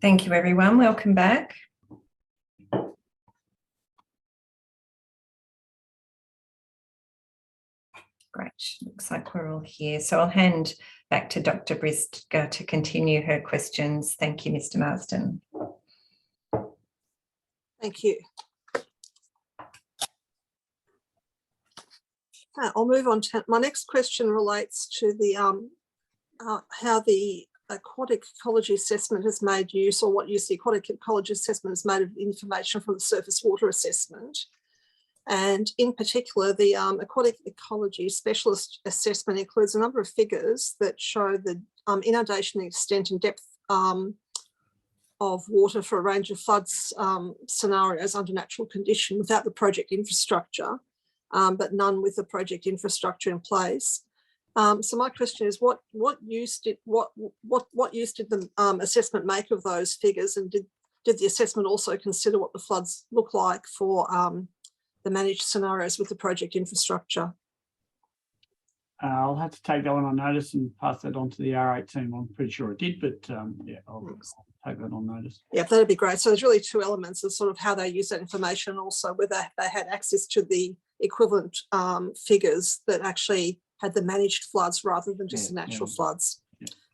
Thank you, everyone. Welcome back. Great. Looks like we're all here. So I'll hand back to Dr. Brisker to continue her questions. Thank you, Mr. Marsden. Thank you. I'll move on to my next question. Relates to the how the aquatic ecology assessment has made use, or what use the aquatic ecology assessment has made of information from the surface water assessment. And in particular, the aquatic ecology specialist assessment includes a number of figures that show the inundation extent and depth of water for a range of floods scenarios under natural condition without the project infrastructure, but none with the project infrastructure in place. So my question is, what use did the assessment make of those figures, and did the assessment also consider what the floods look like for the managed scenarios with the project infrastructure? I'll have to take that one on notice and pass that on to the R8 team. I'm pretty sure it did, but yeah, I'll take that on notice. Yeah, that'd be great. So there's really two elements of sort of how they use that information, also whether they had access to the equivalent figures that actually had the managed floods rather than just the natural floods,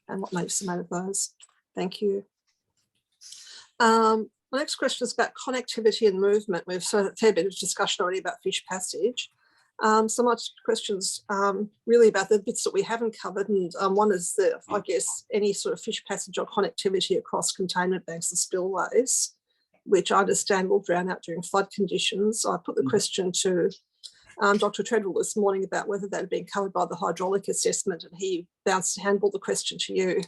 and what makes them out of those. Thank you. My next question is about connectivity and movement. We've had a fair bit of discussion already about fish passage. So my questions really about the bits that we haven't covered, and one is the, I guess, any sort of fish passage or connectivity across containment banks and spillways, which I understand will drown out during flood conditions. I put the question to Dr. Treadwell this morning about whether that had been covered by the hydraulic assessment, and he handballed the question to you.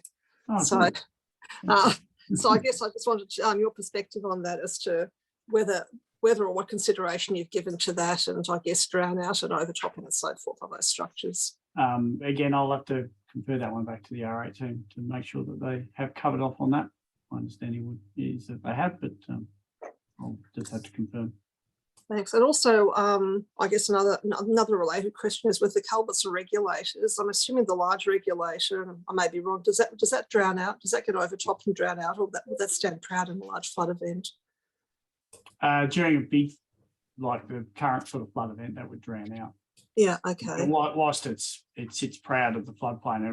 Oh, so I guess I just wanted your perspective on that as to whether or what consideration you've given to that, and I guess drown out and overtopping and so forth on those structures. Again, I'll have to confer that one back to the R8 team to make sure that they have covered off on that. My understanding is that they have, but I'll just have to confirm. Thanks. And also, I guess another related question is with the culverts and regulators. I'm assuming the large regulator, and I may be wrong, does that drown out? Does that get overtopped and drown out, or will that stand proud in a large flood event? During a big, like the current sort of flood event, that would drown out. Yeah, okay. Whilst it sits proud of the floodplain,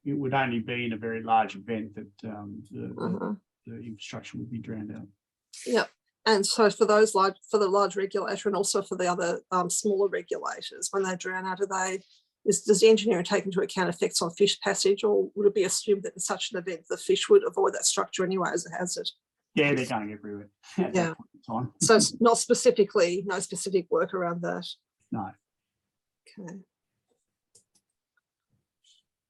it would only be in a very large event that the infrastructure would be drowned out. Yeah. And so for the large regulator and also for the other smaller regulators, when they drown out, does the engineering take into account effects on fish passage, or would it be assumed that in such an event the fish would avoid that structure anyway as a hazard? Yeah, they're going everywhere. Yeah. So it's no specific work around that. No. Okay.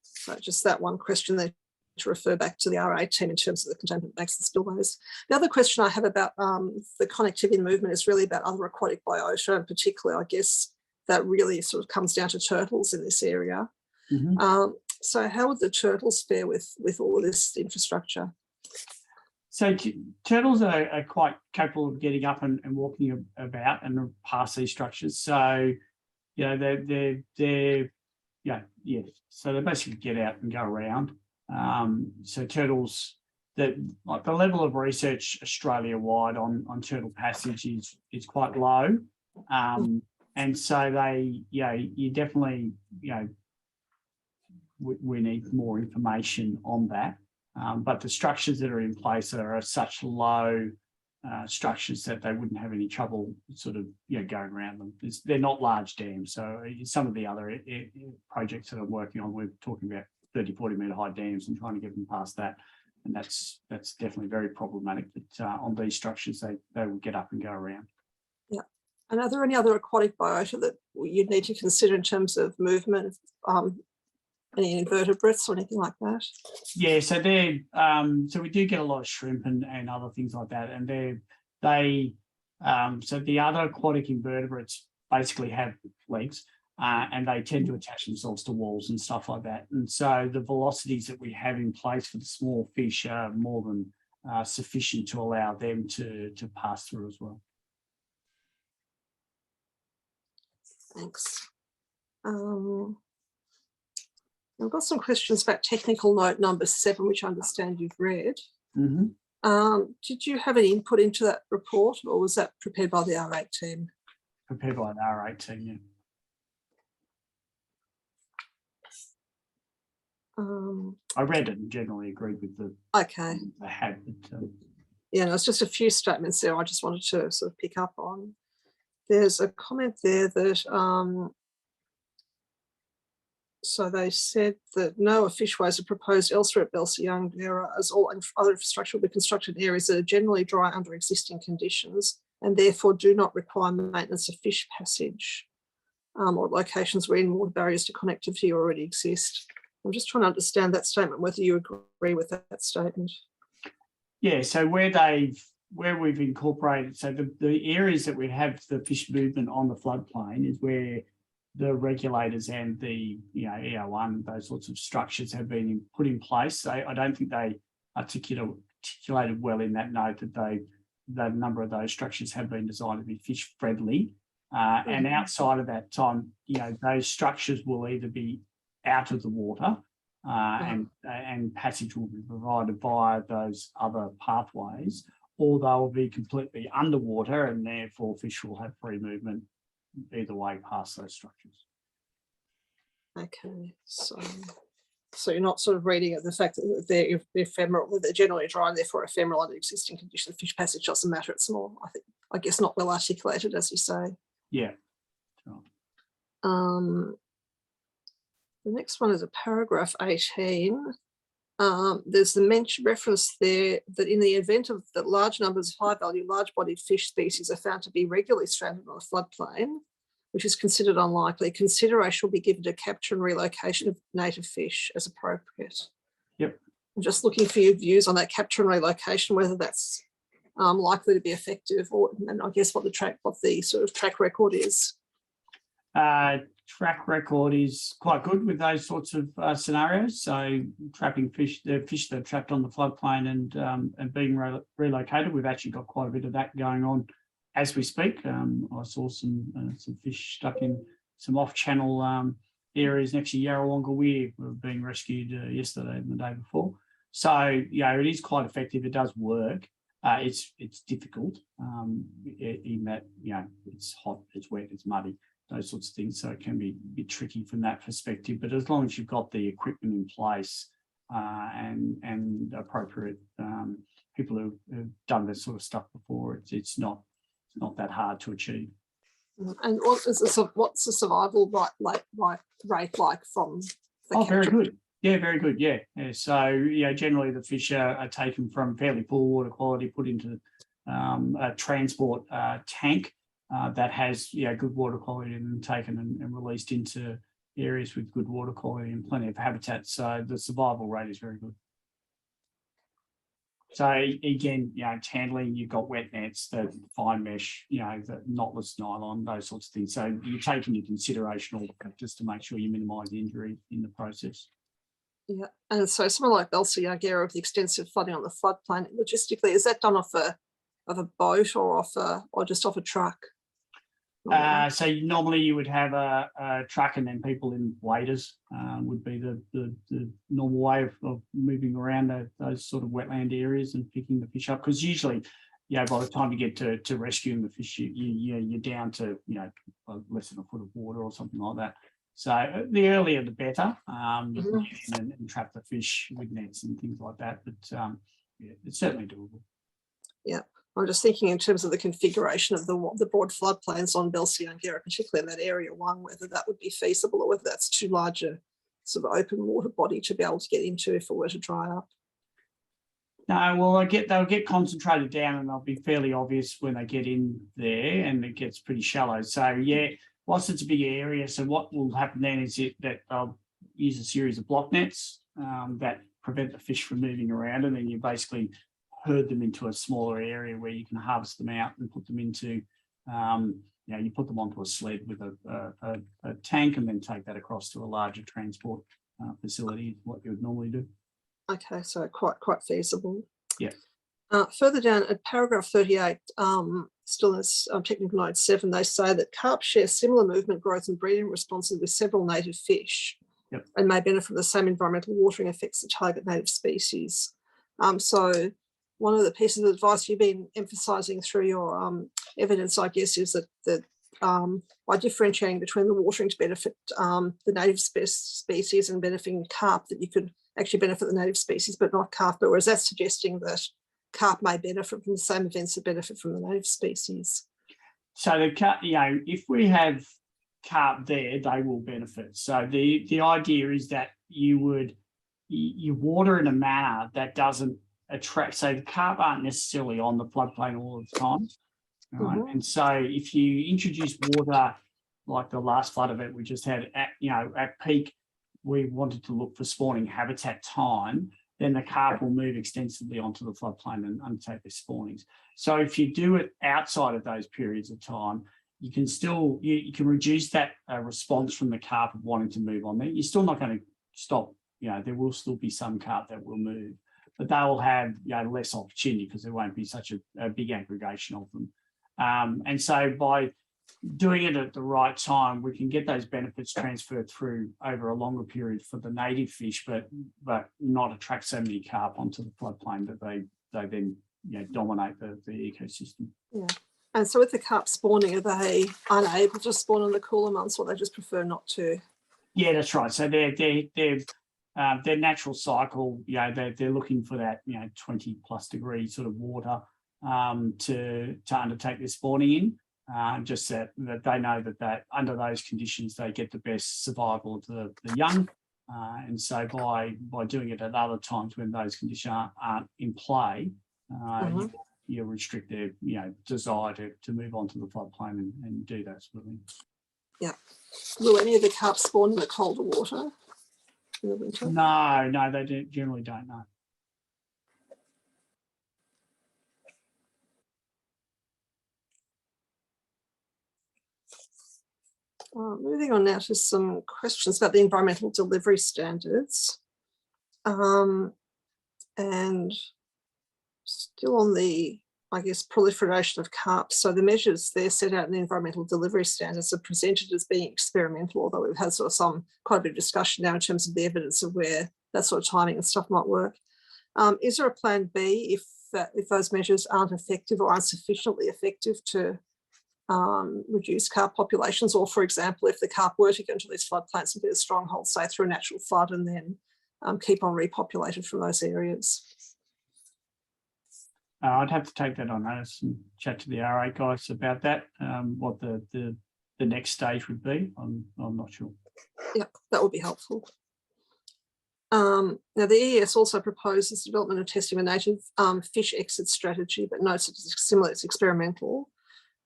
So just that one question there, to refer back to the R8 team in terms of the containment banks and spillways. The other question I have about the connectivity and movement is really about other aquatic biota, and particularly, I guess, that really sort of comes down to turtles in this area. So how would the turtles fare with all of this infrastructure? So turtles are quite capable of getting up and walking about and past these structures. So, you know, they're so they basically get out and go around. So turtles, like the level of research Australia-wide on turtle passage is quite low. And so they, you definitely, we need more information on that. But the structures that are in place are such low structures that they wouldn't have any trouble sort of going around them. They're not large dams. So some of the other projects that I'm working on, we're talking about 30-40 metre high dams and trying to get them past that. And that's definitely very problematic that on these structures they will get up and go around. Yeah. And are there any other aquatic biota that you'd need to consider in terms of movement? Any invertebrates or anything like that? Yeah, so so we do get a lot of shrimp and other things like that, and so the other aquatic invertebrates basically have legs, and they tend to attach themselves to walls and stuff like that. And so the velocities that we have in place for the small fish are more than sufficient to allow them to pass through as well. Thanks. I've got some questions about technical note number 7, which I understand you've read. Did you have any input into that report, or was that prepared by the R8 team? Prepared by the R8 team, yeah. I read it and generally agreed with the Okay. they had, but Yeah, no, it's just a few statements there I just wanted to sort of pick up on. There's a comment there that so they said that no fishways are proposed elsewhere at Belsiangera, as all other infrastructure will be constructed in areas that are generally dry under existing conditions and therefore do not require maintenance of fish passage, or locations where in-water barriers to connectivity already exist. I'm just trying to understand that statement, whether you agree with that statement. yeah, so where we've incorporated, so the areas that we have the fish movement on the floodplain is where the regulators and the EO1, those sorts of structures have been put in place. I don't think they articulated well in that note that the number of those structures have been designed to be fish friendly. And outside of that time, those structures will either be out of the water and passage will be provided via those other pathways, or they'll be completely underwater and therefore fish will have free movement either way past those structures. Okay, so you're not sort of reading at the fact that they're ephemeral, that they're generally dry and therefore ephemeral under existing conditions. Fish passage doesn't matter. It's more, I guess, not well articulated, as you say. Yeah. The next one is a paragraph 18. There's the reference there that in the event of that large numbers of high-value, large-bodied fish species are found to be regularly stranded on a floodplain, which is considered unlikely, consideration will be given to capture and relocation of native fish as appropriate. Yep. I'm just looking for your views on that capture and relocation, whether that's likely to be effective, and I guess what the sort of track record is. Track record is quite good with those sorts of scenarios. So trapping fish, the fish that are trapped on the floodplain and being relocated, we've actually got quite a bit of that going on as we speak. I saw some fish stuck in some off-channel areas next to Yarrawonga Weir were being rescued yesterday and the day before. So it is quite effective. It does work. It's difficult in that it's hot, it's wet, it's muddy, those sorts of things. So it can be a bit tricky from that perspective. But as long as you've got the equipment in place and appropriate people who've done this sort of stuff before, it's not that hard to achieve. And what's the survival rate like from the capture? Very good. Yeah, very good. Yeah. So generally the fish are taken from fairly poor water quality, put into a transport tank that has good water quality, and then taken and released into areas with good water quality and plenty of habitat. So the survival rate is very good. So again, it's handling, you've got wet nets, the fine mesh, the knotless nylon, those sorts of things. So you take into consideration all the factors to make sure you minimise injury in the process. Yeah, and so somewhere like Belsiangera with the extensive flooding on the floodplain, logistically, is that done off a boat or just off a truck? So normally you would have a truck, and then people in waders would be the normal way of moving around those sort of wetland areas and picking the fish up. Because usually, by the time you get to rescuing the fish, you're down to less than a foot of water or something like that. So the earlier the better, and trap the fish with nets and things like that. But it's certainly doable. Yeah. I'm just thinking in terms of the configuration of the broad floodplains on Belsiangera, particularly in that area one, whether that would be feasible or whether that's too large a sort of open water body to be able to get into if it were to dry up. No, well, they'll get concentrated down, and they'll be fairly obvious when they get in there, and it gets pretty shallow. So whilst it's a big area, so what will happen then is that they'll use a series of block nets that prevent the fish from moving around, and then you basically herd them into a smaller area where you can harvest them out and put them into, you put them onto a sled with a tank, and then take that across to a larger transport facility, what you would normally do. Okay, so quite feasible. Yeah. Further down at paragraph 38, still in technical note 7, they say that carp share similar movement, growth and breeding responses with several native fish. Yep. And may benefit from the same environmental watering effects that target native species. So one of the pieces of advice you've been emphasising through your evidence, I guess, is that by differentiating between the watering to benefit the native species and benefiting carp, that you could actually benefit the native species but not carp. But whereas that's suggesting that carp may benefit from the same events that benefit from the native species. So the carp, if we have carp there, they will benefit. So the idea is that you water in a manner that doesn't attract. So the carp aren't necessarily on the floodplain all the time. Right. Mm-hmm. And so if you introduce water, like the last flood event we just had, at peak, we wanted to look for spawning habitat time, then the carp will move extensively onto the floodplain and undertake their spawnings. So if you do it outside of those periods of time, you can still, you can reduce that response from the carp of wanting to move on there. You're still not going to stop, there will still be some carp that will move, but they will have less opportunity because there won't be such a big aggregation of them. And so by doing it at the right time, we can get those benefits transferred through over a longer period for the native fish, but not attract so many carp onto the floodplain that they then dominate the ecosystem. Yeah. And so with the carp spawning, are they unable to spawn in the cooler months, or they just prefer not to? Yeah, that's right. So their natural cycle, they're looking for that 20 plus degree sort of water to undertake their spawning in. Just that they know that under those conditions they get the best survival of the young, and so by doing it at other times when those conditions aren't in play, you restrict their desire to move on to the floodplain and do that sort of thing. Yeah. Will any of the carp spawn in the colder water in the winter? No, they generally don't know. Moving on now to some questions about the environmental delivery standards. And still on the, I guess, proliferation of carp. So the measures there set out in the environmental delivery standards are presented as being experimental, although we've had sort of quite a bit of discussion now in terms of the evidence of where that sort of timing and stuff might work. Is there a plan B if those measures aren't effective or aren't sufficiently effective to reduce carp populations, or for example, if the carp were to go into these floodplains and be a stronghold, say through a natural flood, and then keep on repopulated from those areas? I'd have to take that on notice and chat to the R8 guys about that. What the next stage would be, I'm not sure. Yeah, that would be helpful. Now the EES also proposes development and testing of a native fish exit strategy, but notes it's similar, it's experimental.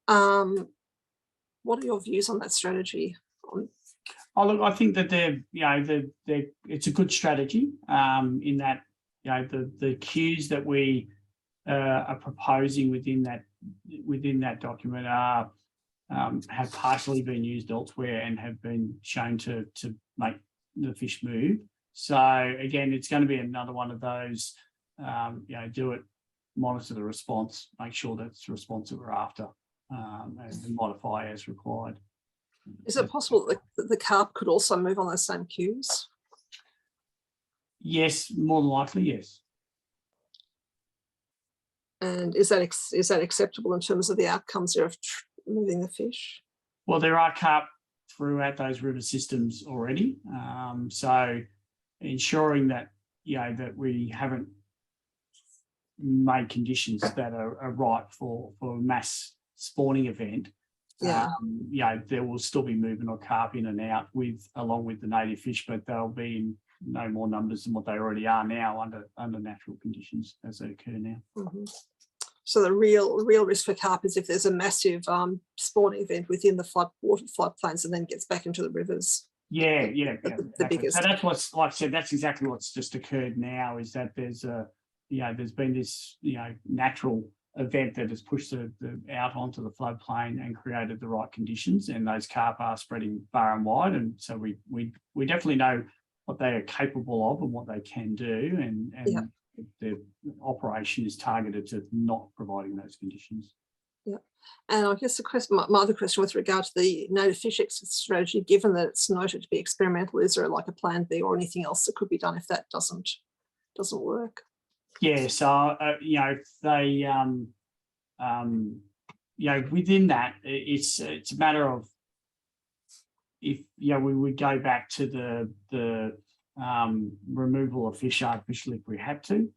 What are your views on that strategy? Look, I think that it's a good strategy in that the cues that we are proposing within that document have partially been used elsewhere and have been shown to make the fish move. So again, it's going to be another one of those. Do it, monitor the response, make sure that's the response that we're after. And modify as required. Is it possible that the carp could also move on those same cues? Yes, more than likely, yes. And is that acceptable in terms of the outcomes there of moving the fish? Well, there are carp throughout those river systems already, so ensuring that that we haven't made conditions that are right for a mass spawning event. There will still be movement of carp in and out along with the native fish, but they'll be in no more numbers than what they already are now under natural conditions as they occur now. Mm-hmm. So the real risk for carp is if there's a massive spawning event within the floodplains and then gets back into the rivers. Yeah, the biggest. So that's what's, like I said, that's exactly what's just occurred now, is that there's been this natural event that has pushed out onto the floodplain and created the right conditions, and those carp are spreading far and wide, and so we definitely know what they are capable of and what they can do, and the operation is targeted to not providing those conditions. Yeah, and I guess the question, my other question with regard to the native fish exit strategy, given that it's noted to be experimental, is there like a plan B or anything else that could be done if that doesn't work? Yeah, so you know, they you know, within that, it's a matter of if we would go back to the removal of fish artificially if we had to,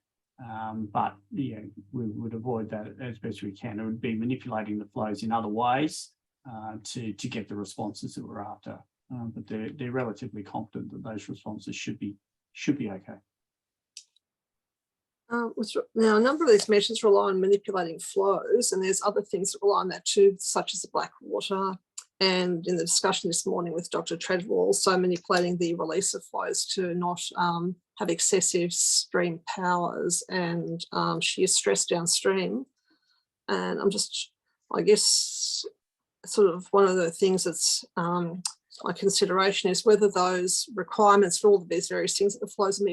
but we would avoid that as best we can. It would be manipulating the flows in other ways to get the responses that we're after. But they're relatively confident that those responses should be okay. Now, a number of these measures rely on manipulating flows, and there's other things that rely on that too, such as the black water. And in the discussion this morning with Dr. Treadwell, also manipulating the release of flows to not have excessive stream powers and shear stress downstream. And I'm just, I guess, sort of one of the things that's my consideration is whether those requirements for all of these various things that the flows are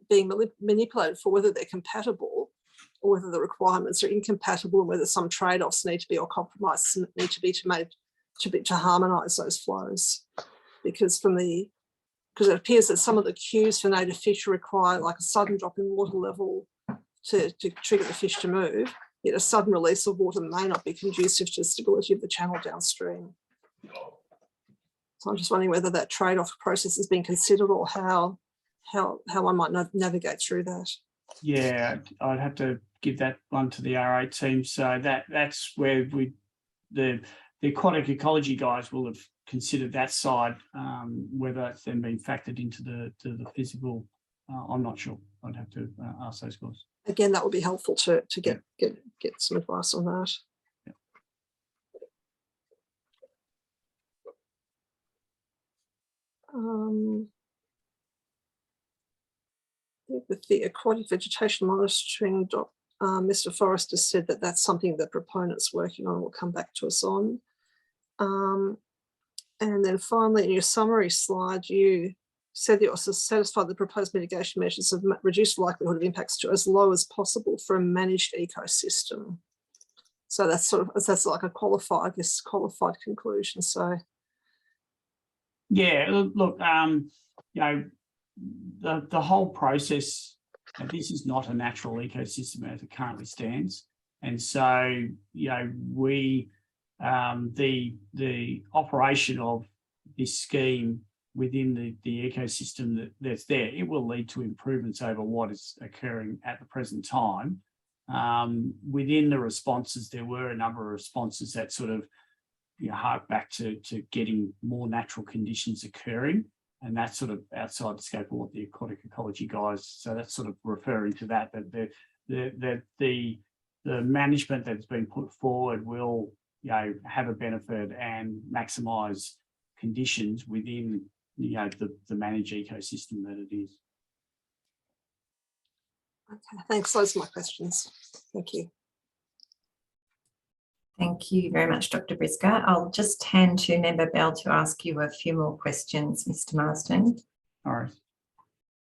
being manipulated for, whether they're compatible or whether the requirements are incompatible and whether some trade-offs need to be or compromises need to be made to harmonise those flows. Because it appears that some of the cues for native fish require like a sudden drop in water level to trigger the fish to move, yet a sudden release of water may not be conducive to the stability of the channel downstream. So I'm just wondering whether that trade-off process has been considered or how one might navigate through that. Yeah, I'd have to give that one to the R8 team. So that's where the aquatic ecology guys will have considered that side, whether it's then been factored into the physical. I'm not sure. I'd have to ask those guys. Again, that would be helpful to get some advice on that. With the aquatic vegetation monitoring, Mr. Forrester said that that's something that proponents working on will come back to us on. And then finally, in your summary slide, you said you're also satisfied the proposed mitigation measures have reduced likelihood of impacts to as low as possible for a managed ecosystem. So that's like a qualified conclusion. So yeah, look, the whole process, this is not a natural ecosystem as it currently stands, and so we the operation of this scheme within the ecosystem that's there, it will lead to improvements over what is occurring at the present time. Within the responses, there were a number of responses that sort of hark back to getting more natural conditions occurring, and that's sort of outside the scope of what the aquatic ecology guys. So that's sort of referring to that the management that's been put forward will have a benefit and maximise conditions within the managed ecosystem that it is. okay, thanks. Those are my questions. Thank you. Thank you very much, Dr. Briscoe. I'll just hand to Member Bell to ask you a few more questions, Mr. Marsden. All right.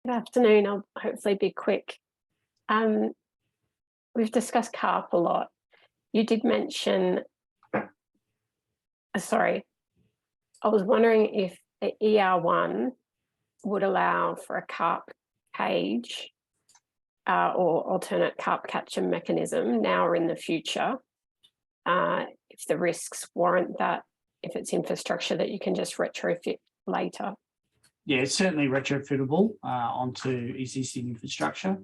Good afternoon. I'll hopefully be quick. We've discussed carp a lot. You did mention, sorry, I was wondering if the ER1 would allow for a carp cage or alternate carp capture mechanism now or in the future, if the risks warrant that, if it's infrastructure that you can just retrofit later. Yeah, it's certainly retrofittable onto existing infrastructure.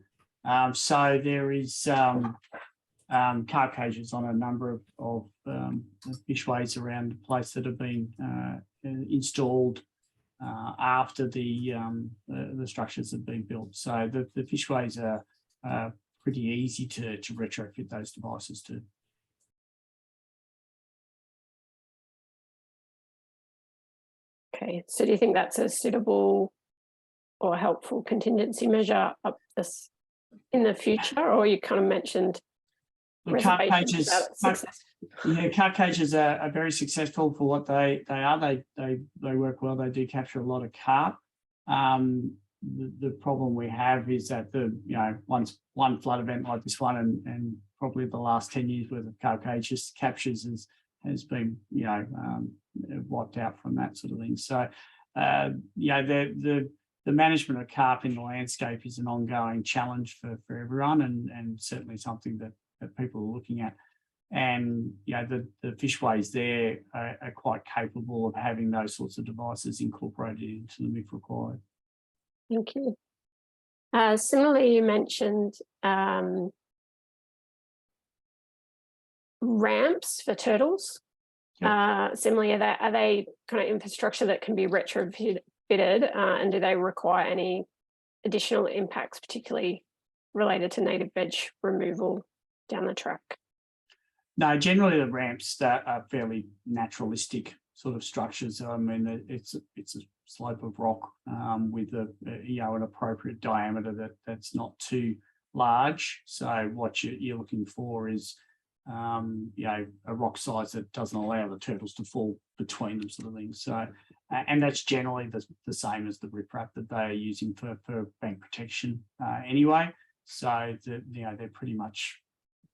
So there is carp cages on a number of fishways around the place that have been installed after the structures have been built. So the fishways are pretty easy to retrofit those devices to. Okay, so do you think that's a suitable or helpful contingency measure up this in the future, or you kind of mentioned carp cages? Yeah, carp cages are very successful for what they are. They work well. They do capture a lot of carp. The problem we have is that once one flood event like this one and probably the last 10 years worth of carp cages captures has been wiped out from that sort of thing. So the the management of carp in the landscape is an ongoing challenge for everyone, and certainly something that people are looking at. And the fishways there are quite capable of having those sorts of devices incorporated into them if required. Thank you. Similarly, you mentioned ramps for turtles. Yep. Similarly, are they kind of infrastructure that can be retrofitted, and do they require any additional impacts, particularly related to native veg removal down the track? No, generally the ramps that are fairly naturalistic sort of structures. I mean, it's a slope of rock with an appropriate diameter that's not too large. So what you're looking for is a rock size that doesn't allow the turtles to fall between them, sort of thing. So and that's generally the same as the riprap that they are using for bank protection anyway. So they're pretty much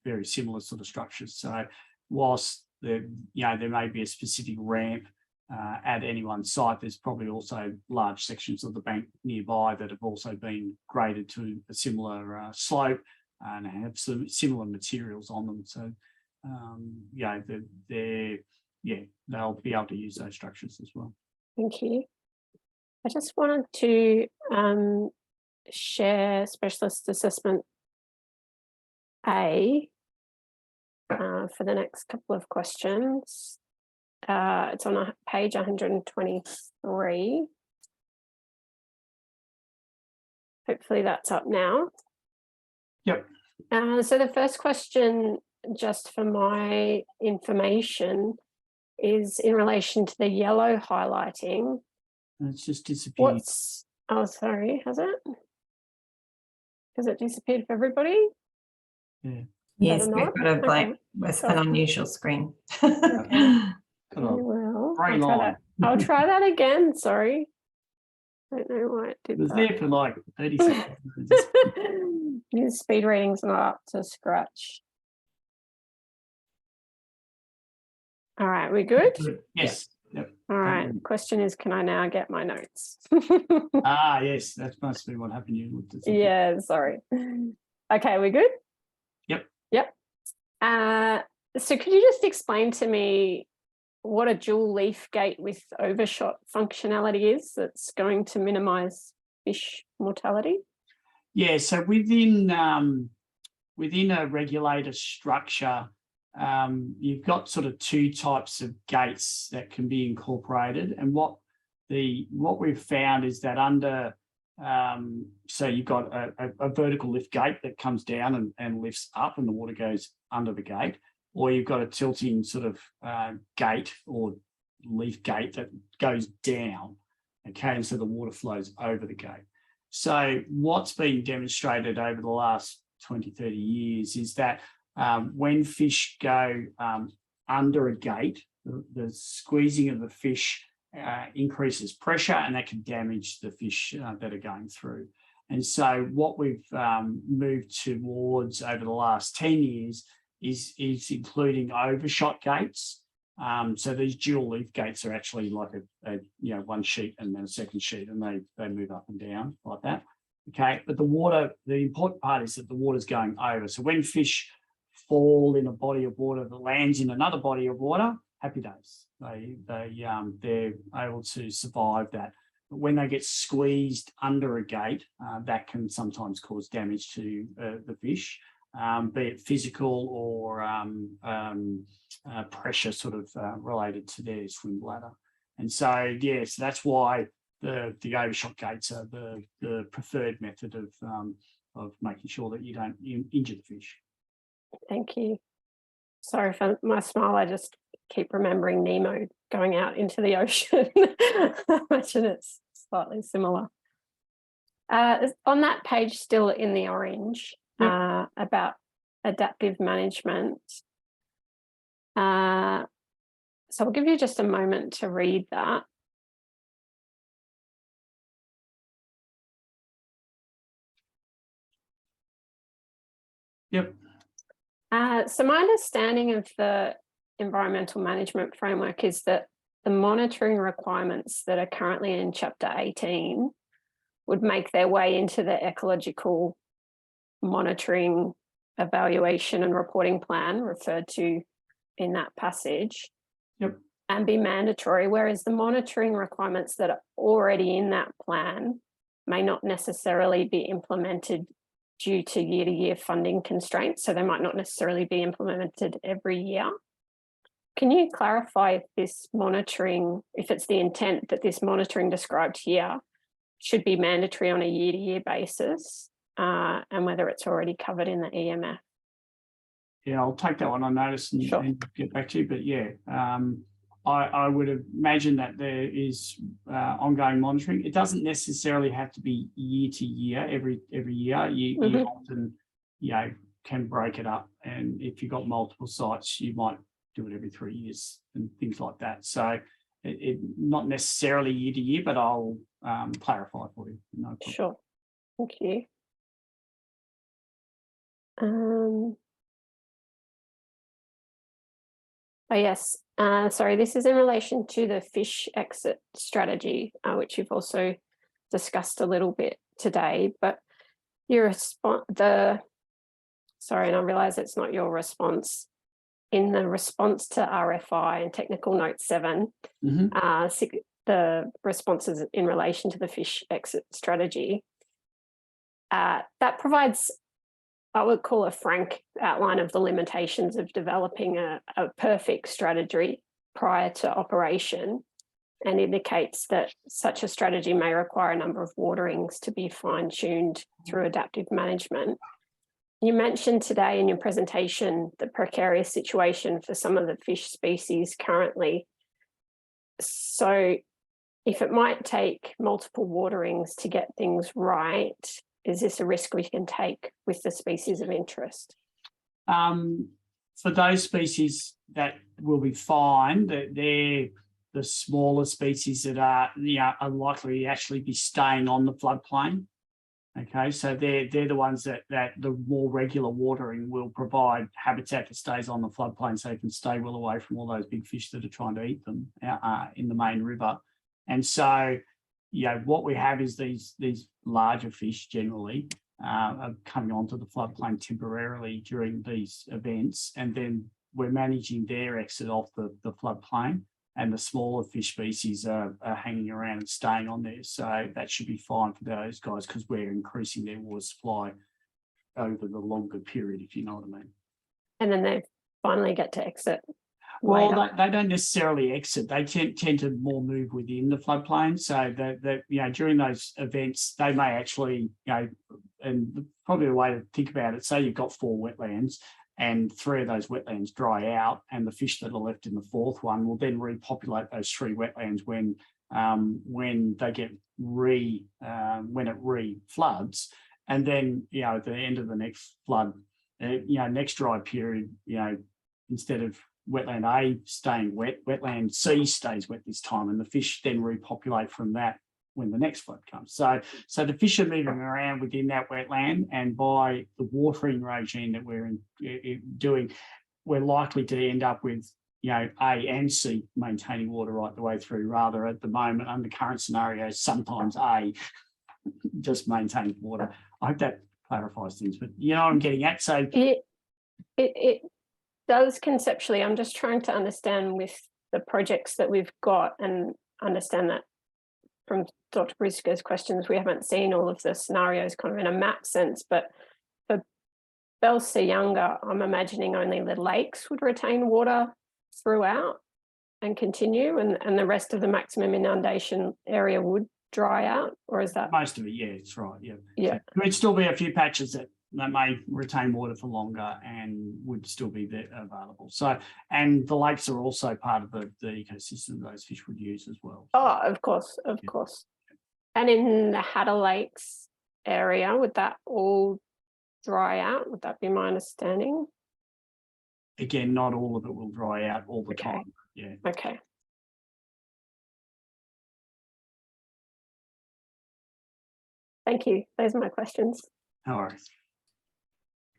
very similar sort of structures. So whilst there may be a specific ramp at any one site, there's probably also large sections of the bank nearby that have also been graded to a similar slope and have some similar materials on them. So they'll be able to use those structures as well. Thank you. I just wanted to share specialist assessment A for the next couple of questions. It's on page 123. Hopefully that's up now. Yep. So the first question, just for my information, is in relation to the yellow highlighting. It's just disappeared. Oh, sorry, has it? Has it disappeared for everybody? Yeah. Yes, we've got a blank, an unusual screen. Okay. Well, I'll try that again. Sorry. I don't know why it did it was that. there for like 30 seconds. His speed rating's not up to scratch. All right, we good? Yes. Yep. All right. Question is, can I now get my notes? Yes, that must be what happened. You looked at something. Yeah, sorry. Okay, we good? Yep. Yep. So could you just explain to me what a dual leaf gate with overshot functionality is that's going to minimize fish mortality? Yeah, so within a regulator structure, you've got sort of two types of gates that can be incorporated, and what we've found is that under so you've got a vertical lift gate that comes down and lifts up and the water goes under the gate, or you've got a tilting sort of gate or leaf gate that goes down, okay, and so the water flows over the gate. So what's been demonstrated over the last 20, 30 years is that when fish go under a gate, the squeezing of the fish increases pressure, and that can damage the fish that are going through. And so what we've moved towards over the last 10 years is including overshot gates. So these dual leaf gates are actually like a one sheet and then a second sheet, and they move up and down like that. Okay, but the important part is that the water's going over. So when fish fall in a body of water that lands in another body of water, happy days. They're able to survive that. But when they get squeezed under a gate, that can sometimes cause damage to the fish, be it physical or pressure sort of related to their swim bladder. And so, yes, that's why the overshot gates are the preferred method of making sure that you don't injure the fish. Thank you. Sorry for my smile. I just keep remembering Nemo going out into the ocean. I imagine it's slightly similar. On that page, still in the orange, about adaptive management. So I'll give you just a moment to read that. Yep. So my understanding of the environmental management framework is that the monitoring requirements that are currently in Chapter 18 would make their way into the ecological monitoring, evaluation and reporting plan referred to in that passage. Yep. And be mandatory, whereas the monitoring requirements that are already in that plan may not necessarily be implemented due to year-to-year funding constraints. So they might not necessarily be implemented every year. Can you clarify if this monitoring, if it's the intent that this monitoring described here should be mandatory on a year-to-year basis, and whether it's already covered in the EMF? Yeah, I'll take that one on notice and get back to you. But yeah, I would imagine that there is ongoing monitoring. It doesn't necessarily have to be year to year, every year. You often, can break it up. And if you've got multiple sites, you might do it every 3 years and things like that. So it not necessarily year to year, but I'll clarify for you. No problem. Sure, thank you. Oh yes, sorry, this is in relation to the fish exit strategy, which you've also discussed a little bit today, but your response, sorry, and I realise it's not your response. In the response to RFI and technical note 7, the responses in relation to the fish exit strategy, that provides, I would call, a frank outline of the limitations of developing a perfect strategy prior to operation, and indicates that such a strategy may require a number of waterings to be fine-tuned through adaptive management. You mentioned today in your presentation the precarious situation for some of the fish species currently. So if it might take multiple waterings to get things right, is this a risk we can take with the species of interest? For those species, that will be fine. They're the smaller species that are likely to actually be staying on the floodplain. Okay, so they're the ones that the more regular watering will provide habitat that stays on the floodplain, so you can stay well away from all those big fish that are trying to eat them in the main river. And so, what we have is these larger fish generally are coming onto the floodplain temporarily during these events, and then we're managing their exit off the floodplain, and the smaller fish species are hanging around and staying on there. So that should be fine for those guys because we're increasing their water supply over the longer period, if you know what I mean. And then they finally get to exit. Well, they don't necessarily exit. They tend to more move within the floodplain. So that during those events, they may actually, and probably the way to think about it, say you've got 4 wetlands and 3 of those wetlands dry out, and the fish that are left in the 4th one will then repopulate those 3 wetlands when they get when it re-floods, and then at the end of the next flood, next dry period, instead of wetland A staying wet, wetland C stays wet this time, and the fish then repopulate from that when the next flood comes. So the fish are moving around within that wetland, and by the watering regime that we're doing, we're likely to end up with A and C maintaining water right the way through, rather at the moment under current scenarios, sometimes A just maintains water. I hope that clarifies things, but you know what I'm getting at. So it does conceptually. I'm just trying to understand with the projects that we've got, and understand that from Dr. Briscoe's questions, we haven't seen all of the scenarios kind of in a map sense, but for Belsa Younger, I'm imagining only the lakes would retain water throughout and continue, and the rest of the maximum inundation area would dry out, or is that? Most of it, yeah, that's right, yeah. Yeah. So there would still be a few patches that may retain water for longer and would still be there available. So, and the lakes are also part of the ecosystem those fish would use as well. Oh, of course, of course. And in the Hatter Lakes area, would that all dry out? Would that be my understanding? Again, not all of it will dry out all the time. Yeah. Okay. Thank you. Those are my questions. No worries.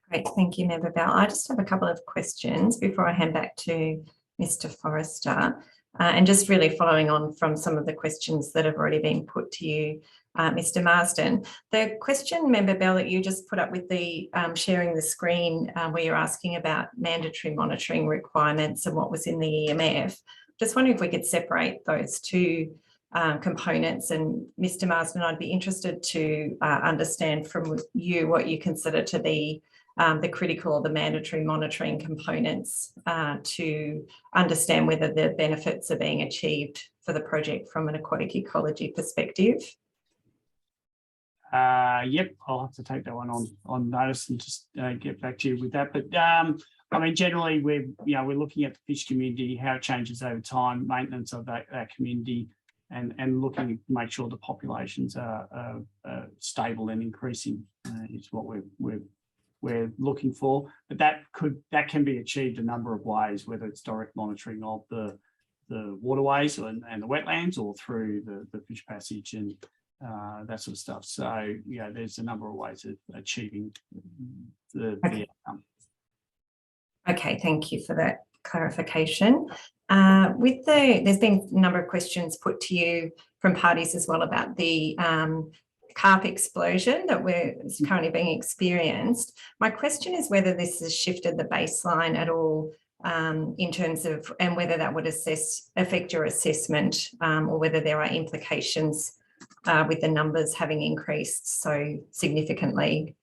Great, thank you, Member Bell. I just have a couple of questions before I hand back to Mr. Forrester, and just really following on from some of the questions that have already been put to you Mr. Marsden. The question, Member Bell, that you just put up with the sharing the screen where you're asking about mandatory monitoring requirements and what was in the EMF, just wondering if we could separate those two components. And Mr. Marsden, I'd be interested to understand from you what you consider to be the critical or the mandatory monitoring components to understand whether the benefits are being achieved for the project from an aquatic ecology perspective. Yep, I'll have to take that one on notice and just get back to you with that. But I mean, generally, we're looking at the fish community, how it changes over time, maintenance of that community, and looking to make sure the populations are stable and increasing is what we're looking for. But that can be achieved a number of ways, whether it's direct monitoring of the waterways and the wetlands, or through the fish passage and that sort of stuff. So there's a number of ways of achieving the outcome. Okay, thank you for that clarification. There's been a number of questions put to you from parties as well about the carp explosion that is currently being experienced. My question is whether this has shifted the baseline at all in terms of, and whether that would affect your assessment, or whether there are implications with the numbers having increased so significantly.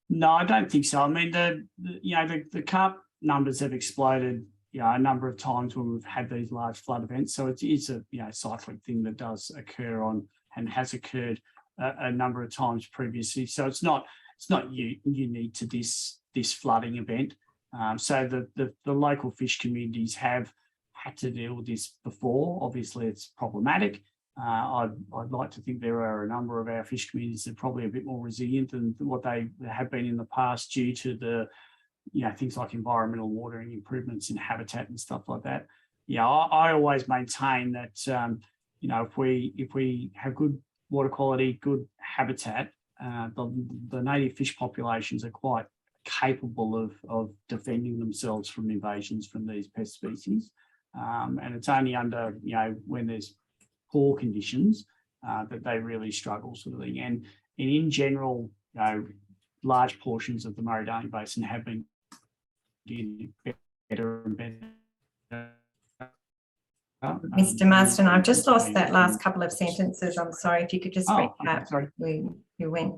No, I don't think so. I mean, the carp numbers have exploded, a number of times when we've had these large flood events. So it's a cyclic thing that does occur on and has occurred a number of times previously. So it's not unique to this flooding event. So the local fish communities have had to deal with this before. Obviously, it's problematic. I'd like to think there are a number of our fish communities that are probably a bit more resilient than what they have been in the past, due to the things like environmental watering improvements in habitat and stuff like that. I always maintain that if we have good water quality, good habitat, the native fish populations are quite capable of defending themselves from invasions from these pest species, and it's only under when there's poor conditions that they really struggle, sort of thing. And in general, large portions of the Murray-Darling Basin have been getting better and better. Mr. Marsden, I've just lost that last couple of sentences. I'm sorry, if you could just recap. Sorry. You went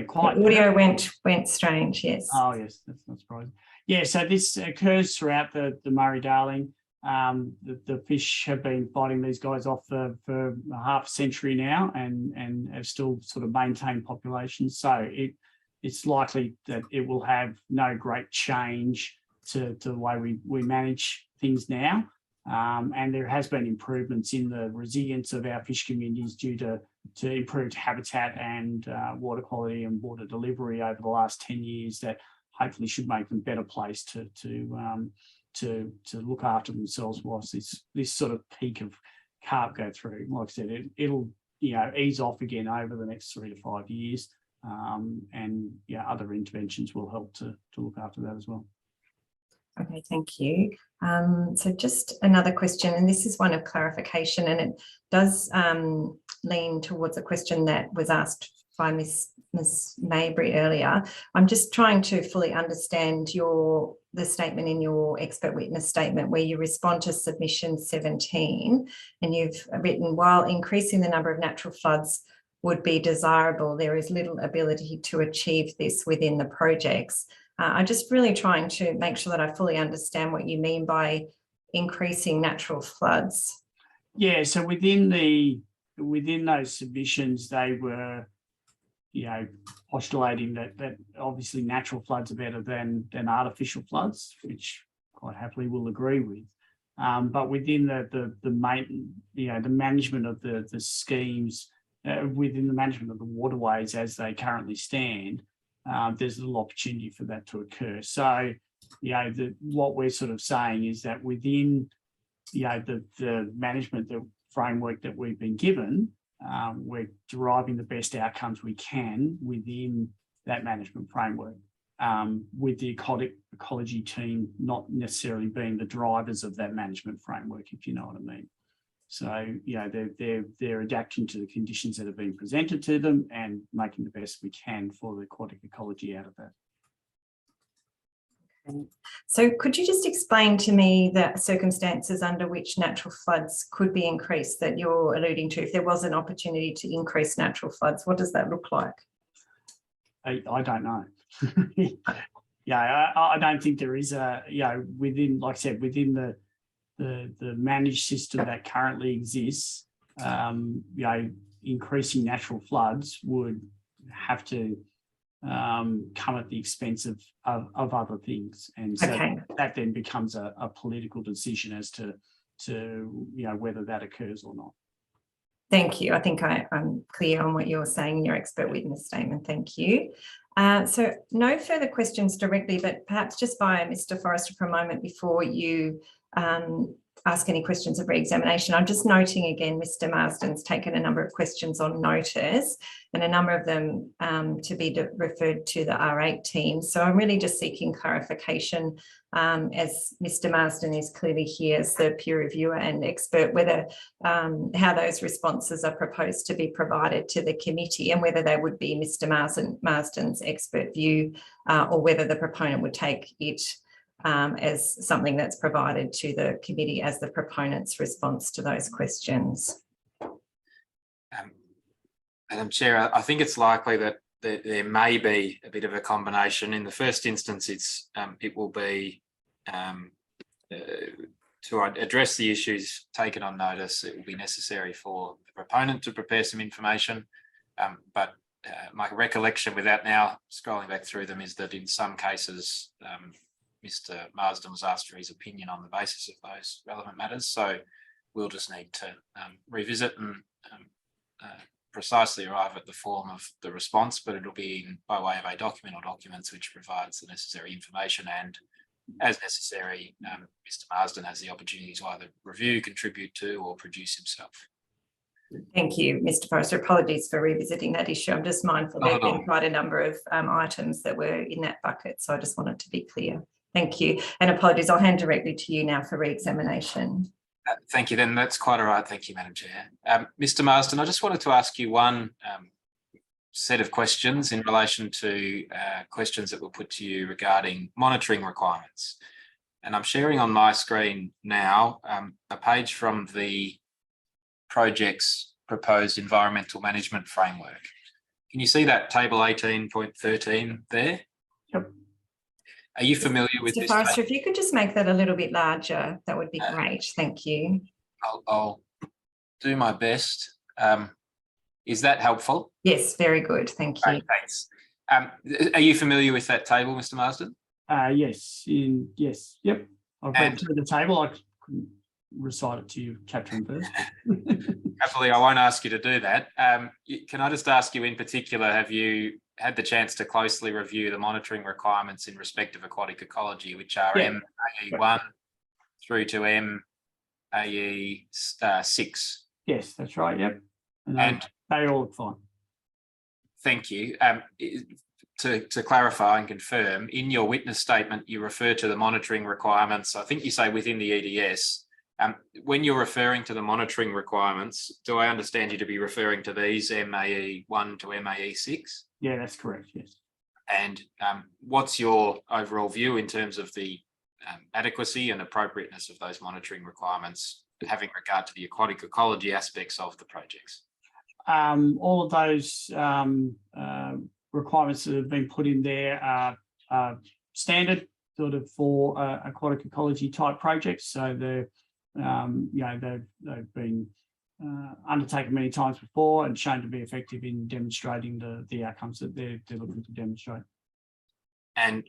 quiet. The audio went strange, yes. Oh yes, that's not surprising. Yeah, so this occurs throughout the Murray-Darling. The fish have been fighting these guys off for half a century now, and have still sort of maintained populations. So it's likely that it will have no great change to the way we manage things now. And there has been improvements in the resilience of our fish communities due to improved habitat and water quality and water delivery over the last 10 years that hopefully should make them better placed to look after themselves whilst this sort of peak of carp go through. Like I said, it'll ease off again over the next 3 to 5 years, and other interventions will help to look after that as well. Okay, thank you. So just another question, and this is one of clarification, and it does lean towards a question that was asked by Ms. Mabry earlier. I'm just trying to fully understand the statement in your expert witness statement where you respond to submission 17, and you've written, while increasing the number of natural floods would be desirable, there is little ability to achieve this within the projects. I'm just really trying to make sure that I fully understand what you mean by increasing natural floods. Yeah, so within those submissions, they were, postulating that obviously natural floods are better than artificial floods, which quite happily will agree with. But within the management of the schemes, within the management of the waterways as they currently stand, there's a little opportunity for that to occur. So, what we're sort of saying is that within, the management framework that we've been given, we're deriving the best outcomes we can within that management framework, with the ecology team not necessarily being the drivers of that management framework, if you know what I mean. So, you know, they're adapting to the conditions that have been presented to them and making the best we can for the aquatic ecology out of that. So could you just explain to me the circumstances under which natural floods could be increased that you're alluding to? If there was an opportunity to increase natural floods, what does that look like? I don't know. Yeah, I don't think there is a, you know, within, like I said, within the managed system that currently exists, you know, increasing natural floods would have to come at the expense of other things, and so that then becomes a political decision as to you know, whether that occurs or not. Thank you. I think I'm clear on what you're saying in your expert witness statement. Thank you. So no further questions directly, but perhaps just via Mr. Forrester for a moment before you ask any questions of re-examination. I'm just noting again, Mr. Marsden's taken a number of questions on notice and a number of them to be referred to the R8 team. So I'm really just seeking clarification as Mr. Marsden is clearly here as the peer reviewer and expert, whether how those responses are proposed to be provided to the committee and whether they would be Mr. Marsden's expert view or whether the proponent would take it as something that's provided to the committee as the proponent's response to those questions. Madam Chair, I think it's likely that there may be a bit of a combination. In the first instance, it will be to address the issues taken on notice. It will be necessary for the proponent to prepare some information, but my recollection without now scrolling back through them is that in some cases, Mr. Marsden was asked for his opinion on the basis of those relevant matters. So we'll just need to revisit and precisely arrive at the form of the response, but it'll be by way of a document or documents which provides the necessary information, and as necessary, Mr. Marsden has the opportunity to either review, contribute to, or produce himself. Thank you, Mr. Forrester. Apologies for revisiting that issue. I'm just mindful there have been quite a number of items that were in that bucket, so I just wanted to be clear. Thank you. And apologies, I'll hand directly to you now for re-examination. Thank you, then that's quite all right. Thank you, Madam Chair. Mr. Marsden, I just wanted to ask you one set of questions in relation to questions that were put to you regarding monitoring requirements. And I'm sharing on my screen now a page from the project's proposed environmental management framework. Can you see that table 18.13 there? Yep. Are you familiar with this? Mr. Forrester, if you could just make that a little bit larger, that would be great. Thank you. I'll do my best. Is that helpful? Yes, very good. Thank you. Right, thanks. Are you familiar with that table, Mr. Marsden? Yes. Yes. Yep. I've read through the table. I couldn't recite it to you, chapter and verse. Happily, I won't ask you to do that. Can I just ask you in particular, have you had the chance to closely review the monitoring requirements in respect of aquatic ecology, which are MAE1 through to MAE6? Yes, that's right. Yep. And they all look fine. Thank you. To clarify and confirm, in your witness statement, you refer to the monitoring requirements. I think you say within the EDS. When you're referring to the monitoring requirements, do I understand you to be referring to these MAE1 to MAE6? Yeah, that's correct, yes. And what's your overall view in terms of the adequacy and appropriateness of those monitoring requirements, having regard to the aquatic ecology aspects of the projects? All of those requirements that have been put in there are standard sort of for aquatic ecology type projects. So they're they've been undertaken many times before and shown to be effective in demonstrating the outcomes that they're looking to demonstrate. And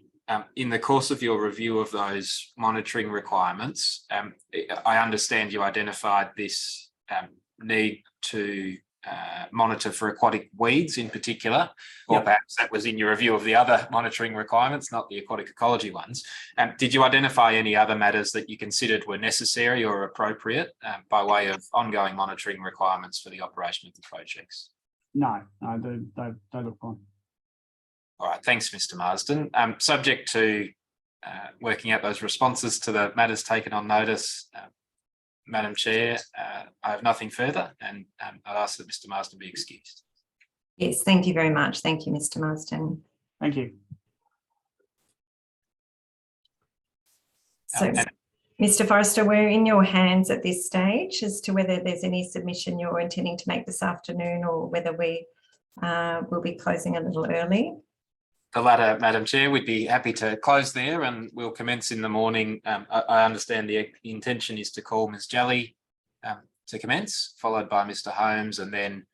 in the course of your review of those monitoring requirements, I understand you identified this need to monitor for aquatic weeds in particular, or perhaps that was in your review of the other monitoring requirements, not the aquatic ecology ones. Did you identify any other matters that you considered were necessary or appropriate by way of ongoing monitoring requirements for the operation of the projects? No, they look fine. All right, thanks, Mr. Marsden. Subject to working out those responses to the matters taken on notice, Madam Chair, I have nothing further, and I'll ask that Mr. Marsden be excused. Yes, thank you very much. Thank you, Mr. Marsden. Thank you. So, Mr. Forrester, we're in your hands at this stage as to whether there's any submission you're intending to make this afternoon or whether we will be closing a little early. The latter, Madam Chair, we'd be happy to close there and we'll commence in the morning. I understand the intention is to call Ms. Jelly to commence, followed by Mr. Holmes, and then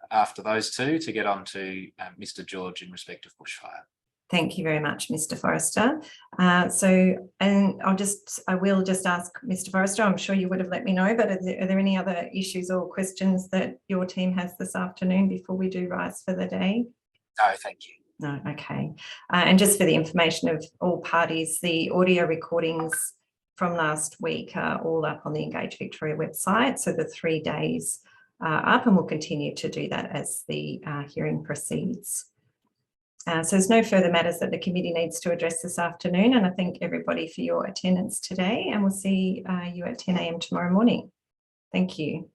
after those two to get on to Mr. George in respect of bushfire. Thank you very much, Mr. Forrester. I will just ask Mr. Forrester, I'm sure you would have let me know, but are there any other issues or questions that your team has this afternoon before we do rise for the day? No, thank you. No, okay. And just for the information of all parties, the audio recordings from last week are all up on the Engage Victoria website. So the 3 days are up, and we'll continue to do that as the hearing proceeds. So there's no further matters that the committee needs to address this afternoon, and I thank everybody for your attendance today, and we'll see you at 10 a.m. tomorrow morning. Thank you.